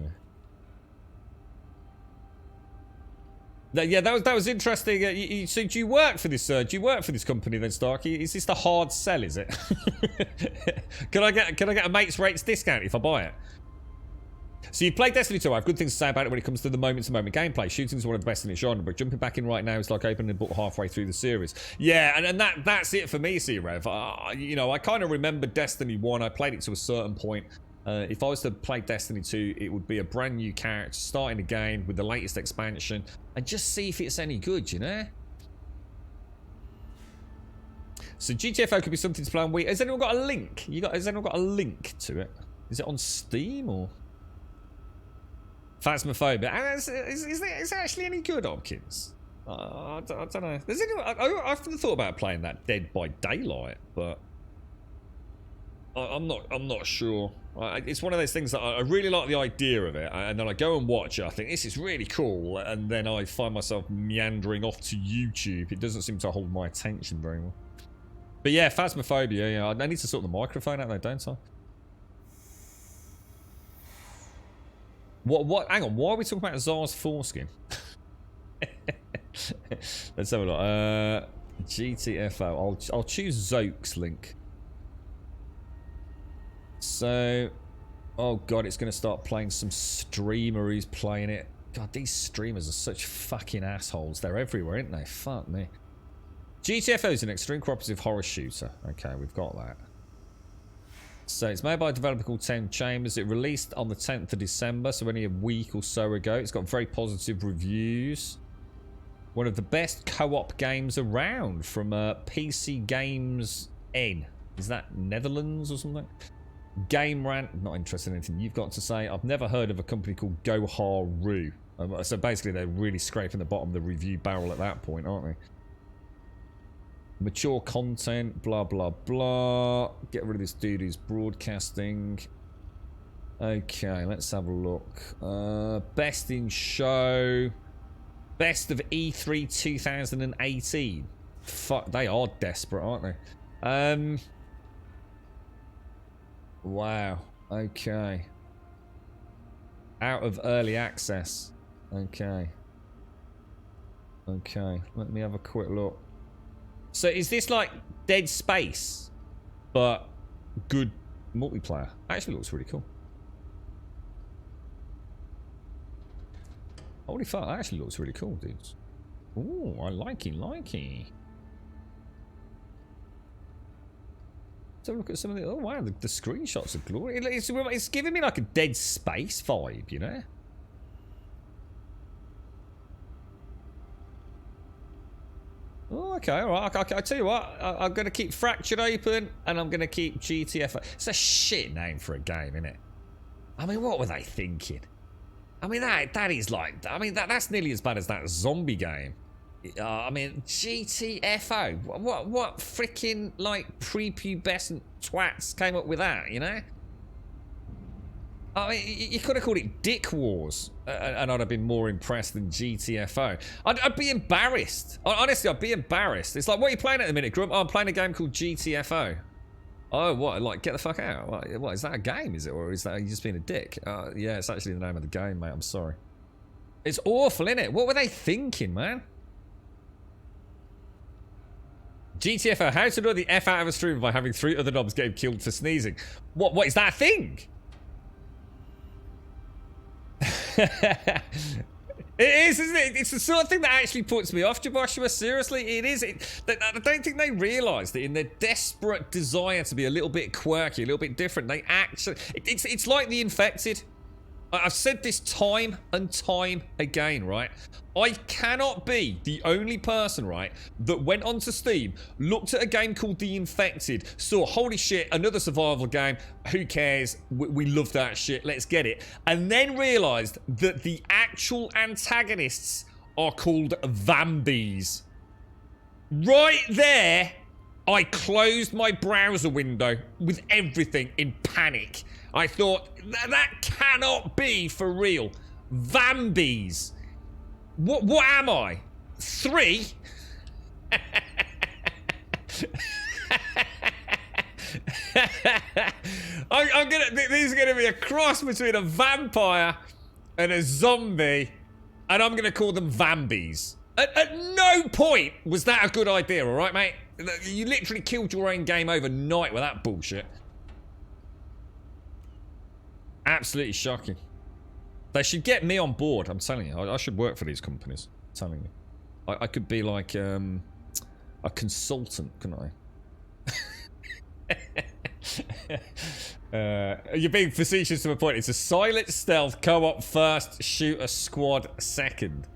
Yeah, that was interesting. So do you work for this? Do you work for this company then, Starkey? Is this the hard sell? Is it? Can I get a mates rates discount if I buy it? So you played Destiny 2. I have good things to say about it when it comes to the moment-to-moment gameplay. Shooting is one of the best in its genre, but jumping back in right now is like opening a book halfway through the series. Yeah, and that's it for me, C-Rev. You know, I kind of remember Destiny 1. I played it to a certain point. If I was to play Destiny 2, it would be a brand new character, starting the game with the latest expansion, and just see if it's any good, you know? So GTFO could be something to play on Wii. Has anyone got a link? Has anyone got a link to it? Is it on Steam or? Phasmophobia. Is it actually any good, Hopkins? I don't know. I often thought about playing that Dead by Daylight, but I'm not sure. It's one of those things that I really like the idea of it, and then I go and watch it. I think this is really cool, and then I find myself meandering off to YouTube. It doesn't seem to hold my attention very well. But yeah, Phasmophobia. Yeah, I need to sort the microphone out though, don't I? What? Hang on. Why are we talking about Tsar's foreskin? Let's have a look. GTFO. I'll choose Zoke's link. So, oh god, it's going to start playing some streamer who's playing it. God, these streamers are such fucking assholes. They're everywhere, aren't they? Fuck me. GTFO is an extreme cooperative horror shooter. Okay, we've got that. So it's made by a developer called 10 Chambers. It released on the 10th of December, so only a week or so ago. It's got very positive reviews. One of the best co-op games around from PC Games N. Is that Netherlands or something? Game Rant, not interested in anything you've got to say. I've never heard of a company called Goharu. So basically they're really scraping the bottom of the review barrel at that point, aren't they? Mature content, blah, blah, blah. Get rid of this dude who's broadcasting. Okay, let's have a look. Best in show. Best of E3 2018. Fuck, they are desperate, aren't they? Wow. Okay. Out of early access. Okay. Okay, let me have a quick look. So is this like Dead Space, but good multiplayer? Actually looks really cool. Holy fuck, that actually looks really cool, dudes. Ooh, I like it. So look at some of the... Oh wow, the screenshots are glorious. It's giving me like a Dead Space vibe, you know? Oh, okay, alright. I tell you what, I'm going to keep Fractured open, and I'm going to keep GTFO. It's a shit name for a game, isn't it? I mean, what were they thinking? I mean, that is like... I mean, that's nearly as bad as that zombie game. I mean, GTFO. What freaking, like, prepubescent twats came up with that, you know? I mean, you could have called it Dick Wars, and I'd have been more impressed than GTFO. I'd be embarrassed. Honestly, I'd be embarrassed. It's like, what are you playing at the minute, Grump? Oh, I'm playing a game called GTFO. Oh, what? Like, get the fuck out. What, is that a game, is it? Or is that you just being a dick? Yeah, it's actually the name of the game, mate. I'm sorry. It's awful, isn't it? What were they thinking, man? GTFO, how to know the F out of a streamer by having 3 other knobs getting killed for sneezing. What is that a thing? It is, isn't it? It's the sort of thing that actually puts me off, Joshua. Seriously, it is. I don't think they realise that in their desperate desire to be a little bit quirky, a little bit different, they actually... It's like the infected. I've said this time and time again, right? I cannot be the only person, right, that went onto Steam, looked at a game called The Infected, saw, holy shit, another survival game, who cares, we love that shit, let's get it, and then realised that the actual antagonists are called Vambies. Right there, I closed my browser window with everything in panic. I thought, that cannot be for real. Vambies. What am I? 3? These are gonna be a cross between a vampire and a zombie, and I'm gonna call them Vambies. At no point was that a good idea, alright, mate? You literally killed your own game overnight with that bullshit. Absolutely shocking. They should get me on board, I'm telling you. I should work for these companies, I'm telling you. I could be like a consultant, couldn't I? You're being facetious to a point. It's a silent stealth, co-op first, shoot a squad second.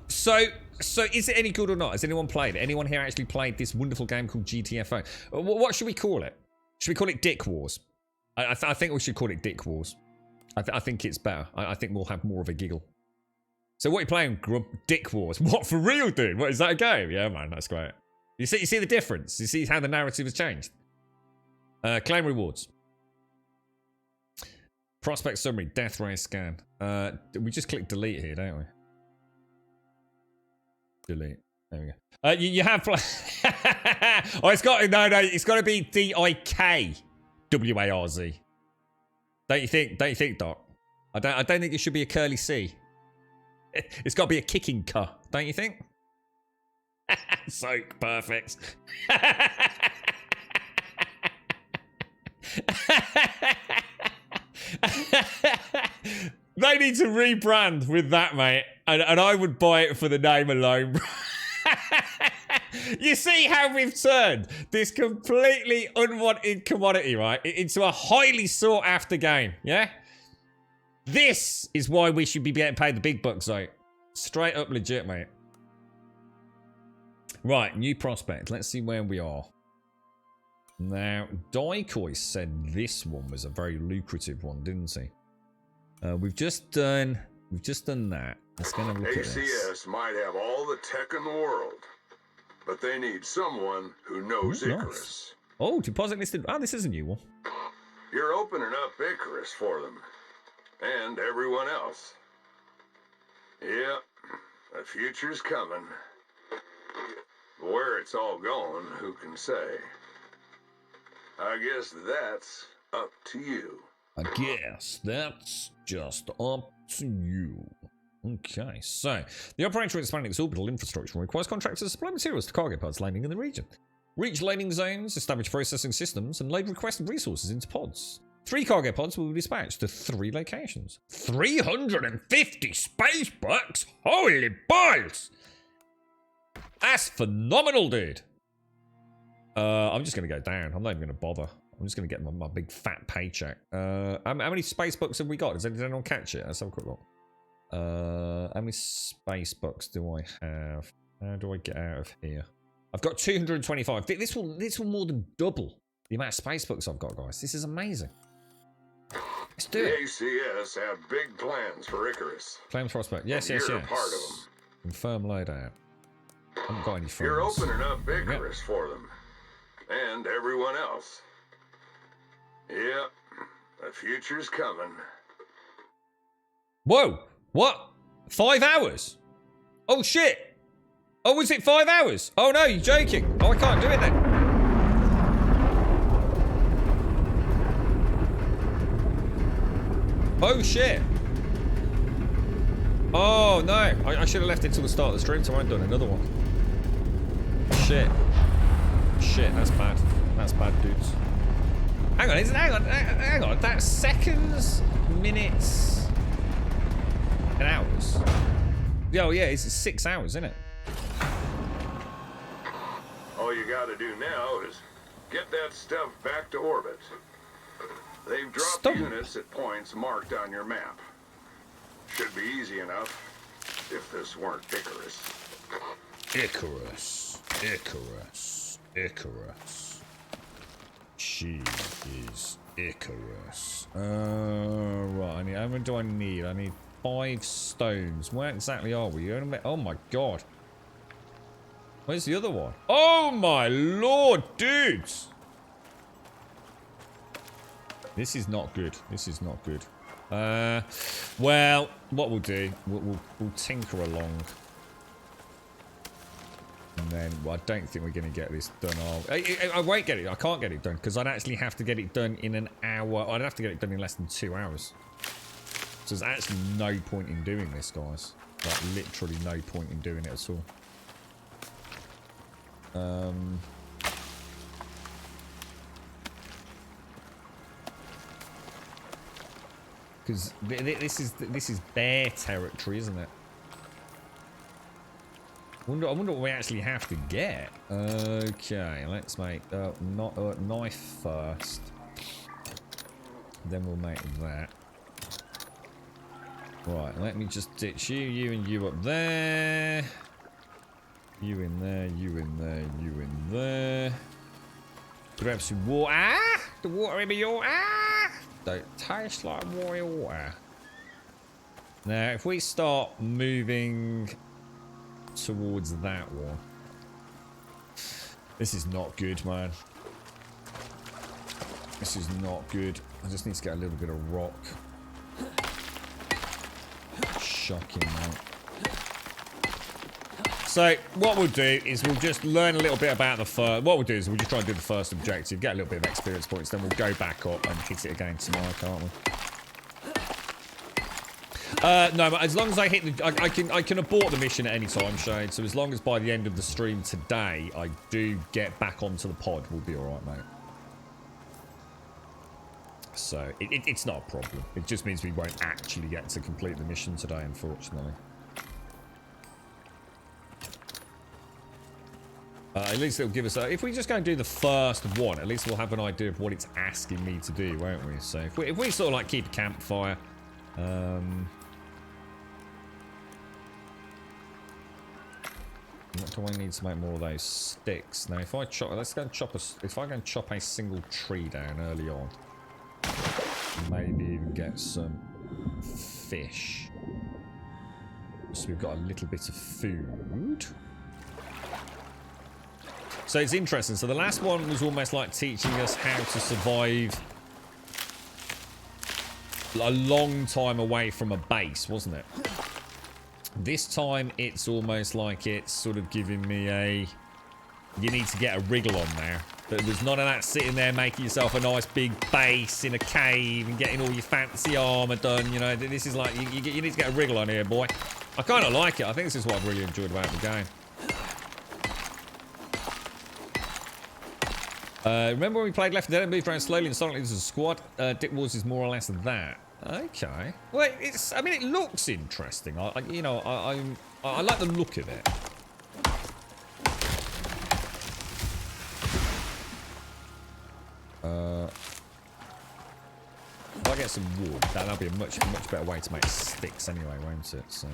So is it any good or not? Has anyone played it? Anyone here actually played this wonderful game called GTFO? What should we call it? Should we call it Dick Wars? I think we should call it Dick Wars. I think it's better. I think we'll have more of a giggle. So what are you playing, Grump? Dick Wars. What, for real, dude? What, is that a game? Yeah, man, that's great. You see the difference? You see how the narrative has changed? Claim rewards. Prospect summary, death ray scan. We just click delete here, don't we? Delete. There we go. You have oh, it's got it's got to be DIKWARZ. Don't you think, Doc? I don't think it should be a curly C. It's got to be a kicking K, don't you think? So perfect. They need to rebrand with that, mate. And I would buy it for the name alone. You see how we've turned this completely unwanted commodity, right, into a highly sought after game, yeah? This is why we should be getting paid the big bucks, though. Straight up legit, mate. Right, new prospect. Let's see where we are. Now, Daikoi said this one was a very lucrative one, didn't he? We've just done that. Let's go and have a look at this. ACS might have all the tech in the world, but they need someone who knows Icarus. Nice. Oh, deposit listed. Oh, this is a new one. You're opening up Icarus for them, and everyone else. Yep, the future's coming. Where it's all going, who can say? I guess that's up to you. I guess that's just up to you. Okay, so the operation of expanding its orbital infrastructure requires contractors to supply materials to cargo pods landing in the region. Reach landing zones, establish processing systems, and load requested resources into pods. 3 cargo pods will be dispatched to 3 locations. 350 space bucks? Holy balls! That's phenomenal, dude. I'm just going to go down. I'm not even going to bother. I'm just going to get my big fat paycheck. How many space bucks have we got? Did anyone catch it? Let's have a quick look. How many space bucks do I have? How do I get out of here? I've got 225. This will more than double the amount of space bucks I've got, guys. This is amazing. Let's do it. The ACS have big plans for Icarus. Claim prospect. Yes. You're part of them. Confirm loadout. I haven't got any funds. You're opening up Icarus for them, and everyone else. Yep, The future's coming. Whoa! What? 5 hours? Oh shit! Oh, was it 5 hours? Oh no, you're joking. Oh, I can't do it then. Oh shit. Oh no, I should have left it till the start of the stream so I ain't done another one. Shit. Shit, that's bad. That's bad, dudes. Hang on, hang on. That's seconds, minutes, and hours. Oh yeah, it's 6 hours, isn't it? All you gotta do now is get that stuff back to orbit. They've dropped units at points marked on your map. Should be easy enough if this weren't Icarus. Icarus. Icarus. Icarus. She is Icarus. Right. How many do I need? I need 5 stones. Where exactly are we? Oh my god. Where's the other one? Oh my lord, dudes! This is not good. This is not good. Well, what we'll do, we'll tinker along. And then, well, I don't think we're going to get this done. I won't get it. I can't get it done because I'd actually have to get it done in an hour. I'd have to get it done in less than 2 hours. So there's actually no point in doing this, guys. Like, literally no point in doing it at all. Because this is their territory, isn't it? I wonder what we actually have to get. Okay, let's make knife first. Then we'll make that. Right, let me just ditch you and you up there. You in there, you in there, you in there. Grab some water. Ah! The water in your don't taste like water. Now, if we start moving towards that one. This is not good, man. This is not good. I just need to get a little bit of rock. Shocking, mate. So, what we'll do is we'll just learn a little bit about the first... What we'll do is we'll just try and do the first objective, get a little bit of experience points, then we'll go back up and hit it again tomorrow, can't we? No, but as long as I hit the... I can abort the mission at any time, Shade. So as long as by the end of the stream today, I do get back onto the pod, we'll be alright, mate. So, it's not a problem. It just means we won't actually get to complete the mission today, unfortunately. At least it'll give us a... If we just go and do the first one, at least we'll have an idea of what it's asking me to do, won't we? So, if we sort of, like, keep a campfire... What do I need to make more of those sticks? Now, if I chop... Let's go and chop a... If I go and chop a single tree down early on... Maybe even get some fish. So we've got a little bit of food. So it's interesting. So the last one was almost like teaching us how to survive a long time away from a base, wasn't it? This time it's almost like it's sort of giving me a... You need to get a wriggle on there. But there's none of that sitting there making yourself a nice big base in a cave and getting all your fancy armor done. You know, this is like, you need to get a wriggle on here, boy. I kind of like it. I think this is what I've really enjoyed about the game. Remember when we played Left 4 Dead and moved around slowly and silently as a squad? Dick Wars is more or less that. Okay. Well, it's... I mean, it looks interesting. I like the look of it. If I get some wood, that'll be a much better way to make sticks anyway, won't it? So,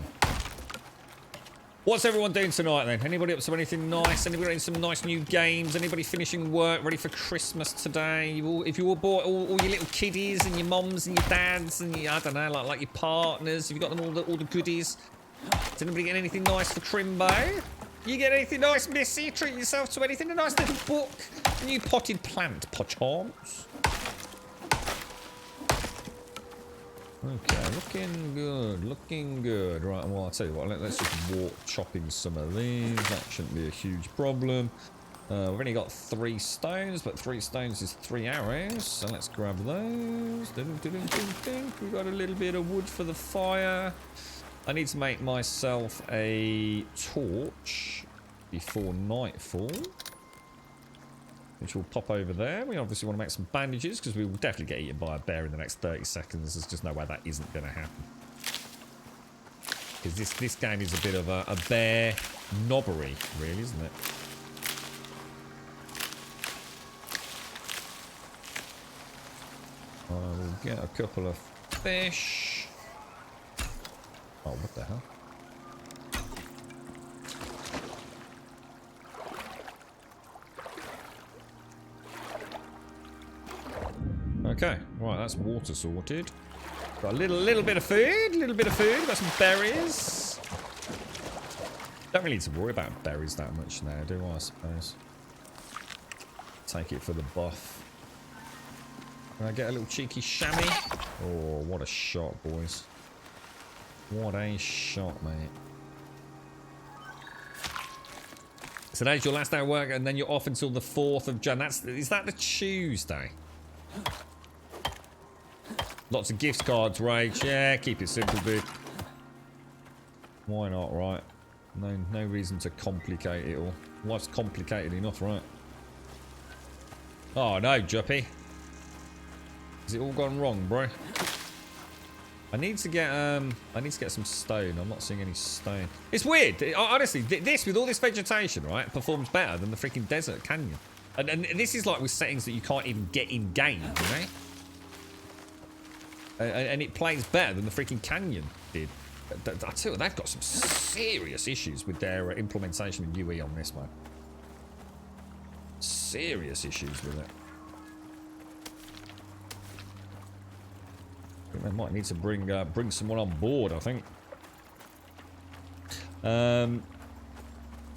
what's everyone doing tonight then? Anybody up to anything nice? Anybody in some nice new games? Anybody finishing work, ready for Christmas today? If you all bought all your little kiddies and your mums and your dads and your, I don't know, like your partners, have you got them all the goodies? Does anybody get anything nice for Trimbo? You get anything nice, Missy? Treat yourself to anything? A nice little book? A new potted plant, perchance? Okay, looking good, looking good. Right, well, I'll tell you what, let's just walk chopping some of these. That shouldn't be a huge problem. We've only got 3 stones, but 3 stones is 3 arrows. So let's grab those. We've got a little bit of wood for the fire. I need to make myself a torch before nightfall, which will pop over there. We obviously want to make some bandages because we will definitely get eaten by a bear in the next 30 seconds. There's just no way that isn't going to happen. Because this game is a bit of a bear knobbery, really, isn't it? I will get a couple of fish. Oh, what the hell? Okay, right, that's water sorted. Got a little bit of food, got some berries. Don't really need to worry about berries that much now, do I suppose? Take it for the buff. Can I get a little cheeky chamois? Oh, what a shot, boys. What a shot, mate. So today's your last day of work and then you're off until the 4th of Jan. Is that the Tuesday? Lots of gift cards, Rage. Yeah, keep it simple, dude. Why not, right? No reason to complicate it all. Life's complicated enough, right? Oh no, Juppy. Has it all gone wrong, bro? I need to get some stone. I'm not seeing any stone. It's weird. Honestly, this with all this vegetation, right, performs better than the freaking desert canyon. And this is like with settings that you can't even get in game, you know? And it plays better than the freaking canyon did. I tell you, they've got some serious issues with their implementation of UE on this one. Serious issues with it. I think they might need to bring someone on board, I think.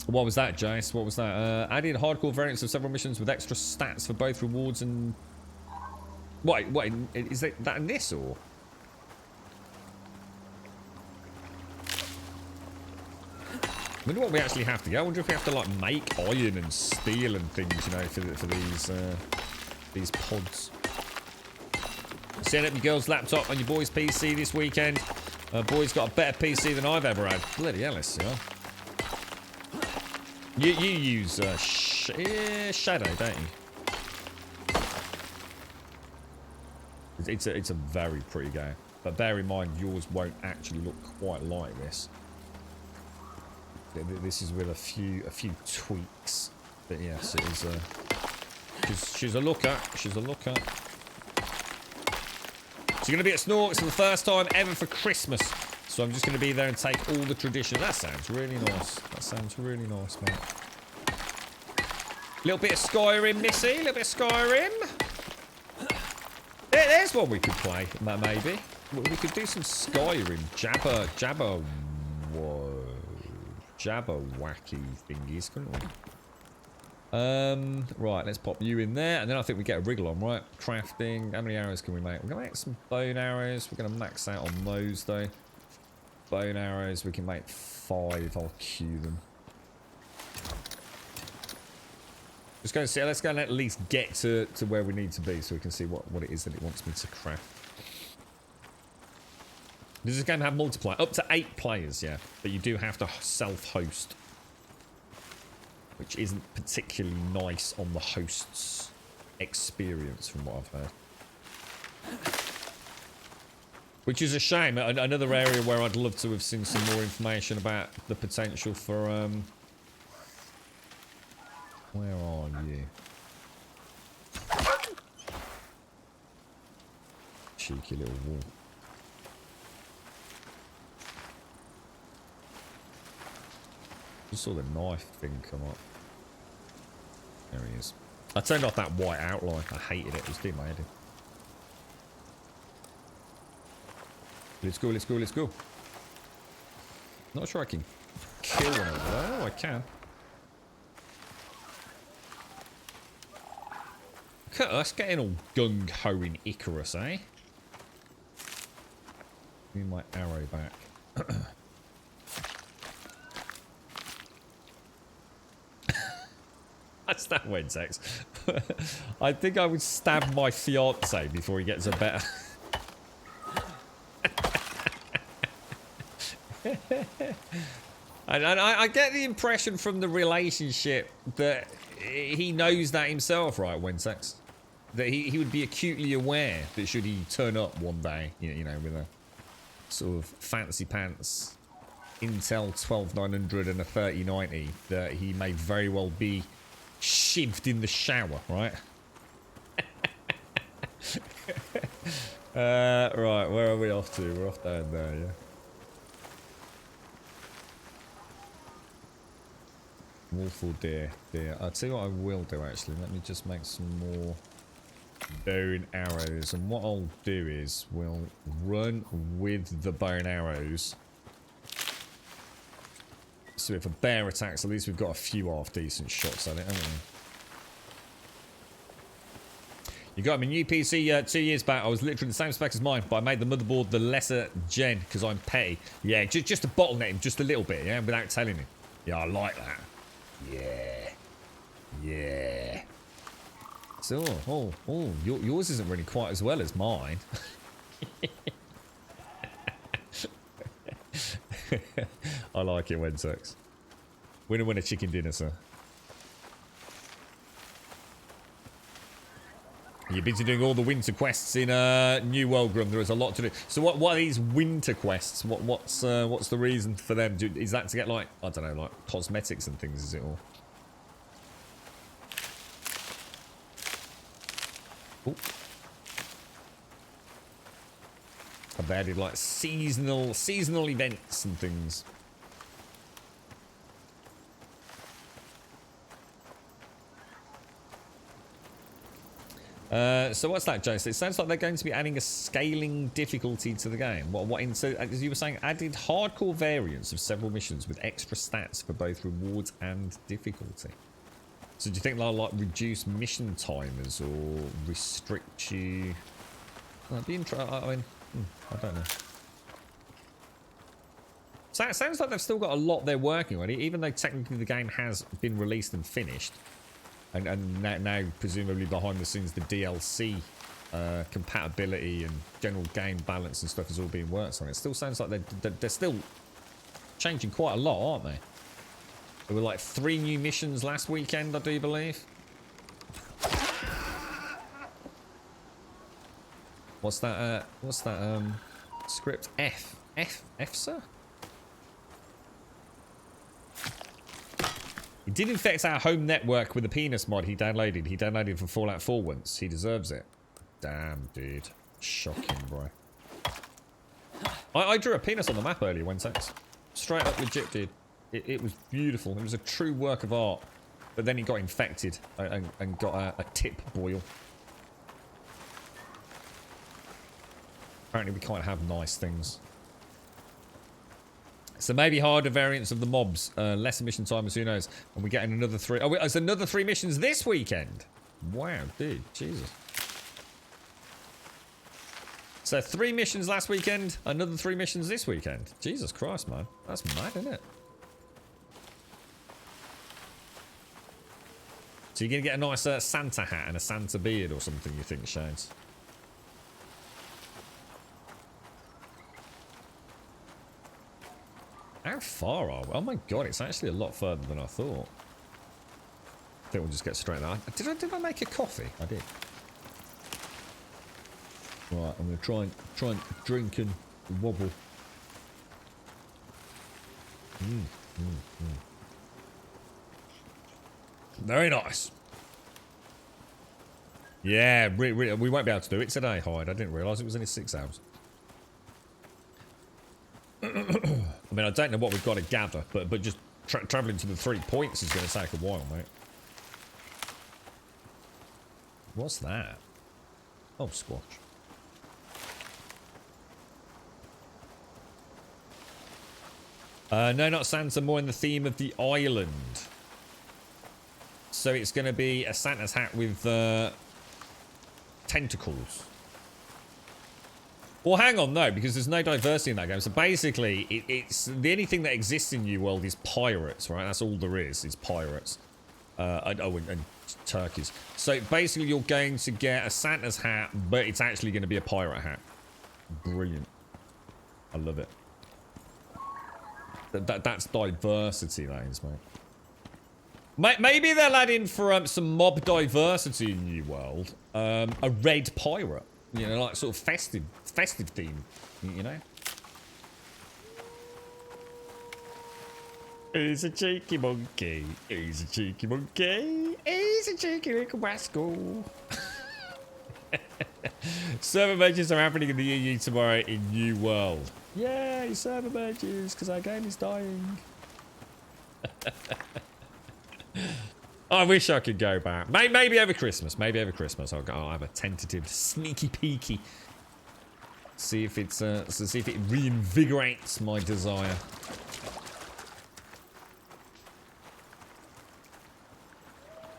What was that, Jace? What was that? Added hardcore variants of several missions with extra stats for both rewards and... Wait, is that in this, or...? I wonder what we actually have to get. I wonder if we have to, like, make iron and steel and things, you know, for these pods. Set up your girl's laptop on your boy's PC this weekend. Boy's got a better PC than I've ever had. Bloody hell, yeah. You use Shadow, don't you? It's a very pretty game, but bear in mind yours won't actually look quite like this. This is with a few tweaks, but yes, it is. She's a looker. She's a looker. So you're going to be at Snorks for the first time ever for Christmas. So I'm just going to be there and take all the tradition. That sounds really nice. That sounds really nice, mate. Little bit of Skyrim, Missy. Little bit of Skyrim. There's one we could play, maybe. We could do some Skyrim. Jabberwacky thingies, couldn't we? Right, let's pop you in there, and then I think we get a wriggle on, right? Crafting. How many arrows can we make? We're gonna make some bone arrows. We're gonna max out on those though. Bone arrows, we can make 5. I'll queue them. Just go and see. Let's go and at least get to where we need to be, so we can see what it is that it wants me to craft. Does this game have multiplayer? Up to 8 players, yeah, but you do have to self-host, which isn't particularly nice on the host's experience, from what I've heard. Which is a shame. Another area where I'd love to have seen some more information about the potential for... Where are you? Cheeky little wall. Just saw the knife thing come up. There he is. I turned off that white outline. I hated it. It was demanding. Let's go, let's go, let's go. Not sure I can kill one over there. Oh, I can. Look at us getting all gung-ho in Icarus, eh? Give me my arrow back. That's that Wensex. I think I would stab my fiance before he gets a better. And I get the impression from the relationship that he knows that himself, right, Wensex? That he would be acutely aware that should he turn up one day, you know, with a sort of fancy pants Intel 12900 and a 3090, that he may very well be shivved in the shower, right? Right, where are we off to? We're off down there, yeah. Wolf or deer? Deer. I'll tell you what I will do, actually. Let me just make some more bow and arrows. And what I'll do is we'll run with the bow and arrows. So if a bear attacks, at least we've got a few half-decent shots at it, haven't we? You got me a new PC 2 years back. I was literally the same spec as mine, but I made the motherboard the lesser gen because I'm petty. Yeah, just to bottleneck him just a little bit, yeah, without telling him. Yeah, I like that. Yeah. Yeah. So, yours isn't really quite as well as mine. I like it, Wensex. Winner, chicken dinner, sir. You're busy doing all the winter quests in New World, Grum. There is a lot to do. So what are these winter quests? What's the reason for them? Is that to get, like, I don't know, like cosmetics and things, is it all? Ooh. I've added like seasonal events and things. So what's that, Jason? It sounds like they're going to be adding a scaling difficulty to the game. So as you were saying, added hardcore variants of several missions with extra stats for both rewards and difficulty. So do you think they'll like reduce mission timers or restrict you? That'd be interesting. I mean, I don't know. So it sounds like they've still got a lot they're working on, even though technically the game has been released and finished. And now presumably behind the scenes the DLC compatibility and general game balance and stuff is all being worked on. It still sounds like they're still changing quite a lot, aren't they? There were like 3 new missions last weekend, I do believe. What's that script? F, sir? He did infect our home network with a penis mod he downloaded. He downloaded for Fallout 4 once. He deserves it. Damn, dude. Shocking, bro. I drew a penis on the map earlier, Wensex. Straight up legit, dude. It was beautiful. It was a true work of art. But then he got infected and got a tip boil. Apparently we can't have nice things. So maybe harder variants of the mobs, less mission timers, who knows? And we're getting another 3. Oh, wait, there's another 3 missions this weekend. Wow, dude, Jesus. So 3 missions last weekend, another 3 missions this weekend. Jesus Christ, man. That's mad, isn't it? So you're going to get a nice Santa hat and a Santa beard or something, you think, Shades? How far are we? Oh my god, it's actually a lot further than I thought. I think we'll just get straight there. Did I make a coffee? I did. Right, I'm going to try and drink and wobble. Very nice. Yeah, we won't be able to do it today, Hyde. I didn't realise it was only 6 hours. I mean, I don't know what we've got to gather, but just travelling to the 3 points is going to take a while, mate. What's that? Oh, squash. No, not Santa, more in the theme of the island. So it's going to be a Santa's hat with tentacles. Well, hang on, no, because there's no diversity in that game. So basically, it's the only thing that exists in New World is pirates, right? That's all there is pirates. And turkeys. So basically, you're going to get a Santa's hat, but it's actually going to be a pirate hat. Brilliant. I love it. That's diversity, that is, mate. Maybe they'll add in for some mob diversity in New World. A red pirate. You know, like sort of festive theme. You know? He's a cheeky monkey. He's a cheeky monkey. He's a cheeky little rascal. Server merges are happening in the EU tomorrow in New World. Yay, server merges, because our game is dying. I wish I could go back. Maybe over Christmas. Maybe over Christmas. I'll have a tentative, sneaky peeky. See if it's see if it reinvigorates my desire.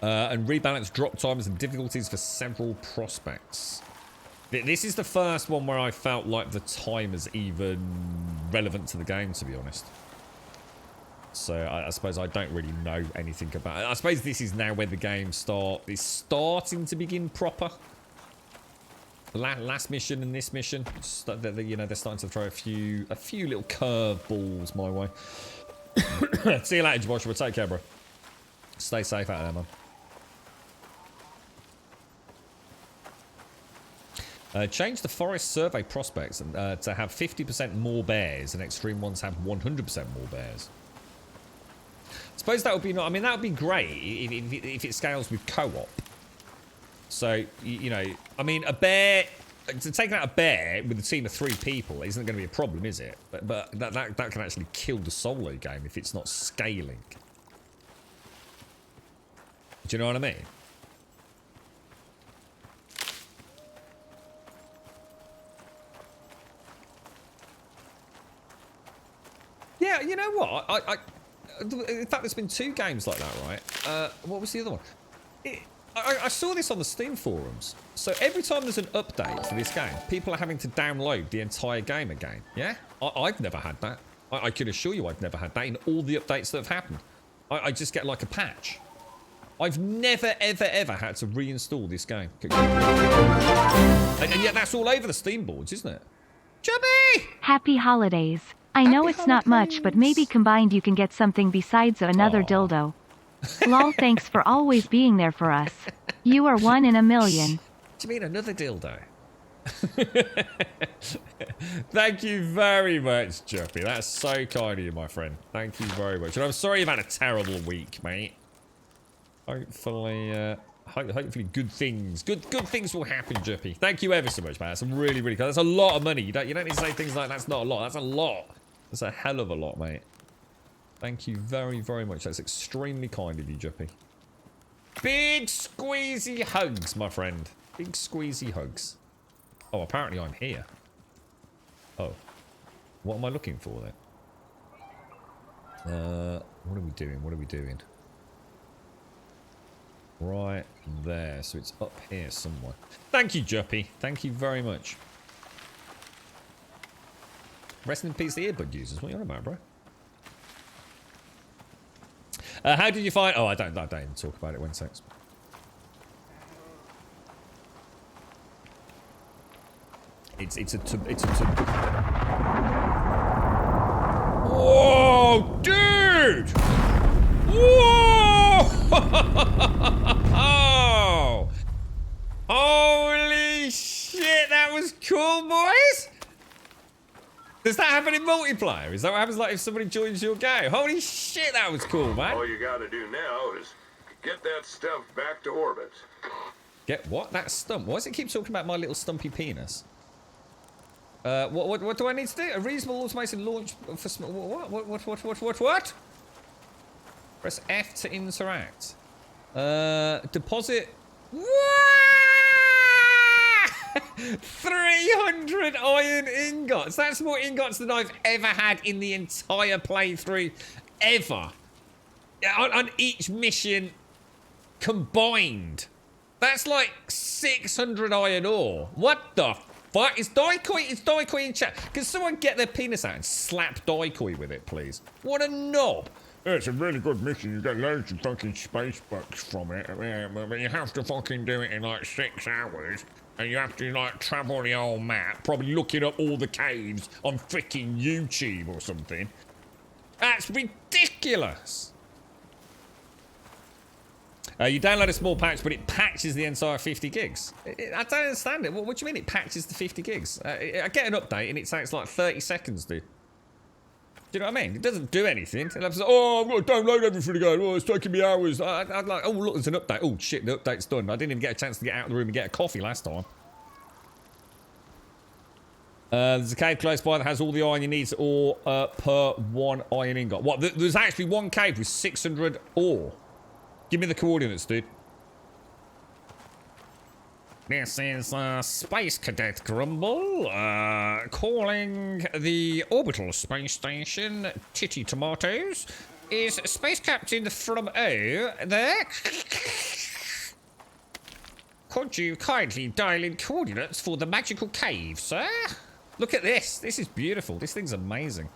And rebalance drop times and difficulties for several prospects. This is the first one where I felt like the time is even relevant to the game, to be honest. So I suppose I don't really know anything about it. I suppose this is now where the game is starting to begin proper. The last mission and this mission, you know, they're starting to throw a few little curveballs my way. See you later, Joshua. Take care, bro. Stay safe out there, man. Change the forest survey prospects to have 50% more bears, and extreme ones have 100% more bears. I suppose that would be I mean, that would be great if it scales with co-op. So you know, I mean, a bear. Taking out a bear with a team of 3 people isn't going to be a problem, is it? But that can actually kill the solo game if it's not scaling. Do you know what I mean? Yeah, you know what? In fact, there's been 2 games like that, right? What was the other one? I saw this on the Steam forums. So every time there's an update for this game, people are having to download the entire game again. Yeah? I've never had that. I can assure you I've never had that in all the updates that have happened. I just get like a patch. I've never, ever had to reinstall this game. And yet that's all over the Steam boards, isn't it? Chubby! Happy holidays. I know it's not much, but maybe combined you can get something besides another dildo. Lol, thanks for always being there for us. You are 1 in a million. What do you mean another dildo? Thank you very much, Juppy. That's so kind of you, my friend. Thank you very much. And I'm sorry you've had a terrible week, mate. Hopefully, hopefully good things will happen, Juppy. Thank you ever so much, man. That's really, really cool. That's a lot of money. You don't need to say things like that's not a lot. That's a lot. That's a hell of a lot, mate. Thank you very, very much. That's extremely kind of you, Juppy. Big squeezy hugs, my friend. Big squeezy hugs. Oh, apparently I'm here. Oh. What am I looking for then? What are we doing? What are we doing? Right there. So it's up here somewhere. Thank you, Juppy. Thank you very much. Rest in peace, the earbud users. What are you on about, bro? How did you find... Oh, I don't even talk about it when sex. It's a Whoa, dude! Whoa! Holy shit, that was cool, boys! Does that happen in multiplayer? Is that what happens like if somebody joins your game? Holy shit, that was cool, man. All you gotta do now is get that stuff back to orbit. Get what? That stump? Why does it keep talking about my little stumpy penis? What do I need to do? A reasonable automated launch for small... What? Press F to interact. Deposit... What? 300 iron ingots. That's more ingots than I've ever had in the entire playthrough. Ever. On each mission combined. That's like 600 iron ore. What the fuck? Is Daikoi in chat? Can someone get their penis out and slap Daikoi with it, please? What a knob. It's a really good mission. You get loads of fucking space bucks from it. But you have to fucking do it in like 6 hours. And you have to like travel the whole map. Probably looking up all the caves on freaking YouTube or something. That's ridiculous. You download a small patch, but it patches the entire 50 gigs. I don't understand it. What do you mean it patches the 50 gigs? I get an update and it takes like 30 seconds, dude. Do you know what I mean? It doesn't do anything. It's like, oh, I've got to download everything again. Oh, it's taking me hours. I'd like, oh, look, there's an update. Oh, shit, the update's done. I didn't even get a chance to get out of the room and get a coffee last time. There's a cave close by that has all the iron you need or per 1 iron ingot. What? There's actually one cave with 600 ore. Give me the coordinates, dude. This is Space Cadet Grumble, calling the orbital space station Titty Tomatoes. Is Space Captain from O there? Could you kindly dial in coordinates for the magical cave, sir? Look at this. This is beautiful. This thing's amazing.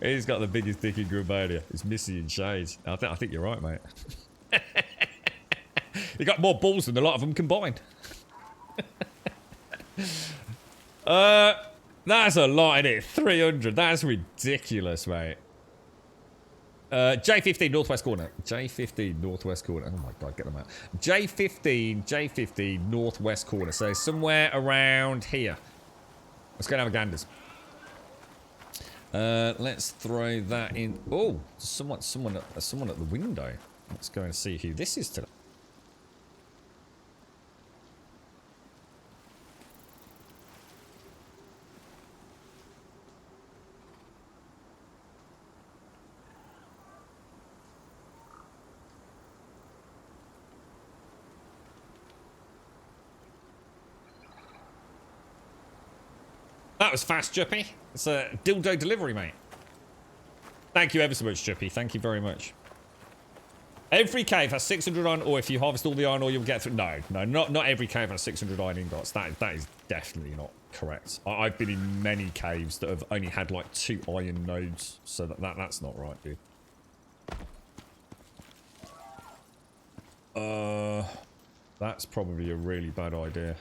He's got the biggest dick in Grumbalia. It's Missy in shades. I think you're right, mate. He got more balls than a lot of them combined. That's a lot, isn't it? 300. That's ridiculous, mate. J15 northwest corner. J15 northwest corner. Oh my god, get them out. J15 northwest corner. So somewhere around here. Let's go and have a ganders. Let's throw that in. Oh, someone at the window. Let's go and see who this is today. That was fast, Juppy. It's a dildo delivery, mate. Thank you ever so much, Juppy. Thank you very much. Every cave has 600 iron ore. If you harvest all the iron ore, you'll get through. No, not every cave has 600 iron ingots. That is definitely not correct. I've been in many caves that have only had like 2 iron nodes, so that's not right, dude. That's probably a really bad idea.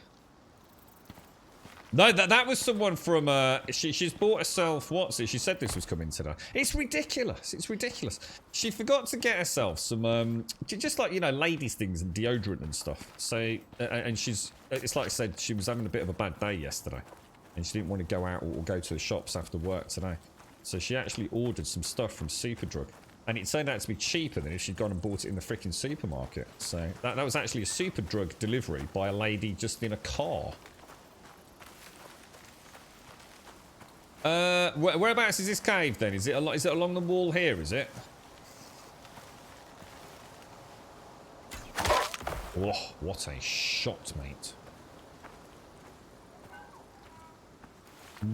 No, that was someone from, she's bought herself, what's it? She said this was coming today. It's ridiculous. It's ridiculous. She forgot to get herself some, just like, you know, ladies things and deodorant and stuff. So, and it's like I said, she was having a bit of a bad day yesterday. And she didn't want to go out or go to the shops after work today. So she actually ordered some stuff from Superdrug. And it turned out to be cheaper than if she'd gone and bought it in the freaking supermarket. So, that was actually a Superdrug delivery by a lady just in a car. Whereabouts is this cave then? Is it along the wall here, is it? Oh, what a shot, mate.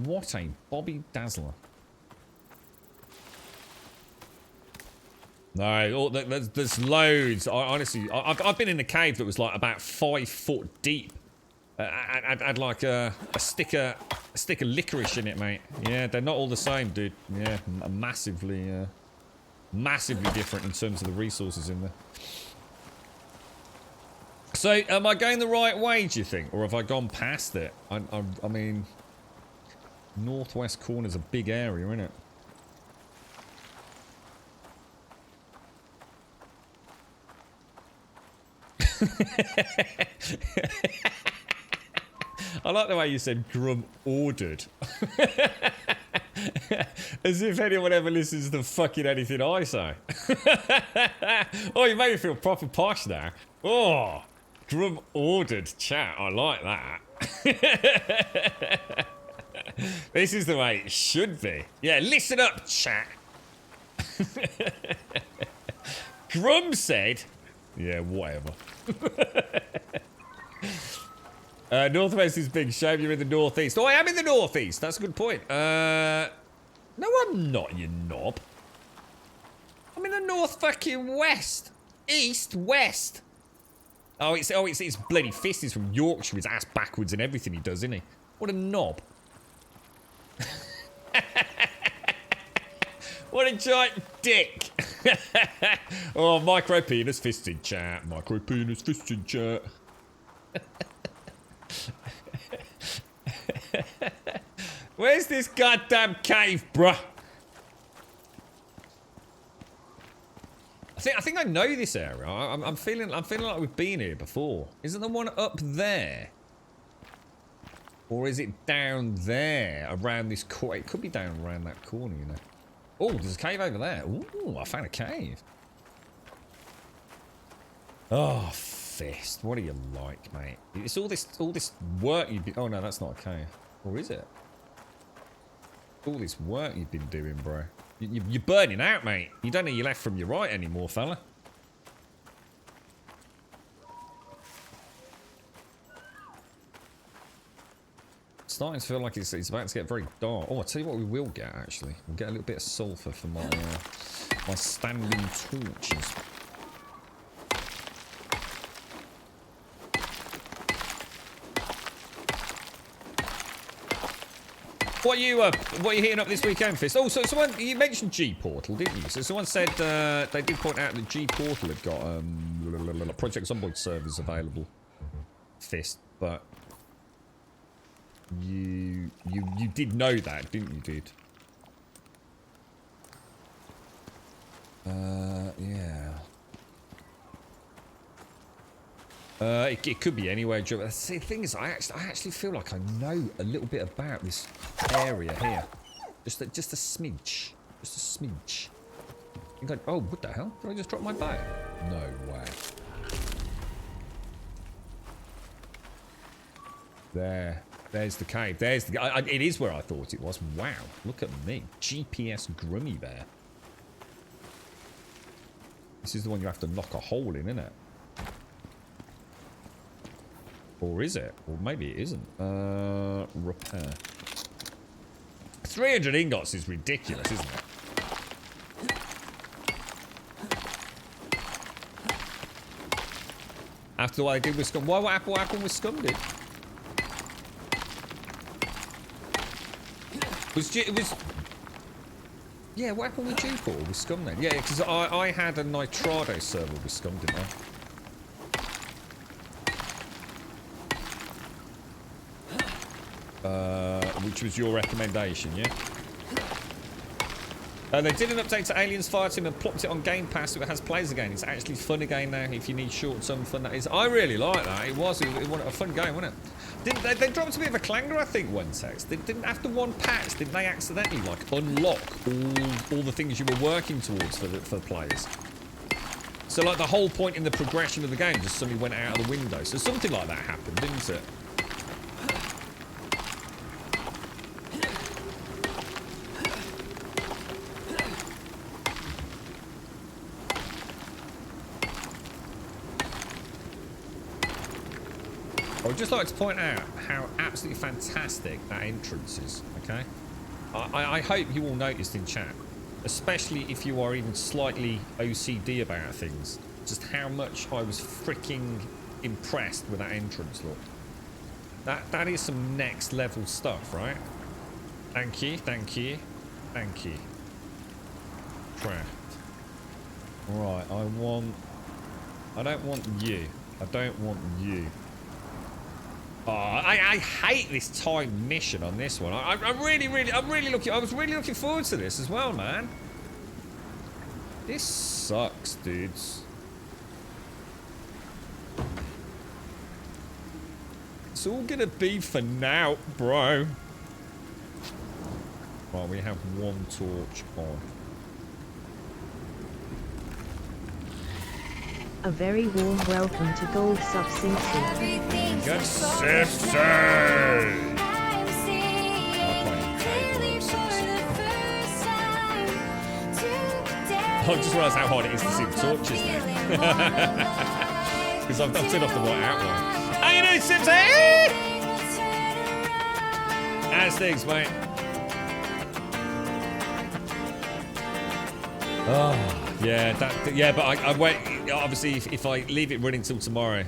What a Bobby Dazzler. No, there's loads. Honestly, I've been in a cave that was like about 5 foot deep. I'd like a stick of licorice in it, mate. Yeah, they're not all the same, dude. Yeah, massively different in terms of the resources in there. So, am I going the right way, do you think? Or have I gone past it? I mean, northwest corner's a big area, isn't it? I like the way you said Grum ordered. As if anyone ever listens to fucking anything I say. Oh, you made me feel proper posh now. Oh, Grum ordered chat. I like that. This is the way it should be. Yeah, listen up, chat. Grum said... Yeah, whatever. Northwest is big. Shame you're in the northeast. Oh, I am in the northeast. That's a good point. No, I'm not, you knob. I'm in the north fucking west. East, west. Oh, it's bloody fist. He's from Yorkshire. His ass backwards and everything he does, isn't he? What a knob. What a giant dick. Oh, micro penis fisting chat. Micro penis fisting chat. Where's this goddamn cave, bruh? I think I know this area. I'm feeling like we've been here before. Isn't the one up there? Or is it down there around this corner? It could be down around that corner, you know. Oh, there's a cave over there. Ooh, I found a cave. Oh, fist. What are you like, mate? It's all this work you've been... Oh, no, that's not a cave. Or is it? All this work you've been doing, bro. You're burning out, mate. You don't know your left from your right anymore, fella. Starting to feel like it's about to get very dark. Oh, I'll tell you what we will get, actually. We'll get a little bit of sulfur for my my standing torches. What are you heating up this weekend, Fist? Oh, so someone, you mentioned G-Portal, didn't you? So someone said they did point out that G-Portal had got Project Zomboid servers available, Fist, but you did know that, didn't you, dude? Yeah. It could be anywhere. See, the thing is, I actually feel like I know a little bit about this area here. Just a smidge. Just a smidge. Oh, what the hell? Did I just drop my bow? No way. There's the cave. There's the... it is where I thought it was. Wow. Look at me. GPS Grummy Bear. This is the one you have to knock a hole in, isn't it? Or is it? Or maybe it isn't. Repair. 300 ingots is ridiculous, isn't it? After what I did with Scum. What happened with Scum, dude? Yeah, what happened with G4 with Scum then? Yeah, because I had a Nitrado server with Scum, didn't I? Which was your recommendation, yeah? They did an update to Aliens Fireteam and plopped it on Game Pass so it has players again. It's actually fun again now if you need short-term fun. That is, I really like that. It was a fun game, wasn't it? They dropped a bit of a clanger, I think, one text. They didn't, after one patch, did they accidentally like unlock all the things you were working towards for the players? So like the whole point in the progression of the game just suddenly went out of the window. So something like that happened, didn't it? I would just like to point out how absolutely fantastic that entrance is, okay? I hope you all noticed in chat, especially if you are even slightly OCD about things, just how much I was freaking impressed with that entrance look. That is some next level stuff, right? Thank you, thank you, thank you. Craft. Right, I don't want you. I don't want you. Oh, I hate this time mission on this one. I was really looking forward to this as well, man. This sucks, dudes. It's all gonna be for now, bro. Right, we have one torch on. A very warm welcome to Gold Sub Simpson. Good Simpson! I just realised how hard it is to see the torches now. Because I've turned off the white outline. How you doing, Simpson? How's things, mate? Oh, yeah, but I won't. Obviously, if I leave it running till tomorrow,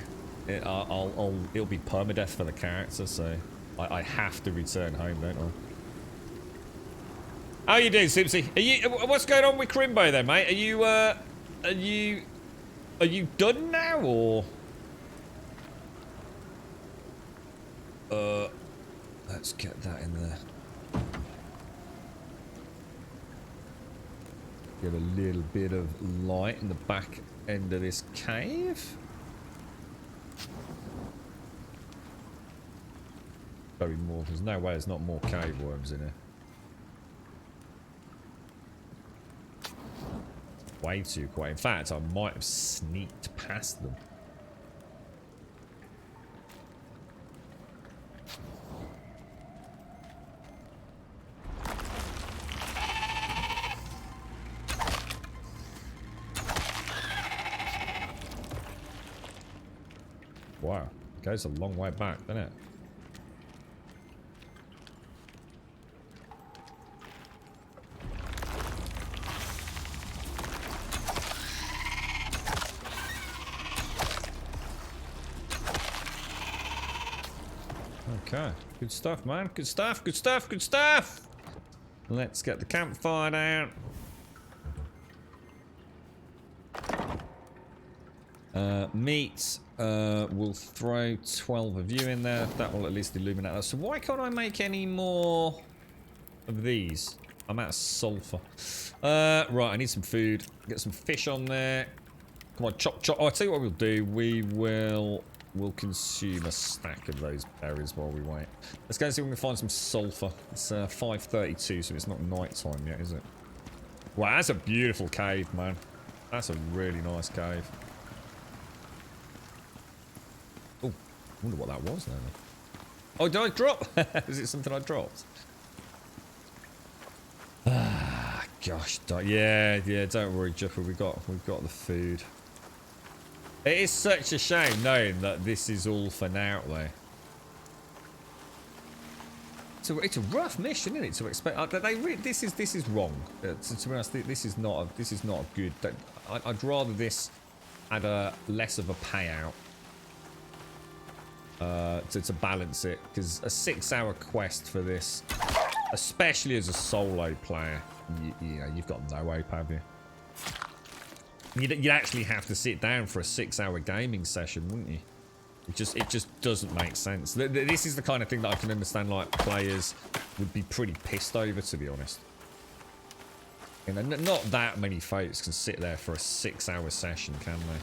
it'll be permadeath for the character. So I have to return home, don't I? How you doing, Simpsy? What's going on with Crimbo then, mate? Are you done now, or? Let's get that in there. Get a little bit of light in the back end of this cave. Probably more. There's no way there's not more cave worms in here. Way too quiet. In fact, I might have sneaked past them. Wow, it goes a long way back, doesn't it? Okay, good stuff, man. Good stuff, good stuff, good stuff! Let's get the campfire down. Meat. We'll throw 12 of you in there. That will at least illuminate us. So why can't I make any more of these? I'm out of sulfur. Right, I need some food. Get some fish on there. Come on, chop, chop. Oh, I'll tell you what we'll do. We'll consume a stack of those berries while we wait. Let's go and see if we can find some sulfur. It's 5:32, so it's not night time yet, is it? Wow, that's a beautiful cave, man. That's a really nice cave. Oh, I wonder what that was now. Oh, did I drop? Is it something I dropped? Ah, gosh, yeah, don't worry, Juffer. We've got the food. It is such a shame knowing that this is all for now, though. So it's a rough mission, isn't it? To expect this is wrong. To be honest, this is not a good. I'd rather this had a less of a payout to balance it, because a 6-hour quest for this, especially as a solo player, you know, you've got no hope, have you? You'd actually have to sit down for a 6-hour gaming session, wouldn't you? It just doesn't make sense. This is the kind of thing that I can understand, like, players would be pretty pissed over, to be honest. You know, not that many folks can sit there for a 6-hour session, can they?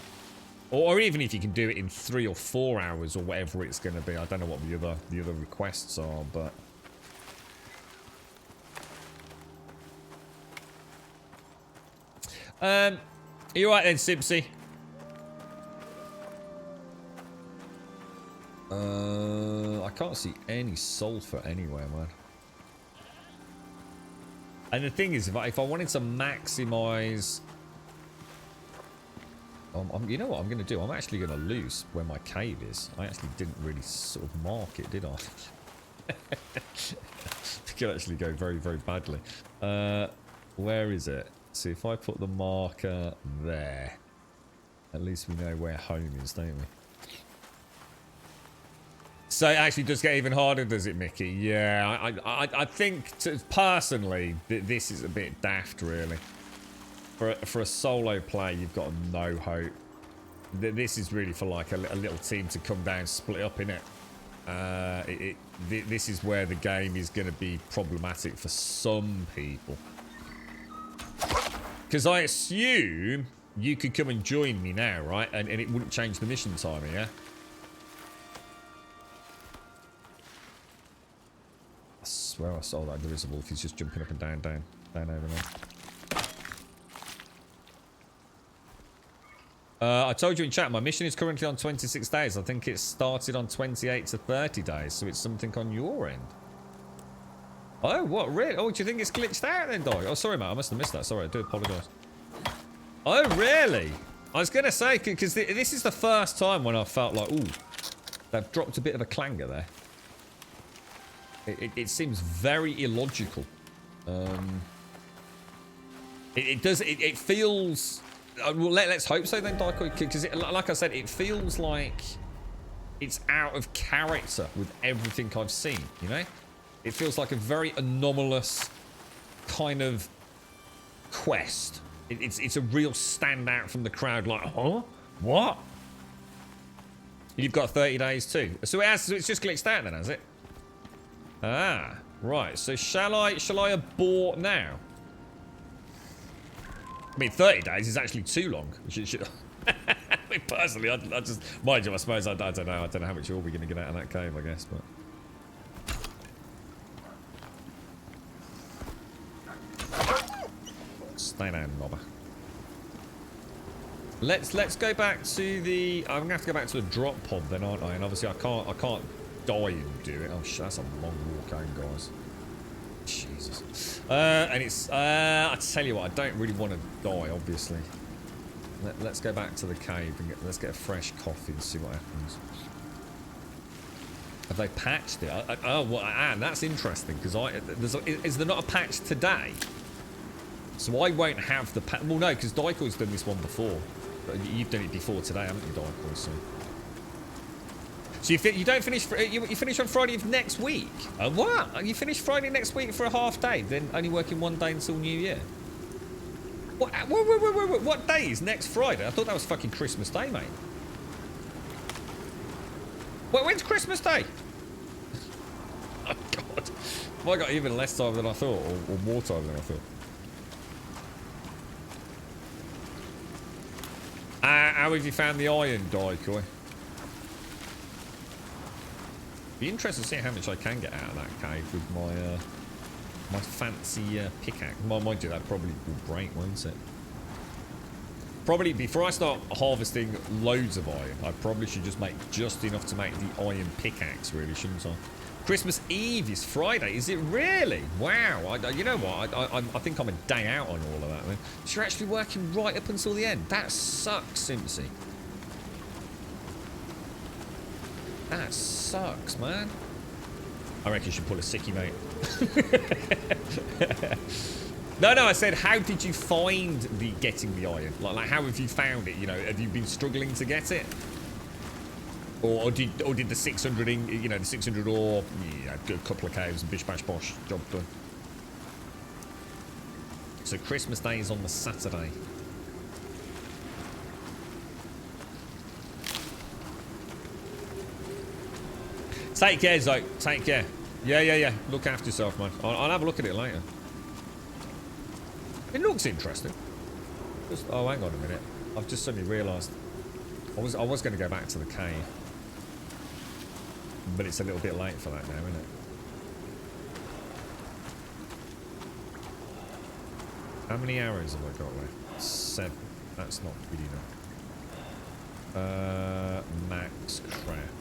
Or even if you can do it in 3 or 4 hours or whatever it's going to be. I don't know what the other requests are, but... Are you right then, Simpsy? I can't see any sulfur anywhere, man. And the thing is, if I wanted to maximize... you know what I'm going to do? I'm actually going to lose where my cave is. I actually didn't really sort of mark it, did I? It could actually go very, very badly. Where is it? So if I put the marker there, at least we know where home is, don't we? So it actually does get even harder, does it, Mickey? Yeah, I think, personally, this is a bit daft, really. For a solo play, you've got no hope. This is really for like a little team to come down, split up, innit? This is where the game is going to be problematic for some people. Because I assume you could come and join me now, right? And it wouldn't change the mission timing, yeah? I swear I saw that invisible if he's just jumping up and down over there. I told you in chat, my mission is currently on 26 days. I think it started on 28 to 30 days, so it's something on your end. Oh, what? Really? Oh, do you think it's glitched out then, dog? Oh, sorry, mate. I must have missed that. Sorry, I do apologise. Oh, really? I was going to say, because this is the first time when I felt like, ooh, they've dropped a bit of a clanger there. It seems very illogical. It does. It feels. Well, let's hope so then, Daikoi, because like I said, it feels like it's out of character with everything I've seen. You know, it feels like a very anomalous kind of quest. It's a real standout from the crowd. Like, huh? What? You've got 30 days too. So it's just glitched out then, has it? Ah, right. So shall I abort now? I mean, 30 days is actually too long. I mean, personally, I just, mind you, I suppose I don't know. I don't know how much you're going to get out of that cave, I guess, but. Stay down, nobber. Let's go back to the. I'm gonna have to go back to the drop pod then, aren't I? And obviously, I can't die and do it. Oh shit, that's a long walk home, guys. Jesus. And it's. I tell you what, I don't really want to die, obviously. Let's go back to the cave and let's get a fresh coffee and see what happens. Have they patched it? Oh, well, and that's interesting because is there not a patch today? So I won't have the patch. Well, no, because Daikoi's done this one before. But you've done it before today, haven't you, Daikoi? So you don't finish. You finish on Friday of next week. What? You finish Friday next week for a half day, then only working one day until New Year. What? What day is next Friday? I thought that was fucking Christmas Day, mate. When's Christmas Day? Oh God! Have I got even less time than I thought, or more time than I thought? How have you found the iron, Daikoi? Be interested to see how much I can get out of that cave with my my fancy pickaxe. Mind you, that probably will break, won't it? Probably before I start harvesting loads of iron, I probably should just make just enough to make the iron pickaxe, really, shouldn't I? Christmas Eve is Friday, is it really? Wow, you know what? I think I'm a day out on all of that. Then. So you're actually working right up until the end. That sucks, Simpsy. That sucks, man. I reckon you should pull a sickie, mate. No, I said, how did you find getting the iron? Like, how have you found it? You know, have you been struggling to get it? Or did the 600 the 600 ore, a couple of caves and bish bash bosh, job done. So Christmas Day is on the Saturday. Take care, Zoe. Take care. Yeah. Look after yourself, man. I'll have a look at it later. It looks interesting. Oh, hang on a minute. I've just suddenly realised. I was going to go back to the cave. But it's a little bit late for that now, isn't it? How many arrows have I got left? 7. That's not good enough. Max craft.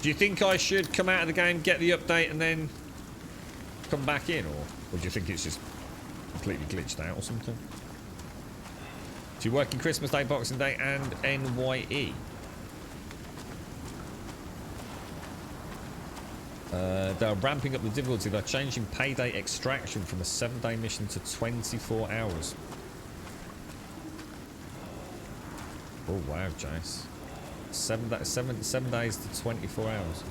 Do you think I should come out of the game, get the update, and then come back in? Or do you think it's just completely glitched out or something? So you're working Christmas Day, Boxing Day, and NYE? They're ramping up the difficulty. They're changing payday extraction from a 7-day mission to 24 hours. Oh wow, Jace. 7 days to 24 hours.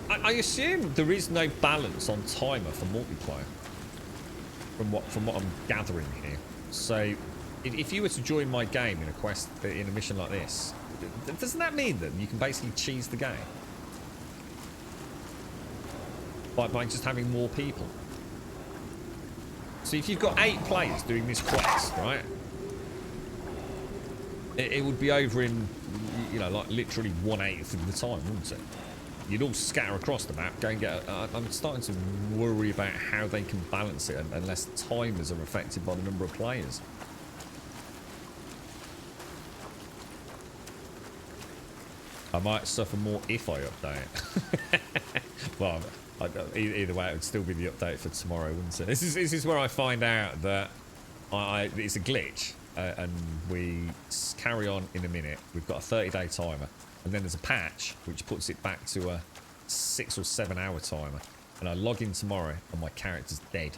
I assume there is no balance on timer for multiplayer. From what I'm gathering here. So, if you were to join my game in a quest, in a mission like this, doesn't that mean that you can basically cheese the game? By just having more people? So if you've got 8 players doing this quest, right? It would be over in, like literally 1/8 of the time, wouldn't it? You'd all scatter across the map, go and get... I'm starting to worry about how they can balance it unless timers are affected by the number of players. I might suffer more if I update. Well, either way, it would still be the update for tomorrow, wouldn't it? This is where I find out that it's a glitch. and we carry on in a minute. We've got a 30-day timer, and then there's a patch which puts it back to a 6 or 7 hour timer. And I log in tomorrow, and my character's dead.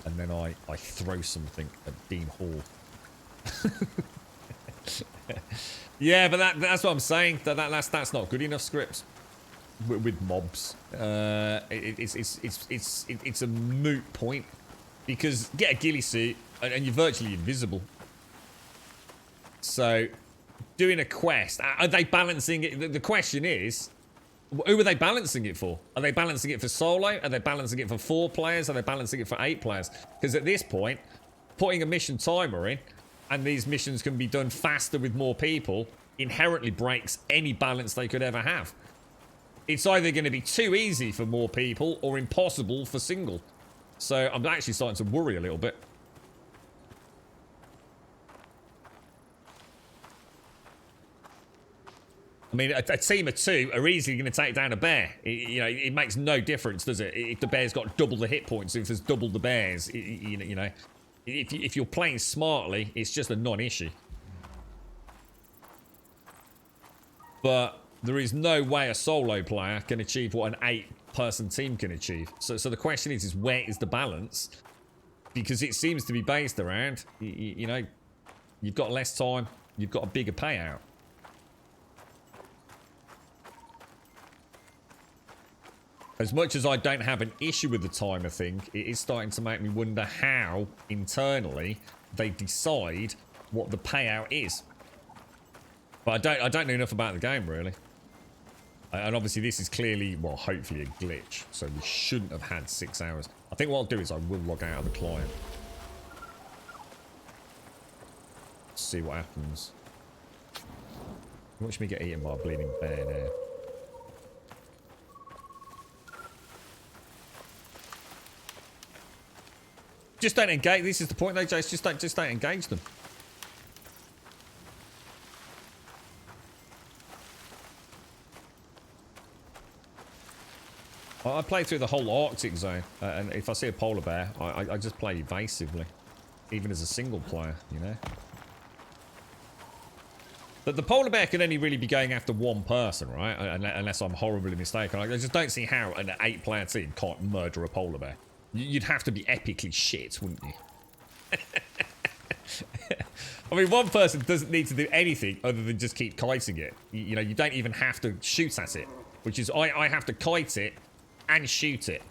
And then I throw something at Dean Hall. Yeah, but that's what I'm saying. That's not good enough scripts with mobs. It's a moot point because get a ghillie suit and you're virtually invisible. So doing a quest, are they balancing it? The question is, who are they balancing it for? Are they balancing it for solo? Are they balancing it for 4 players? Are they balancing it for 8 players? Because at this point, putting a mission timer in, and these missions can be done faster with more people, inherently breaks any balance they could ever have. It's either going to be too easy for more people or impossible for single. So I'm actually starting to worry a little bit. I mean, a team of 2 are easily going to take down a bear. It makes no difference, does it? If the bear's got double the hit points, if there's double the bears, if you're playing smartly, it's just a non-issue. But there is no way a solo player can achieve what an 8-person team can achieve. So the question is where is the balance? Because it seems to be based around, you've got less time, you've got a bigger payout. As much as I don't have an issue with the timer thing, it is starting to make me wonder how, internally, they decide what the payout is. But I don't know enough about the game, really. And obviously this is clearly, well, hopefully a glitch. So we shouldn't have had 6 hours. I think what I'll do is I will log out of the client. See what happens. Watch me get eaten by a bleeding bear now. Just don't engage. This is the point, though, Jace. Just don't engage them. I play through the whole Arctic zone, and if I see a polar bear, I just play evasively, even as a single player, you know. But the polar bear can only really be going after one person, right? Unless I'm horribly mistaken. I just don't see how an 8-player team can't murder a polar bear. You'd have to be epically shit, wouldn't you? I mean, one person doesn't need to do anything other than just keep kiting it. You don't even have to shoot at it, which is I have to kite it and shoot it.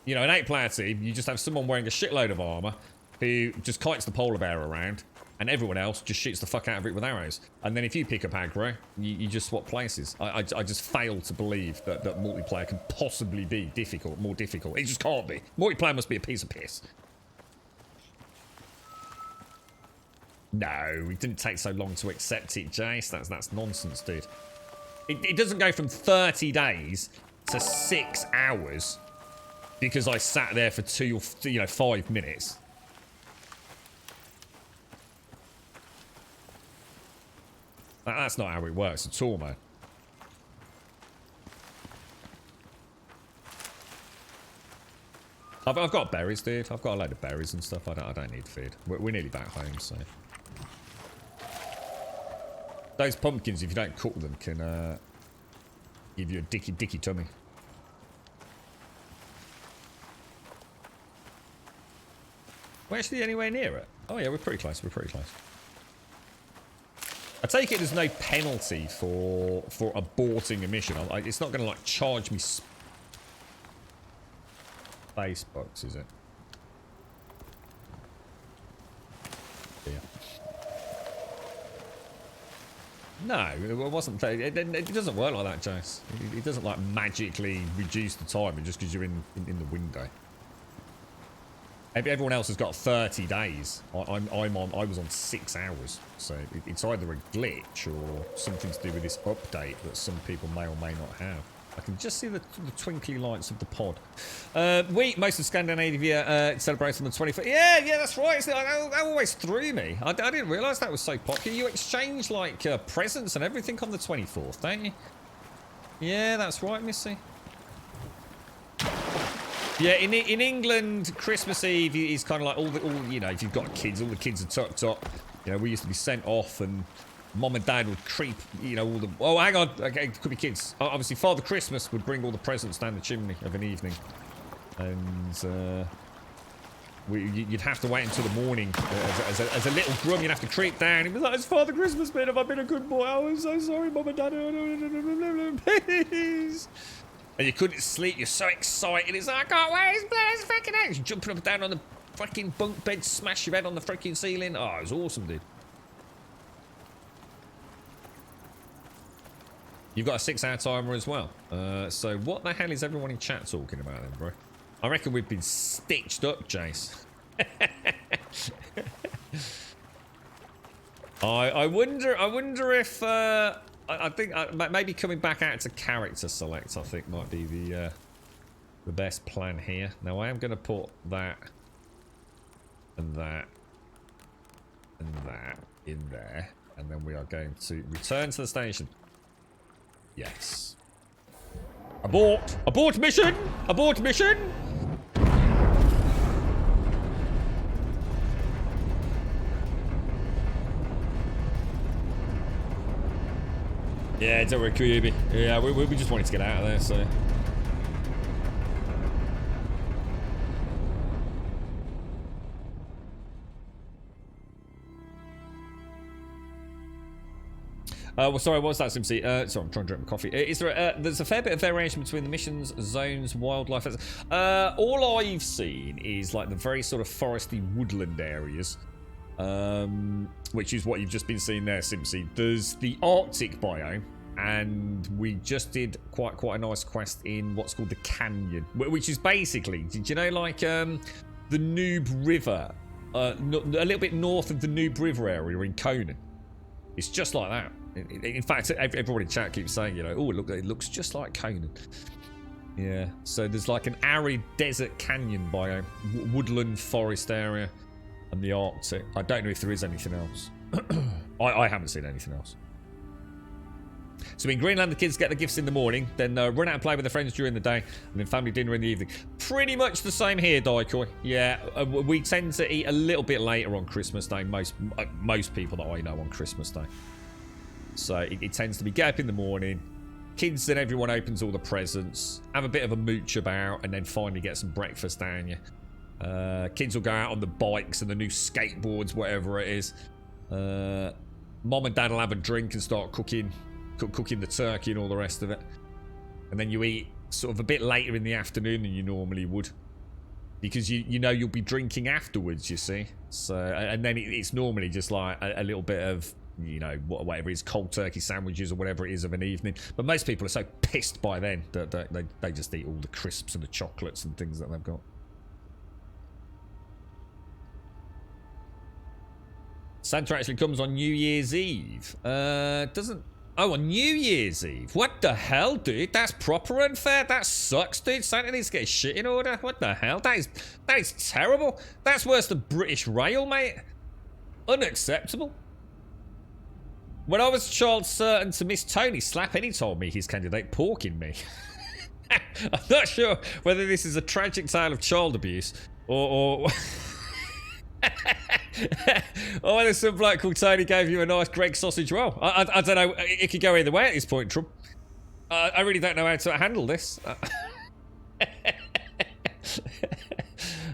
An 8-player team, you just have someone wearing a shitload of armor who just kites the polar bear around, and everyone else just shoots the fuck out of it with arrows. And then if you pick up aggro, you just swap places. I just fail to believe that multiplayer can possibly be more difficult. It just can't be. Multiplayer must be a piece of piss. No, it didn't take so long to accept it, Jace. That's nonsense, dude. It doesn't go from 30 days to 6 hours because I sat there for 5 minutes. That's not how it works at all, man. I've got berries, dude. I've got a load of berries and stuff. I don't need food. We're nearly back home, so. Those pumpkins, if you don't cook them, can give you a dicky tummy. We're actually anywhere near it. Oh yeah, we're pretty close. We're pretty close. I take it there's no penalty for aborting a mission. It's not going to like charge me space bucks, is it? Yeah. No, it wasn't. It doesn't work like that, Jace. It doesn't like magically reduce the timer just because you're in the window. Everyone else has got 30 days. I was on 6 hours. So it's either a glitch or something to do with this update that some people may or may not have. I can just see the twinkly lights of the pod. Most of Scandinavia celebrates on the 24th. Yeah, that's right. That always threw me. I didn't realise that was so popular. You exchange like presents and everything on the 24th, don't you? Yeah, that's right, Missy. Yeah, in England, Christmas Eve is kind of like all you know, if you've got kids, all the kids are tucked up. You know, we used to be sent off and Mom and Dad would creep, you know, all the... Oh, hang on. Okay, it could be kids. Obviously, Father Christmas would bring all the presents down the chimney of an evening. And, you'd have to wait until the morning. As a little grum, you'd have to creep down. He'd be like, it's Father Christmas, man. Have I been a good boy? Oh, I'm so sorry, Mom and Dad. Please. And you couldn't sleep. You're so excited. It's like, I can't wait. It's fucking out. You're jumping up and down on the fucking bunk bed, smash your head on the freaking ceiling. Oh, it was awesome, dude. You've got a 6-hour timer as well. So what the hell is everyone in chat talking about then, bro? I reckon we've been stitched up, Jace. I wonder if I think maybe coming back out to character select, I think might be the best plan here. Now I am going to put that and that and that in there, and then we are going to return to the station. Yes. Abort! Abort mission! Abort mission! Yeah, don't worry, Kuyubi. Yeah, we just wanted to get out of there, so... well, sorry, what was that, Simpsy? Sorry, I'm trying to drink my coffee. Is there there's a fair bit of variation between the missions, zones, wildlife. All I've seen is like the very sort of foresty woodland areas, which is what you've just been seeing there, Simpsy. There's the Arctic biome, and we just did quite a nice quest in what's called the Canyon, which is basically, did you know, like the Noob River, a little bit north of the Noob River area in Conan. It's just like that. In fact, everybody in chat keeps saying, you know, oh, look, it looks just like Conan. Yeah, so there's like an arid desert canyon biome, woodland forest area, and the Arctic. I don't know if there is anything else. I haven't seen anything else. So in Greenland, the kids get the gifts in the morning, then run out and play with their friends during the day, and then family dinner in the evening. Pretty much the same here, Daikoi. Yeah, we tend to eat a little bit later on Christmas Day. Most people that I know on Christmas Day. So it tends to be get up in the morning, kids and everyone opens all the presents, have a bit of a mooch about, and then finally get some breakfast down you. Kids will go out on the bikes and the new skateboards, whatever it is. Mom and Dad will have a drink and start cooking the turkey and all the rest of it. And then you eat sort of a bit later in the afternoon than you normally would. Because you know you'll be drinking afterwards, you see. So, and then it's normally just like a little bit of, you know, whatever it is, cold turkey sandwiches or whatever it is of an evening. But most people are so pissed by then that they just eat all the crisps and the chocolates and things that they've got. Santa actually comes on New Year's Eve. Doesn't... Oh, on New Year's Eve? What the hell, dude? That's proper unfair. That sucks, dude. Santa needs to get his shit in order. What the hell? That is terrible. That's worse than British Rail, mate. Unacceptable. When I was a child, certain to Miss Tony, Slappenny told me his candidate porking me. I'm not sure whether this is a tragic tale of child abuse or or whether some bloke called Tony gave you a nice Greg sausage roll. I don't know. It could go either way at this point, Trump. I really don't know how to handle this.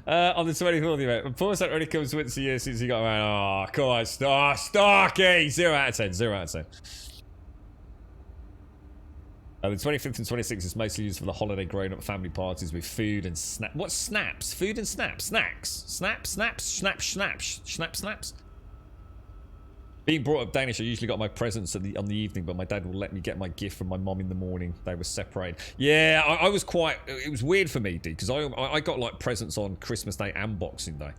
On the 24th event, of course that only comes once a year since you got around. Oh, come on, Starkey! 0 out of 10, 0 out of 10. The 25th and 26th is mostly used for the holiday grown-up family parties with food and snap. What snaps? Food and snaps? Snacks? Snaps? Being brought up Danish, I usually got my presents on the evening, but my dad will let me get my gift from my mum in the morning. They were separated. Yeah, I was quite... It was weird for me, dude, because I got like presents on Christmas Day and Boxing Day.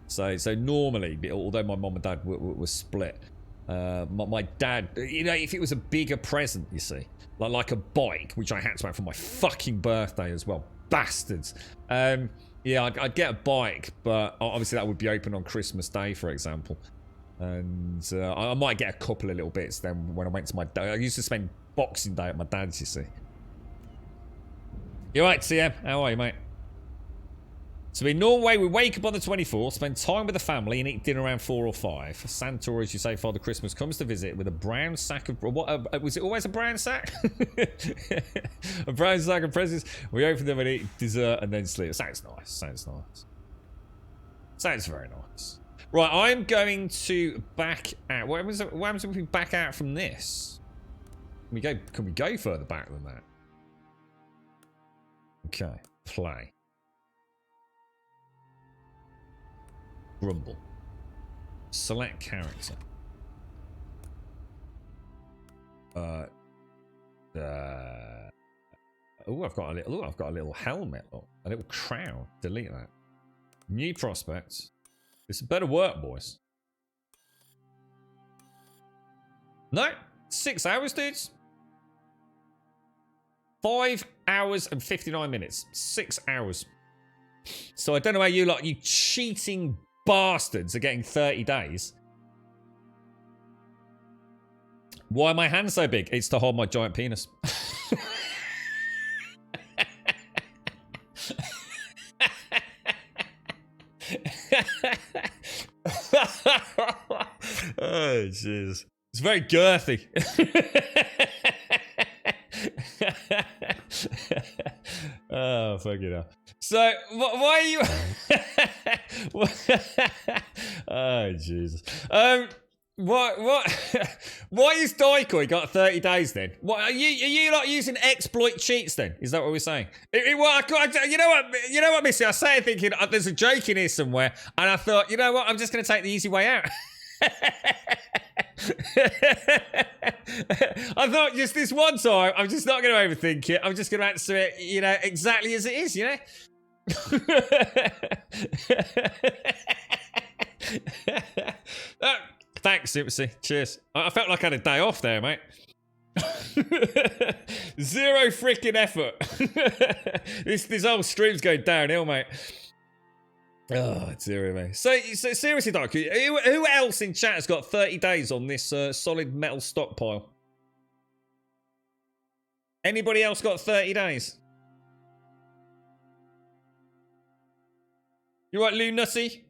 So normally, although my mum and dad were split, my dad, you know, if it was a bigger present, you see, like a bike, which I had to have for my fucking birthday as well, bastards. Yeah, I'd get a bike, but obviously that would be open on Christmas Day, for example. And I might get a couple of little bits then when I went to my dad. I used to spend Boxing Day at my dad's, you see. You alright, TM? How are you, mate? So in Norway, we wake up on the 24th, spend time with the family, and eat dinner around 4 or 5. Santa, as you say, Father Christmas, comes to visit with a brown sack of... was it always a brown sack? A brown sack of presents. We open them and eat dessert and then sleep. Sounds nice. Sounds nice. Sounds very nice. Right, I'm going to back out. What happens if we back out from this? Can we go further back than that? Okay, play. Grumble. Select character. Oh, I've got a little helmet. Oh, a little crown. Delete that. New prospects. This better work, boys. No, 6 hours, dudes. 5 hours and 59 minutes. 6 hours. So I don't know how you lot, you cheating bastards, are getting 30 days. Why are my hands so big? It's to hold my giant penis. Oh, jeez. It's very girthy. Oh, fucking hell. So, why are you... Oh, Jesus. Why is Daikoi got 30 days then? What, are you not using exploit cheats then? Is that what we're saying? You know what, Missy? I say it thinking there's a joke in here somewhere, and I thought, you know what? I'm just going to take the easy way out. I thought just this one time, I'm just not going to overthink it. I'm just going to answer it, exactly as it is, Thanks, Simpsy. Cheers. I felt like I had a day off there, mate. Zero freaking effort. This whole stream's going downhill, mate. Oh, dear me. So seriously, Doc, who else in chat has got 30 days on this solid metal stockpile? Anybody else got 30 days? You right, Lou Nutty?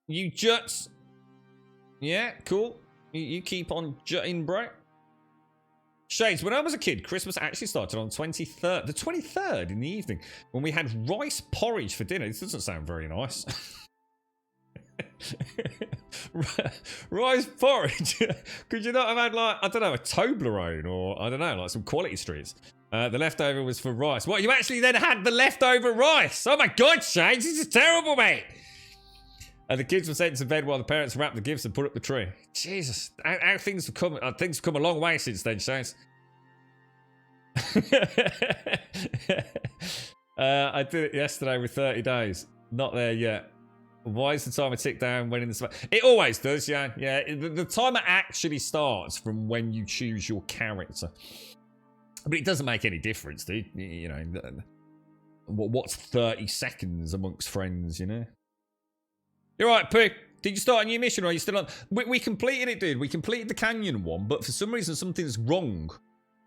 You juts? Yeah, cool. You keep on jutting, bro. Shades, when I was a kid, Christmas actually started on the 23rd in the evening, when we had rice porridge for dinner. This doesn't sound very nice. Rice porridge? Could you not have had, like, I don't know, a Toblerone or, I don't know, like some Quality Streets? The leftover was for rice. What, you actually then had the leftover rice? Oh my God, Shades, this is terrible, mate. The kids were sent to bed while the parents wrapped the gifts and put up the tree. Jesus, how things have come. Things have come a long way since then, Shane. I did it yesterday with 30 days. Not there yet. Why is the timer tick down when in the... It always does, yeah. Yeah, the timer actually starts from when you choose your character. But it doesn't make any difference, dude. You know, what's 30 seconds amongst friends, you know? You're right, Pooh. Did you start a new mission or are you still on? We completed it, dude. We completed the canyon one, but for some reason something's wrong.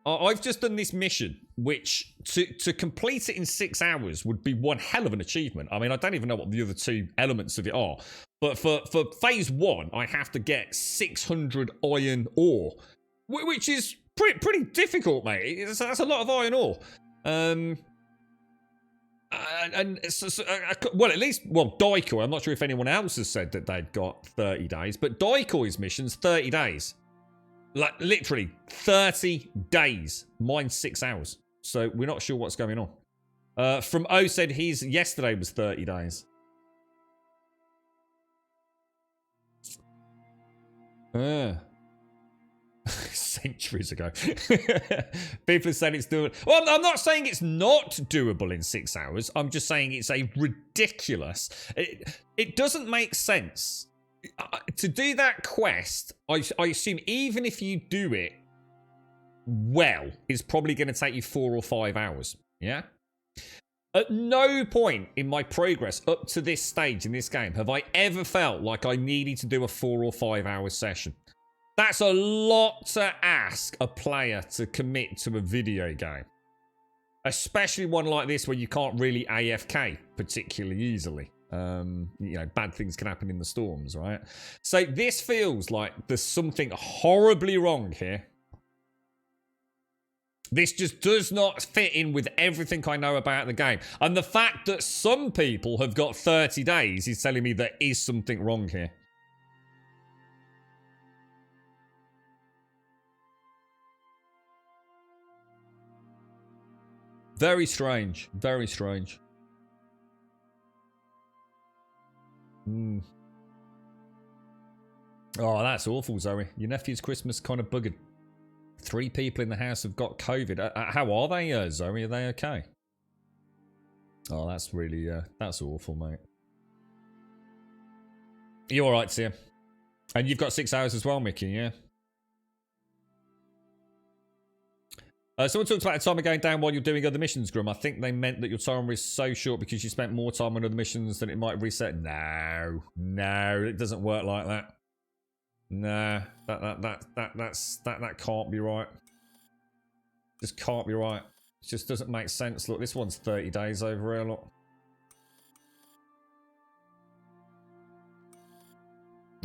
I've just done this mission, which to complete it in 6 hours would be one hell of an achievement. I mean, I don't even know what the other two elements of it are. But for phase 1, I have to get 600 iron ore, which is pretty difficult, mate. That's a lot of iron ore. Well, at least, Daikoi, I'm not sure if anyone else has said that they'd got 30 days, but Daikoi's mission's 30 days. Like, literally, 30 days. Mine's 6 hours. So, we're not sure what's going on. From O said yesterday was 30 days. Centuries ago. People are saying it's doable. Well, I'm not saying it's not doable in 6 hours. I'm just saying it's a ridiculous. It doesn't make sense. To do that quest, I assume even if you do it well, it's probably going to take you 4 or 5 hours. Yeah? At no point in my progress up to this stage in this game have I ever felt like I needed to do a 4 or 5 hour session. That's a lot to ask a player to commit to a video game. Especially one like this where you can't really AFK particularly easily. You know, bad things can happen in the storms, right? So this feels like there's something horribly wrong here. This just does not fit in with everything I know about the game. And the fact that some people have got 30 days is telling me there is something wrong here. Very strange. Very strange. Oh, that's awful, Zoe. Your nephew's Christmas kind of buggered. 3 people in the house have got COVID. How are they, Zoe? Are they okay? Oh, that's really, that's awful, mate. You alright, Sia? And you've got 6 hours as well, Mickey, yeah? Someone talks about the timer going down while you're doing other missions, Grum. I think they meant that your timer is so short because you spent more time on other missions than it might reset. No, it doesn't work like that. Nah, that can't be right. Just can't be right. It just doesn't make sense. Look, this one's 30 days over here, look.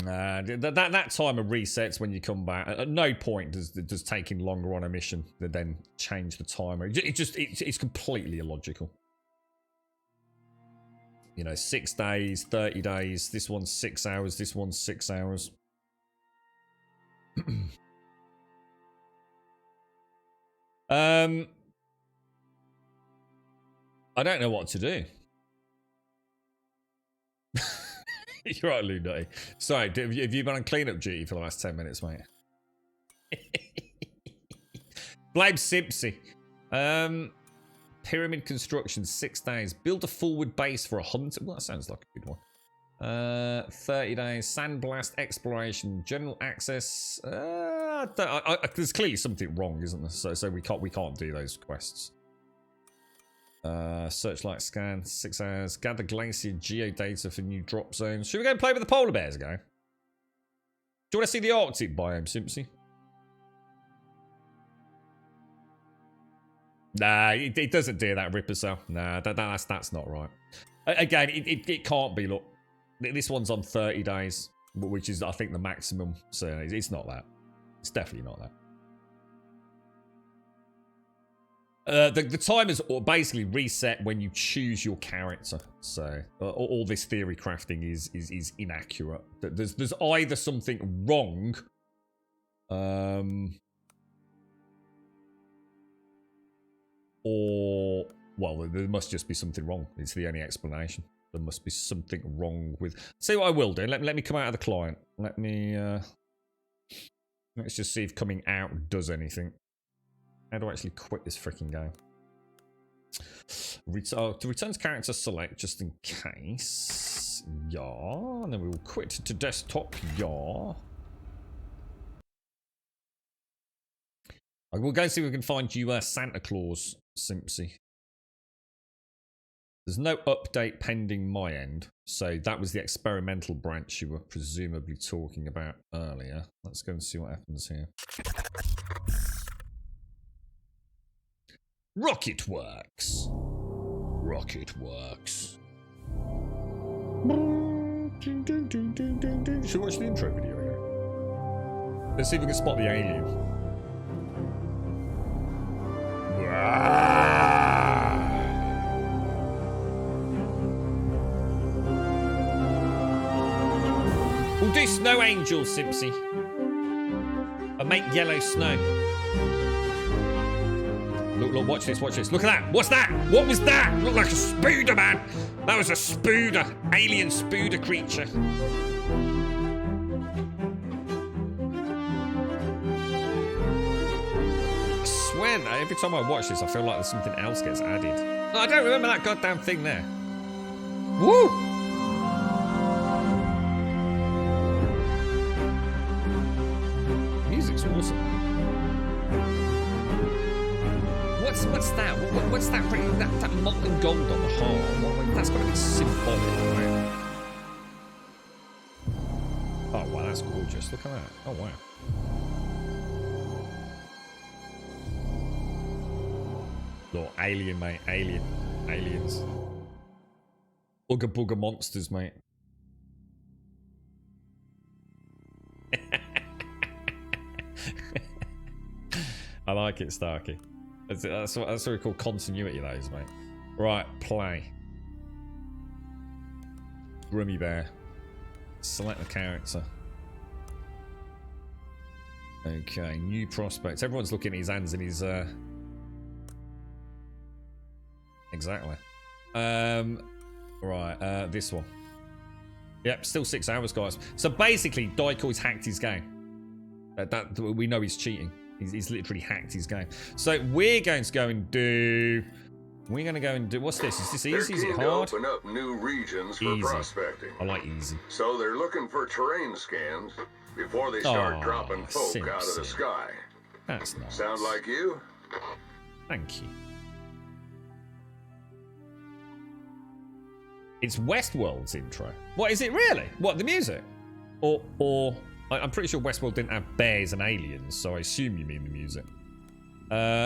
Nah, that timer resets when you come back. At no point does taking longer on a mission then change the timer. It's completely illogical. You know, 6 days, 30 days. This one's 6 hours. This one's 6 hours. I don't know what to do. You're right, Lunati. Sorry, have you been on cleanup duty for the last 10 minutes, mate? Blame Simpsy. Pyramid construction, 6 days. Build a forward base for a hunt. Well, that sounds like a good one. 30 days. Sandblast exploration. General access. There's clearly something wrong, isn't there? So we can't do those quests. Searchlight scan, 6 hours. Gather glacier geodata for new drop zones. Should we go and play with the polar bears, guy? Do you want to see the Arctic biome, Simpsy? Nah, it doesn't do that, Ripper cell. Nah, that's not right. Again, it can't be. Look, this one's on 30 days, which is, I think, the maximum. So it's not that. It's definitely not that. The timers basically reset when you choose your character. So all this theory crafting is inaccurate. There's either something wrong, or well, there must just be something wrong. It's the only explanation. There must be something wrong with. See what I will do. Let me come out of the client. Let's just see if coming out does anything. How do I actually quit this freaking game? To return to character select just in case. Yeah. And then we will quit to desktop. Yeah. We'll go and see if we can find you Santa Claus, Simpsy. There's no update pending my end. So that was the experimental branch you were presumably talking about earlier. Let's go and see what happens here. Rocket works. Rocket works. Should we watch the intro video again? Let's see if we can spot the alien. We'll do snow angels, Simpsy. I'll make yellow snow. Look, watch this. Look at that. What's that? What was that? Looked like a spooder, man. That was a spooder. Alien spooder creature. I swear that every time I watch this, I feel like there's something else gets added. No, I don't remember that goddamn thing there. Woo! Music's awesome. What's that? What's that? That molten gold on the heart? That's got to be symbolic, right? Oh wow, that's gorgeous. Look at that. Oh wow. Or alien, mate. Alien. Aliens. Booger booger monsters, mate. I like it, Starkey. That's what we call continuity, those, mate. Right, play. Grummy Bear. Select the character. Okay, new prospects. Everyone's looking at his hands and his exactly. Right, this one. Yep, still 6 hours, guys. So basically, Daikoi's hacked his game. That we know he's cheating. He's literally hacked his game. So we're going to go and do. We're going to go and do. What's this? Is this easy? Is it hard? Open up new regions for prospecting. I like easy. So they're looking for terrain scans before they start dropping folk out of the sky. That's nice. Sound like you? Thank you. It's Westworld's intro. What is it really? What, the music? Or I'm pretty sure Westworld didn't have bears and aliens, so I assume you mean the music.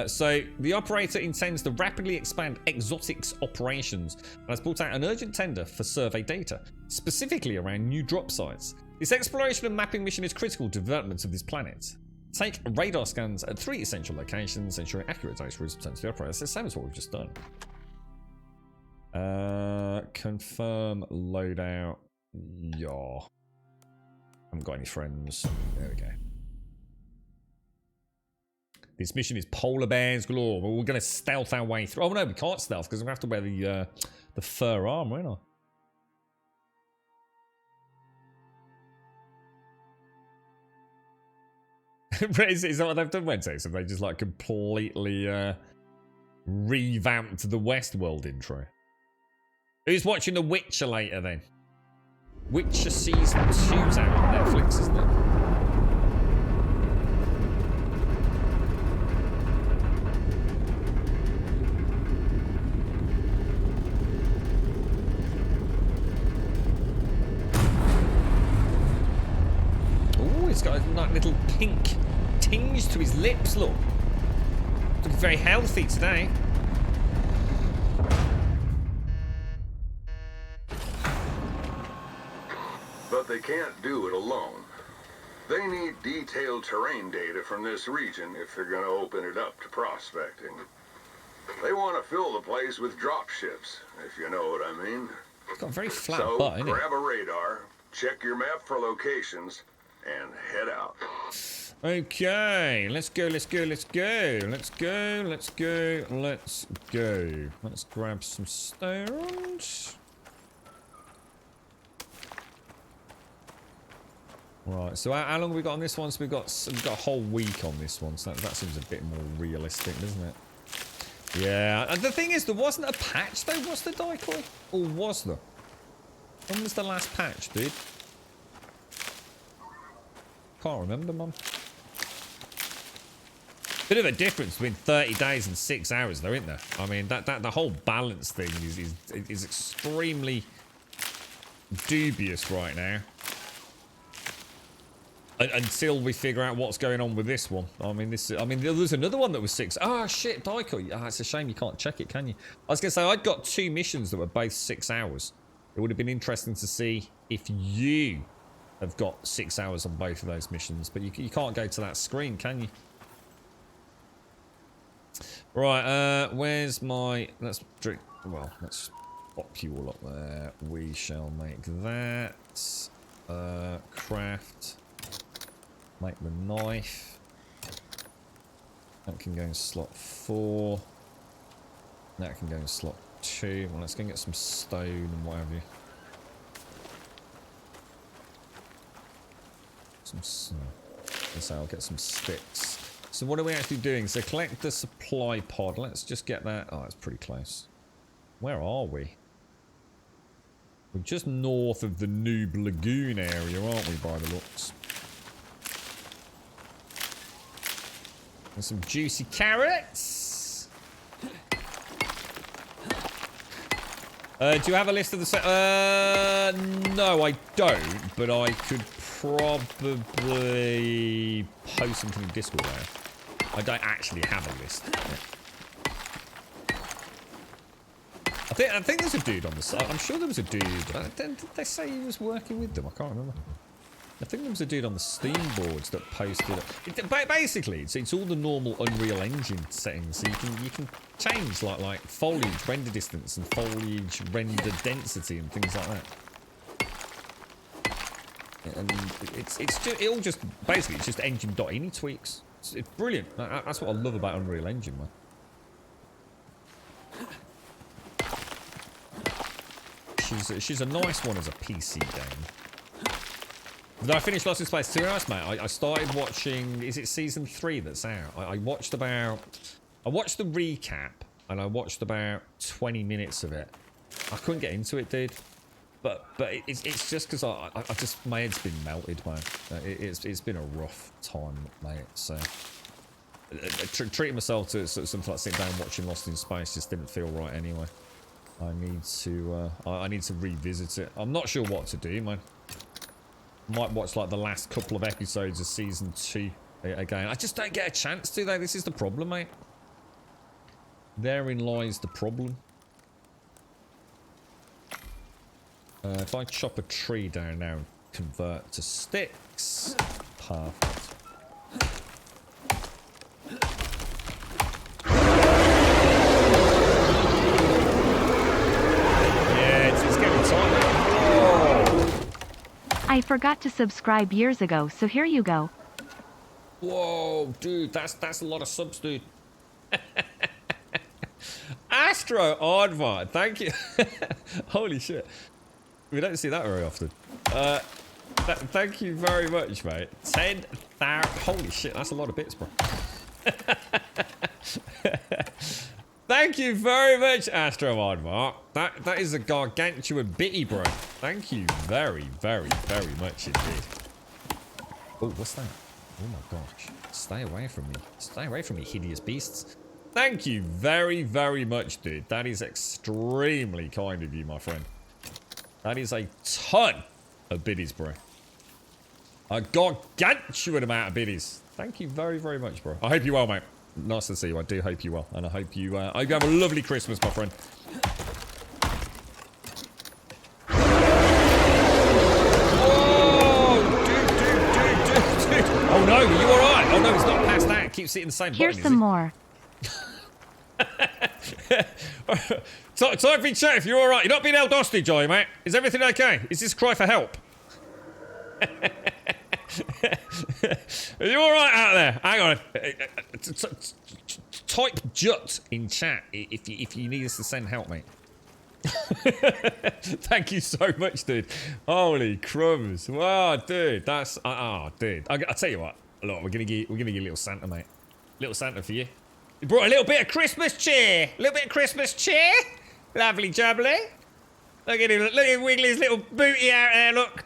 So the operator intends to rapidly expand exotics operations and has put out an urgent tender for survey data, specifically around new drop sites. This exploration and mapping mission is critical to development of this planet. Take radar scans at 3 essential locations, ensuring accurate data is returned to the operator. It's the same as what we've just done. Confirm loadout. Yeah. Haven't got any friends. There we go. This mission is polar bears galore. We're going to stealth our way through. Oh no, we can't stealth because we have to wear the fur armor, ain't I? Is that what they've done, Wednesday? So they just like completely revamped the Westworld intro. Who's watching The Witcher later then? Witcher Season 2's out on Netflix, isn't it? Oh, he's got a like, little pink tinge to his lips, look. Looking very healthy today. But they can't do it alone. They need detailed terrain data from this region if they're going to open it up to prospecting. They want to fill the place with drop ships, if you know what I mean. It's got a very flat so butt, innit? grab a radar, check your map for locations, and head out. Okay, let's go, let's go, let's go. Let's go, let's go, let's go. Let's grab some stones. Right, so how long have we got on this one? So we've got a whole week on this one, so that seems a bit more realistic, doesn't it? Yeah, and the thing is, there wasn't a patch though, was there, Daikoi? Or was there? When was the last patch, dude? Can't remember, Mum. Bit of a difference between 30 days and 6 hours, though, isn't there? I mean, that the whole balance thing is extremely dubious right now. Until we figure out what's going on with this one. I mean, there's another one that was 6. Oh, shit, Daikoi. Oh, it's a shame you can't check it, can you? I was going to say, I'd got 2 missions that were both 6 hours. It would have been interesting to see if you have got 6 hours on both of those missions. But you can't go to that screen, can you? Right, where's my... Let's drink... Well, let's pop you all up there. We shall make that. Craft... Make the knife. That can go in slot 4. That can go in slot 2. Well, let's go and get some stone and what have you. Let's say I'll get some sticks. So what are we actually doing? So collect the supply pod. Let's just get that. Oh, it's pretty close. Where are we? We're just north of the Noob Lagoon area, aren't we, by the looks? And some juicy carrots. Do you have a list of the no, I don't, but I could probably post something in Discord there. I don't actually have a list. I think there's a dude on the side. I'm sure there was a dude. Did they say he was working with them? I can't remember. I think there was a dude on the Steam boards that posted it. Basically, it's all the normal Unreal Engine settings. So you can change like foliage render distance and foliage render density and things like that. And it all just basically it's just engine.ini tweaks. It's brilliant. That's what I love about Unreal Engine, man. She's a nice one as a PC game. Did I finish Lost in Space 2? Nice, mate. I started watching. Is it season 3 that's out? I watched the recap and I watched about 20 minutes of it. I couldn't get into it, dude. But it's just because I just my head's been melted, man. It's been a rough time, mate. So treating myself to something like sitting down and watching Lost in Space just didn't feel right anyway. I need to revisit it. I'm not sure what to do, man. Might watch like the last couple of episodes of season 2 again. I just don't get a chance to though. This is the problem, mate. Therein lies the problem. If I chop a tree down now and convert to sticks, perfect. I forgot to subscribe years ago, so here you go. Whoa, dude, that's a lot of subs, dude. Astro Aardvark, thank you. Holy shit. We don't see that very often. Thank you very much, mate. 10,000. Holy shit, that's a lot of bits, bro. Thank you very much, Astro Aardvark. That is a gargantuan bitty, bro. Thank you very, very, very much indeed. Oh, what's that? Oh my gosh. Stay away from me. Stay away from me, hideous beasts. Thank you very, very much, dude. That is extremely kind of you, my friend. That is a ton of biddies, bro. A gargantuan amount of biddies. Thank you very, very much, bro. I hope you're well, mate. Nice to see you. I do hope you well. And I hope you have a lovely Christmas, my friend. Whoa! Dude. Oh, no. Are you all right? Oh, no. It's not past that. It keeps hitting the same button. Here's some more. Time for your chat if you're all right. You're not being held hostage, are you, mate? Is everything okay? Is this cry for help? Are you all right out there? Hang on. Type jut in chat if you need us to send help, mate. Thank you so much, dude. Holy crumbs! Wow, dude, that's dude. I'll tell you what. Look, we're gonna give you a little Santa, mate. Little Santa for you. You brought a little bit of Christmas cheer. A little bit of Christmas cheer. Lovely jubbly. Look at him. Look at Wiggly's little booty out there. Look.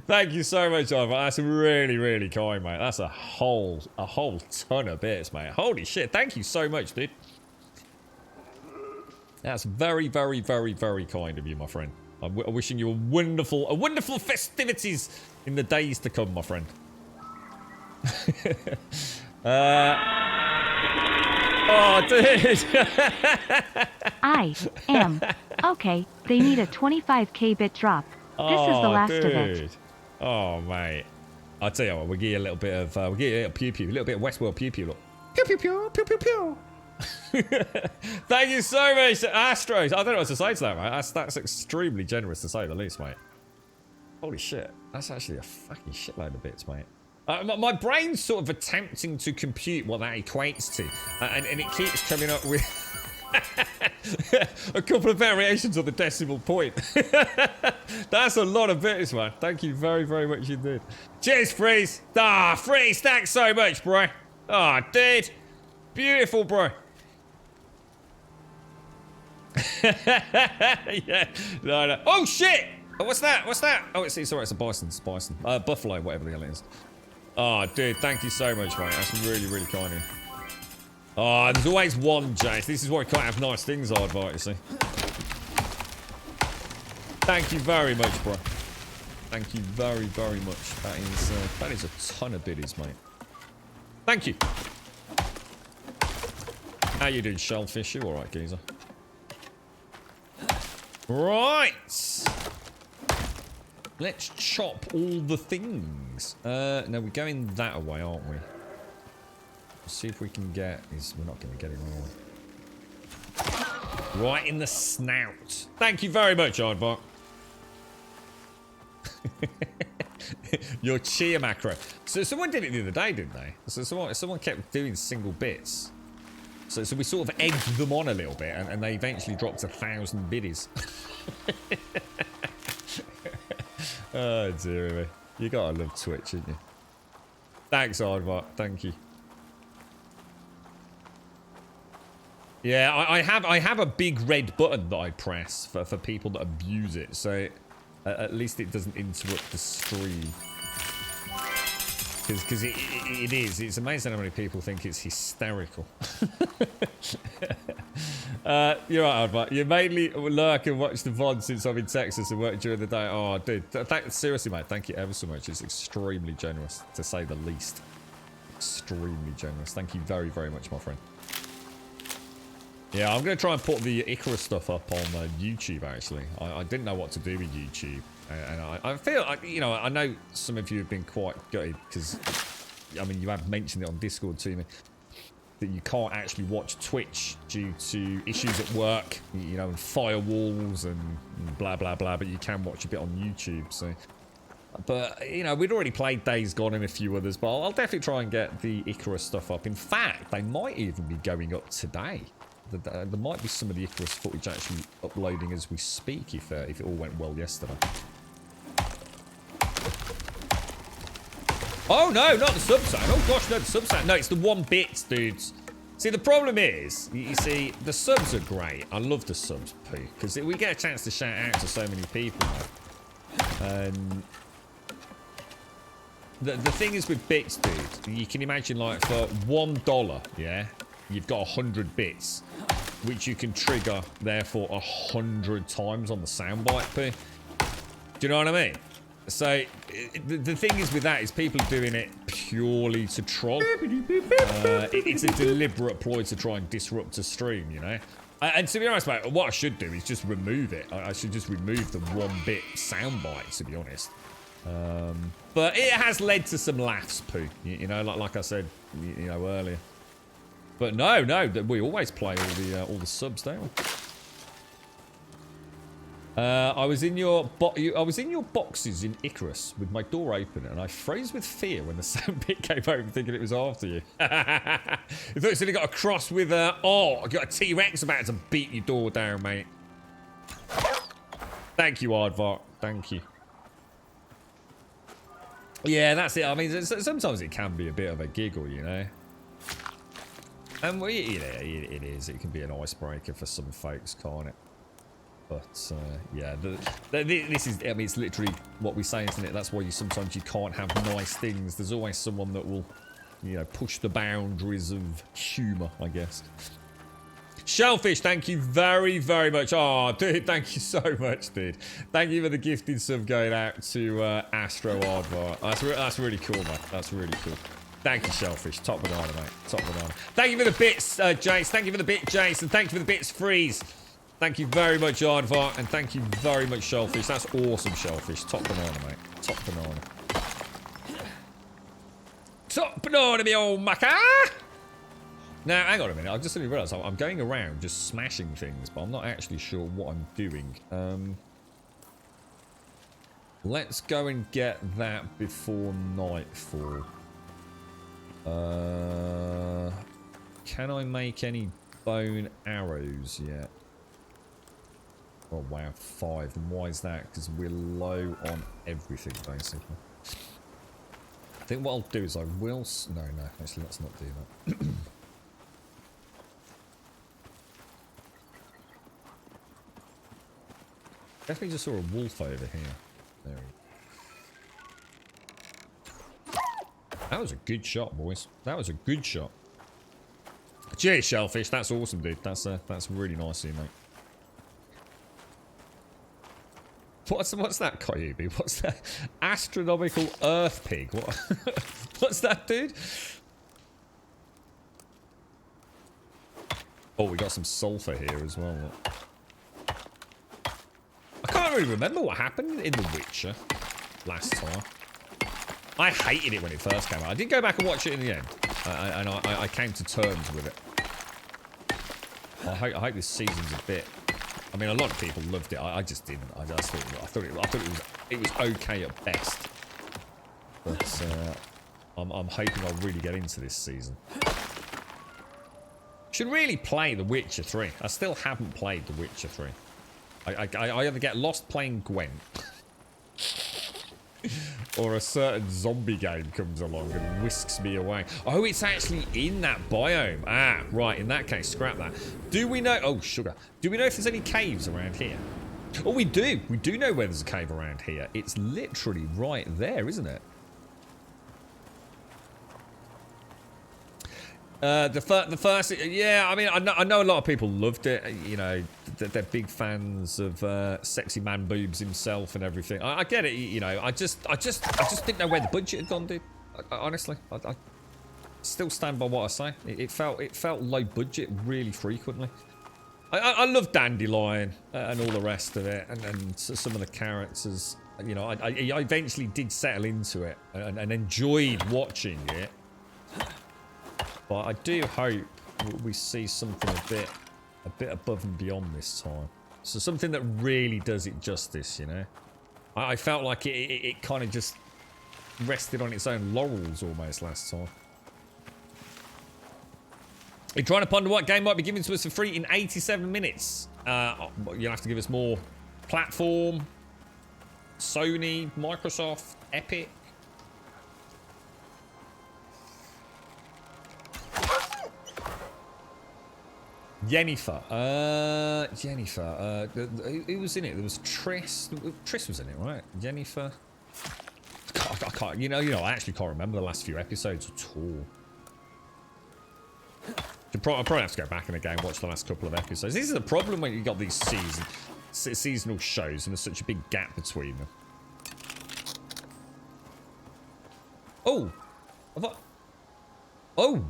Thank you so much, Ivan. That's really, really kind, mate. That's a whole ton of bits, mate. Holy shit. Thank you so much, dude. That's very, very, very, very kind of you, my friend. I'm wishing you a wonderful festivities in the days to come, my friend. Oh, dude. I am. Okay, they need a 25k bit drop. This is the last of it. Oh, mate. I'll tell you what, we'll give you a little bit of, we'll give you a little pew-pew, a little bit of Westworld pew-pew, look. Pew-pew-pew, pew-pew-pew. Thank you so much, Astros. I don't know what to say to that, mate. That's extremely generous to say the least, mate. Holy shit. That's actually a fucking shitload of bits, mate. My brain's sort of attempting to compute what that equates to. And it keeps coming up with a couple of variations on the decimal point. That's a lot of bits, man. Thank you very, very much indeed. Cheers, Freeze. Freeze, thanks so much, bro. Dude. Beautiful, bro. Yeah. No. Oh, shit. Oh, what's that? Oh, it's alright. It's a bison. It's a bison. Buffalo, whatever the hell it is. Dude, thank you so much, mate. That's really, really kind of you. There's always one, Jace. This is why we can't have nice things, I'd advise, you see. Thank you very much, bro. Thank you very, very much. That is a ton of biddies, mate. Thank you. How you doing, Shellfish? You alright, geezer? Right. Let's chop all the things. No, we're going that way, aren't we? Let's see if we can get... We're not going to get him, are we? Right in the snout. Thank you very much, Aardvark. Your cheer macro. So someone did it the other day, didn't they? So someone kept doing single bits. So we sort of egged them on a little bit, and they eventually dropped 1,000 biddies. Oh dear me. You gotta love Twitch, didn't you? Thanks, Aardvark. Thank you. Yeah, I have a big red button that I press for people that abuse it, so at least it doesn't interrupt the stream. Because it is. It's amazing how many people think it's hysterical. You're right, Aardvark. You mainly lurk and watch the VOD since I'm in Texas and work during the day. Oh, dude. Seriously, mate. Thank you ever so much. It's extremely generous, to say the least. Extremely generous. Thank you very, very much, my friend. Yeah, I'm going to try and put the Icarus stuff up on YouTube, actually. I didn't know what to do with YouTube. And I feel like, you know, I know some of you have been quite gutted because, I mean, you have mentioned it on Discord to me that you can't actually watch Twitch due to issues at work, you know, and firewalls and blah, blah, blah, but you can watch a bit on YouTube, so. But, you know, we'd already played Days Gone and a few others, but I'll definitely try and get the Icarus stuff up. In fact, they might even be going up today. There might be some of the Icarus footage actually uploading as we speak if it all went well yesterday. Oh no, not the subsound. Oh gosh, no, the subsound. No, it's the 1 bit, dudes. See, the problem is, you see, the subs are great. I love the subs, Pooh, because we get a chance to shout out to so many people. The thing is with bits, dude, you can imagine, like, for $1, yeah, you've got 100 bits, which you can trigger, therefore, 100 times on the soundbite, Pooh. Do you know what I mean? So, the thing is with that is people are doing it purely to troll. It's a deliberate ploy to try and disrupt a stream, you know? And to be honest, mate, what I should do is just remove it. I should just remove the 1 bit soundbite, to be honest. But it has led to some laughs, Pooh. You know, like I said, you know, earlier. But no, we always play all the subs, don't we? I was in your boxes in Icarus with my door open, and I froze with fear when the sound bit came over, thinking it was after you. I thought you said you got a cross with I got a T-Rex about to beat your door down, mate. Thank you, Aardvark. Thank you. Yeah, that's it. I mean, sometimes it can be a bit of a giggle, you know. And well, it is. It can be an icebreaker for some folks, can't it? But yeah, this is. I mean, it's literally what we say, isn't it? That's why sometimes you can't have nice things. There's always someone that will, you know, push the boundaries of humour, I guess. Shellfish, thank you very, very much. Oh, dude, thank you so much, dude. Thank you for the gifted sub going out to Astro Aardvark. That's really cool, mate. That's really cool. Thank you, Shellfish. Top banana, mate. Top banana. Thank you for the bits, Jace. Thank you for the bit, Jace. And thank you for the bits, Freeze. Thank you very much, Aardvark. And thank you very much, Shellfish. That's awesome, Shellfish. Top banana, mate. Top banana. Top banana, me old mucker. Now, hang on a minute. I just suddenly realised I'm going around just smashing things, but I'm not actually sure what I'm doing. Let's go and get that before nightfall. Can I make any bone arrows yet? Oh, wow. 5. And why is that? Because we're low on everything, basically. I think what I'll do is I will... No, actually, let's not do that. Definitely just saw a wolf over here. There we go. That was a good shot, boys. That was a good shot. Cheers, Shellfish. That's awesome, dude. That's really nice of you, mate. What's that, Koyubi? What's that? Astronomical Earth Pig. What? What's that, dude? Oh, we got some sulfur here as well. can't really remember what happened in The Witcher last time. I hated it when it first came out. I did go back and watch it in the end, and I came to terms with it. I hope this season's a bit. I mean, a lot of people loved it. I just didn't. I thought it was okay at best. But I'm hoping I'll really get into this season. Should really play The Witcher 3. I still haven't played The Witcher 3. I either get lost playing Gwent, or a certain zombie game comes along and whisks me away. Oh, it's actually in that biome. Ah, right. In that case, scrap that. Do we know... Oh, sugar. Do we know if there's any caves around here? Oh, we do. We do know where there's a cave around here. It's literally right there, isn't it? The first, yeah, I mean, I know a lot of people loved it. You know, they're big fans of sexy man boobs himself and everything. I get it. You know, I just didn't know where the budget had gone, dude. Honestly, I still stand by what I say. It felt low budget really frequently. I love Dandelion and all the rest of it, and some of the characters. You know, I eventually did settle into it and enjoyed watching it. But I do hope we see something a bit above and beyond this time. So something that really does it justice, you know. I felt like it kind of just rested on its own laurels almost last time. You're trying to ponder what game might be given to us for free in 87 minutes. You'll have to give us more platform, Sony, Microsoft, Epic. Jennifer. Who was in it? There was Triss. Triss was in it, right? Jennifer. I can't. You know. I actually can't remember the last few episodes at all. I'll probably have to go back in the game, watch the last couple of episodes. This is the problem when you got these seasonal shows and there's such a big gap between them. Oh, oh.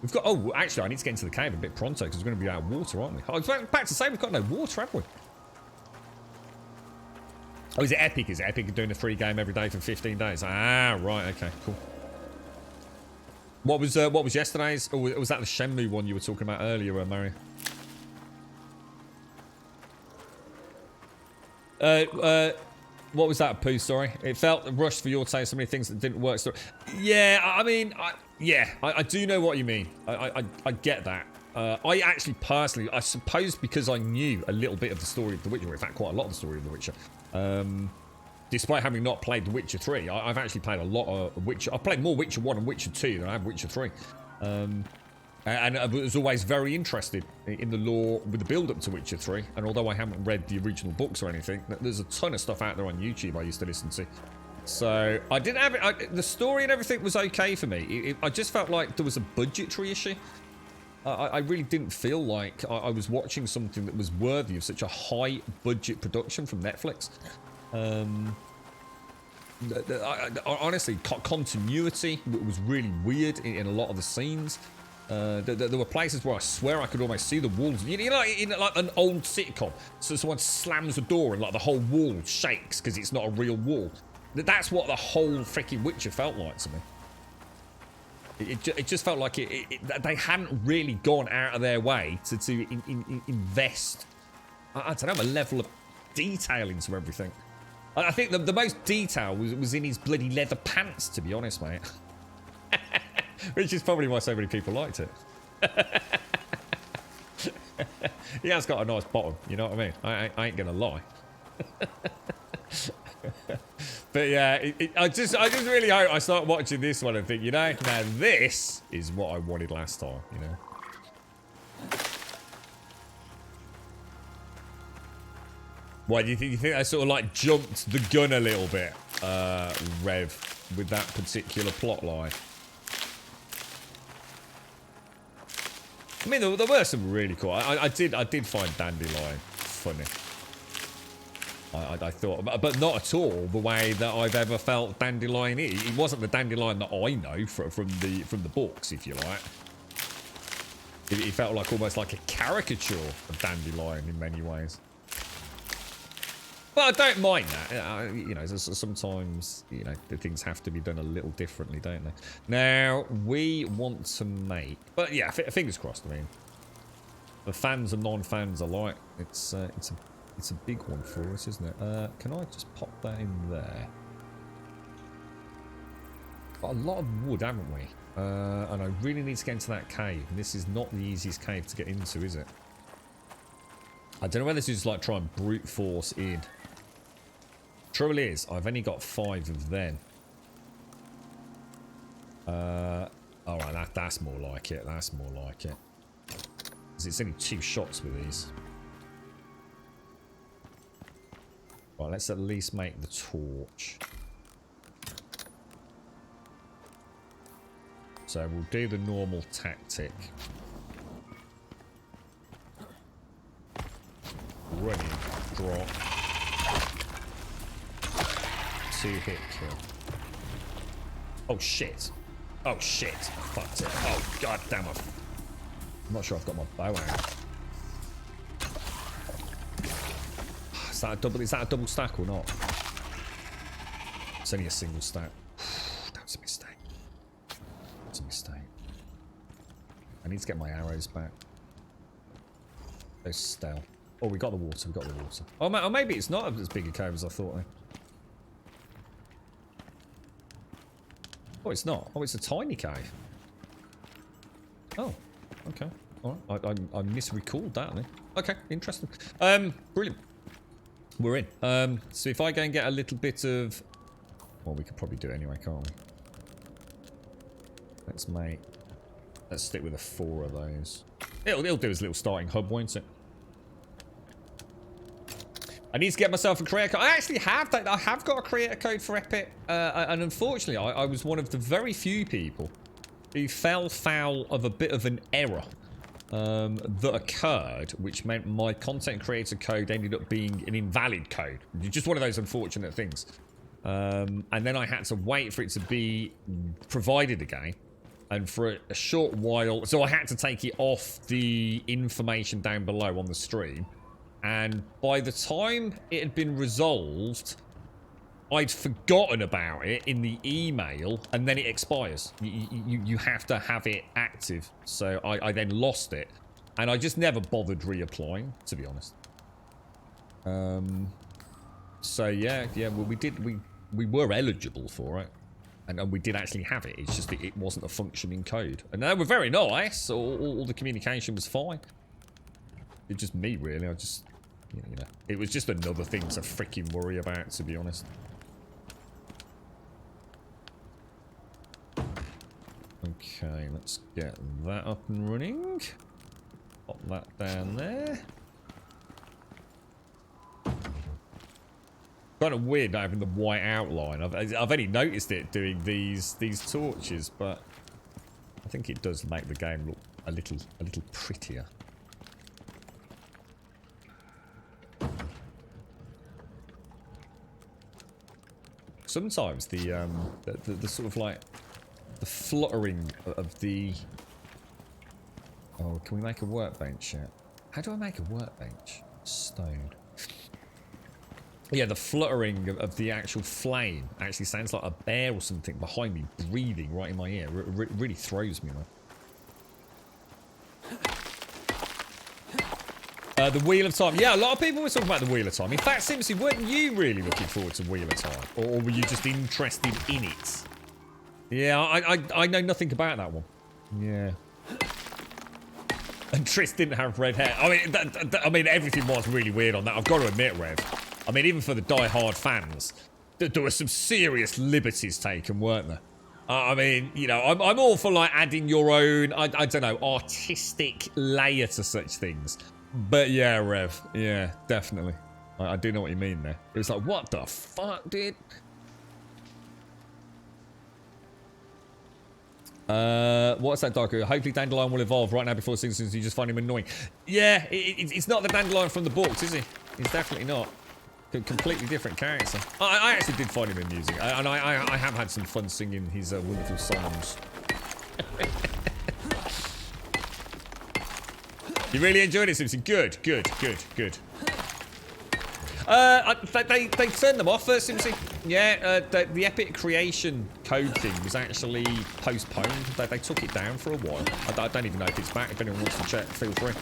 We've got... Oh, actually, I need to get into the cave a bit pronto because we're going to be out of water, aren't we? Oh, in fact, back to say we've got no water, have we? Oh, is it Epic? Is it Epic doing a free game every day for 15 days? Ah, right. Okay, cool. What was yesterday's? Or was that the Shenmue one you were talking about earlier, Mario? What was that, Pooh? Sorry. It felt rushed for your taste. So many things that didn't work. So, yeah, I mean... I do know what you mean. I get that. I actually personally, I suppose because I knew a little bit of the story of The Witcher, in fact quite a lot of the story of The Witcher, despite having not played The Witcher 3, I've actually played a lot of Witcher. I've played more Witcher 1 and Witcher 2 than I have Witcher 3. And I was always very interested in the lore with the build-up to Witcher 3, and although I haven't read the original books or anything, there's a ton of stuff out there on YouTube I used to listen to. So, I didn't have it. The story and everything was okay for me. I just felt like there was a budgetary issue. I really didn't feel like I was watching something that was worthy of such a high budget production from Netflix. Honestly, continuity was really weird in a lot of the scenes. There were places where I swear I could almost see the walls. You know, in like an old sitcom, so someone slams a door and like the whole wall shakes because it's not a real wall. That's what the whole freaking Witcher felt like to me. It just felt like they hadn't really gone out of their way to invest, I don't know, a level of detail into everything. I think the most detail was in his bloody leather pants, to be honest, mate. Which is probably why so many people liked it. He has got a nice bottom, you know what I mean? I ain't gonna lie. But yeah, I just really hope I start watching this one and think, you know, now this is what I wanted last time, you know. Why do you think I sort of like jumped the gun a little bit, Rev, with that particular plot line? I mean, there were some really cool. I did find Dandelion funny. I thought, but not at all the way that I've ever felt Dandelion is. It wasn't the Dandelion that I know from the books, if you like. It felt like almost like a caricature of Dandelion in many ways. But I don't mind that. You know, sometimes, you know, the things have to be done a little differently, don't they? Now, we want to make... But yeah, fingers crossed, I mean. The fans and non-fans alike, it's a big one for us, isn't it? Can I just pop that in there? Got a lot of wood, haven't we? And I really need to get into that cave. And this is not the easiest cave to get into, is it? I don't know whether this is like try and brute force in. Trouble is, I've only got 5 of them. Alright, that's more like it. That's more like it. Because it's only 2 shots with these. Right, let's at least make the torch. So we'll do the normal tactic. Running, drop. 2-hit kill. Oh shit. Oh shit. I fucked it. Oh god damn it. I'm not sure I've got my bow out. Is that a double stack or not? It's only a single stack. That's a mistake. That's a mistake. I need to get my arrows back. Those stale. Oh, we got the water. We got the water. Oh, maybe it's not as big a cave as I thought. Oh, it's not. Oh, it's a tiny cave. Oh, okay. All right. I misrecalled that. Okay, interesting. Brilliant. We're in. So if I go and get a little bit of... Well, we could probably do it anyway, can't we? Let's stick with 4 of those. It'll do as a little starting hub, won't it? I need to get myself a creator code. I actually have that. I have got a creator code for Epic. And unfortunately, I was one of the very few people who fell foul of a bit of an error that occurred, which meant my content creator code ended up being an invalid code. Just one of those unfortunate things. And then I had to wait for it to be provided again. And for a short while, so I had to take it off the information down below on the stream. And by the time it had been resolved, I'd forgotten about it in the email, and then it expires. You have to have it active. So I then lost it, and I just never bothered reapplying, to be honest. So yeah, well, we were eligible for it, and we did actually have it. It's just that it wasn't a functioning code, and they were very nice. All the communication was fine. It's just me, really. I just, you know, it was just another thing to freaking worry about, to be honest. Okay, let's get that up and running. Pop that down there. Kind of weird not having the white outline. I've only noticed it doing these torches, but I think it does make the game look a little prettier. Sometimes the sort of like the fluttering of the... Oh, can we make a workbench yet? How do I make a workbench? Stone. Yeah, the fluttering of the actual flame actually sounds like a bear or something behind me breathing right in my ear. It really throws me, man. The Wheel of Time. Yeah, a lot of people were talking about the Wheel of Time. In fact, Simpson, weren't you really looking forward to Wheel of Time? Or were you just interested in it? Yeah, I know nothing about that one. Yeah. And Triss didn't have red hair. I mean, everything was really weird on that. I've got to admit, Rev. I mean, even for the die-hard fans, there were some serious liberties taken, weren't there? I mean, you know, I'm all for, like, adding your own, I don't know, artistic layer to such things. But yeah, Rev. Yeah, definitely. I do know what you mean there. It was like, what the fuck, dude? What's that, Darko? Hopefully Dandelion will evolve right now before since you just find him annoying. Yeah, it's not the Dandelion from the books, is he? He's definitely not. Completely different character. I actually did find him amusing, and I have had some fun singing his wonderful songs. You really enjoyed it, Simpson? Good. They turned them off first, Simpsy. Yeah, the Epic Creation code thing was actually postponed. They took it down for a while. I don't even know if it's back. If anyone wants to check, feel free.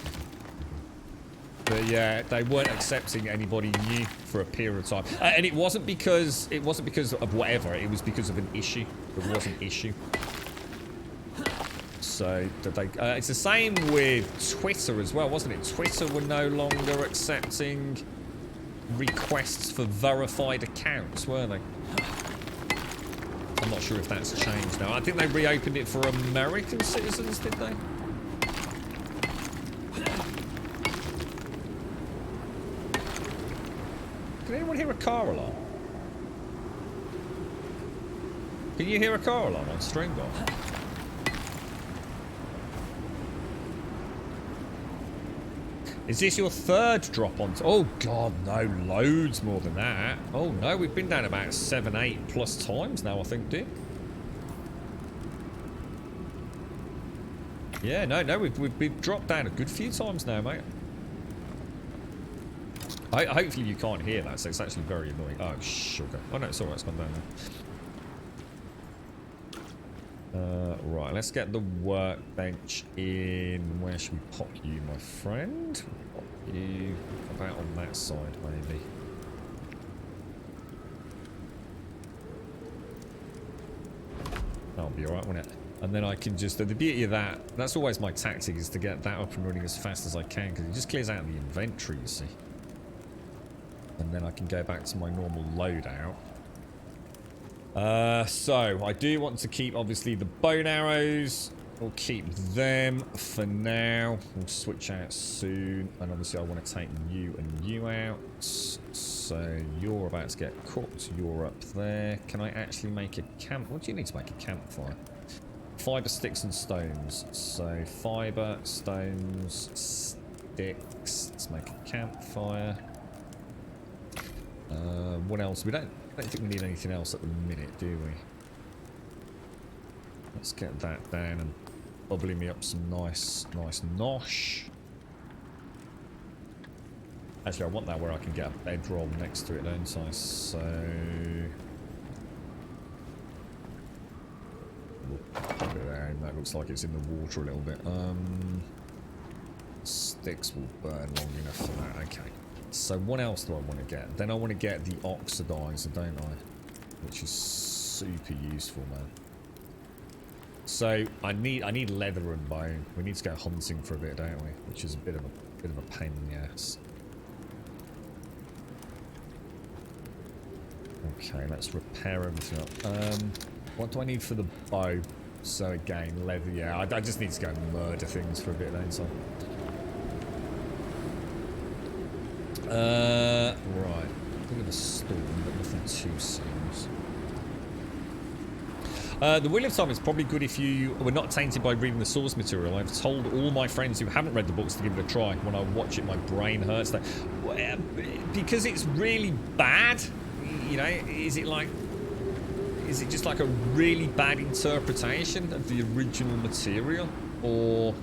But yeah, they weren't accepting anybody new for a period of time, and it wasn't because of whatever. It was because of an issue. There was an issue. So it's the same with Twitter as well, wasn't it? Twitter were no longer accepting requests for verified accounts, were they? I'm not sure if that's changed now. I think they reopened it for American citizens, did they? Can anyone hear a car alarm? Can you hear a car alarm on stream, guys? Is this your third drop on? Oh god, no, loads more than that. Oh no, we've been down about 7, 8 plus times now, I think, Dick. Yeah, no, we've dropped down a good few times now, mate. Hopefully you can't hear that, so it's actually very annoying. Oh, sugar. Oh no, it's alright, it's gone down now. Right, let's get the workbench in. Where should we pop you, my friend? Pop you about on that side, maybe. That'll be alright, won't it? And then I can just... The beauty of that's always my tactic, is to get that up and running as fast as I can, because it just clears out the inventory, you see. And then I can go back to my normal loadout. So I do want to keep, obviously, the bone arrows. We'll keep them for now. We'll switch out soon. And obviously I want to take you and you out. So you're about to get cooked. You're up there. Can I actually make a camp? What do you need to make a campfire? Fiber, sticks and stones. So fiber, stones, sticks. Let's make a campfire. What else? I don't think we need anything else at the minute, do we? Let's get that down and bubbling me up some nice nosh. Actually, I want that where I can get a bedroll next to it, don't I? So we'll put it there. That looks like it's in the water a little bit. Sticks will burn long enough for that. Okay. So what else do I want to get? Then I want to get the oxidizer, don't I? Which is super useful, man. So I need leather and bone. We need to go hunting for a bit, don't we? Which is a bit of a pain in the ass. Okay, let's repair everything up. What do I need for the bow? So again, leather. Yeah, I just need to go and murder things for a bit, don't I? Right. A bit of a storm, but nothing too serious. The Wheel of Time is probably good if you were not tainted by reading the source material. I've told all my friends who haven't read the books to give it a try. When I watch it, my brain hurts. Because it's really bad. You know, is it just like a really bad interpretation of the original material, or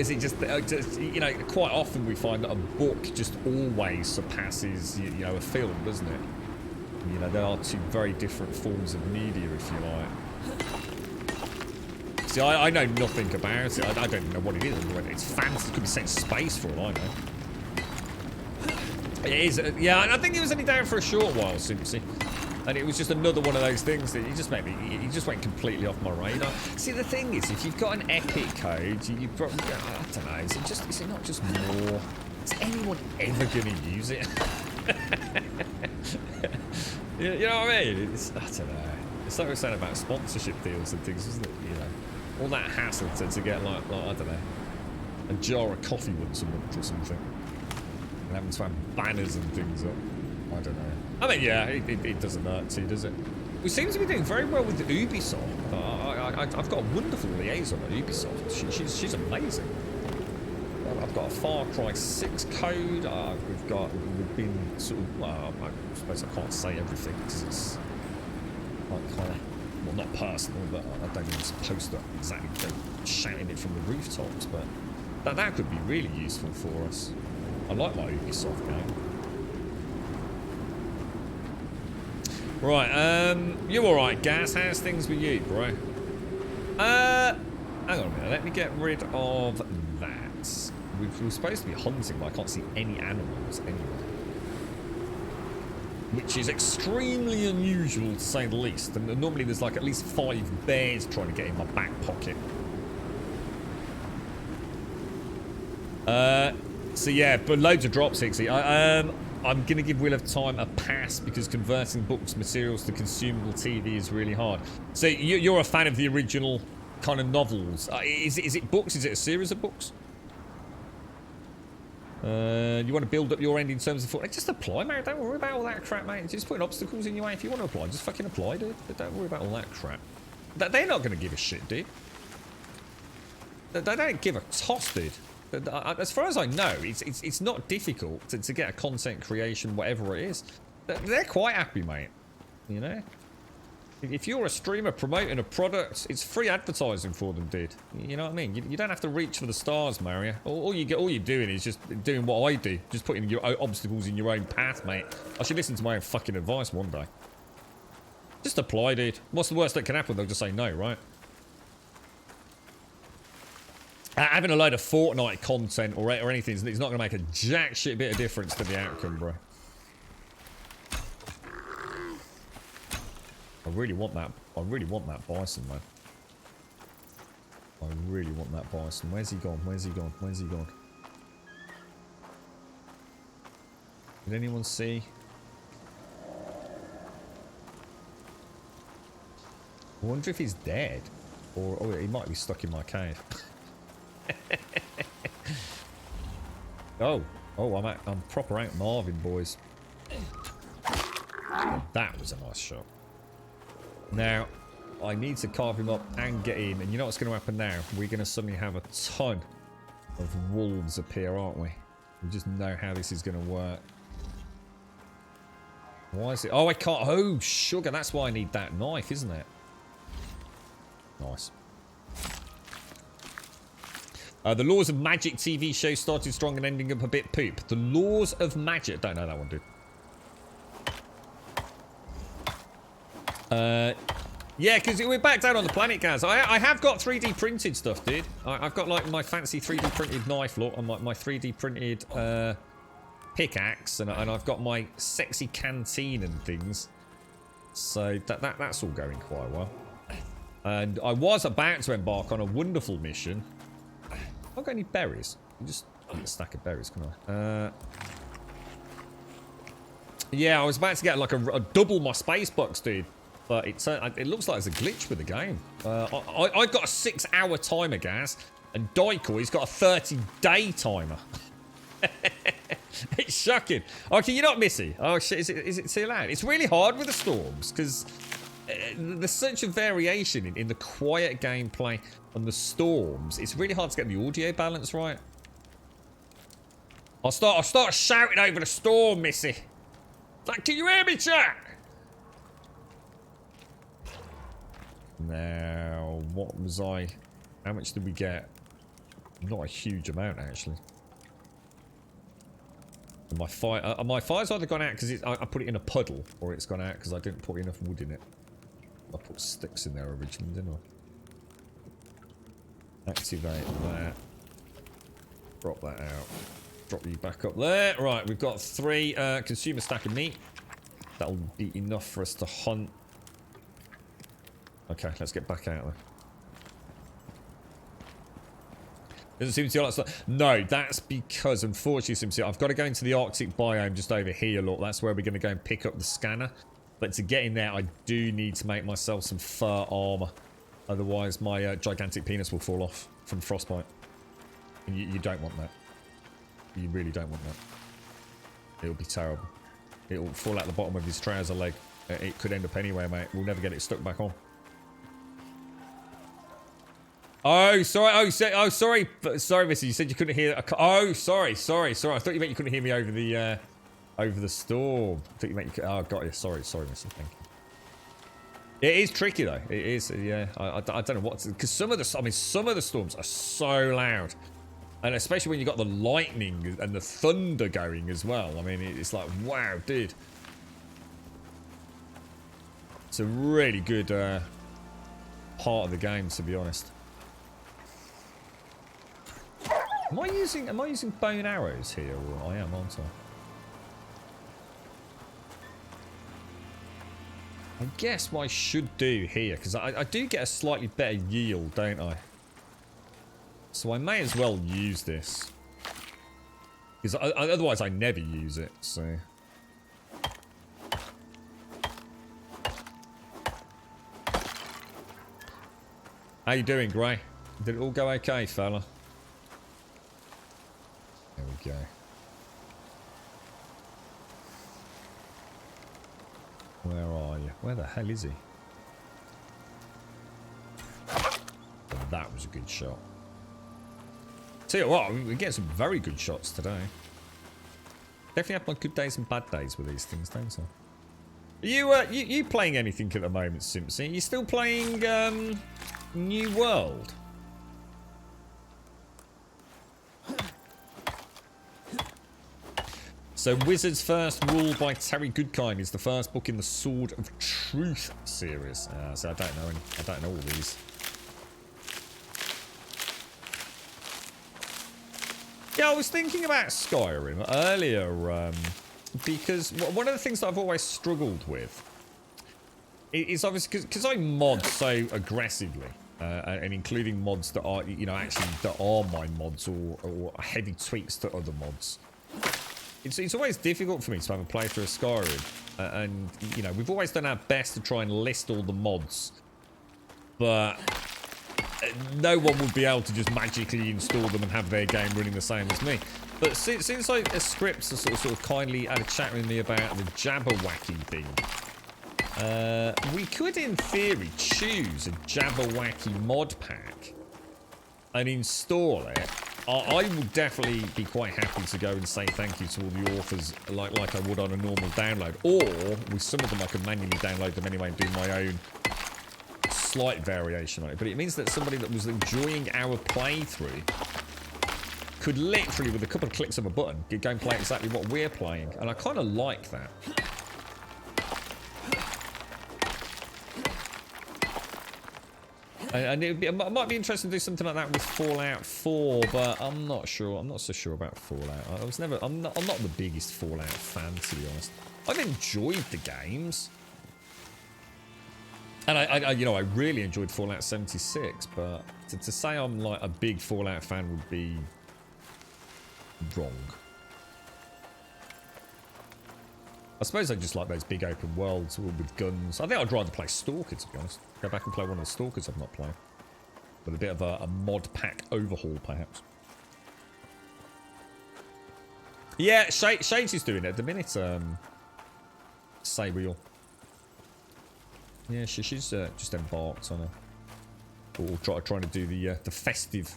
is it just, you know, quite often we find that a book just always surpasses, you know, a film, doesn't it? You know, there are two very different forms of media, if you like. See, I know nothing about it. I don't even know what it is. It's fantasy. It could be set in space for all I know. It is, yeah, and I think it was only down for a short while, Simpsy. And it was just another one of those things that you just went completely off my radar. See, the thing is, if you've got an epic code, you probably, I don't know, is it not just more? Is anyone ever going to use it? You know what I mean? I don't know. It's like we were saying about sponsorship deals and things, isn't it? You know, all that hassle to get like I don't know, a jar of coffee once a month or something, and having to have banners and things up. I don't know. I mean, yeah, it doesn't hurt to, does it? We seem to be doing very well with Ubisoft. I've got a wonderful liaison at Ubisoft. She's amazing. I've got a Far Cry 6 code. We've been sort of, well, I suppose I can't say everything because it's like kind of, well, not personal, but I don't even supposed to exactly go shouting it from the rooftops, but That could be really useful for us. I like my Ubisoft game. Right, you alright, Gas? How's things with you, bro? Hang on a minute. Let me get rid of that. We're supposed to be hunting, but I can't see any animals anywhere. Which is extremely unusual, to say the least. And normally there's like at least 5 bears trying to get in my back pocket. So yeah, but loads of drops, Hixie. I'm going to give Wheel of Time a pass because converting books materials to consumable TV is really hard. So you're a fan of the original kind of novels. Is it books? Is it a series of books? You want to build up your end in terms of... Just apply, mate. Don't worry about all that crap, mate. Just putting obstacles in your way. If you want to apply, just fucking apply, dude. But don't worry about all that crap. They're not going to give a shit, dude. They don't give a toss, dude. As far as I know, it's not difficult to get a content creation, whatever it is. They're quite happy, mate. You know? If you're a streamer promoting a product, it's free advertising for them, dude. You know what I mean? You don't have to reach for the stars, Mario. All you're doing is just doing what I do. Just putting your obstacles in your own path, mate. I should listen to my own fucking advice one day. Just apply, dude. What's the worst that can happen? They'll just say no, right? Having a load of Fortnite content or anything is not going to make a jack shit bit of difference to the outcome, bro. I really want that bison, man. I really want that bison. Where's he gone? Where's he gone? Where's he gone? Did anyone see? I wonder if he's dead. Or oh, he might be stuck in my cave. I'm proper out Marvin, boys. That was a nice shot. Now, I need to carve him up and get him. And you know what's going to happen now? We're going to suddenly have a ton of wolves appear, aren't we? We just know how this is going to work. Why is it? Oh, I can't. Oh, sugar. That's why I need that knife, isn't it? Nice. The Laws of Magic TV show started strong and ending up a bit poop. The Laws of Magic. Don't know that one, dude. Yeah, because we're back down on the planet, guys. I have got 3D printed stuff, dude. I've got like my fancy 3D printed knife look and my 3D printed pickaxe, and I've got my sexy canteen and things. So that's all going quite well. And I was about to embark on a wonderful mission. I've got any berries? I just need a stack of berries, can I? Yeah, I was about to get like a double my space box, dude. But it looks like there's a glitch with the game. I got a 6-hour timer, Gaz, and Daikoi's got a 30-day timer. It's shocking. Okay, you're not Missy. Oh shit, is it too loud? It's really hard with the storms because there's such a variation in the quiet gameplay and the storms. It's really hard to get the audio balance right. I'll start shouting over the storm, Missy. Like, can you hear me, chat? Now, what was I... How much did we get? Not a huge amount, actually. And my fire's either gone out because I put it in a puddle, or it's gone out because I didn't put enough wood in it. I put sticks in there originally, didn't I? Activate that. Drop that out. Drop you back up there. Right, we've got 3 consumer stack of meat. That'll be enough for us to hunt. Okay, let's get back out there. Doesn't seem to like stuff. No, that's because, unfortunately, I've got to go into the Arctic biome just over here, look. That's where we're going to go and pick up the scanner. But to get in there, I do need to make myself some fur armor. Otherwise, my gigantic penis will fall off from frostbite. And you don't want that. You really don't want that. It'll be terrible. It'll fall out the bottom of his trouser leg. It could end up anywhere, mate. We'll never get it stuck back on. Oh, sorry. Oh, sorry. Sorry, Missy. You said you couldn't hear... Oh, sorry. I thought you meant you couldn't hear me over the storm. I thought you meant you could... Oh, got you. Sorry, Missy. Thank you. It is tricky, though. It is, yeah. I don't know what... Because some of the storms are so loud. And especially when you got the lightning and the thunder going as well. I mean, it's like, wow, dude. It's a really good part of the game, to be honest. Am I using bow and arrows here? Or I am, aren't I? I guess what I should do here, because I do get a slightly better yield, don't I? So I may as well use this. Because otherwise I never use it, so... How you doing, Gray? Did it all go okay, fella? There we go. Where are you? Where the hell is he? Oh, that was a good shot. Tell you what, we get some very good shots today. Definitely have my good days and bad days with these things, don't I? You playing anything at the moment, Simpson? You still playing New World? So Wizard's First Rule by Terry Goodkind is the first book in the Sword of Truth series. So I don't know all these. Yeah, I was thinking about Skyrim earlier, because one of the things that I've always struggled with is obviously because I mod so aggressively, and including mods that are, you know, actually that are my mods or heavy tweaks to other mods. It's always difficult for me to have a playthrough of Skyrim, and you know, we've always done our best to try and list all the mods, but no one would be able to just magically install them and have their game running the same as me. But since Scripts has sort of kindly had a chat with me about the Jabberwacky thing, we could in theory choose a Jabberwacky mod pack and install it. I would definitely be quite happy to go and say thank you to all the authors like I would on a normal download. Or with some of them I could manually download them anyway and do my own slight variation on it, but it means that somebody that was enjoying our playthrough could literally, with a couple of clicks of a button, go and play exactly what we're playing, and I kind of like that. And it might be interesting to do something like that with Fallout 4, but I'm not sure. I'm not so sure about Fallout. I'm not the biggest Fallout fan, to be honest. I've enjoyed the games. And I really enjoyed Fallout 76, but to say I'm like a big Fallout fan would be wrong. I suppose I just like those big open worlds with guns. I think I'd rather play Stalker, to be honest. Go back and play one of the Stalkers I've not played. With a bit of a mod pack overhaul, perhaps. Yeah, Shades is doing it at the minute. Sabriel. Yeah, she's just embarked on trying to do the festive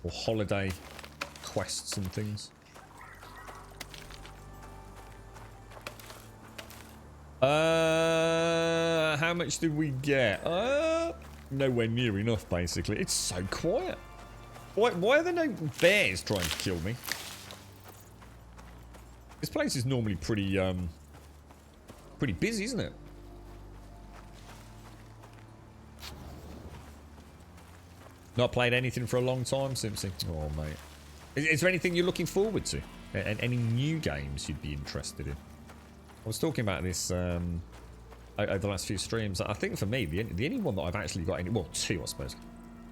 or holiday quests and things. How much did we get? Nowhere near enough, basically. It's so quiet. Why are there no bears trying to kill me? This place is normally pretty busy, isn't it? Not played anything for a long time, Simpson. Oh, mate. Is there anything you're looking forward to? Any new games you'd be interested in? I was talking about this over the last few streams. I think for me, the only one that I've actually got any... Well, two, I suppose.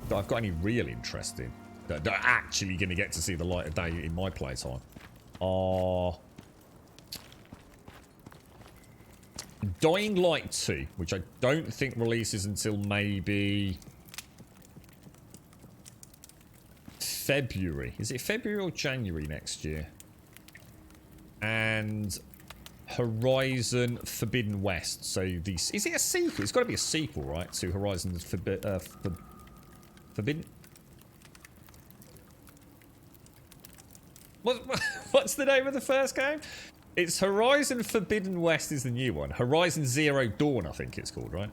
That I've got any real interest in. That are actually going to get to see the light of day in my playtime. Are... Dying Light 2, which I don't think releases until maybe... February. Is it February or January next year? And Horizon Forbidden West. So is it a sequel? It's got to be a sequel, right? To Horizon Forbidden. What's the name of the first game? It's Horizon Forbidden West is the new one. Horizon Zero Dawn, I think it's called, right?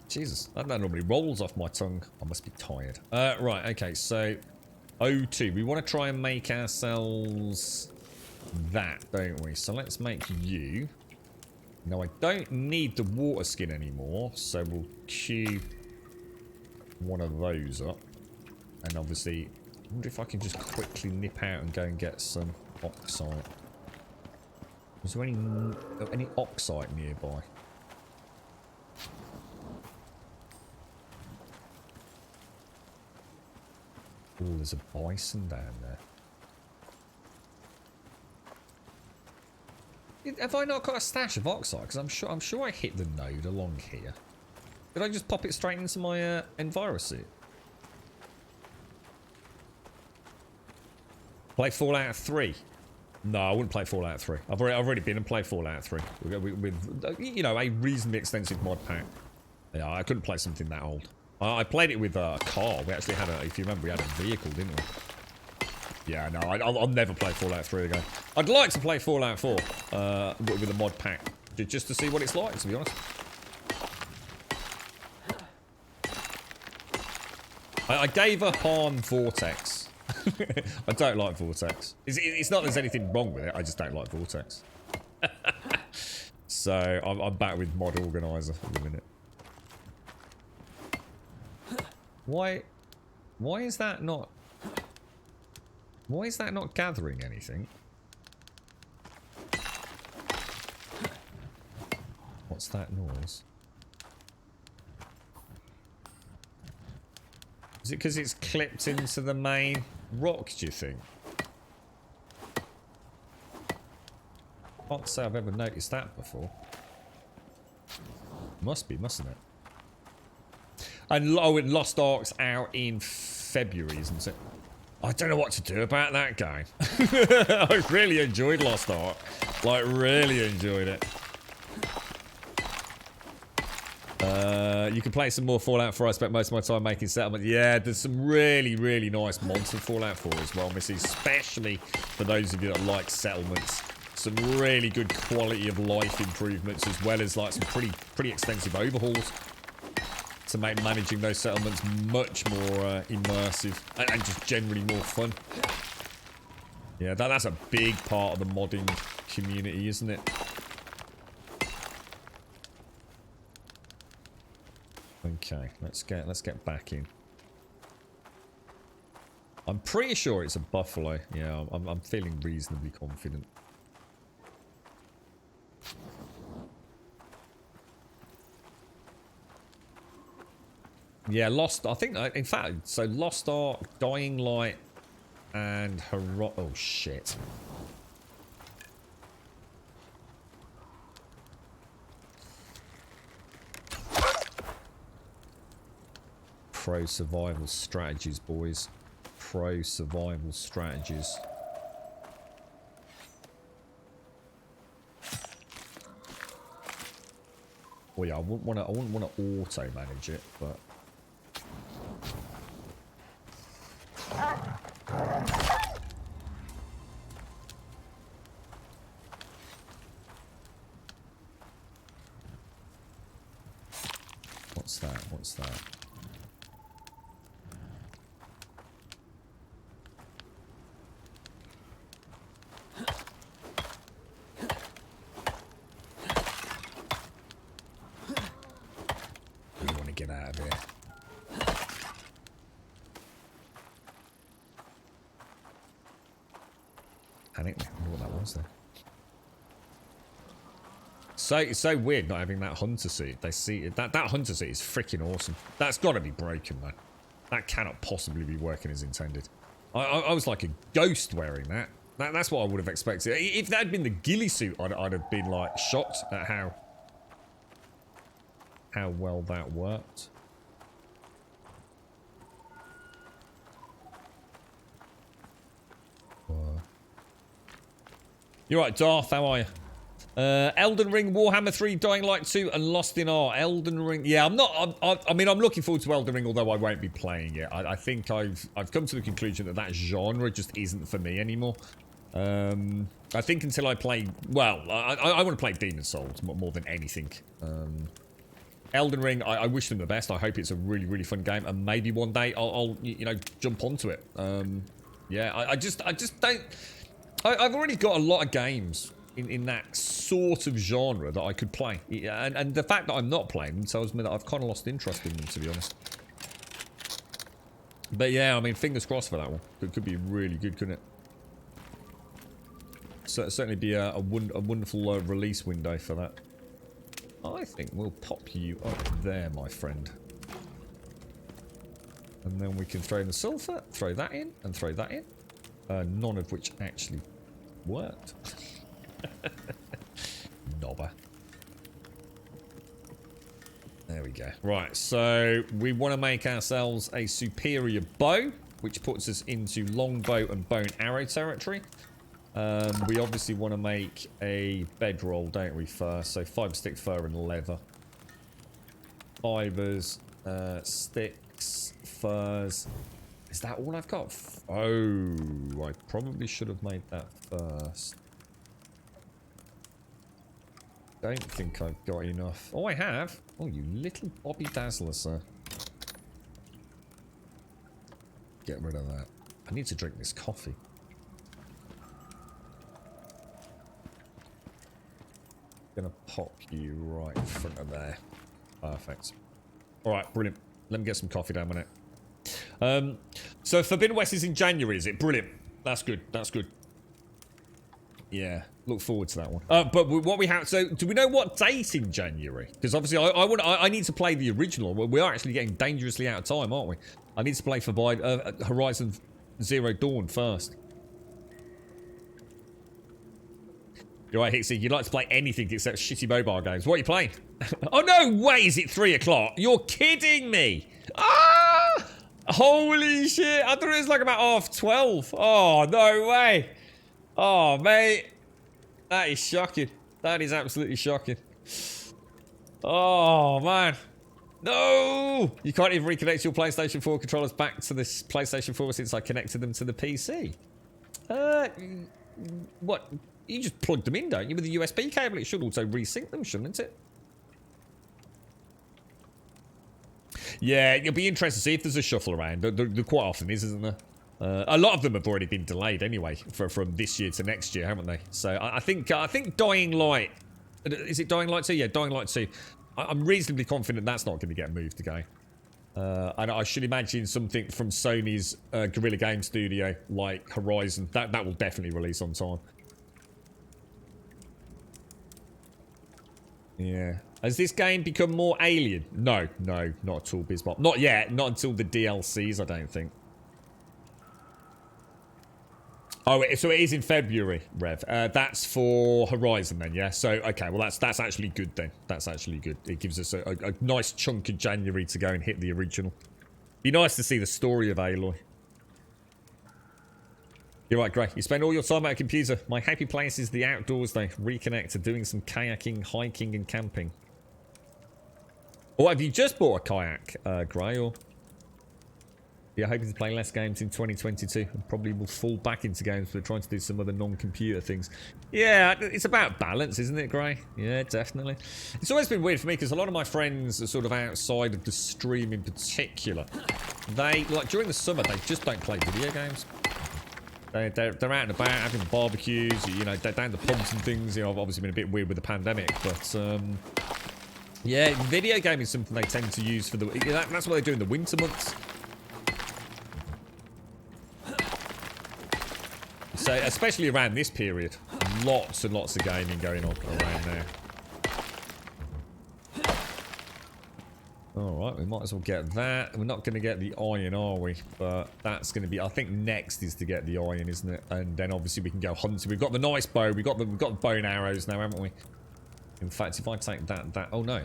Jesus, that normally rolls off my tongue. I must be tired. Right, okay, so O2. We want to try and make ourselves that, don't we? So let's make you. Now, I don't need the water skin anymore, so we'll queue one of those up. And obviously, I wonder if I can just quickly nip out and go and get some oxide. Is there any oxide nearby? Oh, there's a bison down there. Have I not got a stash of oxide? Because I'm sure I hit the node along here. Did I just pop it straight into my Enviro suit? Play Fallout 3? No, I wouldn't play Fallout 3. I've already been and played Fallout 3 with you know, a reasonably extensive mod pack. Yeah, I couldn't play something that old. I played it with a car. We actually had if you remember, we had a vehicle, didn't we? Yeah, no, I'll never play Fallout 3 again. I'd like to play Fallout 4 with a mod pack, just to see what it's like, to be honest. I gave up on Vortex. I don't like Vortex. It's not there's anything wrong with it, I just don't like Vortex. So, I'm back with Mod Organizer for the minute. Why is that not... Why is that not gathering anything? What's that noise? Is it because it's clipped into the main rock, do you think? Can't say I've ever noticed that before. Must be, mustn't it? And Lost Ark's out in February, isn't it? I don't know what to do about that game. I really enjoyed Lost Ark. Like, really enjoyed it. You can play some more Fallout 4. I spent most of my time making settlement. Yeah, there's some really, really nice mods in Fallout 4 as well, Missy. Especially for those of you that like settlements. Some really good quality of life improvements, as well as like some pretty extensive overhauls to make managing those settlements much more immersive and just generally more fun. Yeah, that's a big part of the modding community, isn't it? Okay, let's get back in. I'm pretty sure it's a buffalo. Yeah, I'm feeling reasonably confident. Yeah, I think, in fact, so Lost Ark, Dying Light, and oh shit. Pro survival strategies, boys. Pro survival strategies. Well, yeah, I wouldn't want to auto manage it, but. What's that? What's that? You want to get out of here. Panic me. I wonder what that was then. It's so weird not having that hunter seat. They see that hunter seat is freaking awesome. That's got to be broken, man. That cannot possibly be working as intended. I was like a ghost wearing that. That's what I would have expected. If that had been the ghillie suit, I'd have been like shocked at how well that worked. You're right, Darth. How are you? Elden Ring, Warhammer 3, Dying Light 2, and Lost in Art. Elden Ring. Yeah, I'm not. I mean, I'm looking forward to Elden Ring, although I won't be playing it. I think I've come to the conclusion that genre just isn't for me anymore. I think until I play. Well, I want to play Demon's Souls more than anything. Elden Ring, I wish them the best. I hope it's a really, really fun game, and maybe one day I'll you know, jump onto it. Yeah, I just don't. I've already got a lot of games in that sort of genre that I could play, and the fact that I'm not playing them tells me that I've kind of lost interest in them, to be honest. But yeah, I mean, fingers crossed for that one. It could be really good, couldn't it? So certainly be a wonderful release window for that. I think we'll pop you up there, my friend. And then we can throw in the sulfur, throw that in, and throw that in. None of which actually worked. Knobber. There we go. Right, so we want to make ourselves a superior bow, which puts us into longbow and bow and arrow territory. We obviously want to make a bedroll, don't we, first? So fiber stick, fur, and leather. Fibers, sticks, furs. Is that all I've got? Oh, I probably should have made that first. Don't think I've got enough. Oh, I have. Oh, you little Bobby Dazzler, sir. Get rid of that. I need to drink this coffee. Gonna pop you right in front of there. Perfect. Alright, brilliant. Let me get some coffee down a minute. So Forbidden West is in January, is it? Brilliant. That's good. That's good. Yeah, look forward to that one. But what we have, so do we know what date in January? Because obviously I need to play the original. We are actually getting dangerously out of time, aren't we? I need to play for Horizon Zero Dawn first. You're right, Hixie. You'd like to play anything except shitty mobile games. What are you playing? Oh, no way is it 3 o'clock? You're kidding me. Ah! Holy shit. I thought it was like about 12:30. Oh, no way. Oh, mate. That is shocking. That is absolutely shocking. Oh, man. No! You can't even reconnect your PlayStation 4 controllers back to this PlayStation 4 since I connected them to the PC. What? You just plugged them in, don't you? With the USB cable, it should also resync them, shouldn't it? Yeah, you'll be interested to see if there's a shuffle around. There quite often is, isn't there? A lot of them have already been delayed anyway, from this year to next year, haven't they? So I think Dying Light... Is it Dying Light 2? Yeah, Dying Light 2. I'm reasonably confident that's not going to get moved again. And I should imagine something from Sony's Guerrilla Game Studio, like Horizon, that will definitely release on time. Yeah. Has this game become more alien? No, not at all, Bizbot. Not yet. Not until the DLCs, I don't think. Oh, so it is in February, Rev. That's for Horizon then, yeah? So, okay, well, that's actually good then. That's actually good. It gives us a nice chunk of January to go and hit the original. Be nice to see the story of Aloy. You're right, Gray. You spend all your time at a computer. My happy place is the outdoors, though. Reconnect to doing some kayaking, hiking, and camping. Or have you just bought a kayak, Gray, or... You're hoping to play less games in 2022 and probably will fall back into games but trying to do some other non-computer things. Yeah, it's about balance, isn't it, Gray? Yeah, definitely. It's always been weird for me because a lot of my friends are sort of outside of the stream in particular. They, like during the summer, they just don't play video games. They're out and about having barbecues, you know, they're down the pubs and things. You know, I've obviously been a bit weird with the pandemic, but yeah, video gaming is something they tend to use for the... That's what they do in the winter months. So, especially around this period, lots and lots of gaming going on around there. Alright, we might as well get that. We're not going to get the iron, are we? But that's going to be... I think next is to get the iron, isn't it? And then obviously we can go hunting. We've got the nice bow. We've got the bow and arrows now, haven't we? In fact, if I take that... Oh, no.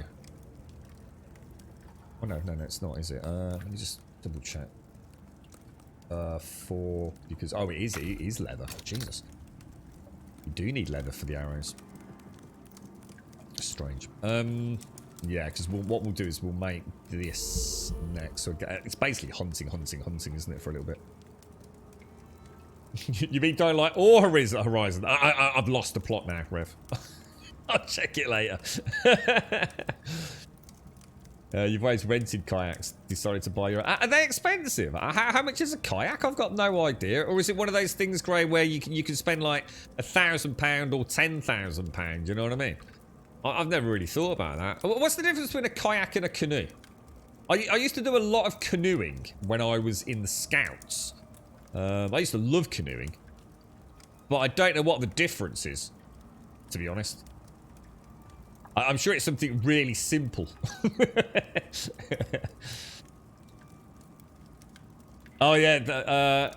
Oh, no, it's not, is it? Let me just double check. Because... Oh, it is leather. Jesus. You do need leather for the arrows. Strange. Yeah, because what we'll do is we'll make this next. So it's basically hunting, isn't it, for a little bit? You mean Dying Light or Horizon? I've lost the plot now, Rev. I'll check it later. You've always rented kayaks, decided to buy your... Are they expensive? How much is a kayak? I've got no idea. Or is it one of those things, Gray, where you can spend like £1,000 or £10,000? You know what I mean? I've never really thought about that. What's the difference between a kayak and a canoe? I used to do a lot of canoeing when I was in the Scouts. I used to love canoeing. But I don't know what the difference is, to be honest. I'm sure it's something really simple. Oh yeah,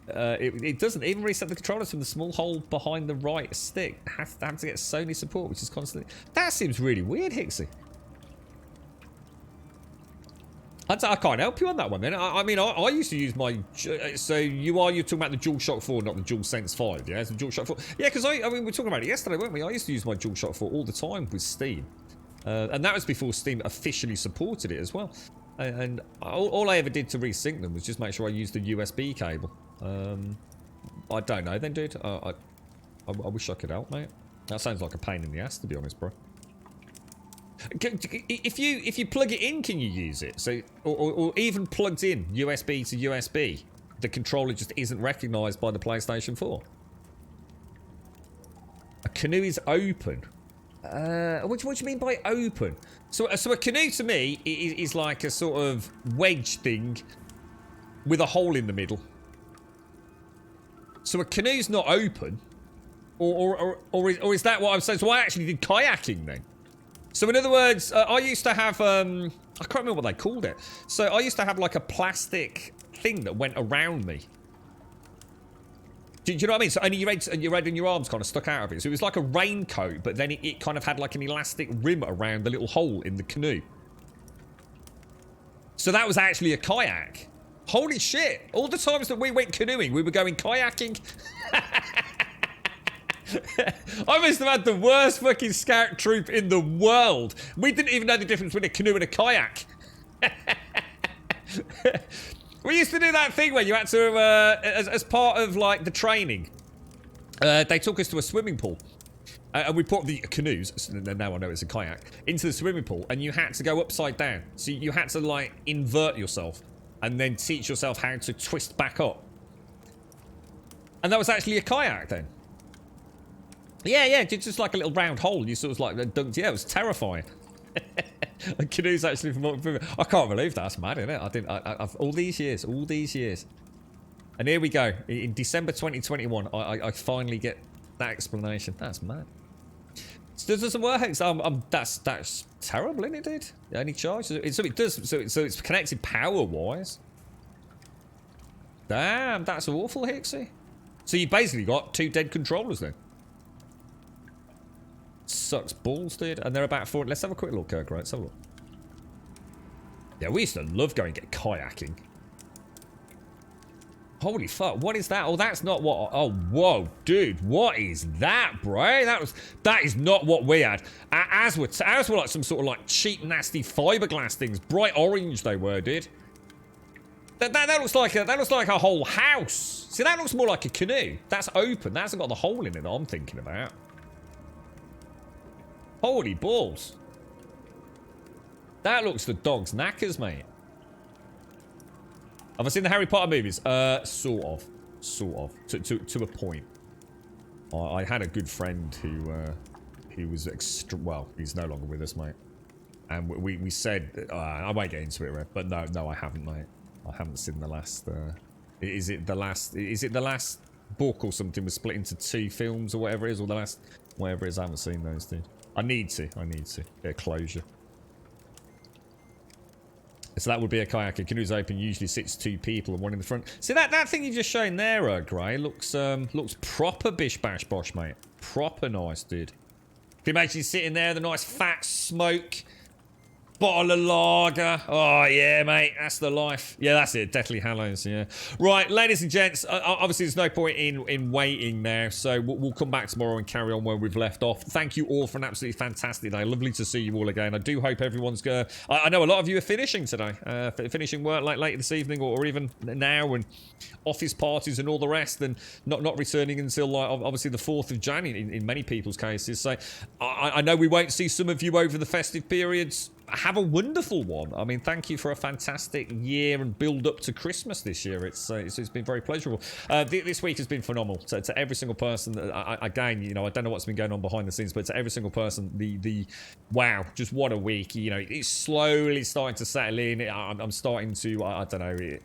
it doesn't even reset the controllers from the small hole behind the right stick. Have to get Sony support, which is constantly... That seems really weird, Hixie. I can't help you on that one then. I mean, I used to use my... So you're talking about the DualShock 4, not the DualSense 5, yeah? So DualShock 4. Yeah, because I mean, we were talking about it yesterday, weren't we? I used to use my DualShock 4 all the time with Steam. And that was before Steam officially supported it as well. And all I ever did to resync them was just make sure I used the USB cable. I don't know then, dude. I wish I could help, mate. That sounds like a pain in the ass, to be honest, bro. If you plug it in, can you use it? So, or even plugged in USB to USB, the controller just isn't recognised by the PlayStation 4. A canoe is open. What do you mean by open? So a canoe to me is like a sort of wedge thing with a hole in the middle. So a canoe's not open, or is that what I'm saying? So I actually did kayaking then. So in other words, I used to have, I can't remember what they called it. So I used to have like a plastic thing that went around me. Do you know what I mean? So only your head and your arms kind of stuck out of it. So it was like a raincoat, but then it kind of had like an elastic rim around the little hole in the canoe. So that was actually a kayak. Holy shit. All the times that we went canoeing, we were going kayaking. I must have had the worst fucking scout troop in the world. We didn't even know the difference between a canoe and a kayak. We used to do that thing where you had to, as part of like the training, they took us to a swimming pool. And we put the canoes, so now I know it's a kayak, into the swimming pool, and you had to go upside down. So you had to like invert yourself and then teach yourself how to twist back up. And that was actually a kayak then. Yeah, just like a little round hole. You sort of like dunked. Yeah, it was terrifying. A canoe's actually from I can't believe that. That's mad, isn't it? I've all these years. And here we go. In December 2021, I finally get that explanation. That's mad. So does it work? That's terrible, isn't it, dude? Any charge? So it does. So it's connected power-wise. Damn, that's awful, Hixie. So you basically got 2 dead controllers then. Sucks balls, dude. And they're about 4. Let's have a quick look, Kirk. Right, let's have a look. Yeah, we used to love going get kayaking. Holy fuck, what is that? Oh, that's not what... Oh, whoa, dude, what is that, bro? That is not what we had. Ours were like some sort of like cheap, nasty fiberglass things. Bright orange they were, dude. That looks like a whole house. See, that looks more like a canoe. That's open. That hasn't got the hole in it that I'm thinking about. Holy balls. That looks the dog's knackers, mate. Have I seen the Harry Potter movies? Sort of. To a point. I had a good friend who was well, he's no longer with us, mate. And we said, I won't get into it, but no, I haven't, mate. I haven't seen the last, is it the last book or something was split into 2 films or whatever it is, or the last, whatever it is, I haven't seen those two. I need to. Get closure. So that would be a kayak. A canoe's open, usually sits 2 people and 1 in the front. See that thing you just shown there, Gray, looks proper bish bash bosh, mate. Proper nice, dude. Can you imagine you sitting there, the nice fat smoke, bottle of lager. Oh yeah, mate, that's the life. Yeah, that's it. Deathly Hallows. Yeah. Right, ladies and gents. Obviously, there's no point in waiting now, so we'll come back tomorrow and carry on where we've left off. Thank you all for an absolutely fantastic day. Lovely to see you all again. I do hope everyone's going. I know a lot of you are finishing today, finishing work like later this evening or even now, and office parties and all the rest, and not returning until like obviously the 4th of January in many people's cases. So I know we won't see some of you over the festive periods. have a wonderful one. I mean, thank you for a fantastic year and build up to Christmas this year. It's been very pleasurable. This week has been phenomenal. To every single person, again, you know, I don't know what's been going on behind the scenes, but to every single person, the wow, just what a week. You know, it's slowly starting to settle in. I'm starting to, I don't know,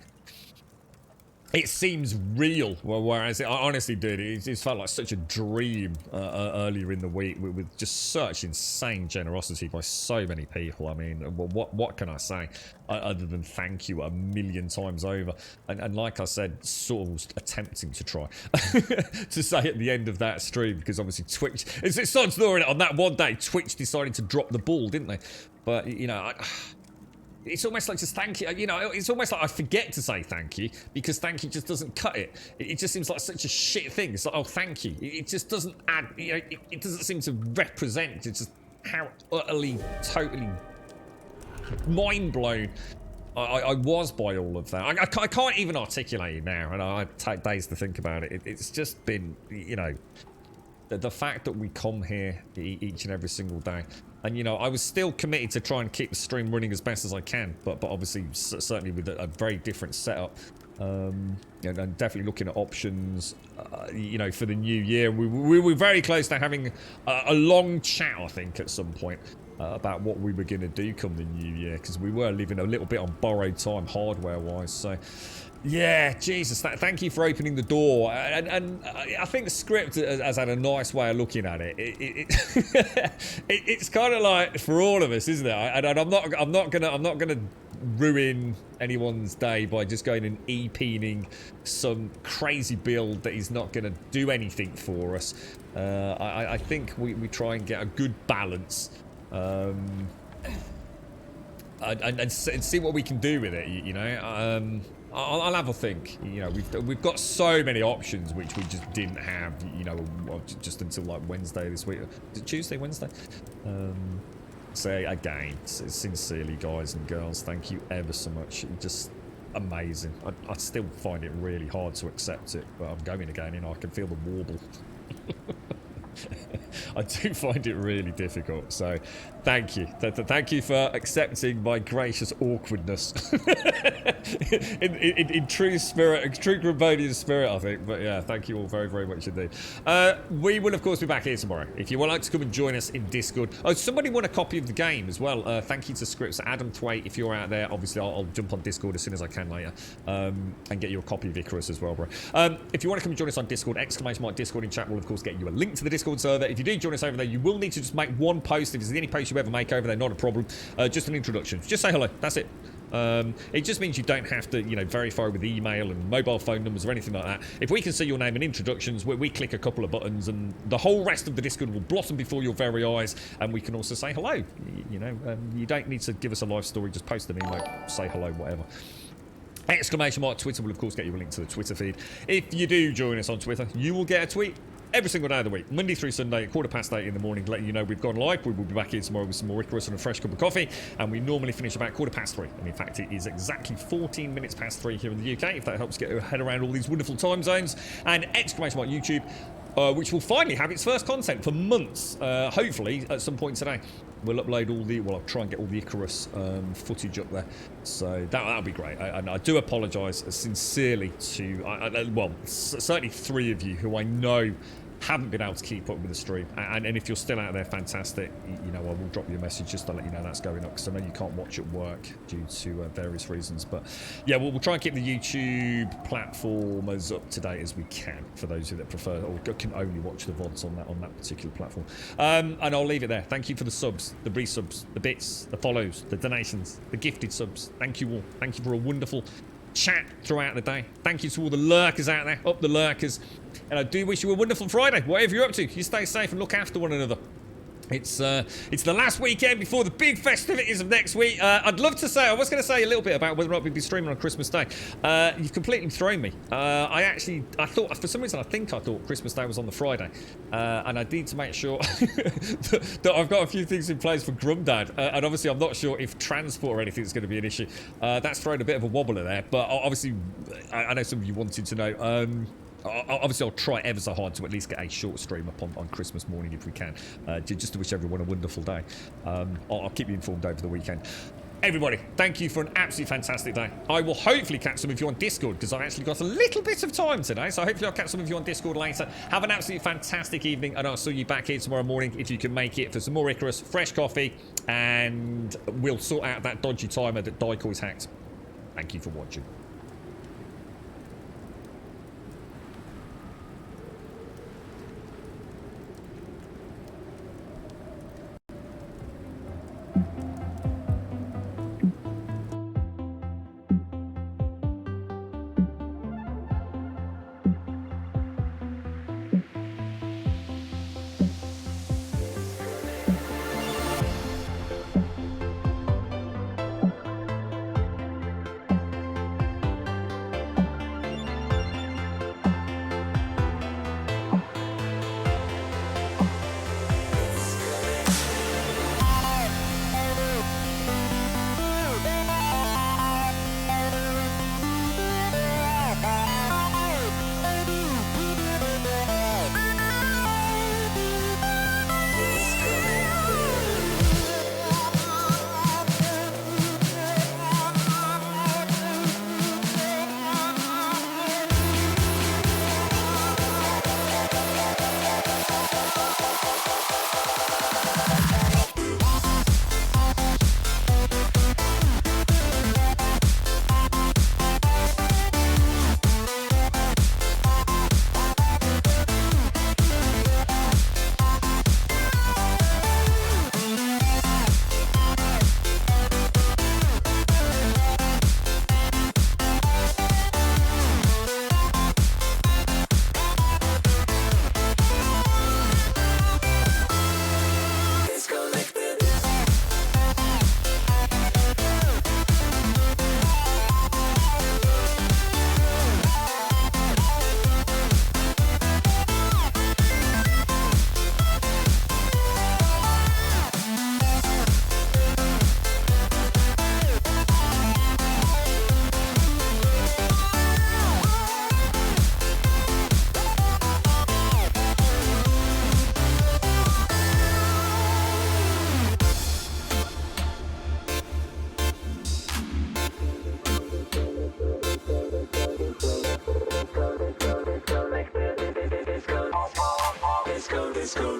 it seems real, whereas it honestly did. It felt like such a dream earlier in the week with just such insane generosity by so many people. I mean, what can I say other than thank you a million times over? And like I said, sort of was attempting to try to say at the end of that stream, because obviously Twitch, it's so ignoring it on that one day, Twitch decided to drop the ball, didn't they? But, you know, it's almost like just thank you. You know, it's almost like I forget to say thank you because thank you just doesn't cut it. It just seems like such a shit thing. It's like, oh, thank you. It just doesn't add, you know, it doesn't seem to represent just how utterly, totally mind blown I was by all of that. I can't even articulate it now, and I take days to think about it. It's just been, you know, the fact that we come here each and every single day. And, you know, I was still committed to try and keep the stream running as best as I can, but obviously, certainly with a very different setup. And definitely looking at options, you know, for the new year. We were very close to having a long chat, I think, at some point about what we were going to do come the new year, because we were living a little bit on borrowed time, hardware-wise. So, yeah, Jesus, thank you for opening the door. And I think the script has had a nice way of looking at it. It's kind of like for all of us, isn't it? And I'm not gonna ruin anyone's day by just going and e-peening some crazy build that is not gonna do anything for us. I think we try and get a good balance. And see what we can do with it, you know. I'll have a think. You know, we've got so many options which we just didn't have, you know, just until like Wednesday this week. Is it Tuesday, Wednesday? So again, sincerely, guys and girls, thank you ever so much. Just amazing. I still find it really hard to accept it, but I'm going again, you know, I can feel the warble. I do find it really difficult, so thank you. Thank you for accepting my gracious awkwardness. in true spirit, true Grabonian spirit, I think. But yeah, thank you all very, very much indeed. We will, of course, be back here tomorrow. If you would like to come and join us in Discord. Oh, somebody want a copy of the game as well. Thank you to Scripts. Adam Thwaite, if you're out there, obviously I'll jump on Discord as soon as I can later. And get you a copy of Icarus as well, bro. If you want to come and join us on Discord, !Discord in chat will, of course, get you a link to the Discord server. If you do join us over there, you will need to just make one post. If there's any post you ever make over there, not a problem. Just an introduction. Just say hello. That's it. It just means you don't have to, you know, verify with email and mobile phone numbers or anything like that. If we can see your name and introductions, we click a couple of buttons and the whole rest of the Discord will blossom before your very eyes, and we can also say hello. You know, you don't need to give us a life story. Just post an email, say hello, whatever. !Twitter will, of course, get you a link to the Twitter feed. If you do join us on Twitter, you will get a tweet every single day of the week, Monday through Sunday at 8:15 in the morning, letting you know we've gone live. We will be back here tomorrow with some more Icarus and a fresh cup of coffee, and we normally finish about 3:15. And in fact, it is exactly 14 minutes past 3 here in the UK, if that helps get your head around all these wonderful time zones. And !YouTube, which will finally have its first content for months, hopefully at some point today. We'll upload all the, well, I'll try and get all the Icarus footage up there, so that'll be great. And I do apologise sincerely to, well, certainly 3 of you who I know haven't been able to keep up with the stream, and if you're still out there, fantastic. You know, I will drop you a message just to let you know that's going up, because I know you can't watch at work due to various reasons. But yeah, we'll try and keep the YouTube platform as up to date as we can for those of you that prefer or can only watch the VODs on that particular platform. And I'll leave it there. Thank you for the subs, the resubs, the bits, the follows, the donations, the gifted subs. Thank you all. Thank you for a wonderful chat throughout the day. Thank you to all the lurkers out there, up the lurkers, and I do wish you a wonderful Friday, whatever you're up to. You stay safe and look after one another. It's the last weekend before the big festivities of next week. I'd love to say, I was going to say a little bit about whether or not we'd be streaming on Christmas Day. You've completely thrown me. I thought, for some reason, I thought Christmas Day was on the Friday. And I need to make sure that I've got a few things in place for Grumdad. And obviously, I'm not sure if transport or anything is going to be an issue. That's thrown a bit of a wobbler there. But obviously, I know some of you wanted to know. Obviously, I'll try ever so hard to at least get a short stream up on Christmas morning if we can, just to wish everyone a wonderful day. I'll keep you informed over the weekend. Everybody, thank you for an absolutely fantastic day. I will hopefully catch some of you on Discord because I've actually got a little bit of time today. So hopefully I'll catch some of you on Discord later. Have an absolutely fantastic evening, and I'll see you back here tomorrow morning if you can make it for some more Icarus, fresh coffee, and we'll sort out that dodgy timer that Dikoi's hacked. Thank you for watching.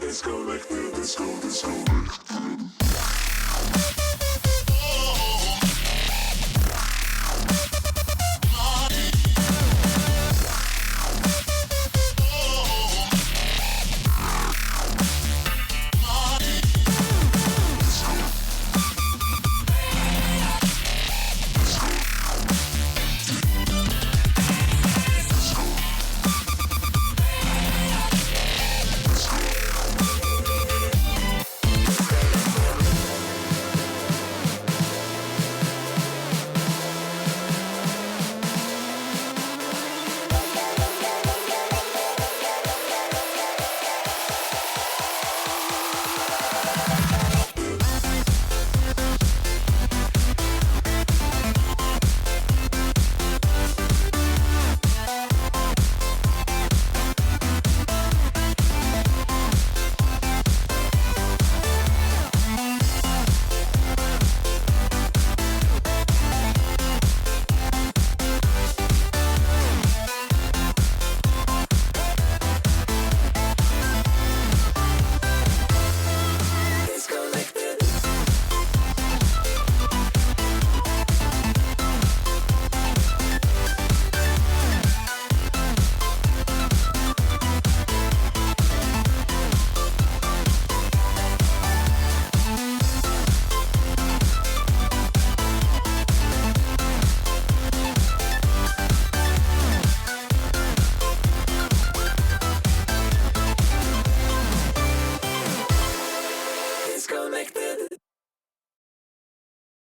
Let's go like this, let's go like this. Disconnected.